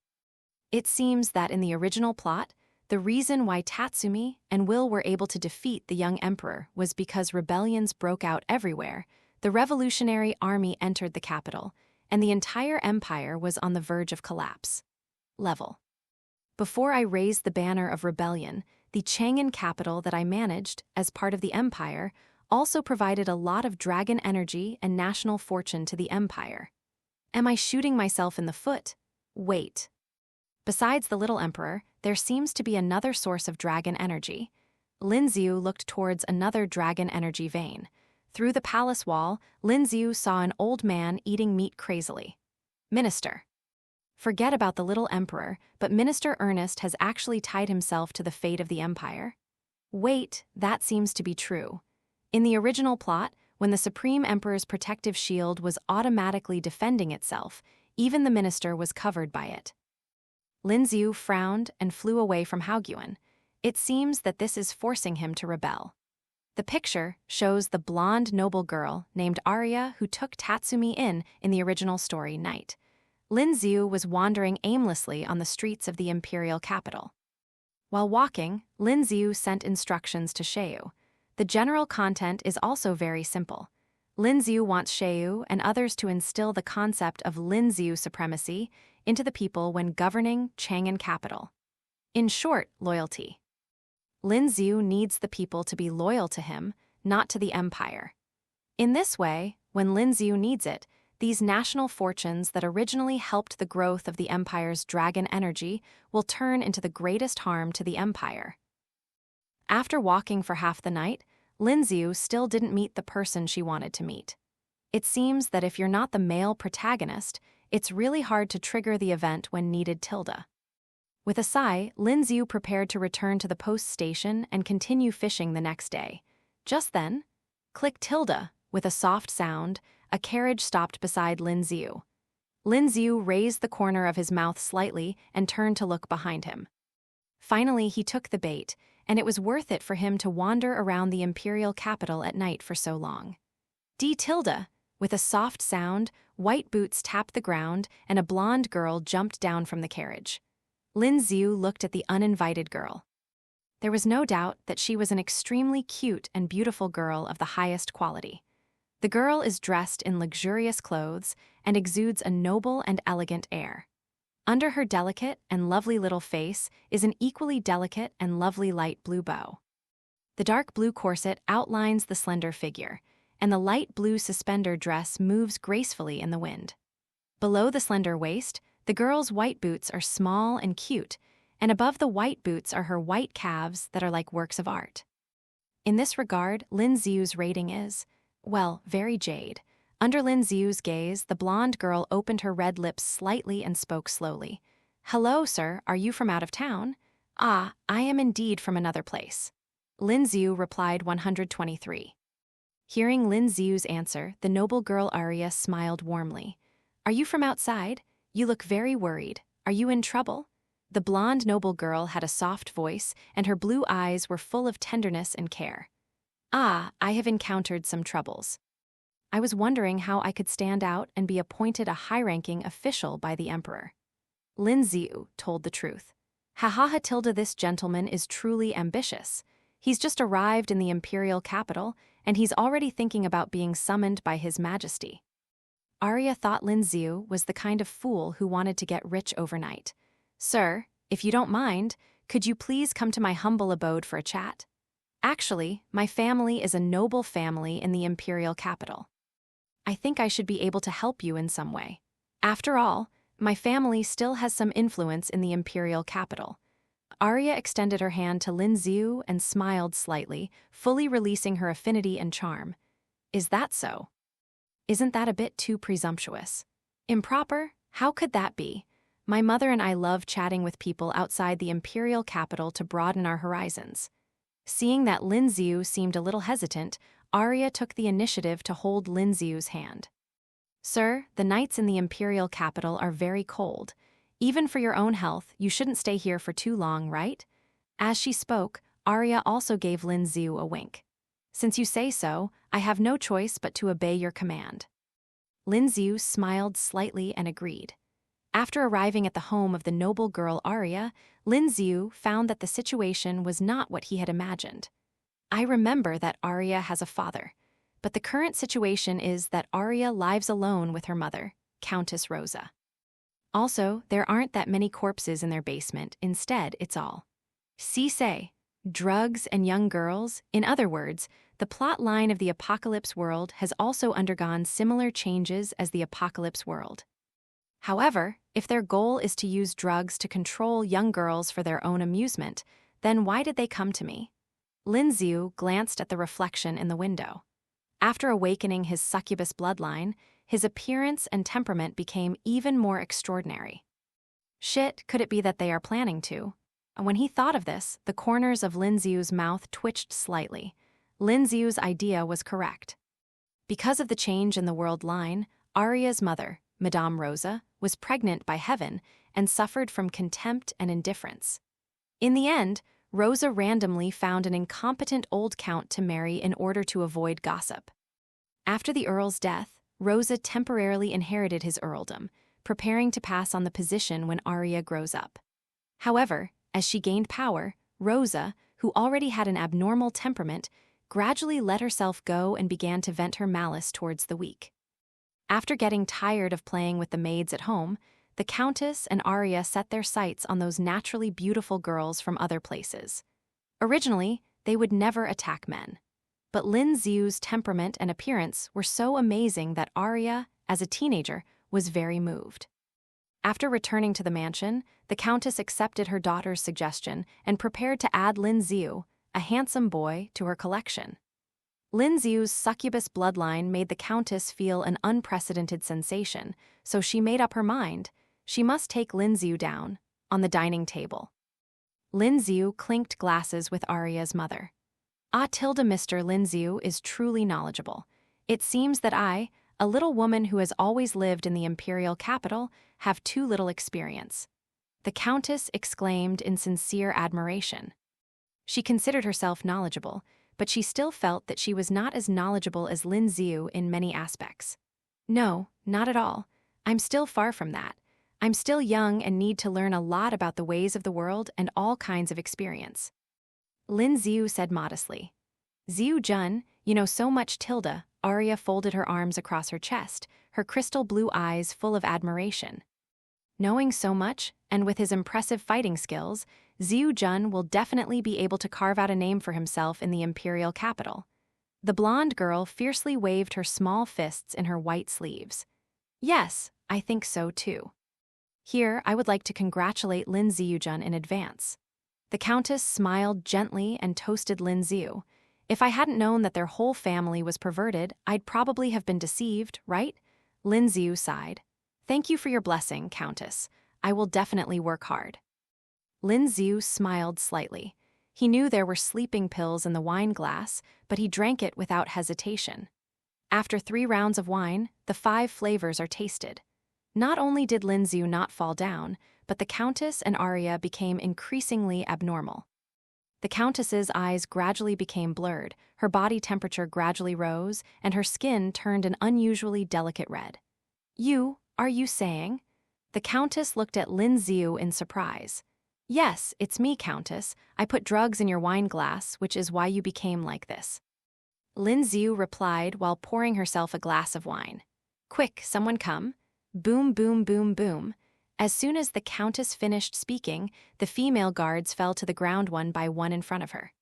It seems that in the original plot, the reason why Tatsumi and Will were able to defeat the young emperor was because rebellions broke out everywhere, the revolutionary army entered the capital, and the entire empire was on the verge of collapse. Level. Before I raised the banner of rebellion, the Chang'an capital that I managed, as part of the empire, also provided a lot of dragon energy and national fortune to the empire. Am I shooting myself in the foot? Wait. Besides the little emperor, there seems to be another source of dragon energy. Lin Xiu looked towards another dragon energy vein. Through the palace wall, Lin Xiu saw an old man eating meat crazily. Minister. Forget about the little emperor, but Minister Ernest has actually tied himself to the fate of the empire. Wait, that seems to be true. In the original plot, when the Supreme Emperor's protective shield was automatically defending itself, even the minister was covered by it. Lin Xiu frowned and flew away from Haogyuan. It seems that this is forcing him to rebel. The picture shows the blonde noble girl named Arya who took Tatsumi in the original story Night. Lin Xiu was wandering aimlessly on the streets of the imperial capital. While walking, Lin Xiu sent instructions to Xiu. The general content is also very simple. Lin Xiu wants Xiu and others to instill the concept of Lin Xiu supremacy into the people when governing Chang'an capital. In short, loyalty. Lin Xiu needs the people to be loyal to him, not to the empire. In this way, when Lin Xiu needs it, these national fortunes that originally helped the growth of the empire's dragon energy will turn into the greatest harm to the empire. After walking for half the night, Lin Xiu still didn't meet the person she wanted to meet. It seems that if you're not the male protagonist, it's really hard to trigger the event when needed tilde. With a sigh, Lin Xiu prepared to return to the post station and continue fishing the next day. Just then, click tilde, with a soft sound, a carriage stopped beside Lin Xiu. Lin Xiu raised the corner of his mouth slightly and turned to look behind him. Finally, he took the bait, and it was worth it for him to wander around the imperial capital at night for so long. D tilde, with a soft sound, white boots tapped the ground and a blonde girl jumped down from the carriage. Lin Xiu looked at the uninvited girl. There was no doubt that she was an extremely cute and beautiful girl of the highest quality. The girl is dressed in luxurious clothes and exudes a noble and elegant air. Under her delicate and lovely little face is an equally delicate and lovely light blue bow. The dark blue corset outlines the slender figure, and the light blue suspender dress moves gracefully in the wind. Below the slender waist, the girl's white boots are small and cute, and above the white boots are her white calves that are like works of art. In this regard, Lin Xiu's rating is, well, very jade. Under Lin Xiu's gaze, the blonde girl opened her red lips slightly and spoke slowly. "Hello, sir, are you from out of town?" "Ah, I am indeed from another place." Lin Xiu replied 123. Hearing Lin Xiu's answer, the noble girl Arya smiled warmly. "Are you from outside? You look very worried. Are you in trouble?" The blonde noble girl had a soft voice, and her blue eyes were full of tenderness and care. "Ah, I have encountered some troubles. I was wondering how I could stand out and be appointed a high-ranking official by the emperor." Lin Xiu told the truth. "Ha, Tilda, this gentleman is truly ambitious. He's just arrived in the imperial capital, and he's already thinking about being summoned by His Majesty." Arya thought Lin Xiu was the kind of fool who wanted to get rich overnight. "Sir, if you don't mind, could you please come to my humble abode for a chat? Actually, my family is a noble family in the imperial capital. I think I should be able to help you in some way. After all, my family still has some influence in the imperial capital." Arya extended her hand to Lin Xiu and smiled slightly, fully releasing her affinity and charm. "Is that so? Isn't that a bit too presumptuous? Improper? How could that be? My mother and I love chatting with people outside the imperial capital to broaden our horizons." Seeing that Lin Xiu seemed a little hesitant, Arya took the initiative to hold Lin Xiu's hand. "Sir, the nights in the imperial capital are very cold. Even for your own health, you shouldn't stay here for too long, right?" As she spoke, Arya also gave Lin Xiu a wink. "Since you say so, I have no choice but to obey your command." Lin Xiu smiled slightly and agreed. After arriving at the home of the noble girl Arya, Lin Xiu found that the situation was not what he had imagined. "I remember that Arya has a father, but the current situation is that Arya lives alone with her mother, Countess Rosa. Also, there aren't that many corpses in their basement. Instead, it's all say, drugs and young girls. In other words, the plot line of the Apocalypse world has also undergone similar changes as the Apocalypse world. However, if their goal is to use drugs to control young girls for their own amusement, then why did they come to me?" Lin Xiu glanced at the reflection in the window. After awakening his succubus bloodline, his appearance and temperament became even more extraordinary. Shit, could it be that they are planning to? When he thought of this, the corners of Lin Xiu's mouth twitched slightly. Lin Xiu's idea was correct. Because of the change in the world line, Arya's mother, Madame Rosa, was pregnant by heaven and suffered from contempt and indifference. In the end, Rosa randomly found an incompetent old count to marry in order to avoid gossip. After the earl's death, Rosa temporarily inherited his earldom, preparing to pass on the position when Arya grows up. However, as she gained power, Rosa, who already had an abnormal temperament, gradually let herself go and began to vent her malice towards the weak. After getting tired of playing with the maids at home, the Countess and Arya set their sights on those naturally beautiful girls from other places. Originally, they would never attack men. But Lin Xiu's temperament and appearance were so amazing that Arya, as a teenager, was very moved. After returning to the mansion, the Countess accepted her daughter's suggestion and prepared to add Lin Xiu, a handsome boy, to her collection. Lin Xiu's succubus bloodline made the Countess feel an unprecedented sensation, so she made up her mind. She must take Lin Xiu down, on the dining table. Lin Xiu clinked glasses with Arya's mother. Tilda, Mr. Lin Xiu is truly knowledgeable. It seems that I, a little woman who has always lived in the imperial capital, have too little experience." The Countess exclaimed in sincere admiration. She considered herself knowledgeable, but she still felt that she was not as knowledgeable as Lin Xiu in many aspects. "No, not at all. I'm still far from that. I'm still young and need to learn a lot about the ways of the world and all kinds of experience." Lin Xiu said modestly. "Xiu Jun, you know so much, Tilda." Arya folded her arms across her chest, her crystal blue eyes full of admiration. Knowing so much, and with his impressive fighting skills, Xiu Jun will definitely be able to carve out a name for himself in the imperial capital. The blonde girl fiercely waved her small fists in her white sleeves. "Yes, I think so too. Here, I would like to congratulate Lin Xiujun in advance." The Countess smiled gently and toasted Lin Xiu. "If I hadn't known that their whole family was perverted, I'd probably have been deceived, right?" Lin Xiu sighed. "Thank you for your blessing, Countess. I will definitely work hard." Lin Xiu smiled slightly. He knew there were sleeping pills in the wine glass, but he drank it without hesitation. After 3 rounds of wine, the 5 flavors are tasted. Not only did Lin Xiu not fall down, but the Countess and Arya became increasingly abnormal. The Countess's eyes gradually became blurred, her body temperature gradually rose, and her skin turned an unusually delicate red. Are you saying? The Countess looked at Lin Xiu in surprise. Yes, it's me, Countess. I put drugs in your wine glass, which is why you became like this. Lin Xiu replied while pouring herself a glass of wine. Quick, someone come. Boom, boom, boom, boom. As soon as the Countess finished speaking, the female guards fell to the ground one by one in front of her.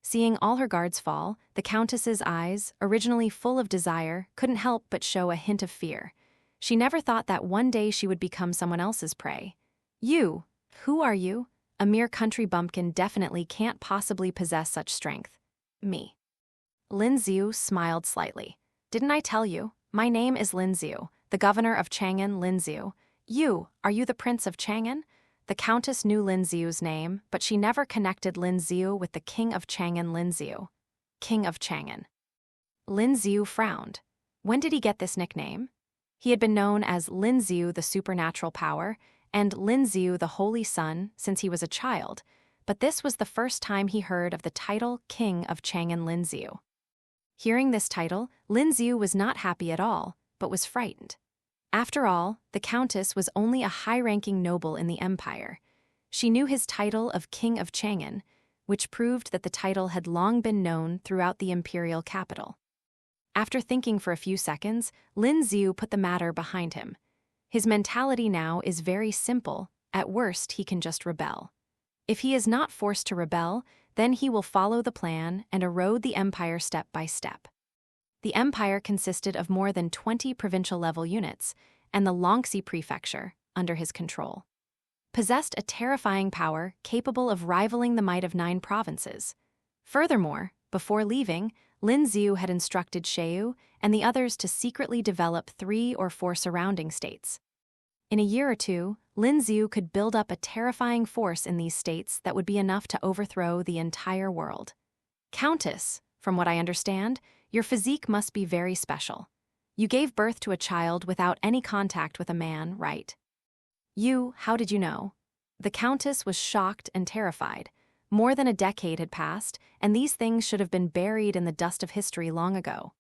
Seeing all her guards fall, the Countess's eyes, originally full of desire, couldn't help but show a hint of fear. She never thought that one day she would become someone else's prey. Who are you? A mere country bumpkin definitely can't possibly possess such strength. Me. Lin Xiu smiled slightly. Didn't I tell you? My name is Lin Xiu, the governor of Chang'an, Lin Xiu. Are you the prince of Chang'an? The Countess knew Lin Xiu's name, but she never connected Lin Xiu with the king of Chang'an, Lin Xiu. King of Chang'an. Lin Xiu frowned. When did he get this nickname? He had been known as Lin Xiu the supernatural power, and Lin Xiu the holy son since he was a child, but this was the first time he heard of the title King of Chang'an, Lin Xiu. Hearing this title, Lin Xiu was not happy at all, but was frightened. After all, the Countess was only a high-ranking noble in the empire. She knew his title of King of Chang'an, which proved that the title had long been known throughout the imperial capital. After thinking for a few seconds, Lin Xiu put the matter behind him. His mentality now is very simple. At worst, he can just rebel. If he is not forced to rebel, then he will follow the plan and erode the empire step by step. The empire consisted of more than 20 provincial-level units, and the Longxi prefecture, under his control, possessed a terrifying power capable of rivaling the might of 9 provinces. Furthermore, before leaving, Lin Xiu had instructed Xiu and the others to secretly develop 3 or 4 surrounding states. In a year or two, Lin Xiu could build up a terrifying force in these states that would be enough to overthrow the entire world. Countess, from what I understand, your physique must be very special. You gave birth to a child without any contact with a man, right? How did you know? The Countess was shocked and terrified. More than a decade had passed, and these things should have been buried in the dust of history long ago.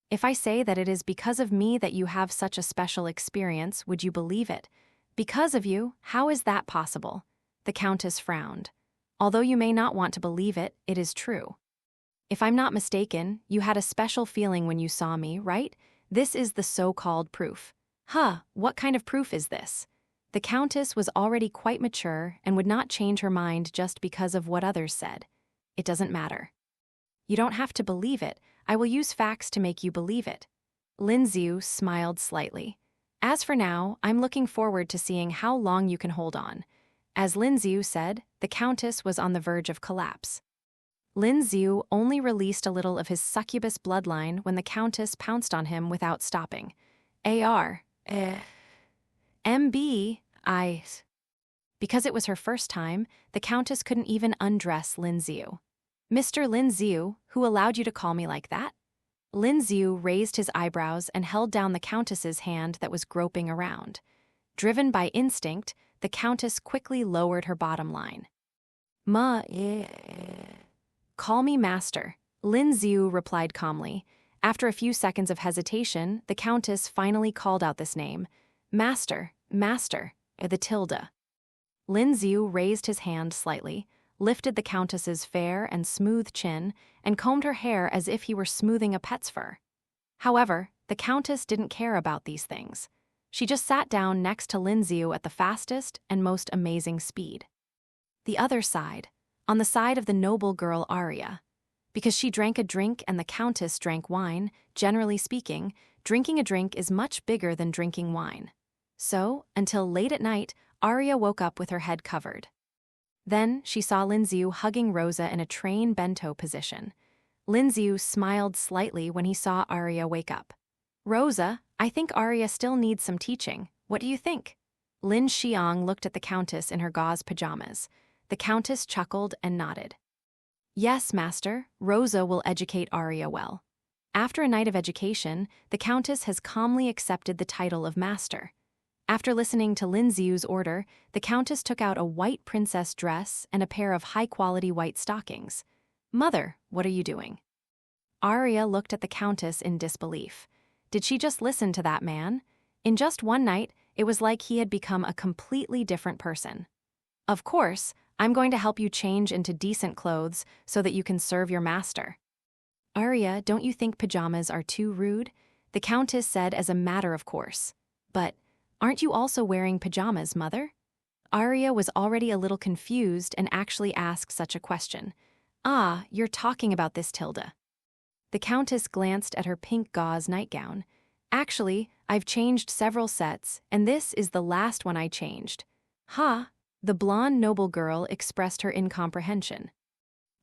If I say that it is because of me that you have such a special experience, would you believe it? Because of you, how is that possible? The Countess frowned. Although you may not want to believe it, it is true. If I'm not mistaken, you had a special feeling when you saw me, right? This is the so-called proof. What kind of proof is this? The Countess was already quite mature and would not change her mind just because of what others said. It doesn't matter. You don't have to believe it. I will use facts to make you believe it. Lin Xiu smiled slightly. As for now, I'm looking forward to seeing how long you can hold on. As Lin Xiu said, the Countess was on the verge of collapse. Lin Xiu only released a little of his succubus bloodline when the Countess pounced on him without stopping. Because it was her first time, the Countess couldn't even undress Lin Xiu. Mr. Lin Xiu, who allowed you to call me like that? Lin Xiu raised his eyebrows and held down the Countess's hand that was groping around. Driven by instinct, the Countess quickly lowered her bottom line. Call me master, Lin Xiu replied calmly. After a few seconds of hesitation, the Countess finally called out this name. Master, the tilde. Lin Xiu raised his hand slightly, lifted the Countess's fair and smooth chin, and combed her hair as if he were smoothing a pet's fur. However, the Countess didn't care about these things. She just sat down next to Lin Xiu at the fastest and most amazing speed. The other side, on the side of the noble girl Arya. Because she drank a drink and the Countess drank wine, generally speaking, drinking a drink is much bigger than drinking wine. So, until late at night, Arya woke up with her head covered. Then she saw Lin Xiu hugging Rosa in a train bento position. Lin Xiu smiled slightly when he saw Arya wake up. Rosa, I think Arya still needs some teaching. What do you think? Lin Xiang looked at the Countess in her gauze pajamas. The Countess chuckled and nodded. Yes, master, Rosa will educate Arya well. After a night of education, the Countess has calmly accepted the title of master. After listening to Lin Xiu's order, the Countess took out a white princess dress and a pair of high-quality white stockings. "Mother, what are you doing?" Arya looked at the Countess in disbelief. Did she just listen to that man? In just one night, it was like he had become a completely different person. "Of course, I'm going to help you change into decent clothes so that you can serve your master." "Arya, don't you think pajamas are too rude?" the Countess said as a matter of course. "But aren't you also wearing pajamas, Mother?" Arya was already a little confused and actually asked such a question. "Ah, you're talking about this, Tilda." The Countess glanced at her pink gauze nightgown. "Actually, I've changed several sets, and this is the last one I changed." "Ha!" The blonde noble girl expressed her incomprehension.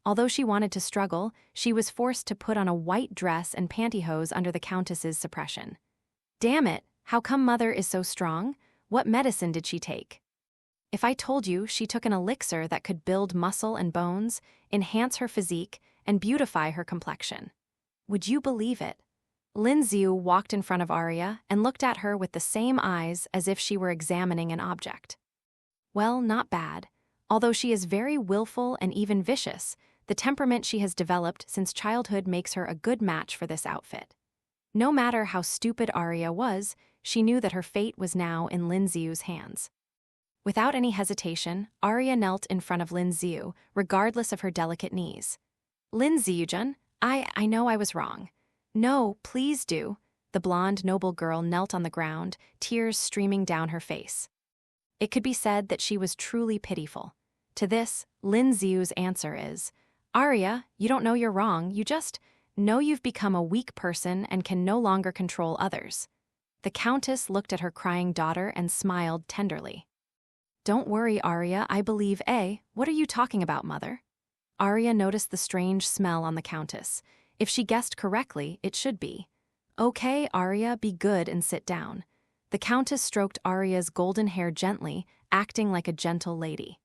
Although she wanted to struggle, she was forced to put on a white dress and pantyhose under the Countess's suppression. "Damn it, how come Mother is so strong? What medicine did she take?" "If I told you she took an elixir that could build muscle and bones, enhance her physique, and beautify her complexion, would you believe it?" Lin Xiu walked in front of Arya and looked at her with the same eyes as if she were examining an object. "Well, not bad. Although she is very willful and even vicious, the temperament she has developed since childhood makes her a good match for this outfit." No matter how stupid Arya was, she knew that her fate was now in Lin Xiu's hands. Without any hesitation, Arya knelt in front of Lin Xiu, regardless of her delicate knees. "Lin Xiujun, I know I was wrong." "No, please do." The blonde noble girl knelt on the ground, tears streaming down her face. It could be said that she was truly pitiful. To this, Lin Xiu's answer is, "Arya, you don't know you're wrong, you just know you've become a weak person and can no longer control others." The Countess looked at her crying daughter and smiled tenderly. "Don't worry, Arya, I believe. What are you talking about, Mother?" Arya noticed the strange smell on the Countess. If she guessed correctly, it should be. "Okay, Arya, be good and sit down." The Countess stroked Arya's golden hair gently, acting like a gentle lady.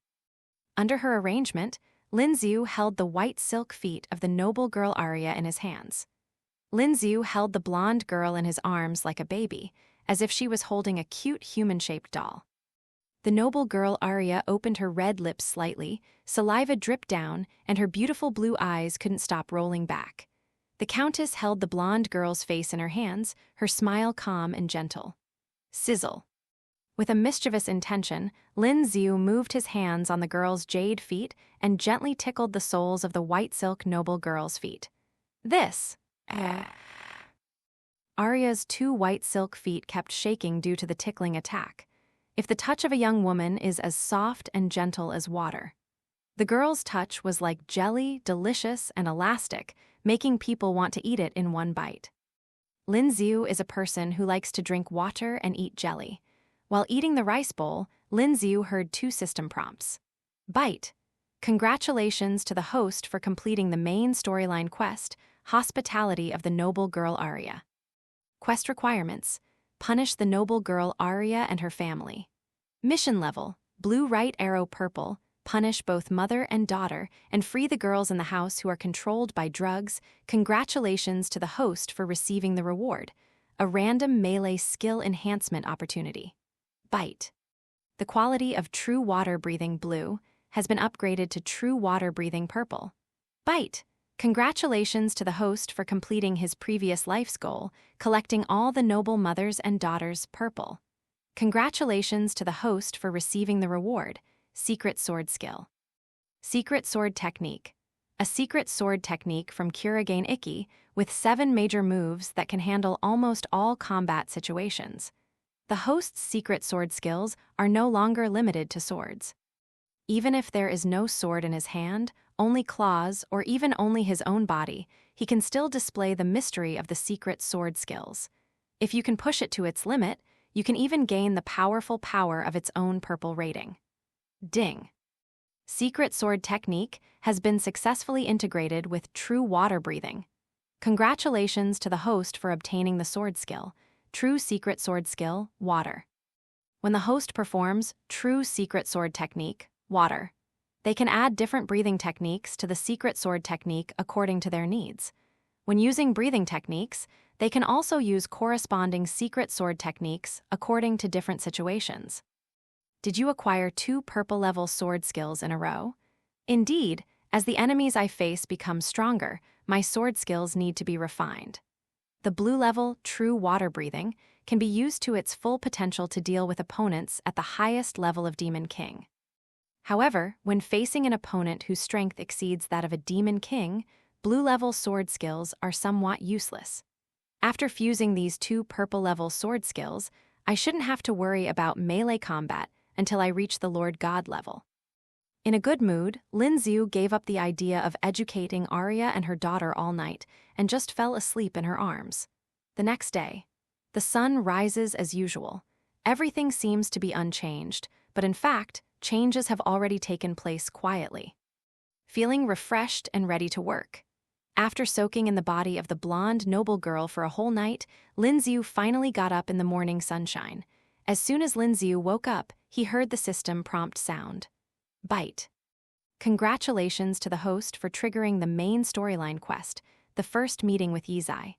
Under her arrangement, Lin Xiu held the white silk feet of the noble girl Arya in his hands. Lin Xiu held the blonde girl in his arms like a baby, as if she was holding a cute human-shaped doll. The noble girl Arya opened her red lips slightly, saliva dripped down, and her beautiful blue eyes couldn't stop rolling back. The Countess held the blonde girl's face in her hands, her smile calm and gentle. Sizzle. With a mischievous intention, Lin Xiu moved his hands on the girl's jade feet and gently tickled the soles of the white silk noble girl's feet. This. Arya's two white silk feet kept shaking due to the tickling attack. If the touch of a young woman is as soft and gentle as water. The girl's touch was like jelly, delicious and elastic, making people want to eat it in one bite. Lin Xiu is a person who likes to drink water and eat jelly. While eating the rice bowl, Lin Xiu heard two system prompts. Bite. Congratulations to the host for completing the main storyline quest, Hospitality of the Noble Girl Arya. Quest requirements. Punish the noble girl Arya and her family. Mission level. Blue right arrow purple. Punish both mother and daughter and free the girls in the house who are controlled by drugs. Congratulations to the host for receiving the reward. A random melee skill enhancement opportunity. Bite. The quality of true water-breathing blue has been upgraded to true water-breathing purple. Bite. Congratulations to the host for completing his previous life's goal, collecting all the noble mothers and daughters purple. Congratulations to the host for receiving the reward, Secret Sword Skill. Secret Sword Technique. A secret sword technique from Kurigane Ikki with 7 major moves that can handle almost all combat situations. The host's secret sword skills are no longer limited to swords. Even if there is no sword in his hand, only claws, or even only his own body, he can still display the mystery of the secret sword skills. If you can push it to its limit, you can even gain the powerful power of its own purple rating. Ding. Secret Sword Technique has been successfully integrated with True Water Breathing. Congratulations to the host for obtaining the sword skill, True Secret Sword Skill, Water. When the host performs True Secret Sword Technique, Water, they can add different breathing techniques to the Secret Sword Technique according to their needs. When using breathing techniques, they can also use corresponding secret sword techniques according to different situations. Did you acquire 2 purple-level sword skills in a row? Indeed, as the enemies I face become stronger, my sword skills need to be refined. The blue-level, true water breathing, can be used to its full potential to deal with opponents at the highest level of Demon King. However, when facing an opponent whose strength exceeds that of a Demon King, blue-level sword skills are somewhat useless. After fusing these 2 purple-level sword skills, I shouldn't have to worry about melee combat until I reach the Lord God level. In a good mood, Lin Xiu gave up the idea of educating Arya and her daughter all night and just fell asleep in her arms. The next day, the sun rises as usual. Everything seems to be unchanged, but in fact, changes have already taken place quietly. Feeling refreshed and ready to work. After soaking in the body of the blonde noble girl for a whole night, Lin Xiu finally got up in the morning sunshine. As soon as Lin Xiu woke up, he heard the system prompt sound. Bite. Congratulations to the host for triggering the main storyline quest, the first meeting with Yizai.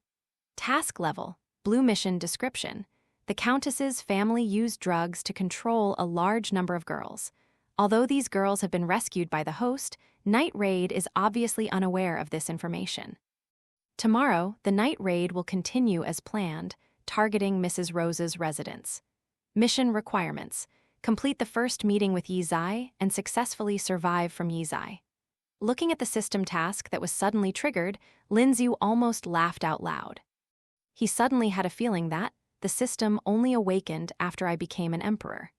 Task level, blue mission description. The Countess's family used drugs to control a large number of girls. Although these girls have been rescued by the host, Night Raid is obviously unaware of this information. Tomorrow, the Night Raid will continue as planned, targeting Mrs. Rose's residence. Mission requirements. Complete the first meeting with Yizai and successfully survive from Yizai. Looking at the system task that was suddenly triggered, Lin Xiu almost laughed out loud. He suddenly had a feeling that the system only awakened after I became an emperor.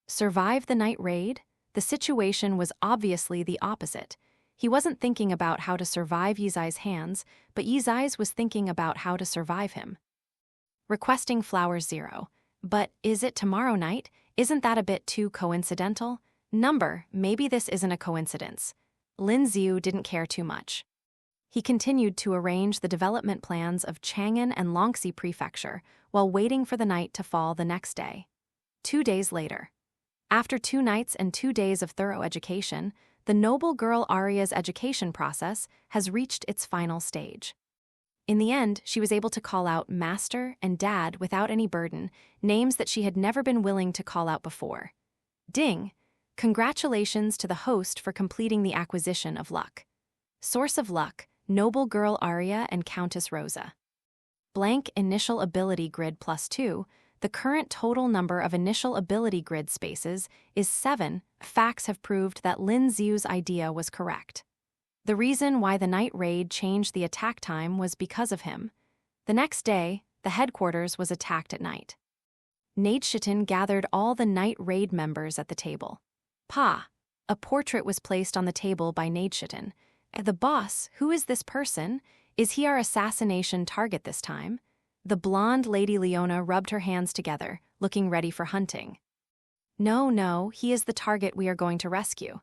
Survive the Night Raid? The situation was obviously the opposite. He wasn't thinking about how to survive Yizai's hands, but Yizai's was thinking about how to survive him. Requesting Flowers 0. But is it tomorrow night? Isn't that a bit too coincidental? Number, maybe this isn't a coincidence. Lin Xiu didn't care too much. He continued to arrange the development plans of Chang'an and Longxi Prefecture while waiting for the night to fall the next day. 2 days later. After 2 nights and 2 days of thorough education, the noble girl Arya's education process has reached its final stage. In the end, she was able to call out Master and Dad without any burden, names that she had never been willing to call out before. Ding! Congratulations to the host for completing the acquisition of luck. Source of luck, noble girl Arya and Countess Rosa. Blank initial ability grid +2, the current total number of initial ability grid spaces is 7. Facts have proved that Lin Xiu's idea was correct. The reason why the Night Raid changed the attack time was because of him. The next day, the headquarters was attacked at night. Neidschitten gathered all the Night Raid members at the table. A portrait was placed on the table by Neidschitten. The boss, who is this person? Is he our assassination target this time? The blonde Lady Leona rubbed her hands together, looking ready for hunting. No, he is the target we are going to rescue.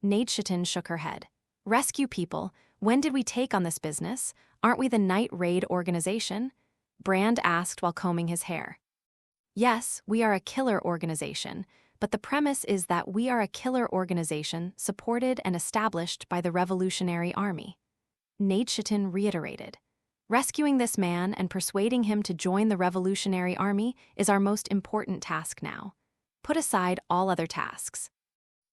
Neidschitten shook her head. Rescue people? When did we take on this business? Aren't we the Night Raid organization? Brand asked while combing his hair. Yes, we are a killer organization, but the premise is that we are a killer organization supported and established by the Revolutionary Army. Neidschitten reiterated. Rescuing this man and persuading him to join the Revolutionary Army is our most important task now. Put aside all other tasks.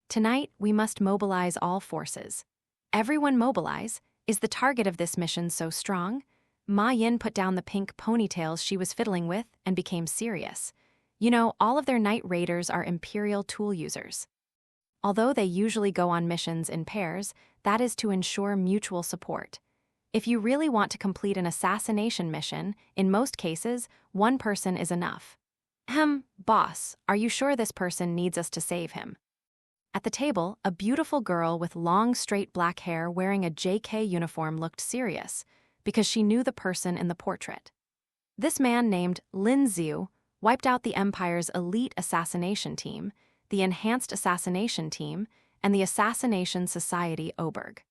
Tonight, we must mobilize all forces. Everyone mobilize. Is the target of this mission so strong? Ma Yin put down the pink ponytails she was fiddling with and became serious. You know, all of their Night Raiders are Imperial tool users. Although they usually go on missions in pairs, that is to ensure mutual support. If you really want to complete an assassination mission, in most cases, one person is enough. Boss, are you sure this person needs us to save him? At the table, a beautiful girl with long, straight black hair wearing a JK uniform looked serious, because she knew the person in the portrait. This man named Lin Xiu wiped out the Empire's elite assassination team, the Enhanced Assassination Team, and the Assassination Society Oberg.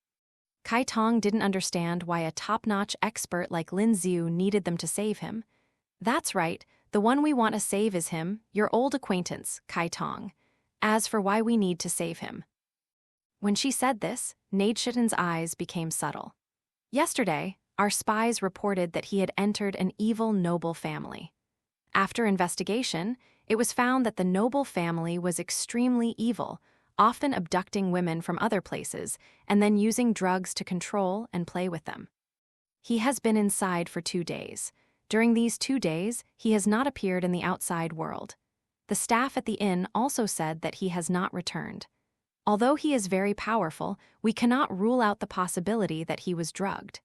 Kai Tong didn't understand why a top-notch expert like Lin Xiu needed them to save him. That's right, the one we want to save is him, your old acquaintance, Kai Tong. As for why we need to save him. When she said this, Neidschitten's eyes became subtle. Yesterday, our spies reported that he had entered an evil noble family. After investigation, it was found that the noble family was extremely evil, often abducting women from other places and then using drugs to control and play with them. He has been inside for 2 days. During these 2 days, he has not appeared in the outside world. The staff at the inn also said that he has not returned. Although he is very powerful, we cannot rule out the possibility that he was drugged.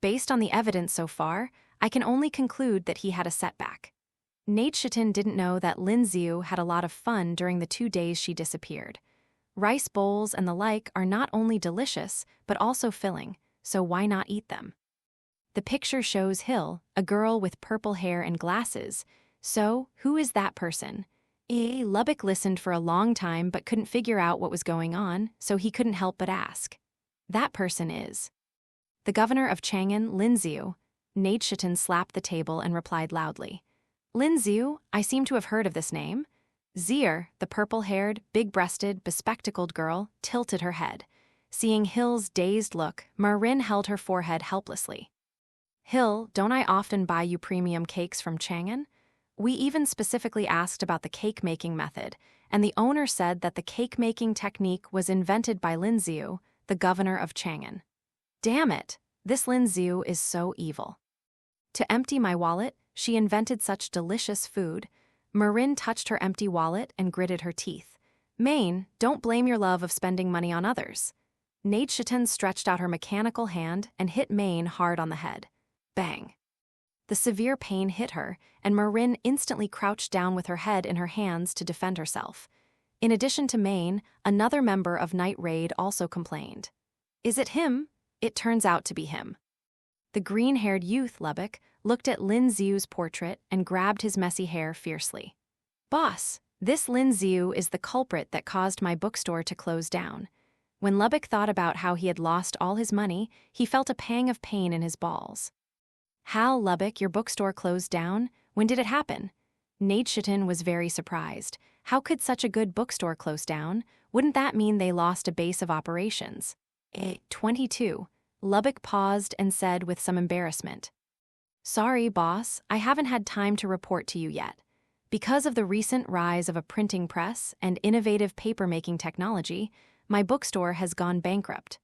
Based on the evidence so far, I can only conclude that he had a setback. Neidshiten didn't know that Lin Xiu had a lot of fun during the 2 days she disappeared. Rice bowls and the like are not only delicious, but also filling, so why not eat them? The picture shows Hill, a girl with purple hair and glasses. So, who is that person? Lubbock listened for a long time but couldn't figure out what was going on, so he couldn't help but ask. That person is the governor of Chang'an, Lin Xiu. Neidshiten slapped the table and replied loudly. Lin Xiu, I seem to have heard of this name. Zier, the purple-haired, big-breasted, bespectacled girl, tilted her head. Seeing Hill's dazed look, Marin held her forehead helplessly. Hill, don't I often buy you premium cakes from Chang'an? We even specifically asked about the cake-making method, and the owner said that the cake-making technique was invented by Lin Xiu, the governor of Chang'an. Damn it, this Lin Xiu is so evil. To empty my wallet, she invented such delicious food. Marin touched her empty wallet and gritted her teeth. Maine, don't blame your love of spending money on others. Neidshiten stretched out her mechanical hand and hit Maine hard on the head. Bang. The severe pain hit her, and Marin instantly crouched down with her head in her hands to defend herself. In addition to Maine, another member of Night Raid also complained. Is it him? It turns out to be him. The green-haired youth, Lubbock, looked at Lin Xiu's portrait and grabbed his messy hair fiercely. Boss, this Lin Xiu is the culprit that caused my bookstore to close down. When Lubbock thought about how he had lost all his money, he felt a pang of pain in his balls. How, Lubbock, your bookstore closed down? When did it happen? Neidshiten was very surprised. How could such a good bookstore close down? Wouldn't that mean they lost a base of operations? 22. Lubbock paused and said with some embarrassment. Sorry, boss, I haven't had time to report to you yet. Because of the recent rise of a printing press and innovative paper-making technology, my bookstore has gone bankrupt.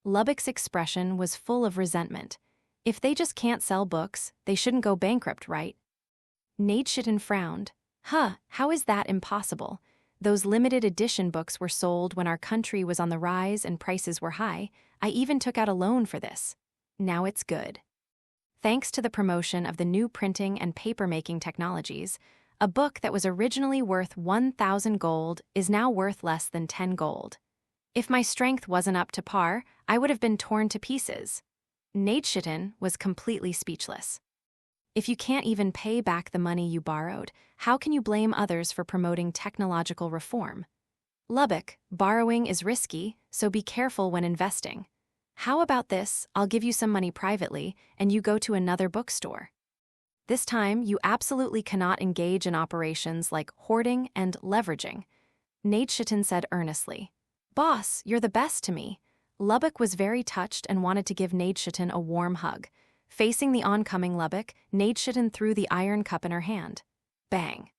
Lubbock's expression was full of resentment. If they just can't sell books, they shouldn't go bankrupt, right? Neidshiten frowned. How is that impossible? Those limited edition books were sold when our country was on the rise and prices were high. I even took out a loan for this. Now it's good. Thanks to the promotion of the new printing and paper-making technologies, a book that was originally worth 1,000 gold is now worth less than 10 gold. If my strength wasn't up to par, I would have been torn to pieces. Neidshiten was completely speechless. If you can't even pay back the money you borrowed, how can you blame others for promoting technological reform? Lubbock, borrowing is risky, so be careful when investing. How about this? I'll give you some money privately, and you go to another bookstore. This time, you absolutely cannot engage in operations like hoarding and leveraging. Neidshiten said earnestly. Boss, you're the best to me. Lubbock was very touched and wanted to give Neidshiten a warm hug. Facing the oncoming Lubbock, Neidshiten threw the iron cup in her hand. Bang.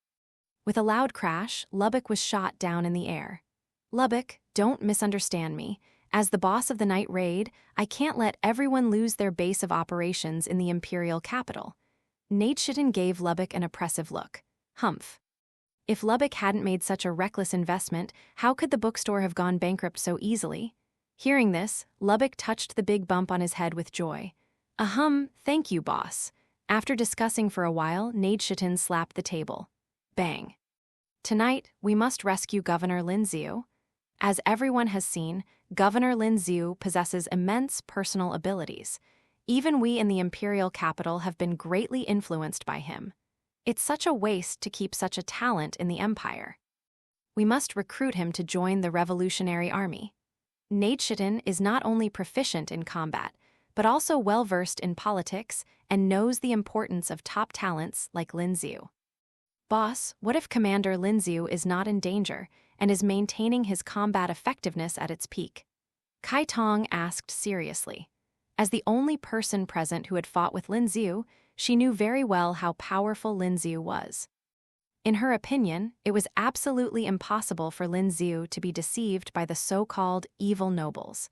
With a loud crash, Lubbock was shot down in the air. Lubbock, don't misunderstand me. As the boss of the Night Raid, I can't let everyone lose their base of operations in the imperial capital. Neidshiten gave Lubbock an oppressive look. Humph. If Lubbock hadn't made such a reckless investment, how could the bookstore have gone bankrupt so easily? Hearing this, Lubbock touched the big bump on his head with joy. Thank you, boss. After discussing for a while, Neidshiten slapped the table. Bang. Tonight, we must rescue Governor Lin Xiu. As everyone has seen, Governor Lin Xiu possesses immense personal abilities. Even we in the imperial capital have been greatly influenced by him. It's such a waste to keep such a talent in the empire. We must recruit him to join the revolutionary army. Neidshiten is not only proficient in combat, but also well-versed in politics and knows the importance of top talents like Lin Xiu. Boss, what if Commander Lin Xiu is not in danger and is maintaining his combat effectiveness at its peak? Kai Tong asked seriously. As the only person present who had fought with Lin Xiu, she knew very well how powerful Lin Xiu was. In her opinion, it was absolutely impossible for Lin Xiu to be deceived by the so-called evil nobles.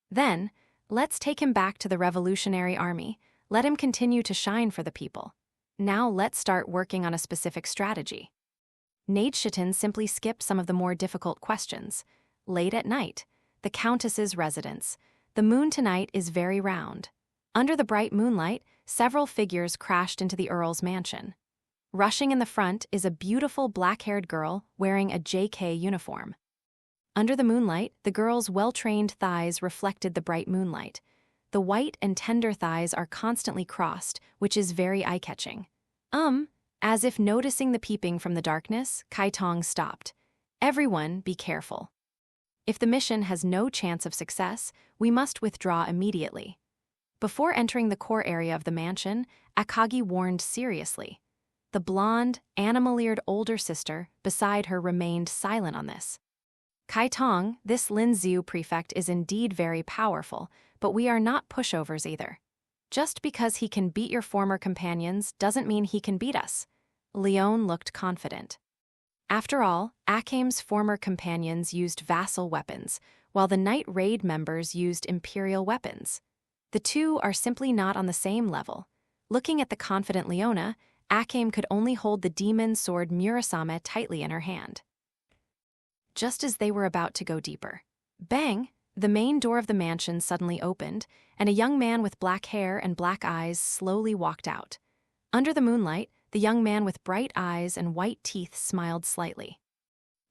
Then, let's take him back to the Revolutionary Army. Let him continue to shine for the people. Now let's start working on a specific strategy. Neidschitten simply skipped some of the more difficult questions. Late at night, the Countess's residence. The moon tonight is very round. Under the bright moonlight, several figures crashed into the Earl's mansion. Rushing in the front is a beautiful black-haired girl wearing a JK uniform. Under the moonlight, the girl's well-trained thighs reflected the bright moonlight. The white and tender thighs are constantly crossed, which is very eye-catching. As if noticing the peeping from the darkness, Kai Tong stopped. Everyone, be careful. If the mission has no chance of success, we must withdraw immediately. Before entering the core area of the mansion, Akagi warned seriously. The blonde, animal-eared older sister beside her remained silent on this. Kai Tong, this Lin Xiu prefect is indeed very powerful, but we are not pushovers either. Just because he can beat your former companions doesn't mean he can beat us. Leon looked confident. After all, Akame's former companions used vassal weapons, while the Night Raid members used imperial weapons. The two are simply not on the same level. Looking at the confident Leona, Akame could only hold the demon sword Murasame tightly in her hand. Just as they were about to go deeper, bang! The main door of the mansion suddenly opened, and a young man with black hair and black eyes slowly walked out. Under the moonlight, the young man with bright eyes and white teeth smiled slightly.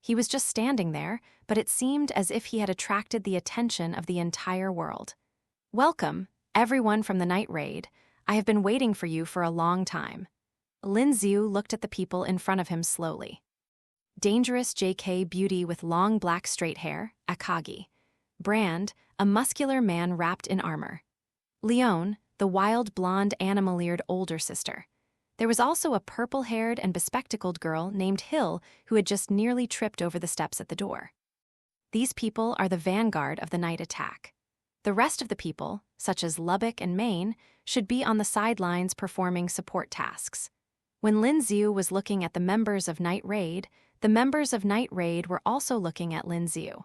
He was just standing there, but it seemed as if he had attracted the attention of the entire world. Welcome, everyone from the Night Raid. I have been waiting for you for a long time. Lin Xiu looked at the people in front of him slowly. Dangerous JK beauty with long black straight hair, Akagi. Brand, a muscular man wrapped in armor. Leon, the wild blonde animal-eared older sister. There was also a purple-haired and bespectacled girl named Hill who had just nearly tripped over the steps at the door. These people are the vanguard of the night attack. The rest of the people, such as Lubbock and Maine, should be on the sidelines performing support tasks. When Lin Xiu was looking at the members of Night Raid, the members of Night Raid were also looking at Lin Xiu.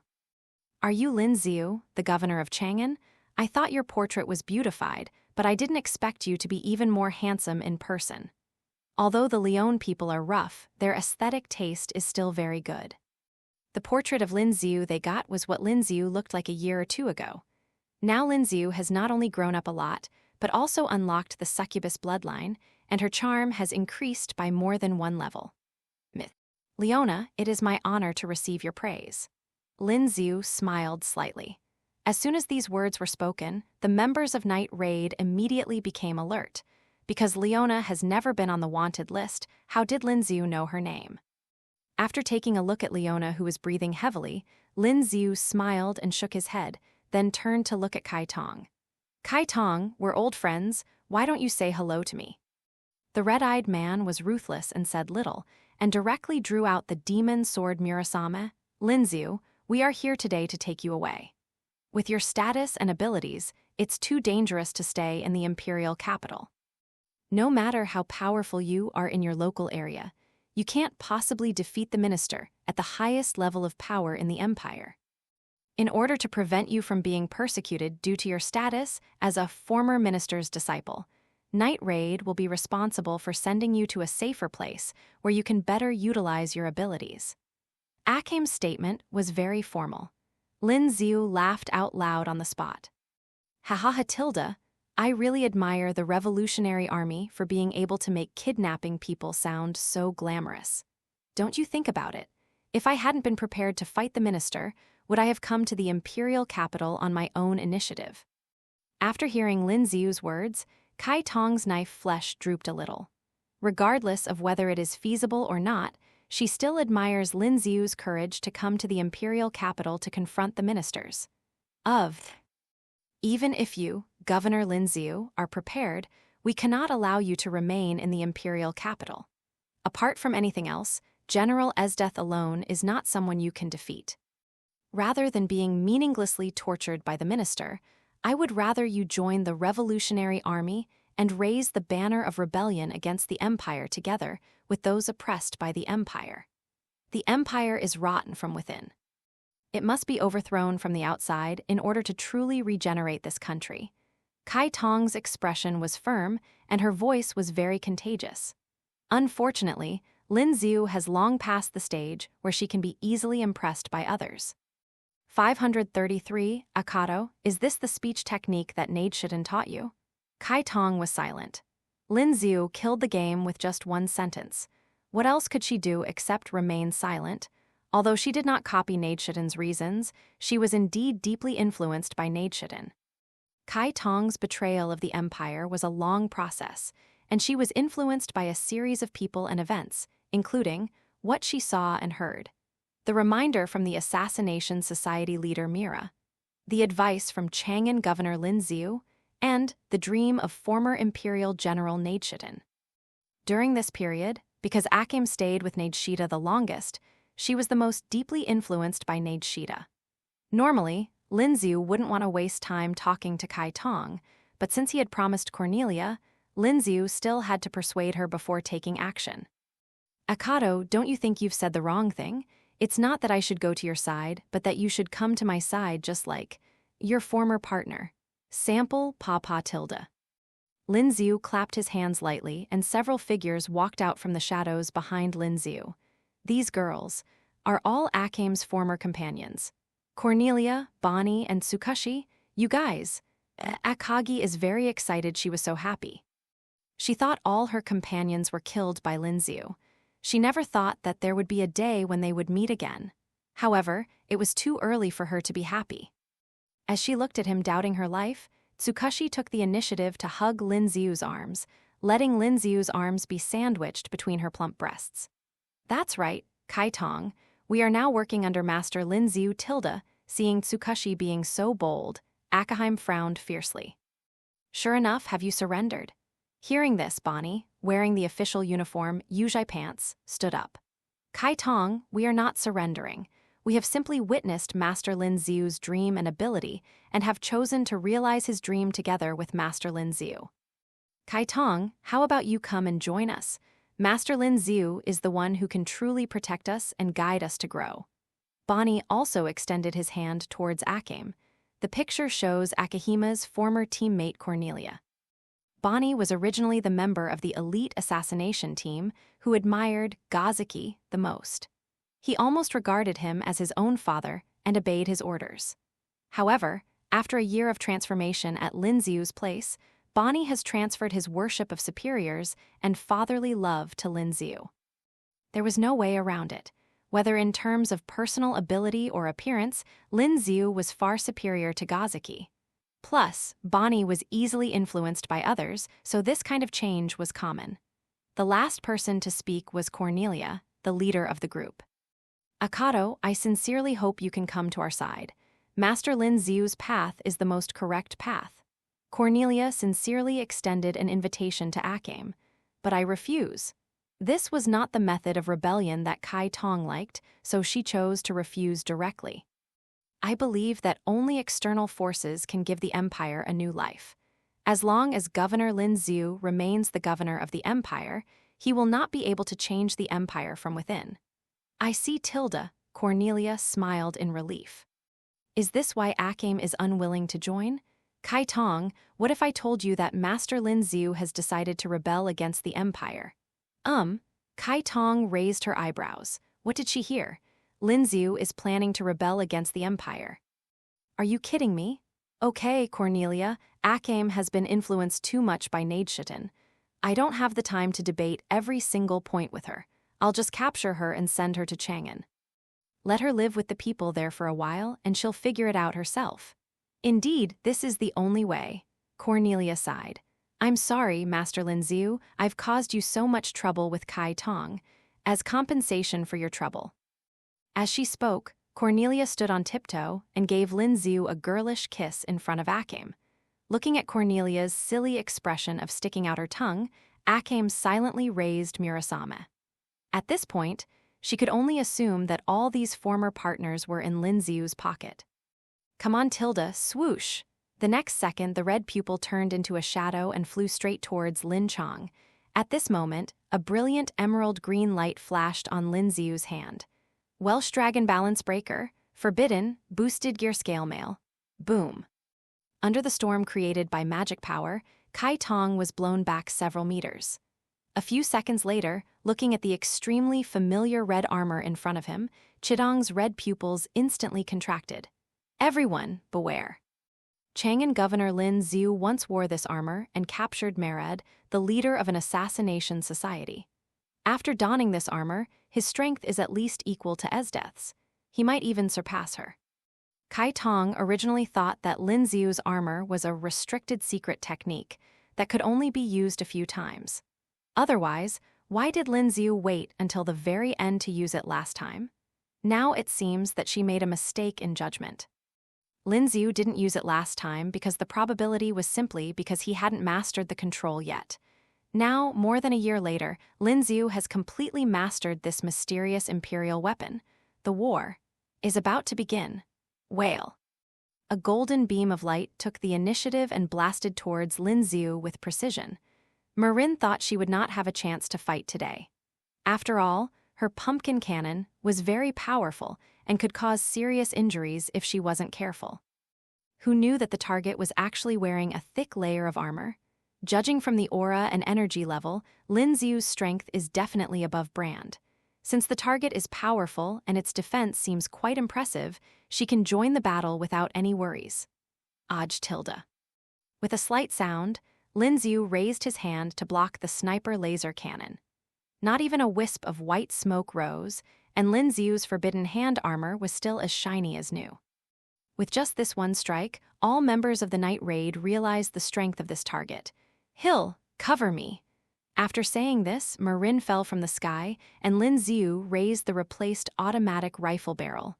Are you Lin Xiu, the governor of Chang'an? I thought your portrait was beautified, but I didn't expect you to be even more handsome in person. Although the Leon people are rough, their aesthetic taste is still very good. The portrait of Lin Xiu they got was what Lin Xiu looked like a year or two ago. Now Lin Xiu has not only grown up a lot, but also unlocked the succubus bloodline, and her charm has increased by more than one level. Myth. Leona, it is my honor to receive your praise. Lin Xiu smiled slightly. As soon as these words were spoken, the members of Night Raid immediately became alert. Because Leona has never been on the wanted list, how did Lin Xiu know her name? After taking a look at Leona, who was breathing heavily, Lin Xiu smiled and shook his head, then turned to look at Kai Tong. Kai Tong, we're old friends, why don't you say hello to me? The red-eyed man was ruthless and said little, and directly drew out the demon sword Murasame. Lin Xiu, we are here today to take you away. With your status and abilities, it's too dangerous to stay in the imperial capital. No matter how powerful you are in your local area, you can't possibly defeat the minister at the highest level of power in the empire. In order to prevent you from being persecuted due to your status as a former minister's disciple, Night Raid will be responsible for sending you to a safer place where you can better utilize your abilities. Akame's statement was very formal. Lin Xiu laughed out loud on the spot. Haha Tilda, I really admire the Revolutionary Army for being able to make kidnapping people sound so glamorous. Don't you think about it. If I hadn't been prepared to fight the minister, would I have come to the imperial capital on my own initiative? After hearing Lin Xiu's words, Kai Tong's knife flesh drooped a little. Regardless of whether it is feasible or not, she still admires Lin Xiu's courage to come to the imperial capital to confront the ministers. Even if you, Governor Lin Xiu, are prepared, we cannot allow you to remain in the imperial capital. Apart from anything else, General Esdeath alone is not someone you can defeat. Rather than being meaninglessly tortured by the minister, I would rather you join the Revolutionary Army and raise the banner of rebellion against the Empire together with those oppressed by the Empire. The Empire is rotten from within. It must be overthrown from the outside in order to truly regenerate this country. Kai Tong's expression was firm, and her voice was very contagious. Unfortunately, Lin Xiu has long passed the stage where she can be easily impressed by others. 533, Akato, is this the speech technique that Nadeshiden taught you? Kai Tong was silent. Lin Xiu killed the game with just one sentence. What else could she do except remain silent? Although she did not copy Nadeshiden's reasons, she was indeed deeply influenced by Nadeshiden. Kai Tong's betrayal of the Empire was a long process, and she was influenced by a series of people and events, including what she saw and heard. The reminder from the Assassination Society leader Mira, the advice from Chang'an Governor Lin Xiu, and the dream of former Imperial General Nadeshiden. During this period, because Akim stayed with Nadeshida the longest, she was the most deeply influenced by Nadeshida. Normally, Lin Xiu wouldn't want to waste time talking to Kai Tong, but since he had promised Cornelia, Lin Xiu still had to persuade her before taking action. Akato, don't you think you've said the wrong thing? It's not that I should go to your side, but that you should come to my side just like your former partner. Sample Papa Tilda. Lin Xiu clapped his hands lightly, and several figures walked out from the shadows behind Lin Xiu. These girls are all Akim's former companions. Cornelia, Bonnie, and Tsukushi, you guys. Akagi is very excited she was so happy. She thought all her companions were killed by Lin Xiu. She never thought that there would be a day when they would meet again. However, it was too early for her to be happy. As she looked at him doubting her life, Tsukushi took the initiative to hug Lin Xiu's arms, letting Lin Xiu's arms be sandwiched between her plump breasts. That's right, Kai Tong. We are now working under Master Lin Xiu Tilda. Seeing Tsukushi being so bold, Akaheim frowned fiercely. Sure enough, have you surrendered? Hearing this, Bonnie, wearing the official uniform, Yuzhai pants, stood up. Kai Tong, we are not surrendering. We have simply witnessed Master Lin Xiu's dream and ability, and have chosen to realize his dream together with Master Lin Xiu. Kai Tong, how about you come and join us? Master Lin Xiu is the one who can truly protect us and guide us to grow. Bonnie also extended his hand towards Akim. The picture shows Akahima's former teammate Cornelia. Bonnie was originally the member of the elite assassination team who admired Gazaki the most. He almost regarded him as his own father and obeyed his orders. However, after a year of transformation at Lin Xiu's place, Bonnie has transferred his worship of superiors and fatherly love to Lin Xiu. There was no way around it. Whether in terms of personal ability or appearance, Lin Xiu was far superior to Gazaki. Plus, Bonnie was easily influenced by others, so this kind of change was common. The last person to speak was Cornelia, the leader of the group. Akato, I sincerely hope you can come to our side. Master Lin Xiu's path is the most correct path. Cornelia sincerely extended an invitation to Akim, but I refuse. This was not the method of rebellion that Kai Tong liked, so she chose to refuse directly. I believe that only external forces can give the Empire a new life. As long as Governor Lin Xiu remains the governor of the Empire, he will not be able to change the Empire from within. I see Tilda. Cornelia smiled in relief. Is this why Akim is unwilling to join? Kai Tong, what if I told you that Master Lin Xiu has decided to rebel against the Empire? Kai Tong raised her eyebrows. What did she hear? Lin Xiu is planning to rebel against the Empire. Are you kidding me? Okay, Cornelia, Akim has been influenced too much by Nadeshiden. I don't have the time to debate every single point with her. I'll just capture her and send her to Chang'an. Let her live with the people there for a while, and she'll figure it out herself. Indeed, this is the only way. Cornelia sighed. I'm sorry, Master Lin Xiu, I've caused you so much trouble with Kai Tong, as compensation for your trouble. As she spoke, Cornelia stood on tiptoe and gave Lin Xiu a girlish kiss in front of Akim. Looking at Cornelia's silly expression of sticking out her tongue, Akim silently raised Murasame. At this point, she could only assume that all these former partners were in Lin Xiu's pocket. Come on, Tilda, swoosh! The next second, the red pupil turned into a shadow and flew straight towards Lin Xiu. At this moment, a brilliant emerald green light flashed on Lin Xiu's hand. Welsh Dragon Balance Breaker, Forbidden, Boosted Gear Scale Mail. Boom. Under the storm created by magic power, Kai Tong was blown back several meters. A few seconds later, looking at the extremely familiar red armor in front of him, Chidong's red pupils instantly contracted. Everyone, beware. Chang'an Governor Lin Xiu once wore this armor and captured Mered, the leader of an assassination society. After donning this armor, his strength is at least equal to Esdeath's. He might even surpass her. Kai Tong originally thought that Lin Xiu's armor was a restricted secret technique that could only be used a few times. Otherwise, why did Lin Xiu wait until the very end to use it last time? Now it seems that she made a mistake in judgment. Lin Xiu didn't use it last time because the probability was simply because he hadn't mastered the control yet. Now, more than a year later, Lin Xiu has completely mastered this mysterious imperial weapon. The war is about to begin. Wail. A golden beam of light took the initiative and blasted towards Lin Xiu with precision. Marin thought she would not have a chance to fight today. After all, her pumpkin cannon was very powerful and could cause serious injuries if she wasn't careful. Who knew that the target was actually wearing a thick layer of armor? Judging from the aura and energy level, Lin Xiu's strength is definitely above Brand. Since the target is powerful and its defense seems quite impressive, she can join the battle without any worries. Aj tilde. With a slight sound, Lin Xiu raised his hand to block the sniper laser cannon. Not even a wisp of white smoke rose, and Lin Xiu's forbidden hand armor was still as shiny as new. With just this one strike, all members of the night raid realized the strength of this target. Hill, cover me. After saying this, Marin fell from the sky, and Lin Xiu raised the replaced automatic rifle barrel.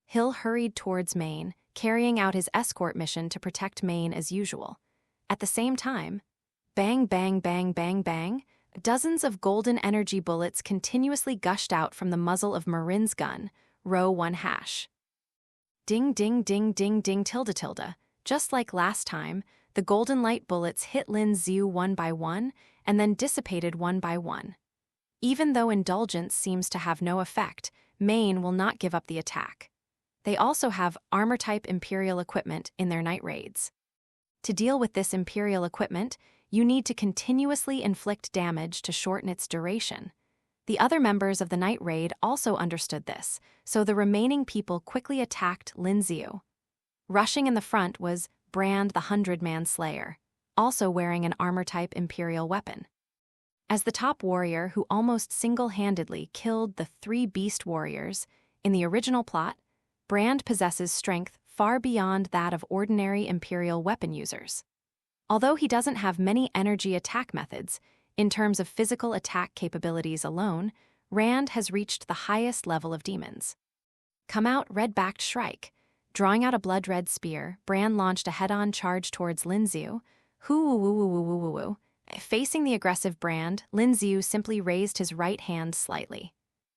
Hill hurried towards Maine, carrying out his escort mission to protect Maine as usual. At the same time, bang, bang, bang, bang, bang, dozens of golden energy bullets continuously gushed out from the muzzle of Marin's gun, row 1 hash. Ding, ding, ding, ding, ding, tilde, tilde. Just like last time, the golden light bullets hit Lin Xiu one by one and then dissipated one by one. Even though indulgence seems to have no effect, Maine will not give up the attack. They also have armor-type Imperial equipment in their night raids. To deal with this Imperial equipment, you need to continuously inflict damage to shorten its duration. The other members of the night raid also understood this, so the remaining people quickly attacked Lin Xiu. Rushing in the front was Brand the 100-Man Slayer, also wearing an armor-type Imperial weapon. As the top warrior who almost single-handedly killed the 3 beast warriors, in the original plot, Brand possesses strength far beyond that of ordinary Imperial weapon users. Although he doesn't have many energy attack methods, in terms of physical attack capabilities alone, Rand has reached the highest level of demons. Come out, red-backed Shrike. Drawing out a blood-red spear, Brand launched a head-on charge towards Lin Xiu. Hoo-woo-woo-woo-woo-woo-woo. Facing the aggressive Brand, Lin Xiu simply raised his right hand slightly.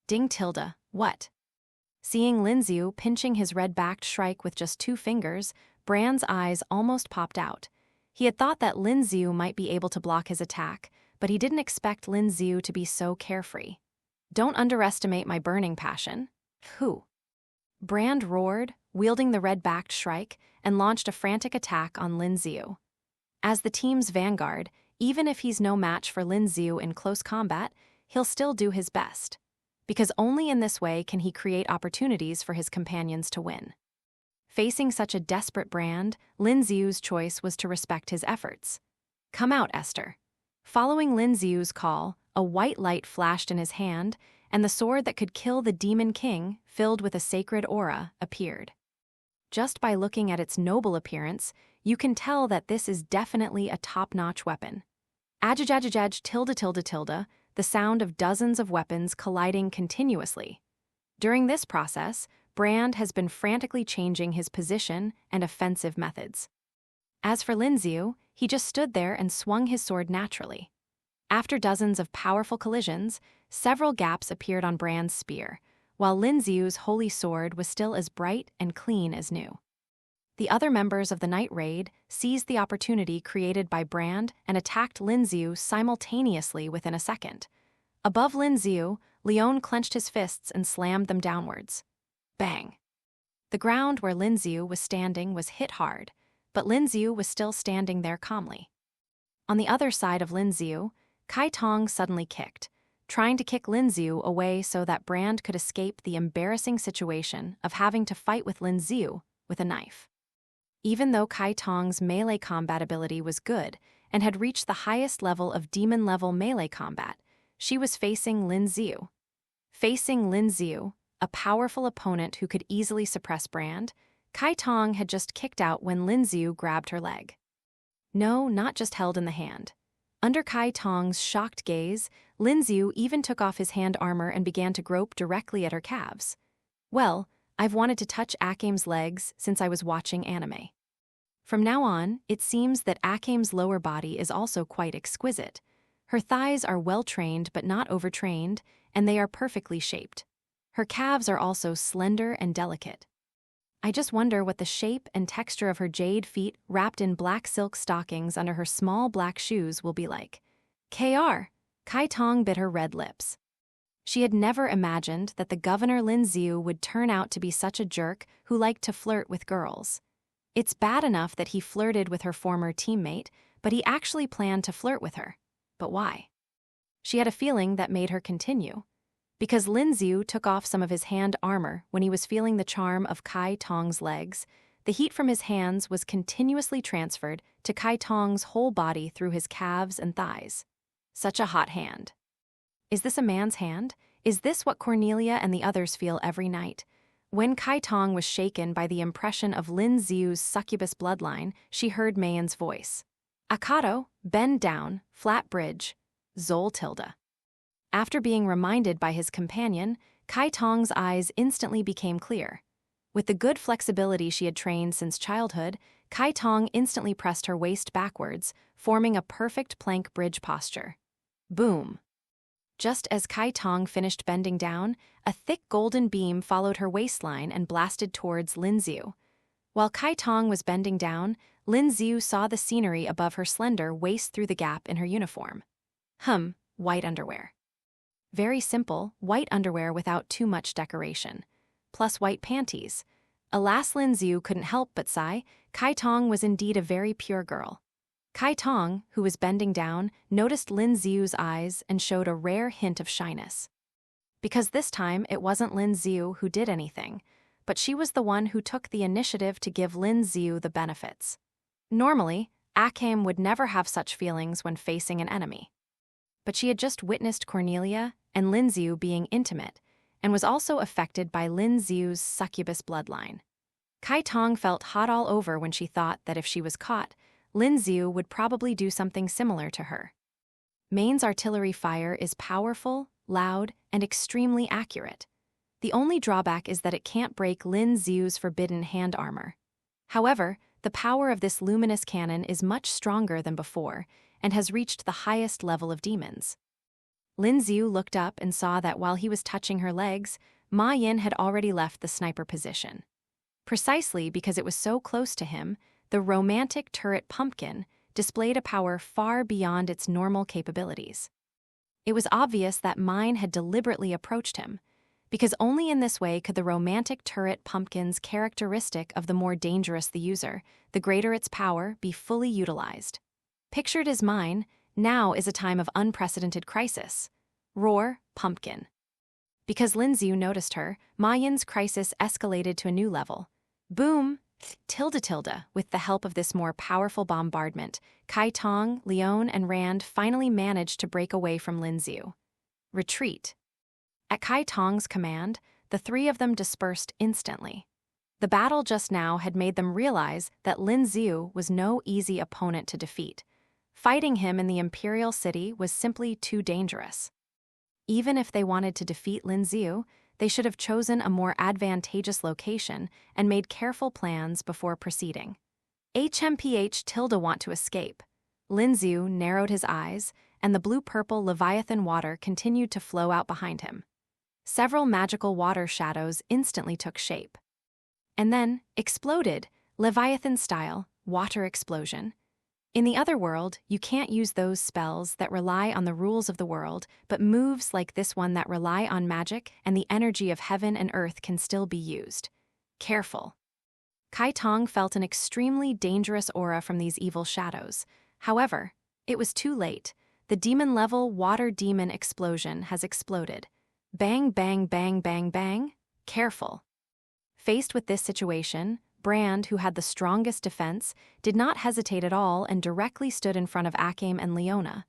Ding tilde, what? Seeing Lin Xiu pinching his red-backed Shrike with just 2 fingers, Brand's eyes almost popped out. He had thought that Lin Xiu might be able to block his attack, but he didn't expect Lin Xiu to be so carefree. Don't underestimate my burning passion. Who? Brand roared, wielding the red-backed Shrike, and launched a frantic attack on Lin Xiu. As the team's vanguard, even if he's no match for Lin Xiu in close combat, he'll still do his best. Because only in this way can he create opportunities for his companions to win. Facing such a desperate Brand, Lin Xiu's choice was to respect his efforts. Come out, Esther. Following Lin Xiu's call, a white light flashed in his hand, and the sword that could kill the Demon King, filled with a sacred aura, appeared. Just by looking at its noble appearance, you can tell that this is definitely a top-notch weapon. Ajajajajaj tilde tilde tilde, the sound of dozens of weapons colliding continuously. During this process, Brand has been frantically changing his position and offensive methods. As for Lin Xiu, he just stood there and swung his sword naturally. After dozens of powerful collisions, several gaps appeared on Brand's spear, while Lin Xiu's holy sword was still as bright and clean as new. The other members of the night raid seized the opportunity created by Brand and attacked Lin Xiu simultaneously within a second. Above Lin Xiu, Leon clenched his fists and slammed them downwards. Bang! The ground where Lin Xiu was standing was hit hard, but Lin Xiu was still standing there calmly. On the other side of Lin Xiu, Kai Tong suddenly kicked, trying to kick Lin Xiu away so that Brand could escape the embarrassing situation of having to fight with Lin Xiu with a knife. Even though Kai Tong's melee combat ability was good and had reached the highest level of demon-level melee combat, she was facing Lin Xiu. Facing Lin Xiu, a powerful opponent who could easily suppress Brand, Kai Tong had just kicked out when Lin Xiu grabbed her leg. No, not just held in the hand. Under Kai Tong's shocked gaze, Lin Xiu even took off his hand armor and began to grope directly at her calves. Well, I've wanted to touch Akame's legs since I was watching anime. From now on, it seems that Akame's lower body is also quite exquisite. Her thighs are well-trained but not overtrained, and they are perfectly shaped. Her calves are also slender and delicate. I just wonder what the shape and texture of her jade feet wrapped in black silk stockings under her small black shoes will be like. Kai Tong bit her red lips. She had never imagined that the Governor Lin Xiu would turn out to be such a jerk who liked to flirt with girls. It's bad enough that he flirted with her former teammate, but he actually planned to flirt with her. But why? She had a feeling that made her continue. Because Lin Xiu took off some of his hand armor when he was feeling the charm of Kai Tong's legs, the heat from his hands was continuously transferred to Kai Tong's whole body through his calves and thighs. Such a hot hand. Is this a man's hand? Is this what Cornelia and the others feel every night? When Kai Tong was shaken by the impression of Lin Xiu's succubus bloodline, she heard Mayan's voice. Akato, bend down, flat bridge, Zol tilde. After being reminded by his companion, Kai Tong's eyes instantly became clear. With the good flexibility she had trained since childhood, Kai Tong instantly pressed her waist backwards, forming a perfect plank bridge posture. Boom! Just as Kai Tong finished bending down, a thick golden beam followed her waistline and blasted towards Lin Xiu. While Kai Tong was bending down, Lin Xiu saw the scenery above her slender waist through the gap in her uniform. White underwear. Very simple, white underwear without too much decoration. Plus white panties. Alas, Lin Xiu couldn't help but sigh. Kai Tong was indeed a very pure girl. Kai Tong, who was bending down, noticed Lin Xiu's eyes and showed a rare hint of shyness. Because this time it wasn't Lin Xiu who did anything, but she was the one who took the initiative to give Lin Xiu the benefits. Normally, Akame would never have such feelings when facing an enemy. But she had just witnessed Cornelia and Lin Xiu being intimate, and was also affected by Lin Xiu's succubus bloodline. Kai Tong felt hot all over when she thought that if she was caught, Lin Xiu would probably do something similar to her. Main's artillery fire is powerful, loud, and extremely accurate. The only drawback is that it can't break Lin Xiu's forbidden hand armor. However, the power of this luminous cannon is much stronger than before and has reached the highest level of demons. Lin Xiu looked up and saw that while he was touching her legs, Ma Yin had already left the sniper position. Precisely because it was so close to him, the romantic turret pumpkin displayed a power far beyond its normal capabilities. It was obvious that Mine had deliberately approached him, because only in this way could the romantic turret pumpkin's characteristic of the more dangerous the user, the greater its power, be fully utilized. Pictured as Mine, now is a time of unprecedented crisis. Roar, pumpkin. Because Lin Xiu noticed her, Ma Yin's crisis escalated to a new level. Boom! Tilde. With the help of this more powerful bombardment, Kai Tong, Leon, and Rand finally managed to break away from Lin Xiu. Retreat. At Kai Tong's command, the three of them dispersed instantly. The battle just now had made them realize that Lin Xiu was no easy opponent to defeat. Fighting him in the Imperial City was simply too dangerous. Even if they wanted to defeat Lin Xiu, they should have chosen a more advantageous location and made careful plans before proceeding. HMPH tilde want to escape. Lin Xiu narrowed his eyes, and the blue-purple Leviathan water continued to flow out behind him. Several magical water shadows instantly took shape. And then, exploded, Leviathan style, water explosion. In the other world, you can't use those spells that rely on the rules of the world, but moves like this one that rely on magic and the energy of heaven and earth can still be used. Careful. Kai Tong felt an extremely dangerous aura from these evil shadows. However, it was too late. The demon-level water demon explosion has exploded. Bang, bang, bang, bang, bang. Careful. Faced with this situation, Brand, who had the strongest defense, did not hesitate at all and directly stood in front of Akame and Leona.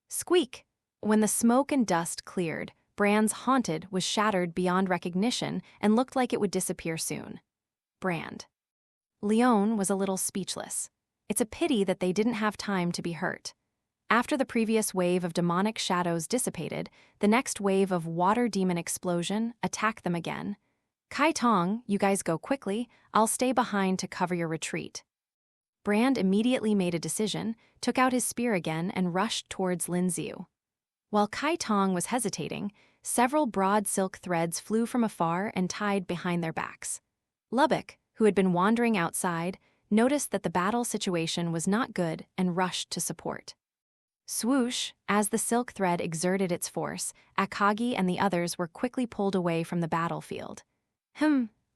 Squeak! When the smoke and dust cleared, Brand's haunted was shattered beyond recognition and looked like it would disappear soon. Brand. Leon was a little speechless. It's a pity that they didn't have time to be hurt. After the previous wave of demonic shadows dissipated, the next wave of water demon explosion attacked them again. Kai Tong, you guys go quickly, I'll stay behind to cover your retreat. Brand immediately made a decision, took out his spear again and rushed towards Lin Xiu. While Kai Tong was hesitating, several broad silk threads flew from afar and tied behind their backs. Lubbock, who had been wandering outside, noticed that the battle situation was not good and rushed to support. Swoosh, as the silk thread exerted its force, Akagi and the others were quickly pulled away from the battlefield.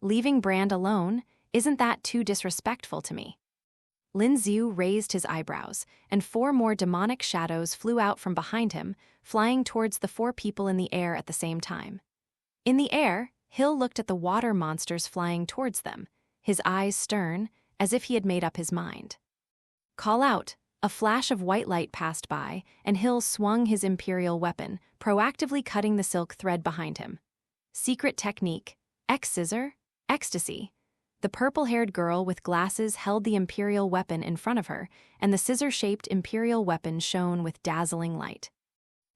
Leaving Brand alone, isn't that too disrespectful to me? Lin Xiu raised his eyebrows, and 4 more demonic shadows flew out from behind him, flying towards the 4 people in the air at the same time. In the air, Hill looked at the water monsters flying towards them, his eyes stern, as if he had made up his mind. Call out! A flash of white light passed by, and Hill swung his imperial weapon, proactively cutting the silk thread behind him. Secret technique. X-scissor? Ecstasy. The purple-haired girl with glasses held the imperial weapon in front of her, and the scissor-shaped imperial weapon shone with dazzling light.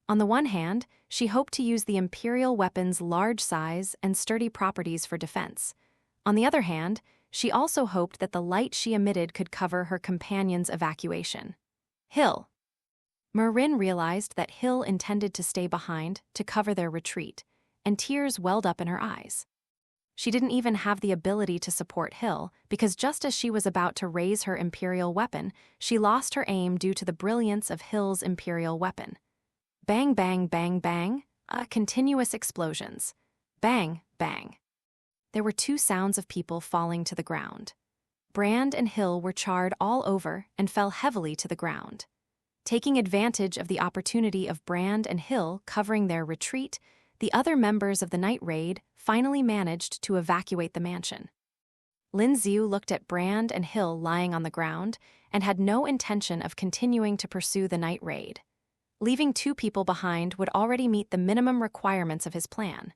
On the one hand, she hoped to use the imperial weapon's large size and sturdy properties for defense. On the other hand, she also hoped that the light she emitted could cover her companion's evacuation. Hill. Marin realized that Hill intended to stay behind to cover their retreat, and tears welled up in her eyes. She didn't even have the ability to support Hill, because just as she was about to raise her imperial weapon, she lost her aim due to the brilliance of Hill's imperial weapon. Bang, bang, bang, bang, continuous explosions. Bang, bang. There were 2 sounds of people falling to the ground. Brand and Hill were charred all over and fell heavily to the ground. Taking advantage of the opportunity of Brand and Hill covering their retreat, the other members of the night raid finally managed to evacuate the mansion. Lin Xiu looked at Brand and Hill lying on the ground and had no intention of continuing to pursue the night raid. Leaving 2 people behind would already meet the minimum requirements of his plan.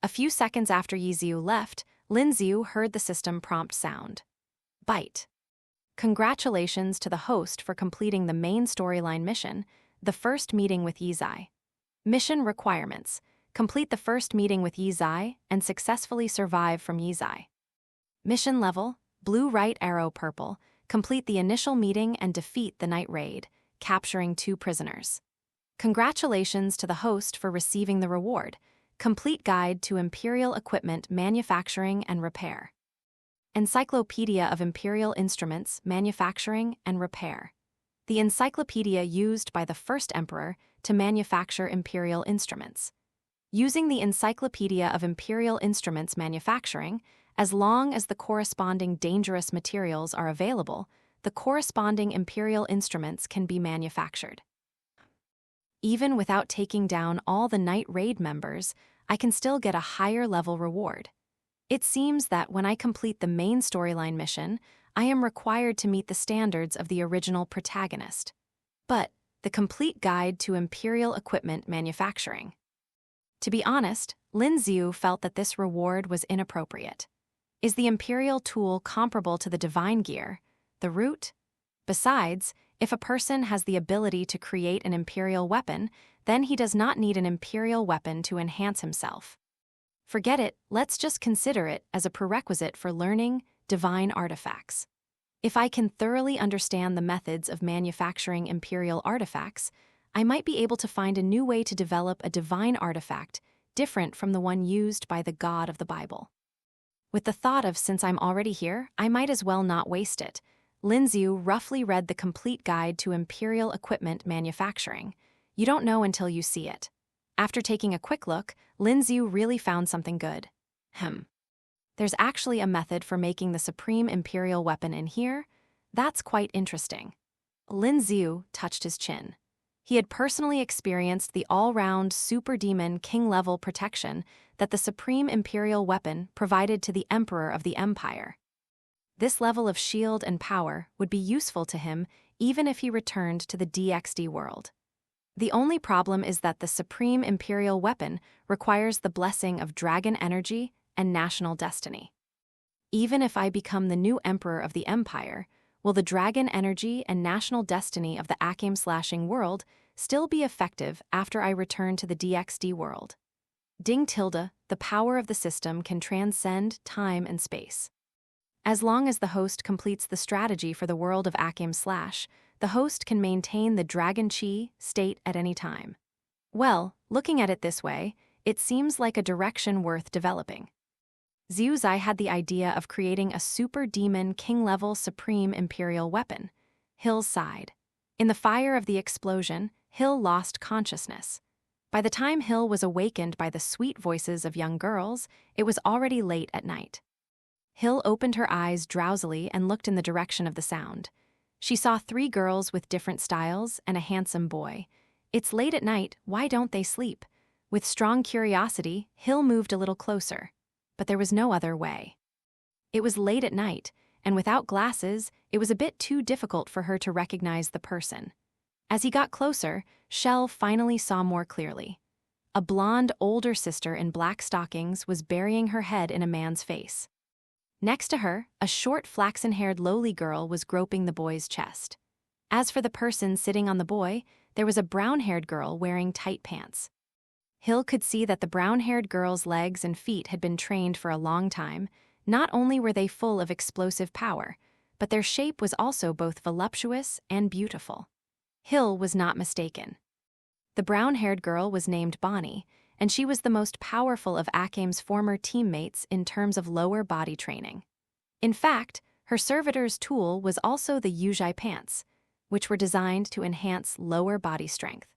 A few seconds after Yi Xiu left, Lin Xiu heard the system prompt sound. Bite. Congratulations to the host for completing the main storyline mission, the first meeting with Yi Zai. Mission requirements. Complete the first meeting with Yi Zai and successfully survive from Yi Zai. Mission level, blue right arrow purple, complete the initial meeting and defeat the night raid, capturing 2 prisoners. Congratulations to the host for receiving the reward, complete guide to Imperial equipment manufacturing and repair. Encyclopedia of Imperial Instruments, Manufacturing and Repair. The encyclopedia used by the first emperor to manufacture imperial instruments. Using the Encyclopedia of Imperial Instruments Manufacturing, as long as the corresponding dangerous materials are available, the corresponding imperial instruments can be manufactured. Even without taking down all the night raid members, I can still get a higher level reward. It seems that when I complete the main storyline mission, I am required to meet the standards of the original protagonist. But the complete guide to imperial equipment manufacturing. To be honest, Lin Xiu felt that this reward was inappropriate. Is the imperial tool comparable to the divine gear, the root? Besides, if a person has the ability to create an imperial weapon, then he does not need an imperial weapon to enhance himself. Forget it, let's just consider it as a prerequisite for learning divine artifacts. If I can thoroughly understand the methods of manufacturing imperial artifacts, I might be able to find a new way to develop a divine artifact different from the one used by the God of the Bible. With the thought of since I'm already here, I might as well not waste it, Lin Xiu roughly read the complete guide to Imperial Equipment Manufacturing. You don't know until you see it. After taking a quick look, Lin Xiu really found something good. There's actually a method for making the Supreme Imperial weapon in here. That's quite interesting. Lin Xiu touched his chin. He had personally experienced the all-round super demon king-level protection that the Supreme Imperial weapon provided to the Emperor of the Empire. This level of shield and power would be useful to him even if he returned to the DxD world. The only problem is that the Supreme Imperial weapon requires the blessing of dragon energy and national destiny. Even if I become the new Emperor of the Empire, will the dragon energy and national destiny of the awakens world still be effective after I return to the DxD world? Ding tilde, the power of the system can transcend time and space. As long as the host completes the strategy for the world of awakens, the host can maintain the dragon chi state at any time. Well, looking at it this way, it seems like a direction worth developing. Xiu Zai had the idea of creating a super demon king-level supreme imperial weapon. Hill sighed. In the fire of the explosion, Hill lost consciousness. By the time Hill was awakened by the sweet voices of young girls, it was already late at night. Hill opened her eyes drowsily and looked in the direction of the sound. She saw 3 girls with different styles and a handsome boy. It's late at night, why don't they sleep? With strong curiosity, Hill moved a little closer. But there was no other way. It was late at night, and without glasses, it was a bit too difficult for her to recognize the person. As he got closer, Shell finally saw more clearly. A blonde older sister in black stockings was burying her head in a man's face. Next to her, a short flaxen-haired lowly girl was groping the boy's chest. As for the person sitting on the boy, there was a brown-haired girl wearing tight pants. Hill could see that the brown-haired girl's legs and feet had been trained for a long time. Not only were they full of explosive power, but their shape was also both voluptuous and beautiful. Hill was not mistaken. The brown-haired girl was named Bonnie, and she was the most powerful of awakens' former teammates in terms of lower body training. In fact, her servitor's tool was also the Yuzhai pants, which were designed to enhance lower body strength.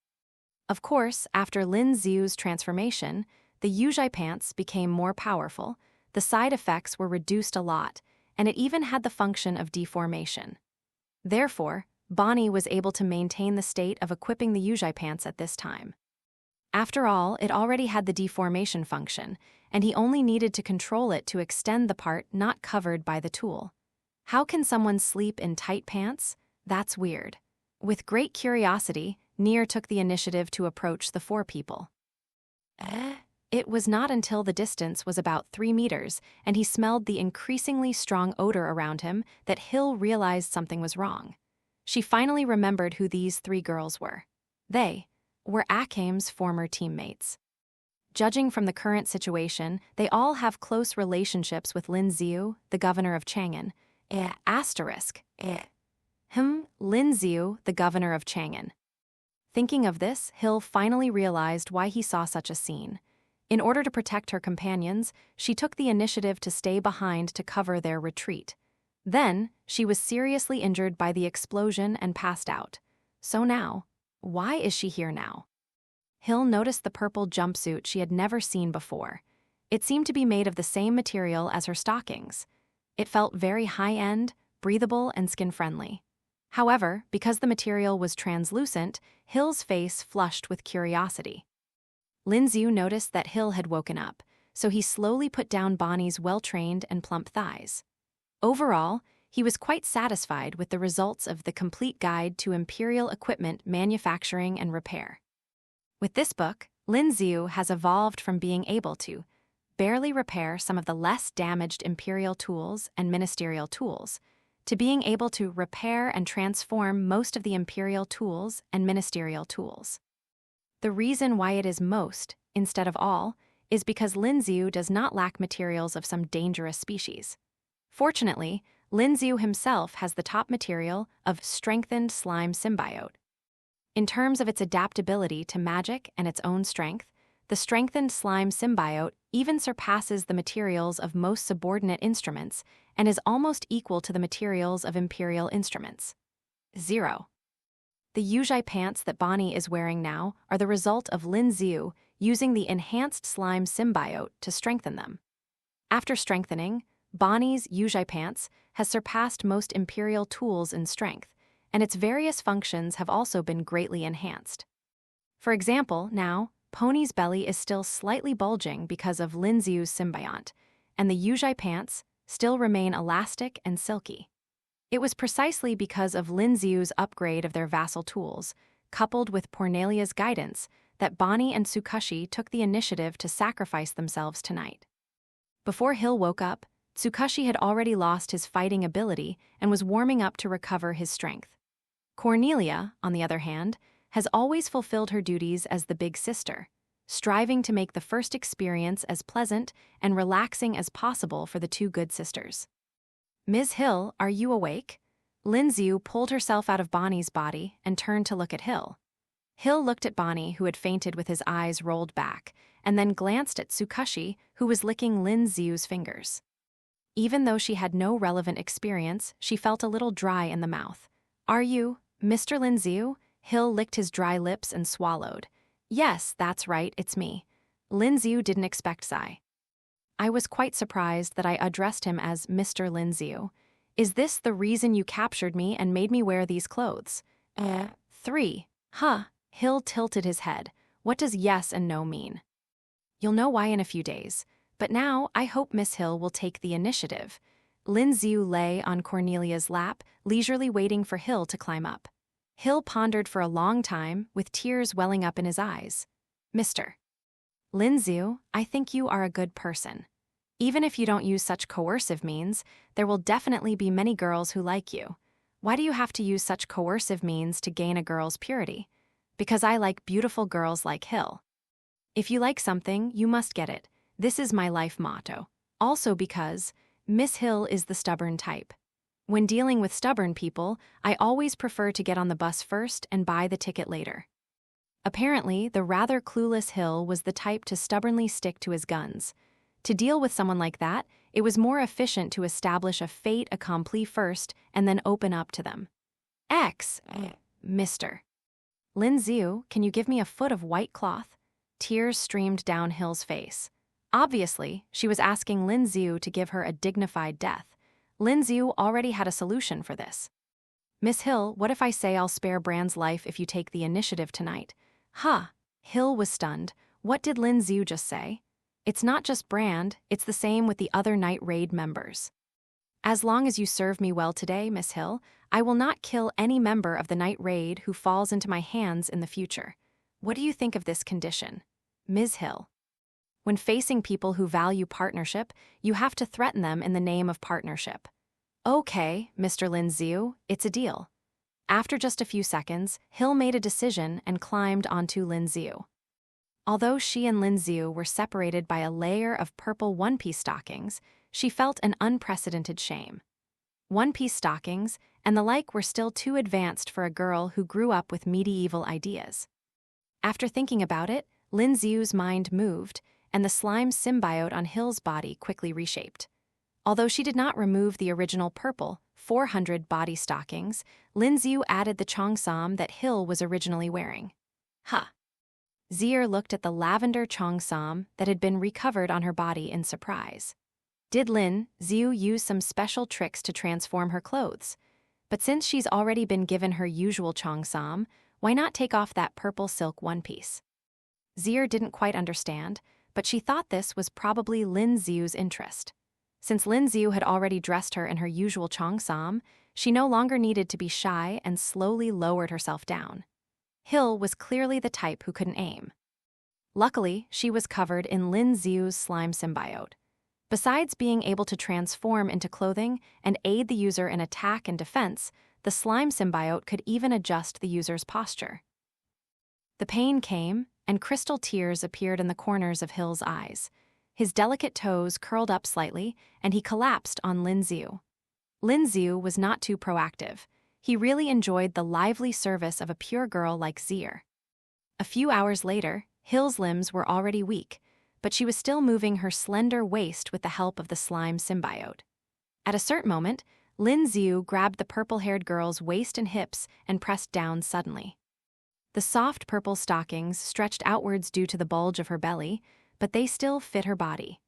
Of course, after Lin Xiu's transformation, the Yuzhai pants became more powerful, the side effects were reduced a lot, and it even had the function of deformation. Therefore, Bonnie was able to maintain the state of equipping the Yuzhai pants at this time. After all, it already had the deformation function, and he only needed to control it to extend the part not covered by the tool. How can someone sleep in tight pants? That's weird. With great curiosity, Nier took the initiative to approach the 4 people. It was not until the distance was about 3 meters and he smelled the increasingly strong odor around him that Hill realized something was wrong. She finally remembered who these 3 girls were. They were awakens' former teammates. Judging from the current situation, they all have close relationships with Lin Xiu, the governor of Chang'an. Lin Xiu, the governor of Chang'an. Thinking of this, Hill finally realized why he saw such a scene. In order to protect her companions, she took the initiative to stay behind to cover their retreat. Then, she was seriously injured by the explosion and passed out. So now, why is she here now? Hill noticed the purple jumpsuit she had never seen before. It seemed to be made of the same material as her stockings. It felt very high-end, breathable, and skin-friendly. However, because the material was translucent, Hill's face flushed with curiosity. Lin Xiu noticed that Hill had woken up, so he slowly put down Bonnie's well-trained and plump thighs. Overall, he was quite satisfied with the results of the complete guide to Imperial Equipment Manufacturing and Repair. With this book, Lin Xiu has evolved from being able to barely repair some of the less damaged Imperial tools and ministerial tools, to being able to repair and transform most of the Imperial tools and ministerial tools. The reason why it is most, instead of all, is because Lin Xiu does not lack materials of some dangerous species. Fortunately, Lin Xiu himself has the top material of strengthened slime symbiote. In terms of its adaptability to magic and its own strength, the strengthened slime symbiote even surpasses the materials of most subordinate instruments and is almost equal to the materials of imperial instruments. 0. The Yuzhai pants that Bonnie is wearing now are the result of Lin Xiu using the enhanced slime symbiote to strengthen them. After strengthening, Bonnie's Yuzhai pants has surpassed most imperial tools in strength, and its various functions have also been greatly enhanced. For example, now, Pony's belly is still slightly bulging because of Lin Xiu's symbiont, and the Yuzhai pants still remain elastic and silky. It was precisely because of Lin Xiu's upgrade of their vassal tools, coupled with Pornelia's guidance, that Bonnie and Tsukashi took the initiative to sacrifice themselves tonight. Before Hill woke up, Tsukashi had already lost his fighting ability and was warming up to recover his strength. Cornelia, on the other hand, has always fulfilled her duties as the big sister, striving to make the first experience as pleasant and relaxing as possible for the two good sisters. "Ms. Hill, are you awake?" Lin Xiu pulled herself out of Bonnie's body and turned to look at Hill. Hill looked at Bonnie, who had fainted with his eyes rolled back, and then glanced at Tsukashi, who was licking Lin Xiu's fingers. Even though she had no relevant experience, she felt a little dry in the mouth. "Are you, Mr. Lin Xiu?" Hill licked his dry lips and swallowed. "Yes, that's right, it's me." Lin Xiu didn't expect sigh. "I was quite surprised that I addressed him as Mr. Lin Xiu. Is this the reason you captured me and made me wear these clothes?" 3. Huh. Hill tilted his head. "What does yes and no mean?" "You'll know why in a few days. But now I hope Miss Hill will take the initiative." Lin Xiu lay on Cornelia's lap, leisurely waiting for Hill to climb up. Hill pondered for a long time, with tears welling up in his eyes. "Mr. Lin Xiu, I think you are a good person. Even if you don't use such coercive means, there will definitely be many girls who like you. Why do you have to use such coercive means to gain a girl's purity?" "Because I like beautiful girls like Hill. If you like something, you must get it. This is my life motto. Also because Miss Hill is the stubborn type. When dealing with stubborn people, I always prefer to get on the bus first and buy the ticket later." Apparently, the rather clueless Hill was the type to stubbornly stick to his guns. To deal with someone like that, it was more efficient to establish a fait accompli first and then open up to them. Mr. Lin Xiu, can you give me a foot of white cloth?" Tears streamed down Hill's face. Obviously, she was asking Lin Xiu to give her a dignified death. Lin Xiu already had a solution for this. "Miss Hill, what if I say I'll spare Brand's life if you take the initiative tonight?" "Huh." Hill was stunned. What did Lin Xiu just say? "It's not just Brand, it's the same with the other Night Raid members. As long as you serve me well today, Miss Hill, I will not kill any member of the Night Raid who falls into my hands in the future. What do you think of this condition, Ms. Hill?" When facing people who value partnership, you have to threaten them in the name of partnership. "Okay, Mr. Lin Xiu, it's a deal." After just a few seconds, Hill made a decision and climbed onto Lin Xiu. Although she and Lin Xiu were separated by a layer of purple one-piece stockings, she felt an unprecedented shame. One-piece stockings and the like were still too advanced for a girl who grew up with medieval ideas. After thinking about it, Lin Xiu's mind moved, and the slime symbiote on Hill's body quickly reshaped. Although she did not remove the original purple 400 body stockings, Lin Xiu added the cheongsam that Hill was originally wearing. Huh. Zier looked at the lavender cheongsam that had been recovered on her body in surprise. Did Lin Xiu use some special tricks to transform her clothes? But since she's already been given her usual cheongsam, why not take off that purple silk one-piece? Zier didn't quite understand, but she thought this was probably Lin Xiu's interest. Since Lin Xiu had already dressed her in her usual cheongsam, she no longer needed to be shy and slowly lowered herself down. Hill was clearly the type who couldn't aim. Luckily, she was covered in Lin Xiu's slime symbiote. Besides being able to transform into clothing and aid the user in attack and defense, the slime symbiote could even adjust the user's posture. The pain came, and crystal tears appeared in the corners of Hill's eyes. His delicate toes curled up slightly, and he collapsed on Lin Xiu. Lin Xiu was not too proactive. He really enjoyed the lively service of a pure girl like Zier. A few hours later, Hill's limbs were already weak, but she was still moving her slender waist with the help of the slime symbiote. At a certain moment, Lin Xiu grabbed the purple-haired girl's waist and hips and pressed down suddenly. The soft purple stockings stretched outwards due to the bulge of her belly, but they still fit her body.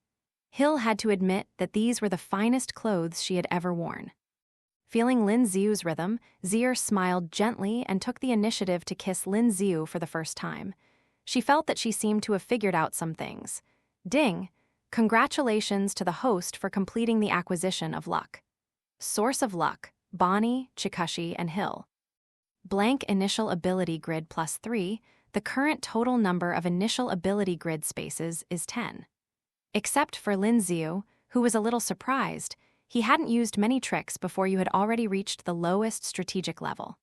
Hill had to admit that these were the finest clothes she had ever worn. Feeling Lin Xiu's rhythm, Zier smiled gently and took the initiative to kiss Lin Xiu for the first time. She felt that she seemed to have figured out some things. Ding! Congratulations to the host for completing the acquisition of luck. Source of luck: Bonnie, Chikushi, and Hill. Blank initial ability grid +3, the current total number of initial ability grid spaces is 10. Except for Lin Xiu, who was a little surprised, he hadn't used many tricks before you had already reached the lowest strategic level.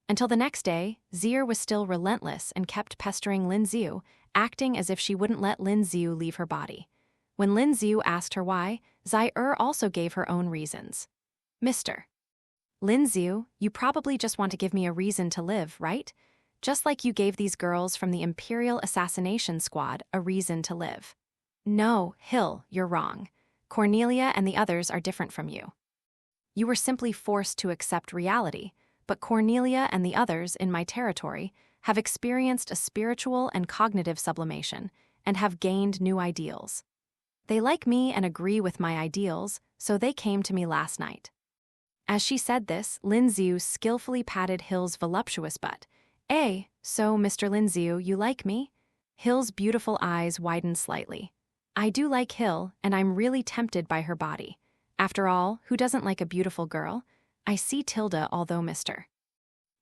Until the next day, Zier was still relentless and kept pestering Lin Xiu, acting as if she wouldn't let Lin Xiu leave her body. When Lin Xiu asked her why, Zier also gave her own reasons. Mr. Lin Xiu, you probably just want to give me a reason to live, right? Just like you gave these girls from the Imperial Assassination Squad a reason to live. No, Hill, you're wrong. Cornelia and the others are different from you. You were simply forced to accept reality, but Cornelia and the others in my territory have experienced a spiritual and cognitive sublimation and have gained new ideals. They like me and agree with my ideals, so they came to me last night. As she said this, Lin Xiu skillfully patted Hill's voluptuous butt. So, Mr. Lin Xiu, you like me? Hill's beautiful eyes widened slightly. I do like Hill, and I'm really tempted by her body. After all, who doesn't like a beautiful girl? I see Tilda, although Mr.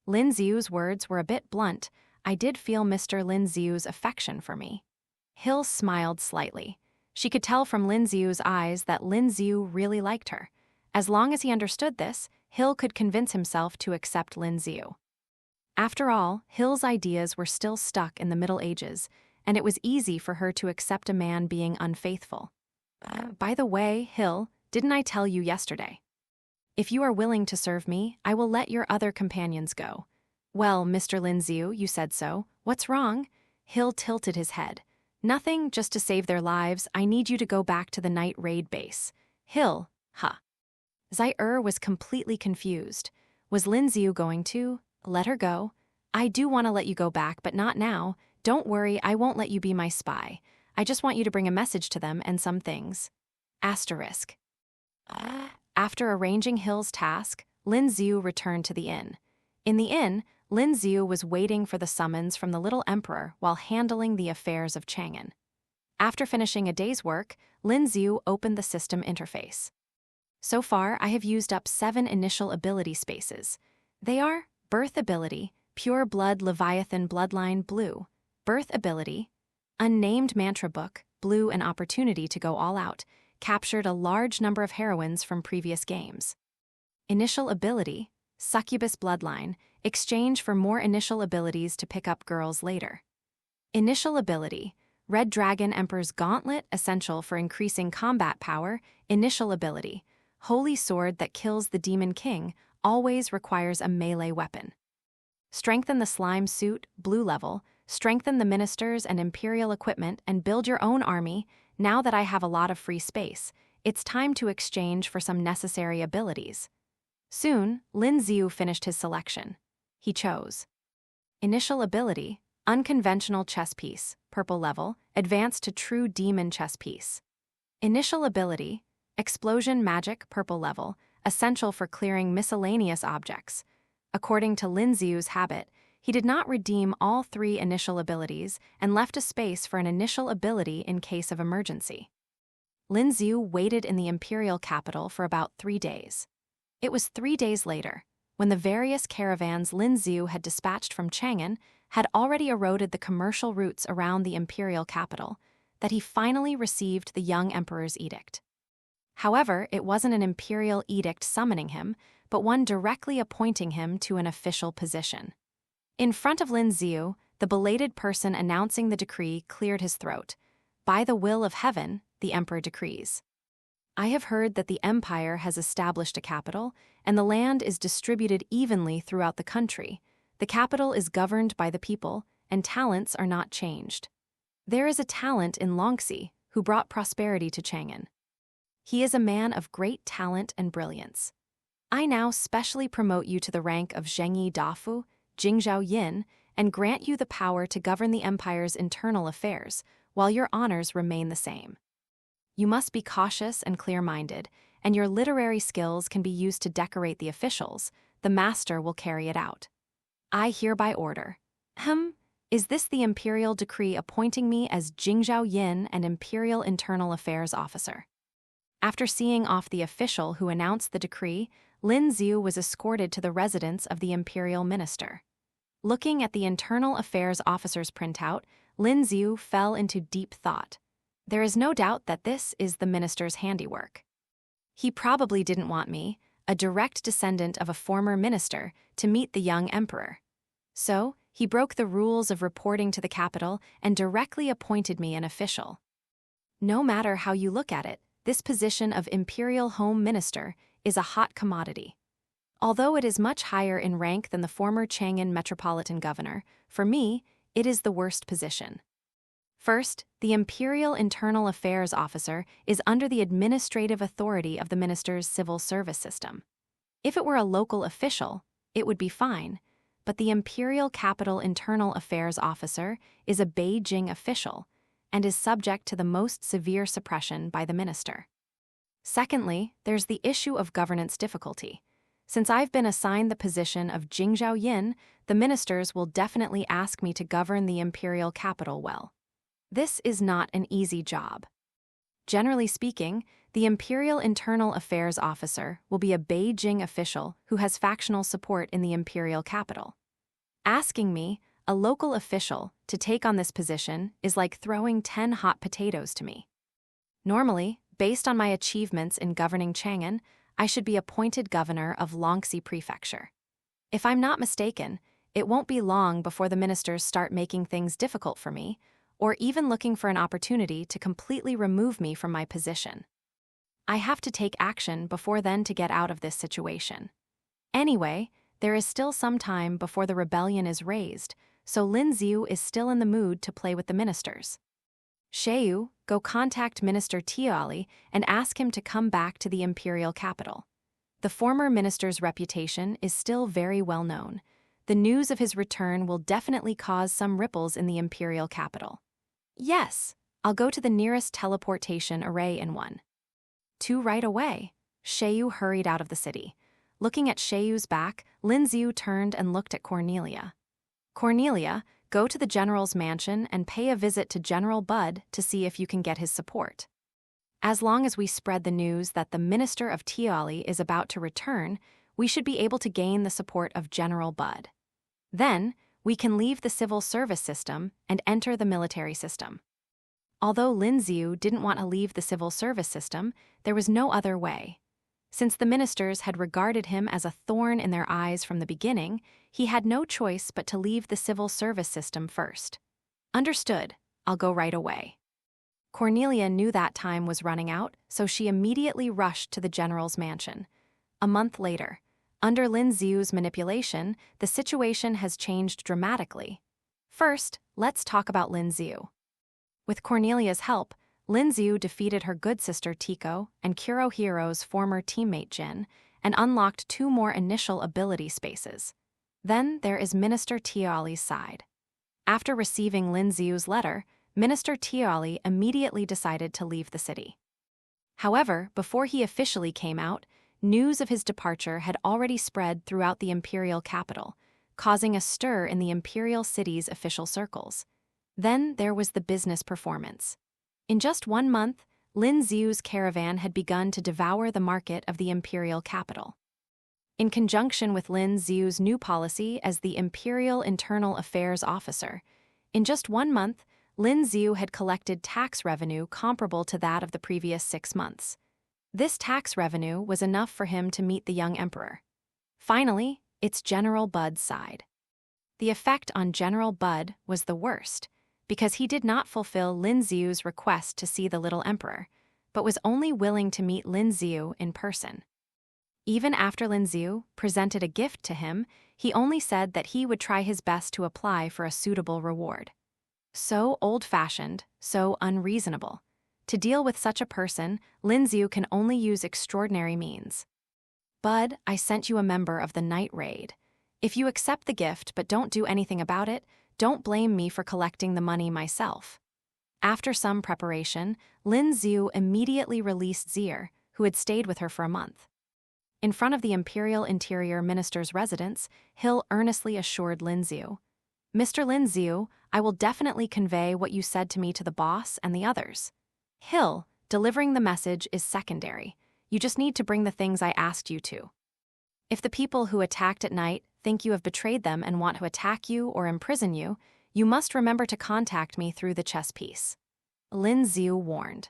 Lin Xiu's words were a bit blunt. I did feel Mr. Lin Xiu's affection for me. Hill smiled slightly. She could tell from Lin Xiu's eyes that Lin Xiu really liked her. As long as he understood this, Hill could convince himself to accept Lin Xiu. After all, Hill's ideas were still stuck in the Middle Ages, and it was easy for her to accept a man being unfaithful. By the way, Hill, didn't I tell you yesterday? If you are willing to serve me, I will let your other companions go. Well, Mr. Lin Xiu, you said so. What's wrong? Hill tilted his head. Nothing, just to save their lives, I need you to go back to the night raid base. Hill, huh. Zier was completely confused. Was Lin Xiu going to let her go? I do want to let you go back, but not now. Don't worry, I won't let you be my spy. I just want you to bring a message to them and some things. Asterisk. After arranging Hill's task, Lin Xiu returned to the inn. In the inn, Lin Xiu was waiting for the summons from the little emperor while handling the affairs of Chang'an. After finishing a day's work, Lin Xiu opened the system interface. So far, I have used up 7 initial ability spaces. They are Birth Ability, Pure Blood Leviathan Bloodline Blue, Birth Ability, Unnamed Mantra Book, Blue, an Opportunity to Go All Out, captured a large number of heroines from previous games. Initial Ability, Succubus Bloodline, exchange for more initial abilities to pick up girls later. Initial Ability, Red Dragon Emperor's Gauntlet, essential for increasing combat power. Initial Ability, Holy Sword that kills the Demon King, always requires a melee weapon. Strengthen the Slime Suit, Blue level, strengthen the ministers and imperial equipment and build your own army. Now that I have a lot of free space, it's time to exchange for some necessary abilities. Soon, Lin Xiu finished his selection. He chose Initial Ability, Unconventional Chess Piece, Purple level, advanced to True Demon Chess Piece. Initial Ability, Explosion Magic, Purple level, essential for clearing miscellaneous objects. According to Lin Xiu's habit, he did not redeem all 3 initial abilities and left a space for an initial ability in case of emergency. Lin Xiu waited in the imperial capital for about 3 days. It was 3 days later, when the various caravans Lin Xiu had dispatched from Chang'an had already eroded the commercial routes around the imperial capital, that he finally received the young emperor's edict. However, it wasn't an imperial edict summoning him, but one directly appointing him to an official position. In front of Lin Xiu, the belated person announcing the decree cleared his throat. By the will of heaven, the emperor decrees. I have heard that the empire has established a capital, and the land is distributed evenly throughout the country. The capital is governed by the people, and talents are not changed. There is a talent in Longxi who brought prosperity to Chang'an. He is a man of great talent and brilliance. I now specially promote you to the rank of Zhengyi Dafu, Jingzhao Yin, and grant you the power to govern the empire's internal affairs, while your honors remain the same. You must be cautious and clear-minded, and your literary skills can be used to decorate the officials. The master will carry it out. I hereby order. Is this the imperial decree appointing me as Jingzhao Yin and Imperial Internal Affairs Officer? After seeing off the official who announced the decree, Lin Xiu was escorted to the residence of the imperial minister. Looking at the Internal Affairs Officer's printout, Lin Xiu fell into deep thought. There is no doubt that this is the minister's handiwork. He probably didn't want me, a direct descendant of a former minister, to meet the young emperor. So, he broke the rules of reporting to the capital and directly appointed me an official. No matter how you look at it, this position of Imperial Home Minister is a hot commodity. Although it is much higher in rank than the former Chang'an Metropolitan Governor, for me, it is the worst position. First, the Imperial Internal Affairs Officer is under the administrative authority of the minister's civil service system. If it were a local official, it would be fine, but the Imperial Capital Internal Affairs Officer is a Beijing official and is subject to the most severe suppression by the minister. Secondly, there's the issue of governance difficulty. Since I've been assigned the position of Jingzhao Yin, the ministers will definitely ask me to govern the imperial capital well. This is not an easy job. Generally speaking, the Imperial Internal Affairs Officer will be a Beijing official who has factional support in the imperial capital. Asking me, a local official, to take on this position is like throwing 10 hot potatoes to me. Normally, based on my achievements in governing Chang'an, I should be appointed governor of Longxi Prefecture. If I'm not mistaken, it won't be long before the ministers start making things difficult for me, or even looking for an opportunity to completely remove me from my position. I have to take action before then to get out of this situation. Anyway, there is still some time before the rebellion is raised, so Lin Xiu is still in the mood to play with the ministers. Xiu, go contact Minister Tiali and ask him to come back to the imperial capital. The former minister's reputation is still very well known. The news of his return will definitely cause some ripples in the imperial capital. Yes, I'll go to the nearest teleportation array in 1. 2 right away. Xiu hurried out of the city. Looking at Xiu's back, Lin Xiu turned and looked at Cornelia. Cornelia, go to the general's mansion and pay a visit to General Bud to see if you can get his support. As long as we spread the news that the Minister of Tiali is about to return, we should be able to gain the support of General Bud. Then, we can leave the civil service system and enter the military system. Although Lin Xiu didn't want to leave the civil service system, there was no other way. Since the ministers had regarded him as a thorn in their eyes from the beginning, he had no choice but to leave the civil service system first. Understood, I'll go right away. Cornelia knew that time was running out, so she immediately rushed to the general's mansion. A month later, under Lin Xiu's manipulation, the situation has changed dramatically. First, let's talk about Lin Xiu. With Cornelia's help, Lin Xiu defeated her good sister Tico and Kurohiro's former teammate Jin, and unlocked 2 more initial ability spaces. Then there is Minister Tiali's side. After receiving Lin Xiu's letter, Minister Tiali immediately decided to leave the city. However, before he officially came out, news of his departure had already spread throughout the imperial capital, causing a stir in the imperial city's official circles. Then there was the business performance. In just 1 month, Lin Xiu's caravan had begun to devour the market of the imperial capital. In conjunction with Lin Xiu's new policy as the Imperial Internal Affairs Officer, in just 1 month, Lin Xiu had collected tax revenue comparable to that of the previous 6 months. This tax revenue was enough for him to meet the young emperor. Finally, it's General Bud's side. The effect on General Bud was the worst, because he did not fulfill Lin Xiu's request to see the little emperor, but was only willing to meet Lin Xiu in person. Even after Lin Xiu presented a gift to him, he only said that he would try his best to apply for a suitable reward. So old-fashioned, so unreasonable. To deal with such a person, Lin Xiu can only use extraordinary means. Bud, I sent you a member of the night raid. If you accept the gift but don't do anything about it, don't blame me for collecting the money myself. After some preparation, Lin Xiu immediately released Zier, who had stayed with her for a month. In front of the Imperial Interior Minister's residence, Hill earnestly assured Lin Xiu, Mr. Lin Xiu, I will definitely convey what you said to me to the boss and the others. Hill, delivering the message is secondary. You just need to bring the things I asked you to. If the people who attacked at night think you have betrayed them and want to attack you or imprison you, you must remember to contact me through the chess piece. Lin Xiu warned.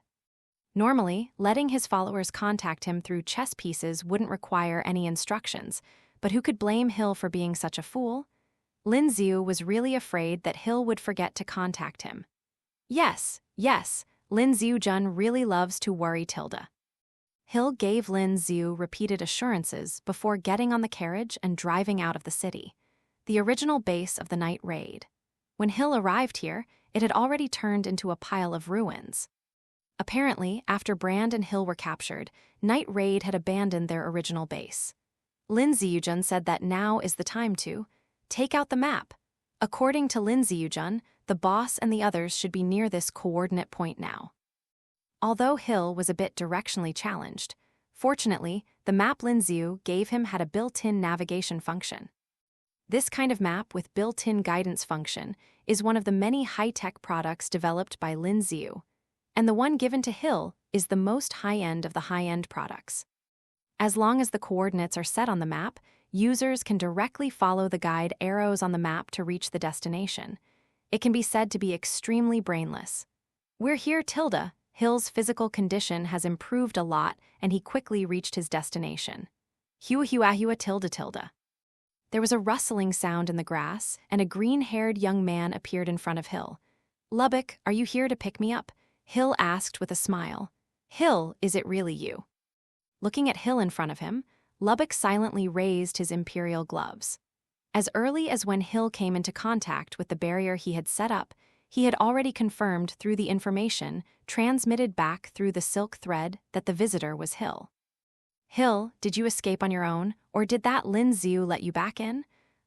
Normally, letting his followers contact him through chess pieces wouldn't require any instructions, but who could blame Hill for being such a fool? Lin Xiu was really afraid that Hill would forget to contact him. Yes, Lin Xiu-jun really loves to worry Tilda. Hill gave Lin Xiu repeated assurances before getting on the carriage and driving out of the city, the original base of the night raid. When Hill arrived here, it had already turned into a pile of ruins. Apparently, after Brand and Hill were captured, Night Raid had abandoned their original base. Lin Xiu-jun said that now is the time to take out the map. According to Lin Xiu-jun, the boss and the others should be near this coordinate point now. Although Hill was a bit directionally challenged, fortunately, the map Lin Xiu gave him had a built-in navigation function. This kind of map with built-in guidance function is one of the many high-tech products developed by Lin Xiu, and the one given to Hill is the most high-end of the high-end products. As long as the coordinates are set on the map, users can directly follow the guide arrows on the map to reach the destination. It can be said to be extremely brainless. We're here, Tilda. Hill's physical condition has improved a lot, and he quickly reached his destination. Hua tilda. There was a rustling sound in the grass, and a green-haired young man appeared in front of Hill. Lubbock, are you here to pick me up? Hill asked with a smile. Hill, is it really you? Looking at Hill in front of him, Lubbock silently raised his imperial gloves. As early as when Hill came into contact with the barrier he had set up, he had already confirmed through the information transmitted back through the silk thread that the visitor was Hill. Hill, did you escape on your own, or did that Lin Xiu let you back in?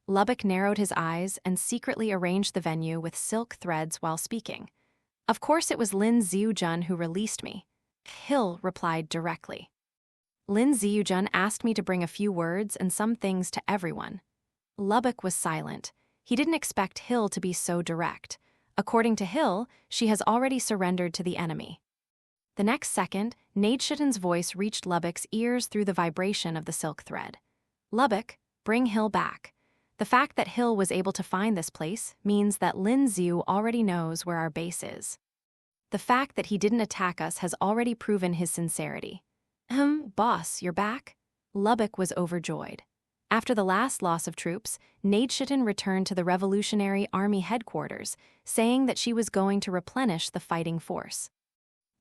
Lubbock narrowed his eyes and secretly arranged the venue with silk threads while speaking. Of course it was Lin Xiu-jun who released me. Hill replied directly. Lin Xiu-jun asked me to bring a few words and some things to everyone. Lubbock was silent. He didn't expect Hill to be so direct. According to Hill, she has already surrendered to the enemy. The next second, Nadeshitten's voice reached Lubbock's ears through the vibration of the silk thread. Lubbock, bring Hill back. The fact that Hill was able to find this place means that Lin Xiu already knows where our base is. The fact that he didn't attack us has already proven his sincerity. Boss, you're back? Lubbock was overjoyed. After the last loss of troops, Nadeshitten returned to the Revolutionary Army headquarters, saying that she was going to replenish the fighting force.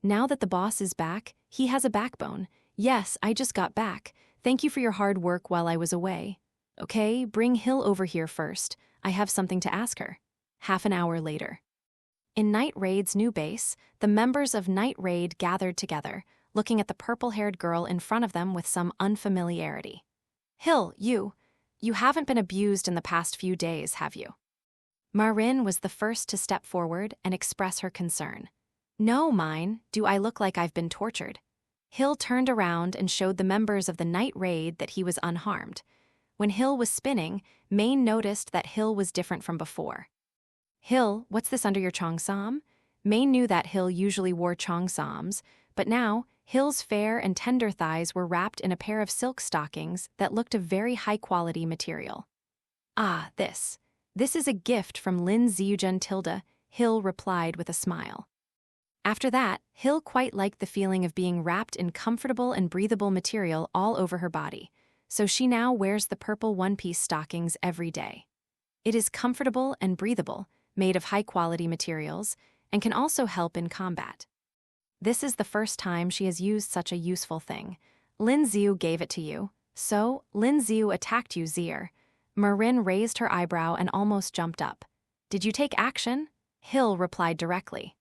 Now that the boss is back, he has a backbone. Yes, I just got back. Thank you for your hard work while I was away. Okay, bring Hill over here first. I have something to ask her. Half an hour later. In Night Raid's new base, the members of Night Raid gathered together, looking at the purple-haired girl in front of them with some unfamiliarity. Hill, you haven't been abused in the past few days, have you? Marin was the first to step forward and express her concern. No, mine. Do I look like I've been tortured? Hill turned around and showed the members of the Night Raid that he was unharmed. When Hill was spinning, Maine noticed that Hill was different from before. Hill, what's this under your cheongsam? Maine knew that Hill usually wore cheongsams, but now Hill's fair and tender thighs were wrapped in a pair of silk stockings that looked of very high-quality material. Ah, this is a gift from Lin Xiu-jun Tilda, Hill replied with a smile. After that, Hill quite liked the feeling of being wrapped in comfortable and breathable material all over her body, so she now wears the purple one-piece stockings every day. It is comfortable and breathable, made of high-quality materials, and can also help in combat. This is the first time she has used such a useful thing. Lin Xiu gave it to you, so Lin Xiu attacked you, Zier. Marin raised her eyebrow and almost jumped up. Did you take action? Hill replied directly.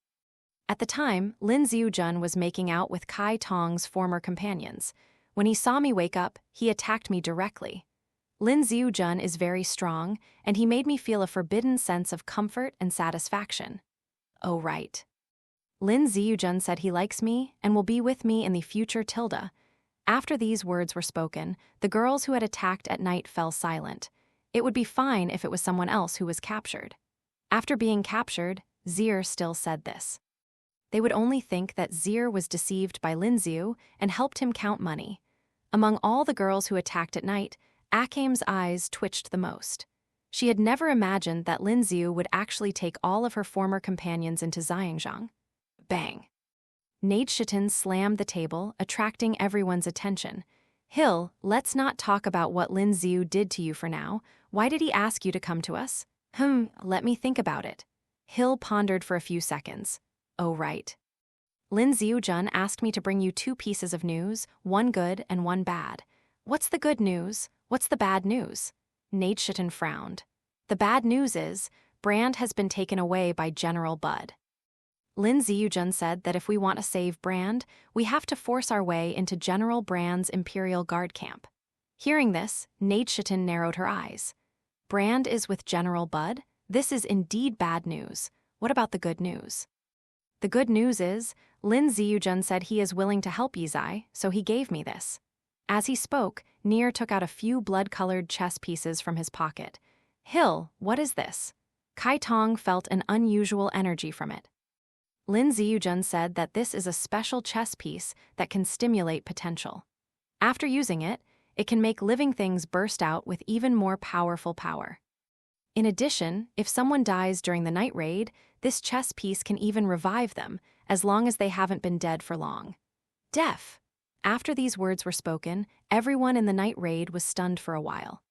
At the time, Lin Xiu was making out with Kai Tong's former companions. When he saw me wake up, he attacked me directly. Lin Xiu is very strong, and he made me feel a forbidden sense of comfort and satisfaction. Oh, right. Lin Xiu said he likes me and will be with me in the future tilde. After these words were spoken, the girls who had attacked at night fell silent. It would be fine if it was someone else who was captured. After being captured, Zir still said this. They would only think that Zir was deceived by Lin Xiu and helped him count money. Among all the girls who attacked at night, Akame's eyes twitched the most. She had never imagined that Lin Xiu would actually take all of her former companions into Xiangzhang. Bang! Neidshiten slammed the table, attracting everyone's attention. Hill, let's not talk about what Lin Xiu did to you for now. Why did he ask you to come to us? Let me think about it. Hill pondered for a few seconds. Oh, right. Lin Xiu asked me to bring you 2 pieces of news, one good and one bad. What's the good news? What's the bad news? Neidshiten frowned. The bad news is, Brand has been taken away by General Bud. Lin Xiu said that if we want to save Brand, we have to force our way into General Brand's Imperial Guard camp. Hearing this, Neidshiten narrowed her eyes. Brand is with General Bud? This is indeed bad news. What about the good news? The good news is, Lin Xiu said he is willing to help Yizai, so he gave me this. As he spoke, Nier took out a few blood-colored chess pieces from his pocket. Hill, what is this? Kai Tong felt an unusual energy from it. Lin Xiu said that this is a special chess piece that can stimulate potential. After using it, it can make living things burst out with even more powerful power. In addition, if someone dies during the night raid, this chess piece can even revive them, as long as they haven't been dead for long. Def! After these words were spoken, everyone in the night raid was stunned for a while.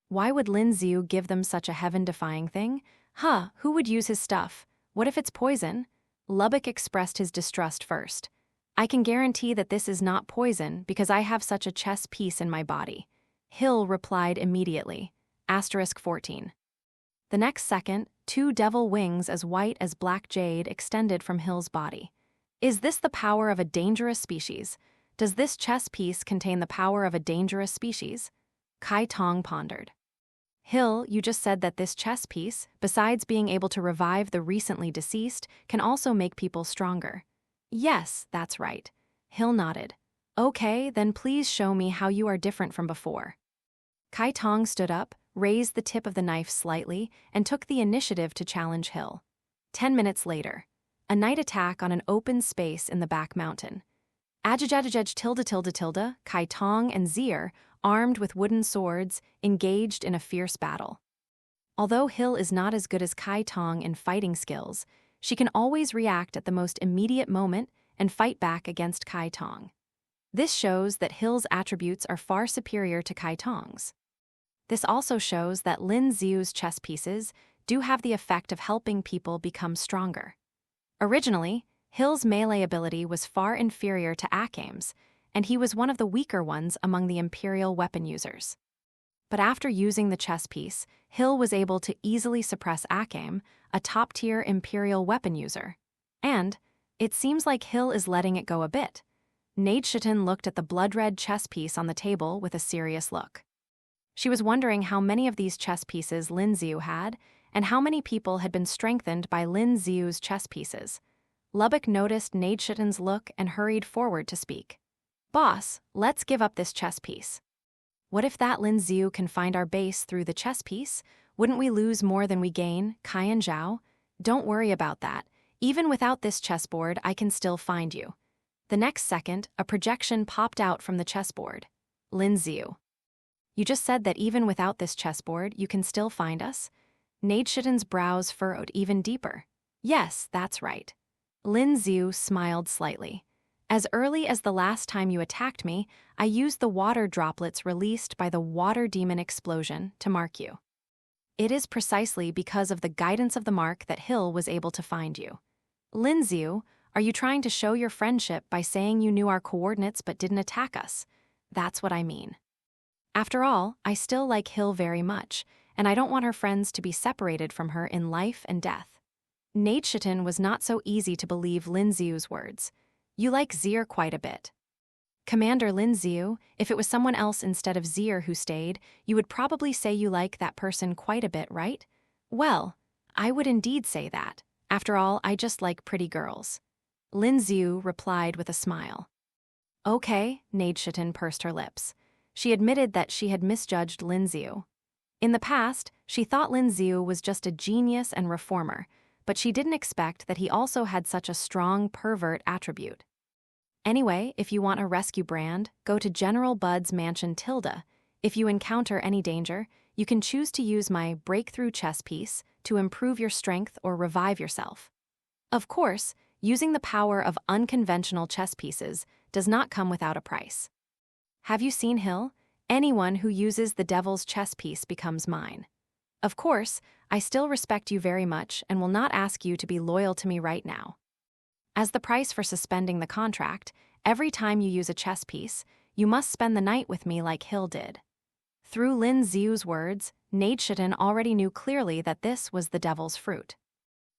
Why would Lin Xiu give them such a heaven-defying thing? Who would use his stuff? What if it's poison? Lubbock expressed his distrust first. I can guarantee that this is not poison because I have such a chess piece in my body. Hill replied immediately. *14. The next second, 2 devil wings as white as black jade extended from Hill's body. Is this the power of a dangerous species? Does this chess piece contain the power of a dangerous species? Kai Tong pondered. Hill, you just said that this chess piece, besides being able to revive the recently deceased, can also make people stronger. Yes, that's right. Hill nodded. Okay, then please show me how you are different from before. Kai Tong stood up, raised the tip of the knife slightly, and took the initiative to challenge Hill. 10 minutes later, a night attack on an open space in the back mountain. Ajajajaj Kai Tong and Zir, armed with wooden swords, engaged in a fierce battle. Although Hill is not as good as Kai Tong in fighting skills, she can always react at the most immediate moment and fight back against Kai Tong. This shows that Hill's attributes are far superior to Kai Tong's. This also shows that Lin Xiu's chess pieces do have the effect of helping people become stronger. Originally, Hill's melee ability was far inferior to Akame's, and he was one of the weaker ones among the Imperial weapon users. But after using the chess piece, Hill was able to easily suppress Akame, a top-tier Imperial weapon user. And it seems like Hill is letting it go a bit. Neidshiten looked at the blood-red chess piece on the table with a serious look. She was wondering how many of these chess pieces Lin Xiu had, and how many people had been strengthened by Lin Xiu's chess pieces. Lubbock noticed Neidshiten's look and hurried forward to speak. Boss, let's give up this chess piece. What if that Lin Xiu can find our base through the chess piece? Wouldn't we lose more than we gain, Kai and Zhao? Don't worry about that. Even without this chessboard, I can still find you. The next second, a projection popped out from the chessboard. Lin Xiu. You just said that even without this chessboard, you can still find us? Neidshiten's brows furrowed even deeper. Yes, that's right. Lin Xiu smiled slightly. As early as the last time you attacked me, I used the water droplets released by the water demon explosion to mark you. It is precisely because of the guidance of the mark that Hill was able to find you. Lin Xiu, are you trying to show your friendship by saying you knew our coordinates but didn't attack us? That's what I mean. After all, I still like Hill very much, and I don't want her friends to be separated from her in life and death. Neidschitten was not so easy to believe Lin Xiu's words. You like Zier quite a bit. Commander Lin Xiu, if it was someone else instead of Zier who stayed, you would probably say you like that person quite a bit, right? Well, I would indeed say that. After all, I just like pretty girls. Lin Xiu replied with a smile. Okay, Neidschitten pursed her lips. She admitted that she had misjudged Lin Xiu. In the past, she thought Lin Xiu was just a genius and reformer, but she didn't expect that he also had such a strong pervert attribute. Anyway, if you want a rescue brand, go to General Bud's Mansion Tilda. If you encounter any danger, you can choose to use my breakthrough chess piece to improve your strength or revive yourself. Of course, using the power of unconventional chess pieces does not come without a price. Have you seen Hill? Anyone who uses the devil's chess piece becomes mine. Of course, I still respect you very much and will not ask you to be loyal to me right now. As the price for suspending the contract, every time you use a chess piece, you must spend the night with me like Hill did. Through Lin Xiu's words, Neidschitten already knew clearly that this was the devil's fruit.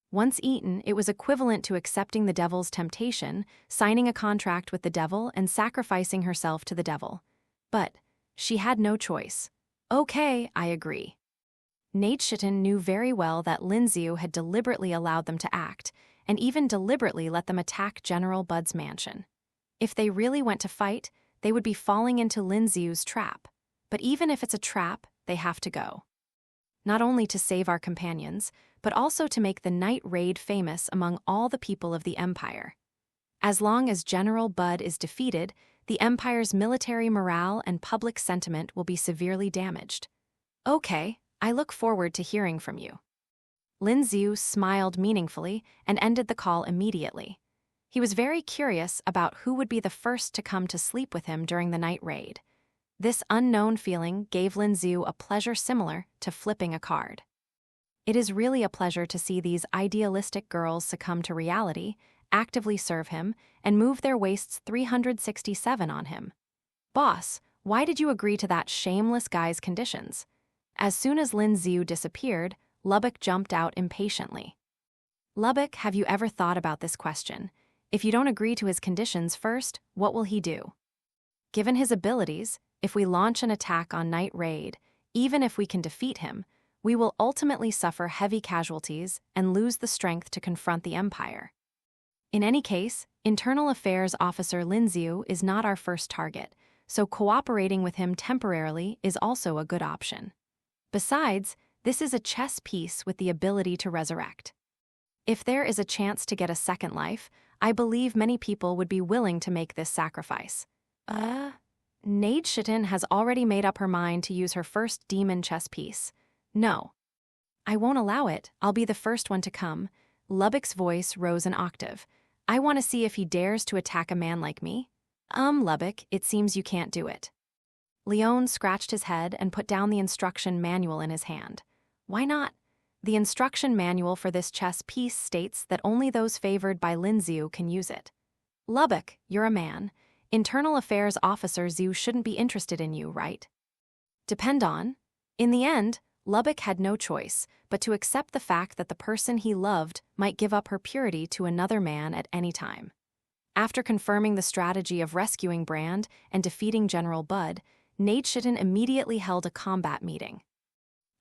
Once eaten, it was equivalent to accepting the devil's temptation, signing a contract with the devil, and sacrificing herself to the devil. But she had no choice. Okay, I agree. Neidschitten knew very well that Lin Xiu had deliberately allowed them to act, and even deliberately let them attack General Bud's mansion. If they really went to fight, they would be falling into Lin Xiu's trap. But even if it's a trap, they have to go. Not only to save our companions, but also to make the night raid famous among all the people of the Empire. As long as General Bud is defeated, the Empire's military morale and public sentiment will be severely damaged. Okay, I look forward to hearing from you. Lin Xiu smiled meaningfully and ended the call immediately. He was very curious about who would be the first to come to sleep with him during the night raid. This unknown feeling gave Lin Xiu a pleasure similar to flipping a card. It is really a pleasure to see these idealistic girls succumb to reality, actively serve him, and move their waists 367 on him. Boss, why did you agree to that shameless guy's conditions? As soon as Lin Xiu disappeared, Lubbock jumped out impatiently. Lubbock, have you ever thought about this question? If you don't agree to his conditions first, what will he do? Given his abilities, if we launch an attack on Night Raid, even if we can defeat him, we will ultimately suffer heavy casualties and lose the strength to confront the Empire. In any case, Internal Affairs Officer Lin Xiu is not our first target, so cooperating with him temporarily is also a good option. Besides, this is a chess piece with the ability to resurrect. If there is a chance to get a second life, I believe many people would be willing to make this sacrifice. Neidschitten has already made up her mind to use her first demon chess piece. No. I won't allow it. I'll be the first one to come. Lubbock's voice rose an octave. I want to see if he dares to attack a man like me. Lubbock, it seems you can't do it. Leon scratched his head and put down the instruction manual in his hand. Why not? The instruction manual for this chess piece states that only those favored by Lin Xiu can use it. Lubbock, you're a man. Internal Affairs Officer Xiu shouldn't be interested in you, right? Depend on. In the end, Lubbock had no choice but to accept the fact that the person he loved might give up her purity to another man at any time. After confirming the strategy of rescuing Brand and defeating General Bud, Neidschitten immediately held a combat meeting.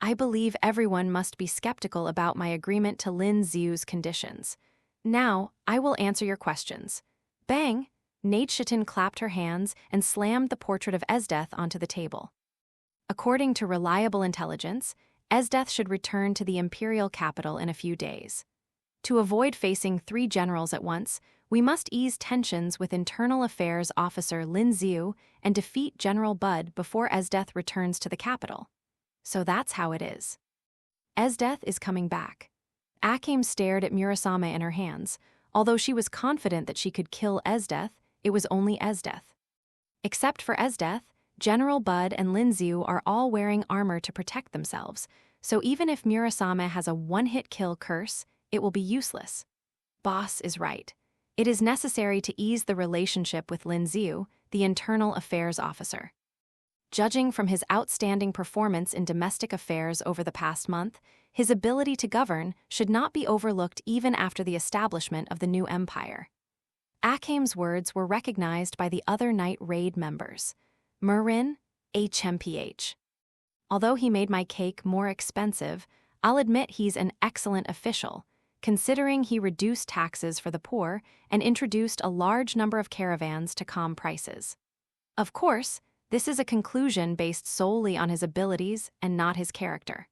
I believe everyone must be skeptical about my agreement to Lin Xiu's conditions. Now, I will answer your questions. Bang! Neidschitten clapped her hands and slammed the portrait of Esdeath onto the table. According to reliable intelligence, Esdeath should return to the imperial capital in a few days. To avoid facing 3 generals at once, we must ease tensions with Internal Affairs Officer Lin Xiu and defeat General Bud before Esdeath returns to the capital. So that's how it is. Esdeath is coming back. Akim stared at Murasame in her hands. Although she was confident that she could kill Esdeath, it was only Esdeath. Except for Esdeath, General Bud and Lin Xiu are all wearing armor to protect themselves, so even if Murasame has a one-hit kill curse, it will be useless. Boss is right. It is necessary to ease the relationship with Lin Xiu, the Internal Affairs Officer. Judging from his outstanding performance in domestic affairs over the past month, his ability to govern should not be overlooked even after the establishment of the new empire. Akame's words were recognized by the other Night Raid members. Murin, HMPH. Although he made my cake more expensive, I'll admit he's an excellent official, considering he reduced taxes for the poor and introduced a large number of caravans to calm prices. Of course, this is a conclusion based solely on his abilities and not his character.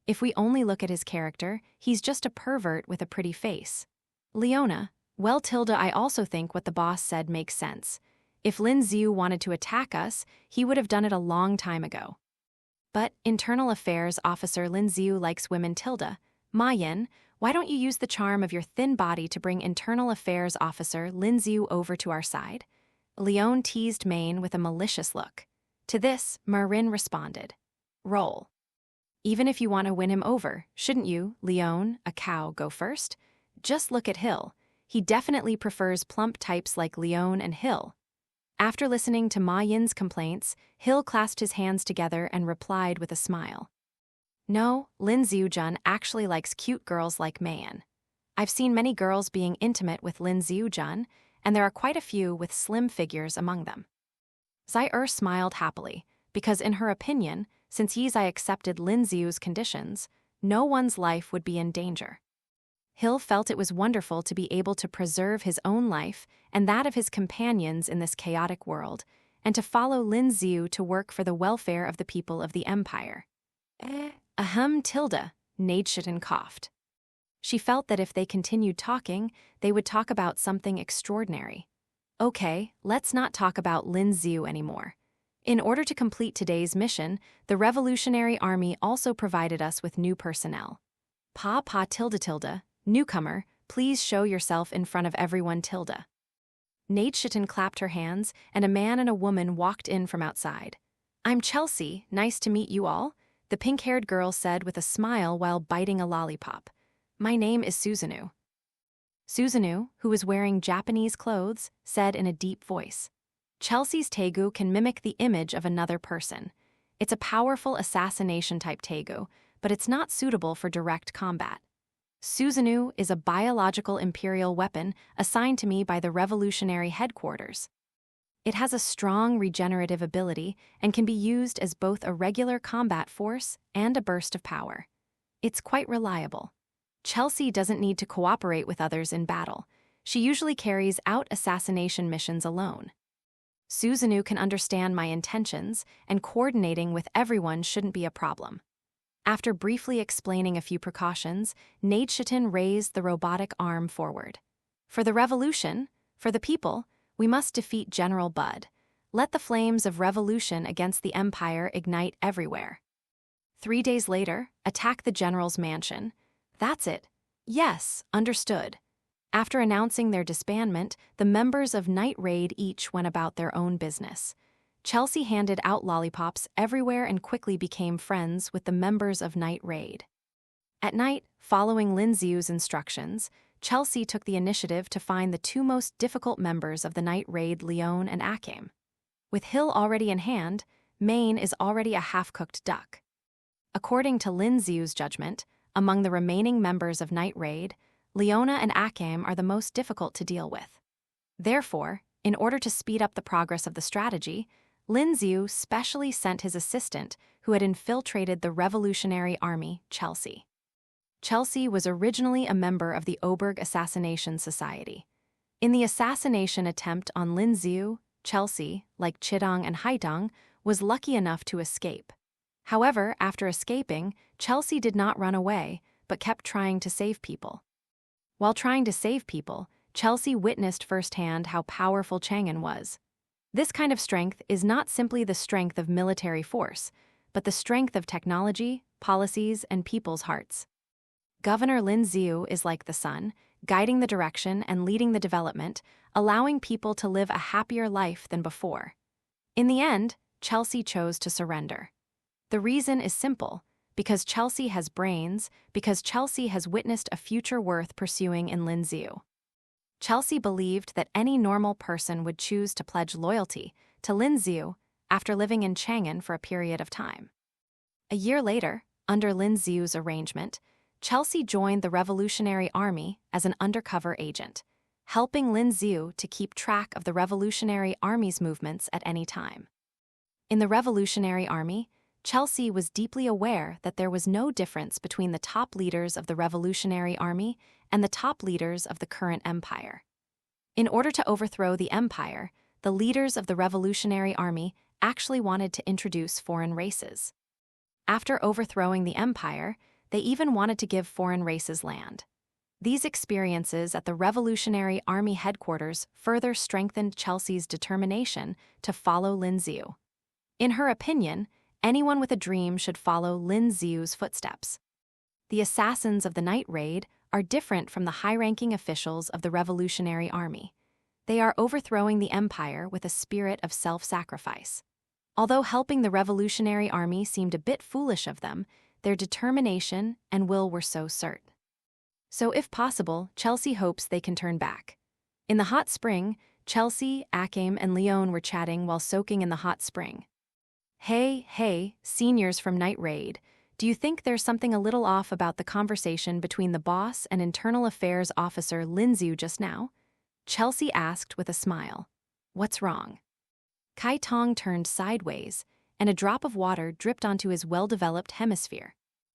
If we only look at his character, he's just a pervert with a pretty face. Leona, well, I also think what the boss said makes sense. If Lin Xiu wanted to attack us, he would have done it a long time ago. But Internal Affairs Officer Lin Xiu likes women. Ma Yin, why don't you use the charm of your thin body to bring Internal Affairs Officer Lin Xiu over to our side? Leon teased Maine with a malicious look. To this, Marin responded. Roll. Even if you want to win him over, shouldn't you, Leon, a cow, go first? Just look at Hill. He definitely prefers plump types like Leon and Hill. After listening to Ma Yin's complaints, Hill clasped his hands together and replied with a smile. No, Lin Xiu-jun actually likes cute girls like Mayan. I've seen many girls being intimate with Lin Xiu-jun, and there are quite a few with slim figures among them. Zai smiled happily, because in her opinion, since Yizai accepted Lin Xiu's conditions, no one's life would be in danger. Hill felt it was wonderful to be able to preserve his own life and that of his companions in this chaotic world, and to follow Lin Xiu to work for the welfare of the people of the empire. Ahem. Nadeshitten coughed. She felt that if they continued talking, they would talk about something extraordinary. Okay, let's not talk about Lin Xiu anymore. In order to complete today's mission, the Revolutionary Army also provided us with new personnel. Newcomer, please show yourself in front of everyone. Nadeshitten clapped her hands, and a man and a woman walked in from outside. I'm Chelsea, nice to meet you all, the pink-haired girl said with a smile while biting a lollipop. My name is Susanoo. Susanoo, who was wearing Japanese clothes, said in a deep voice. Chelsea's tegu can mimic the image of another person. It's a powerful assassination-type tegu, but it's not suitable for direct combat. Susanoo is a biological imperial weapon assigned to me by the Revolutionary Headquarters. It has a strong regenerative ability and can be used as both a regular combat force and a burst of power. It's quite reliable. Chelsea doesn't need to cooperate with others in battle. She usually carries out assassination missions alone. Susanoo can understand my intentions, and coordinating with everyone shouldn't be a problem. After briefly explaining a few precautions, Nadeshitten raised the robotic arm forward. For the revolution, for the people, we must defeat General Bud. Let the flames of revolution against the empire ignite everywhere. 3 days later, attack the general's mansion. That's it. Yes, understood. After announcing their disbandment, the members of Night Raid each went about their own business. Chelsea handed out lollipops everywhere and quickly became friends with the members of Night Raid. At night, following Lin Xiu's instructions, Chelsea took the initiative to find the two most difficult members of the Night Raid, Leon and Akame. With Hill already in hand, Maine is already a half-cooked duck. According to Lin Xiu's judgment, among the remaining members of Night Raid, Leona and Akame are the most difficult to deal with. Therefore, in order to speed up the progress of the strategy, Lin Xiu specially sent his assistant, who had infiltrated the Revolutionary Army, Chelsea. Chelsea was originally a member of the Oberg Assassination Society. In the assassination attempt on Lin Xiu, Chelsea, like Chidong and Haidong, was lucky enough to escape. However, after escaping, Chelsea did not run away, but kept trying to save people. While trying to save people, Chelsea witnessed firsthand how powerful Chang'an was. This kind of strength is not simply the strength of military force, but the strength of technology, policies, and people's hearts. Governor Lin Xiu is like the sun, guiding the direction and leading the development, allowing people to live a happier life than before. In the end, Chelsea chose to surrender. The reason is simple, because Chelsea has brains, because Chelsea has witnessed a future worth pursuing in Lin Xiu. Chelsea believed that any normal person would choose to pledge loyalty to Lin Xiu, after living in Chang'an for a period of time. A year later, under Lin Xiu's arrangement, Chelsea joined the Revolutionary Army as an undercover agent, helping Lin Xiu to keep track of the Revolutionary Army's movements at any time. In the Revolutionary Army, Chelsea was deeply aware that there was no difference between the top leaders of the Revolutionary Army and the top leaders of the current empire. In order to overthrow the empire, the leaders of the Revolutionary Army actually wanted to introduce foreign races. After overthrowing the empire, they even wanted to give foreign races land. These experiences at the Revolutionary Army headquarters further strengthened Chelsea's determination to follow Lin Xiu. In her opinion, anyone with a dream should follow Lin Xiu's footsteps. The assassins of the night raid are different from the high-ranking officials of the Revolutionary Army. They are overthrowing the empire with a spirit of self-sacrifice. Although helping the Revolutionary Army seemed a bit foolish of them, their determination and will were so certain. So if possible, Chelsea hopes they can turn back. In the hot spring, Chelsea, Akame, and Leon were chatting while soaking in the hot spring. Hey, seniors from Night Raid, do you think there's something a little off about the conversation between the boss and internal affairs officer Lin Xiu just now? Chelsea asked with a smile. What's wrong? Kai Tong turned sideways, and a drop of water dripped onto his well-developed hemisphere.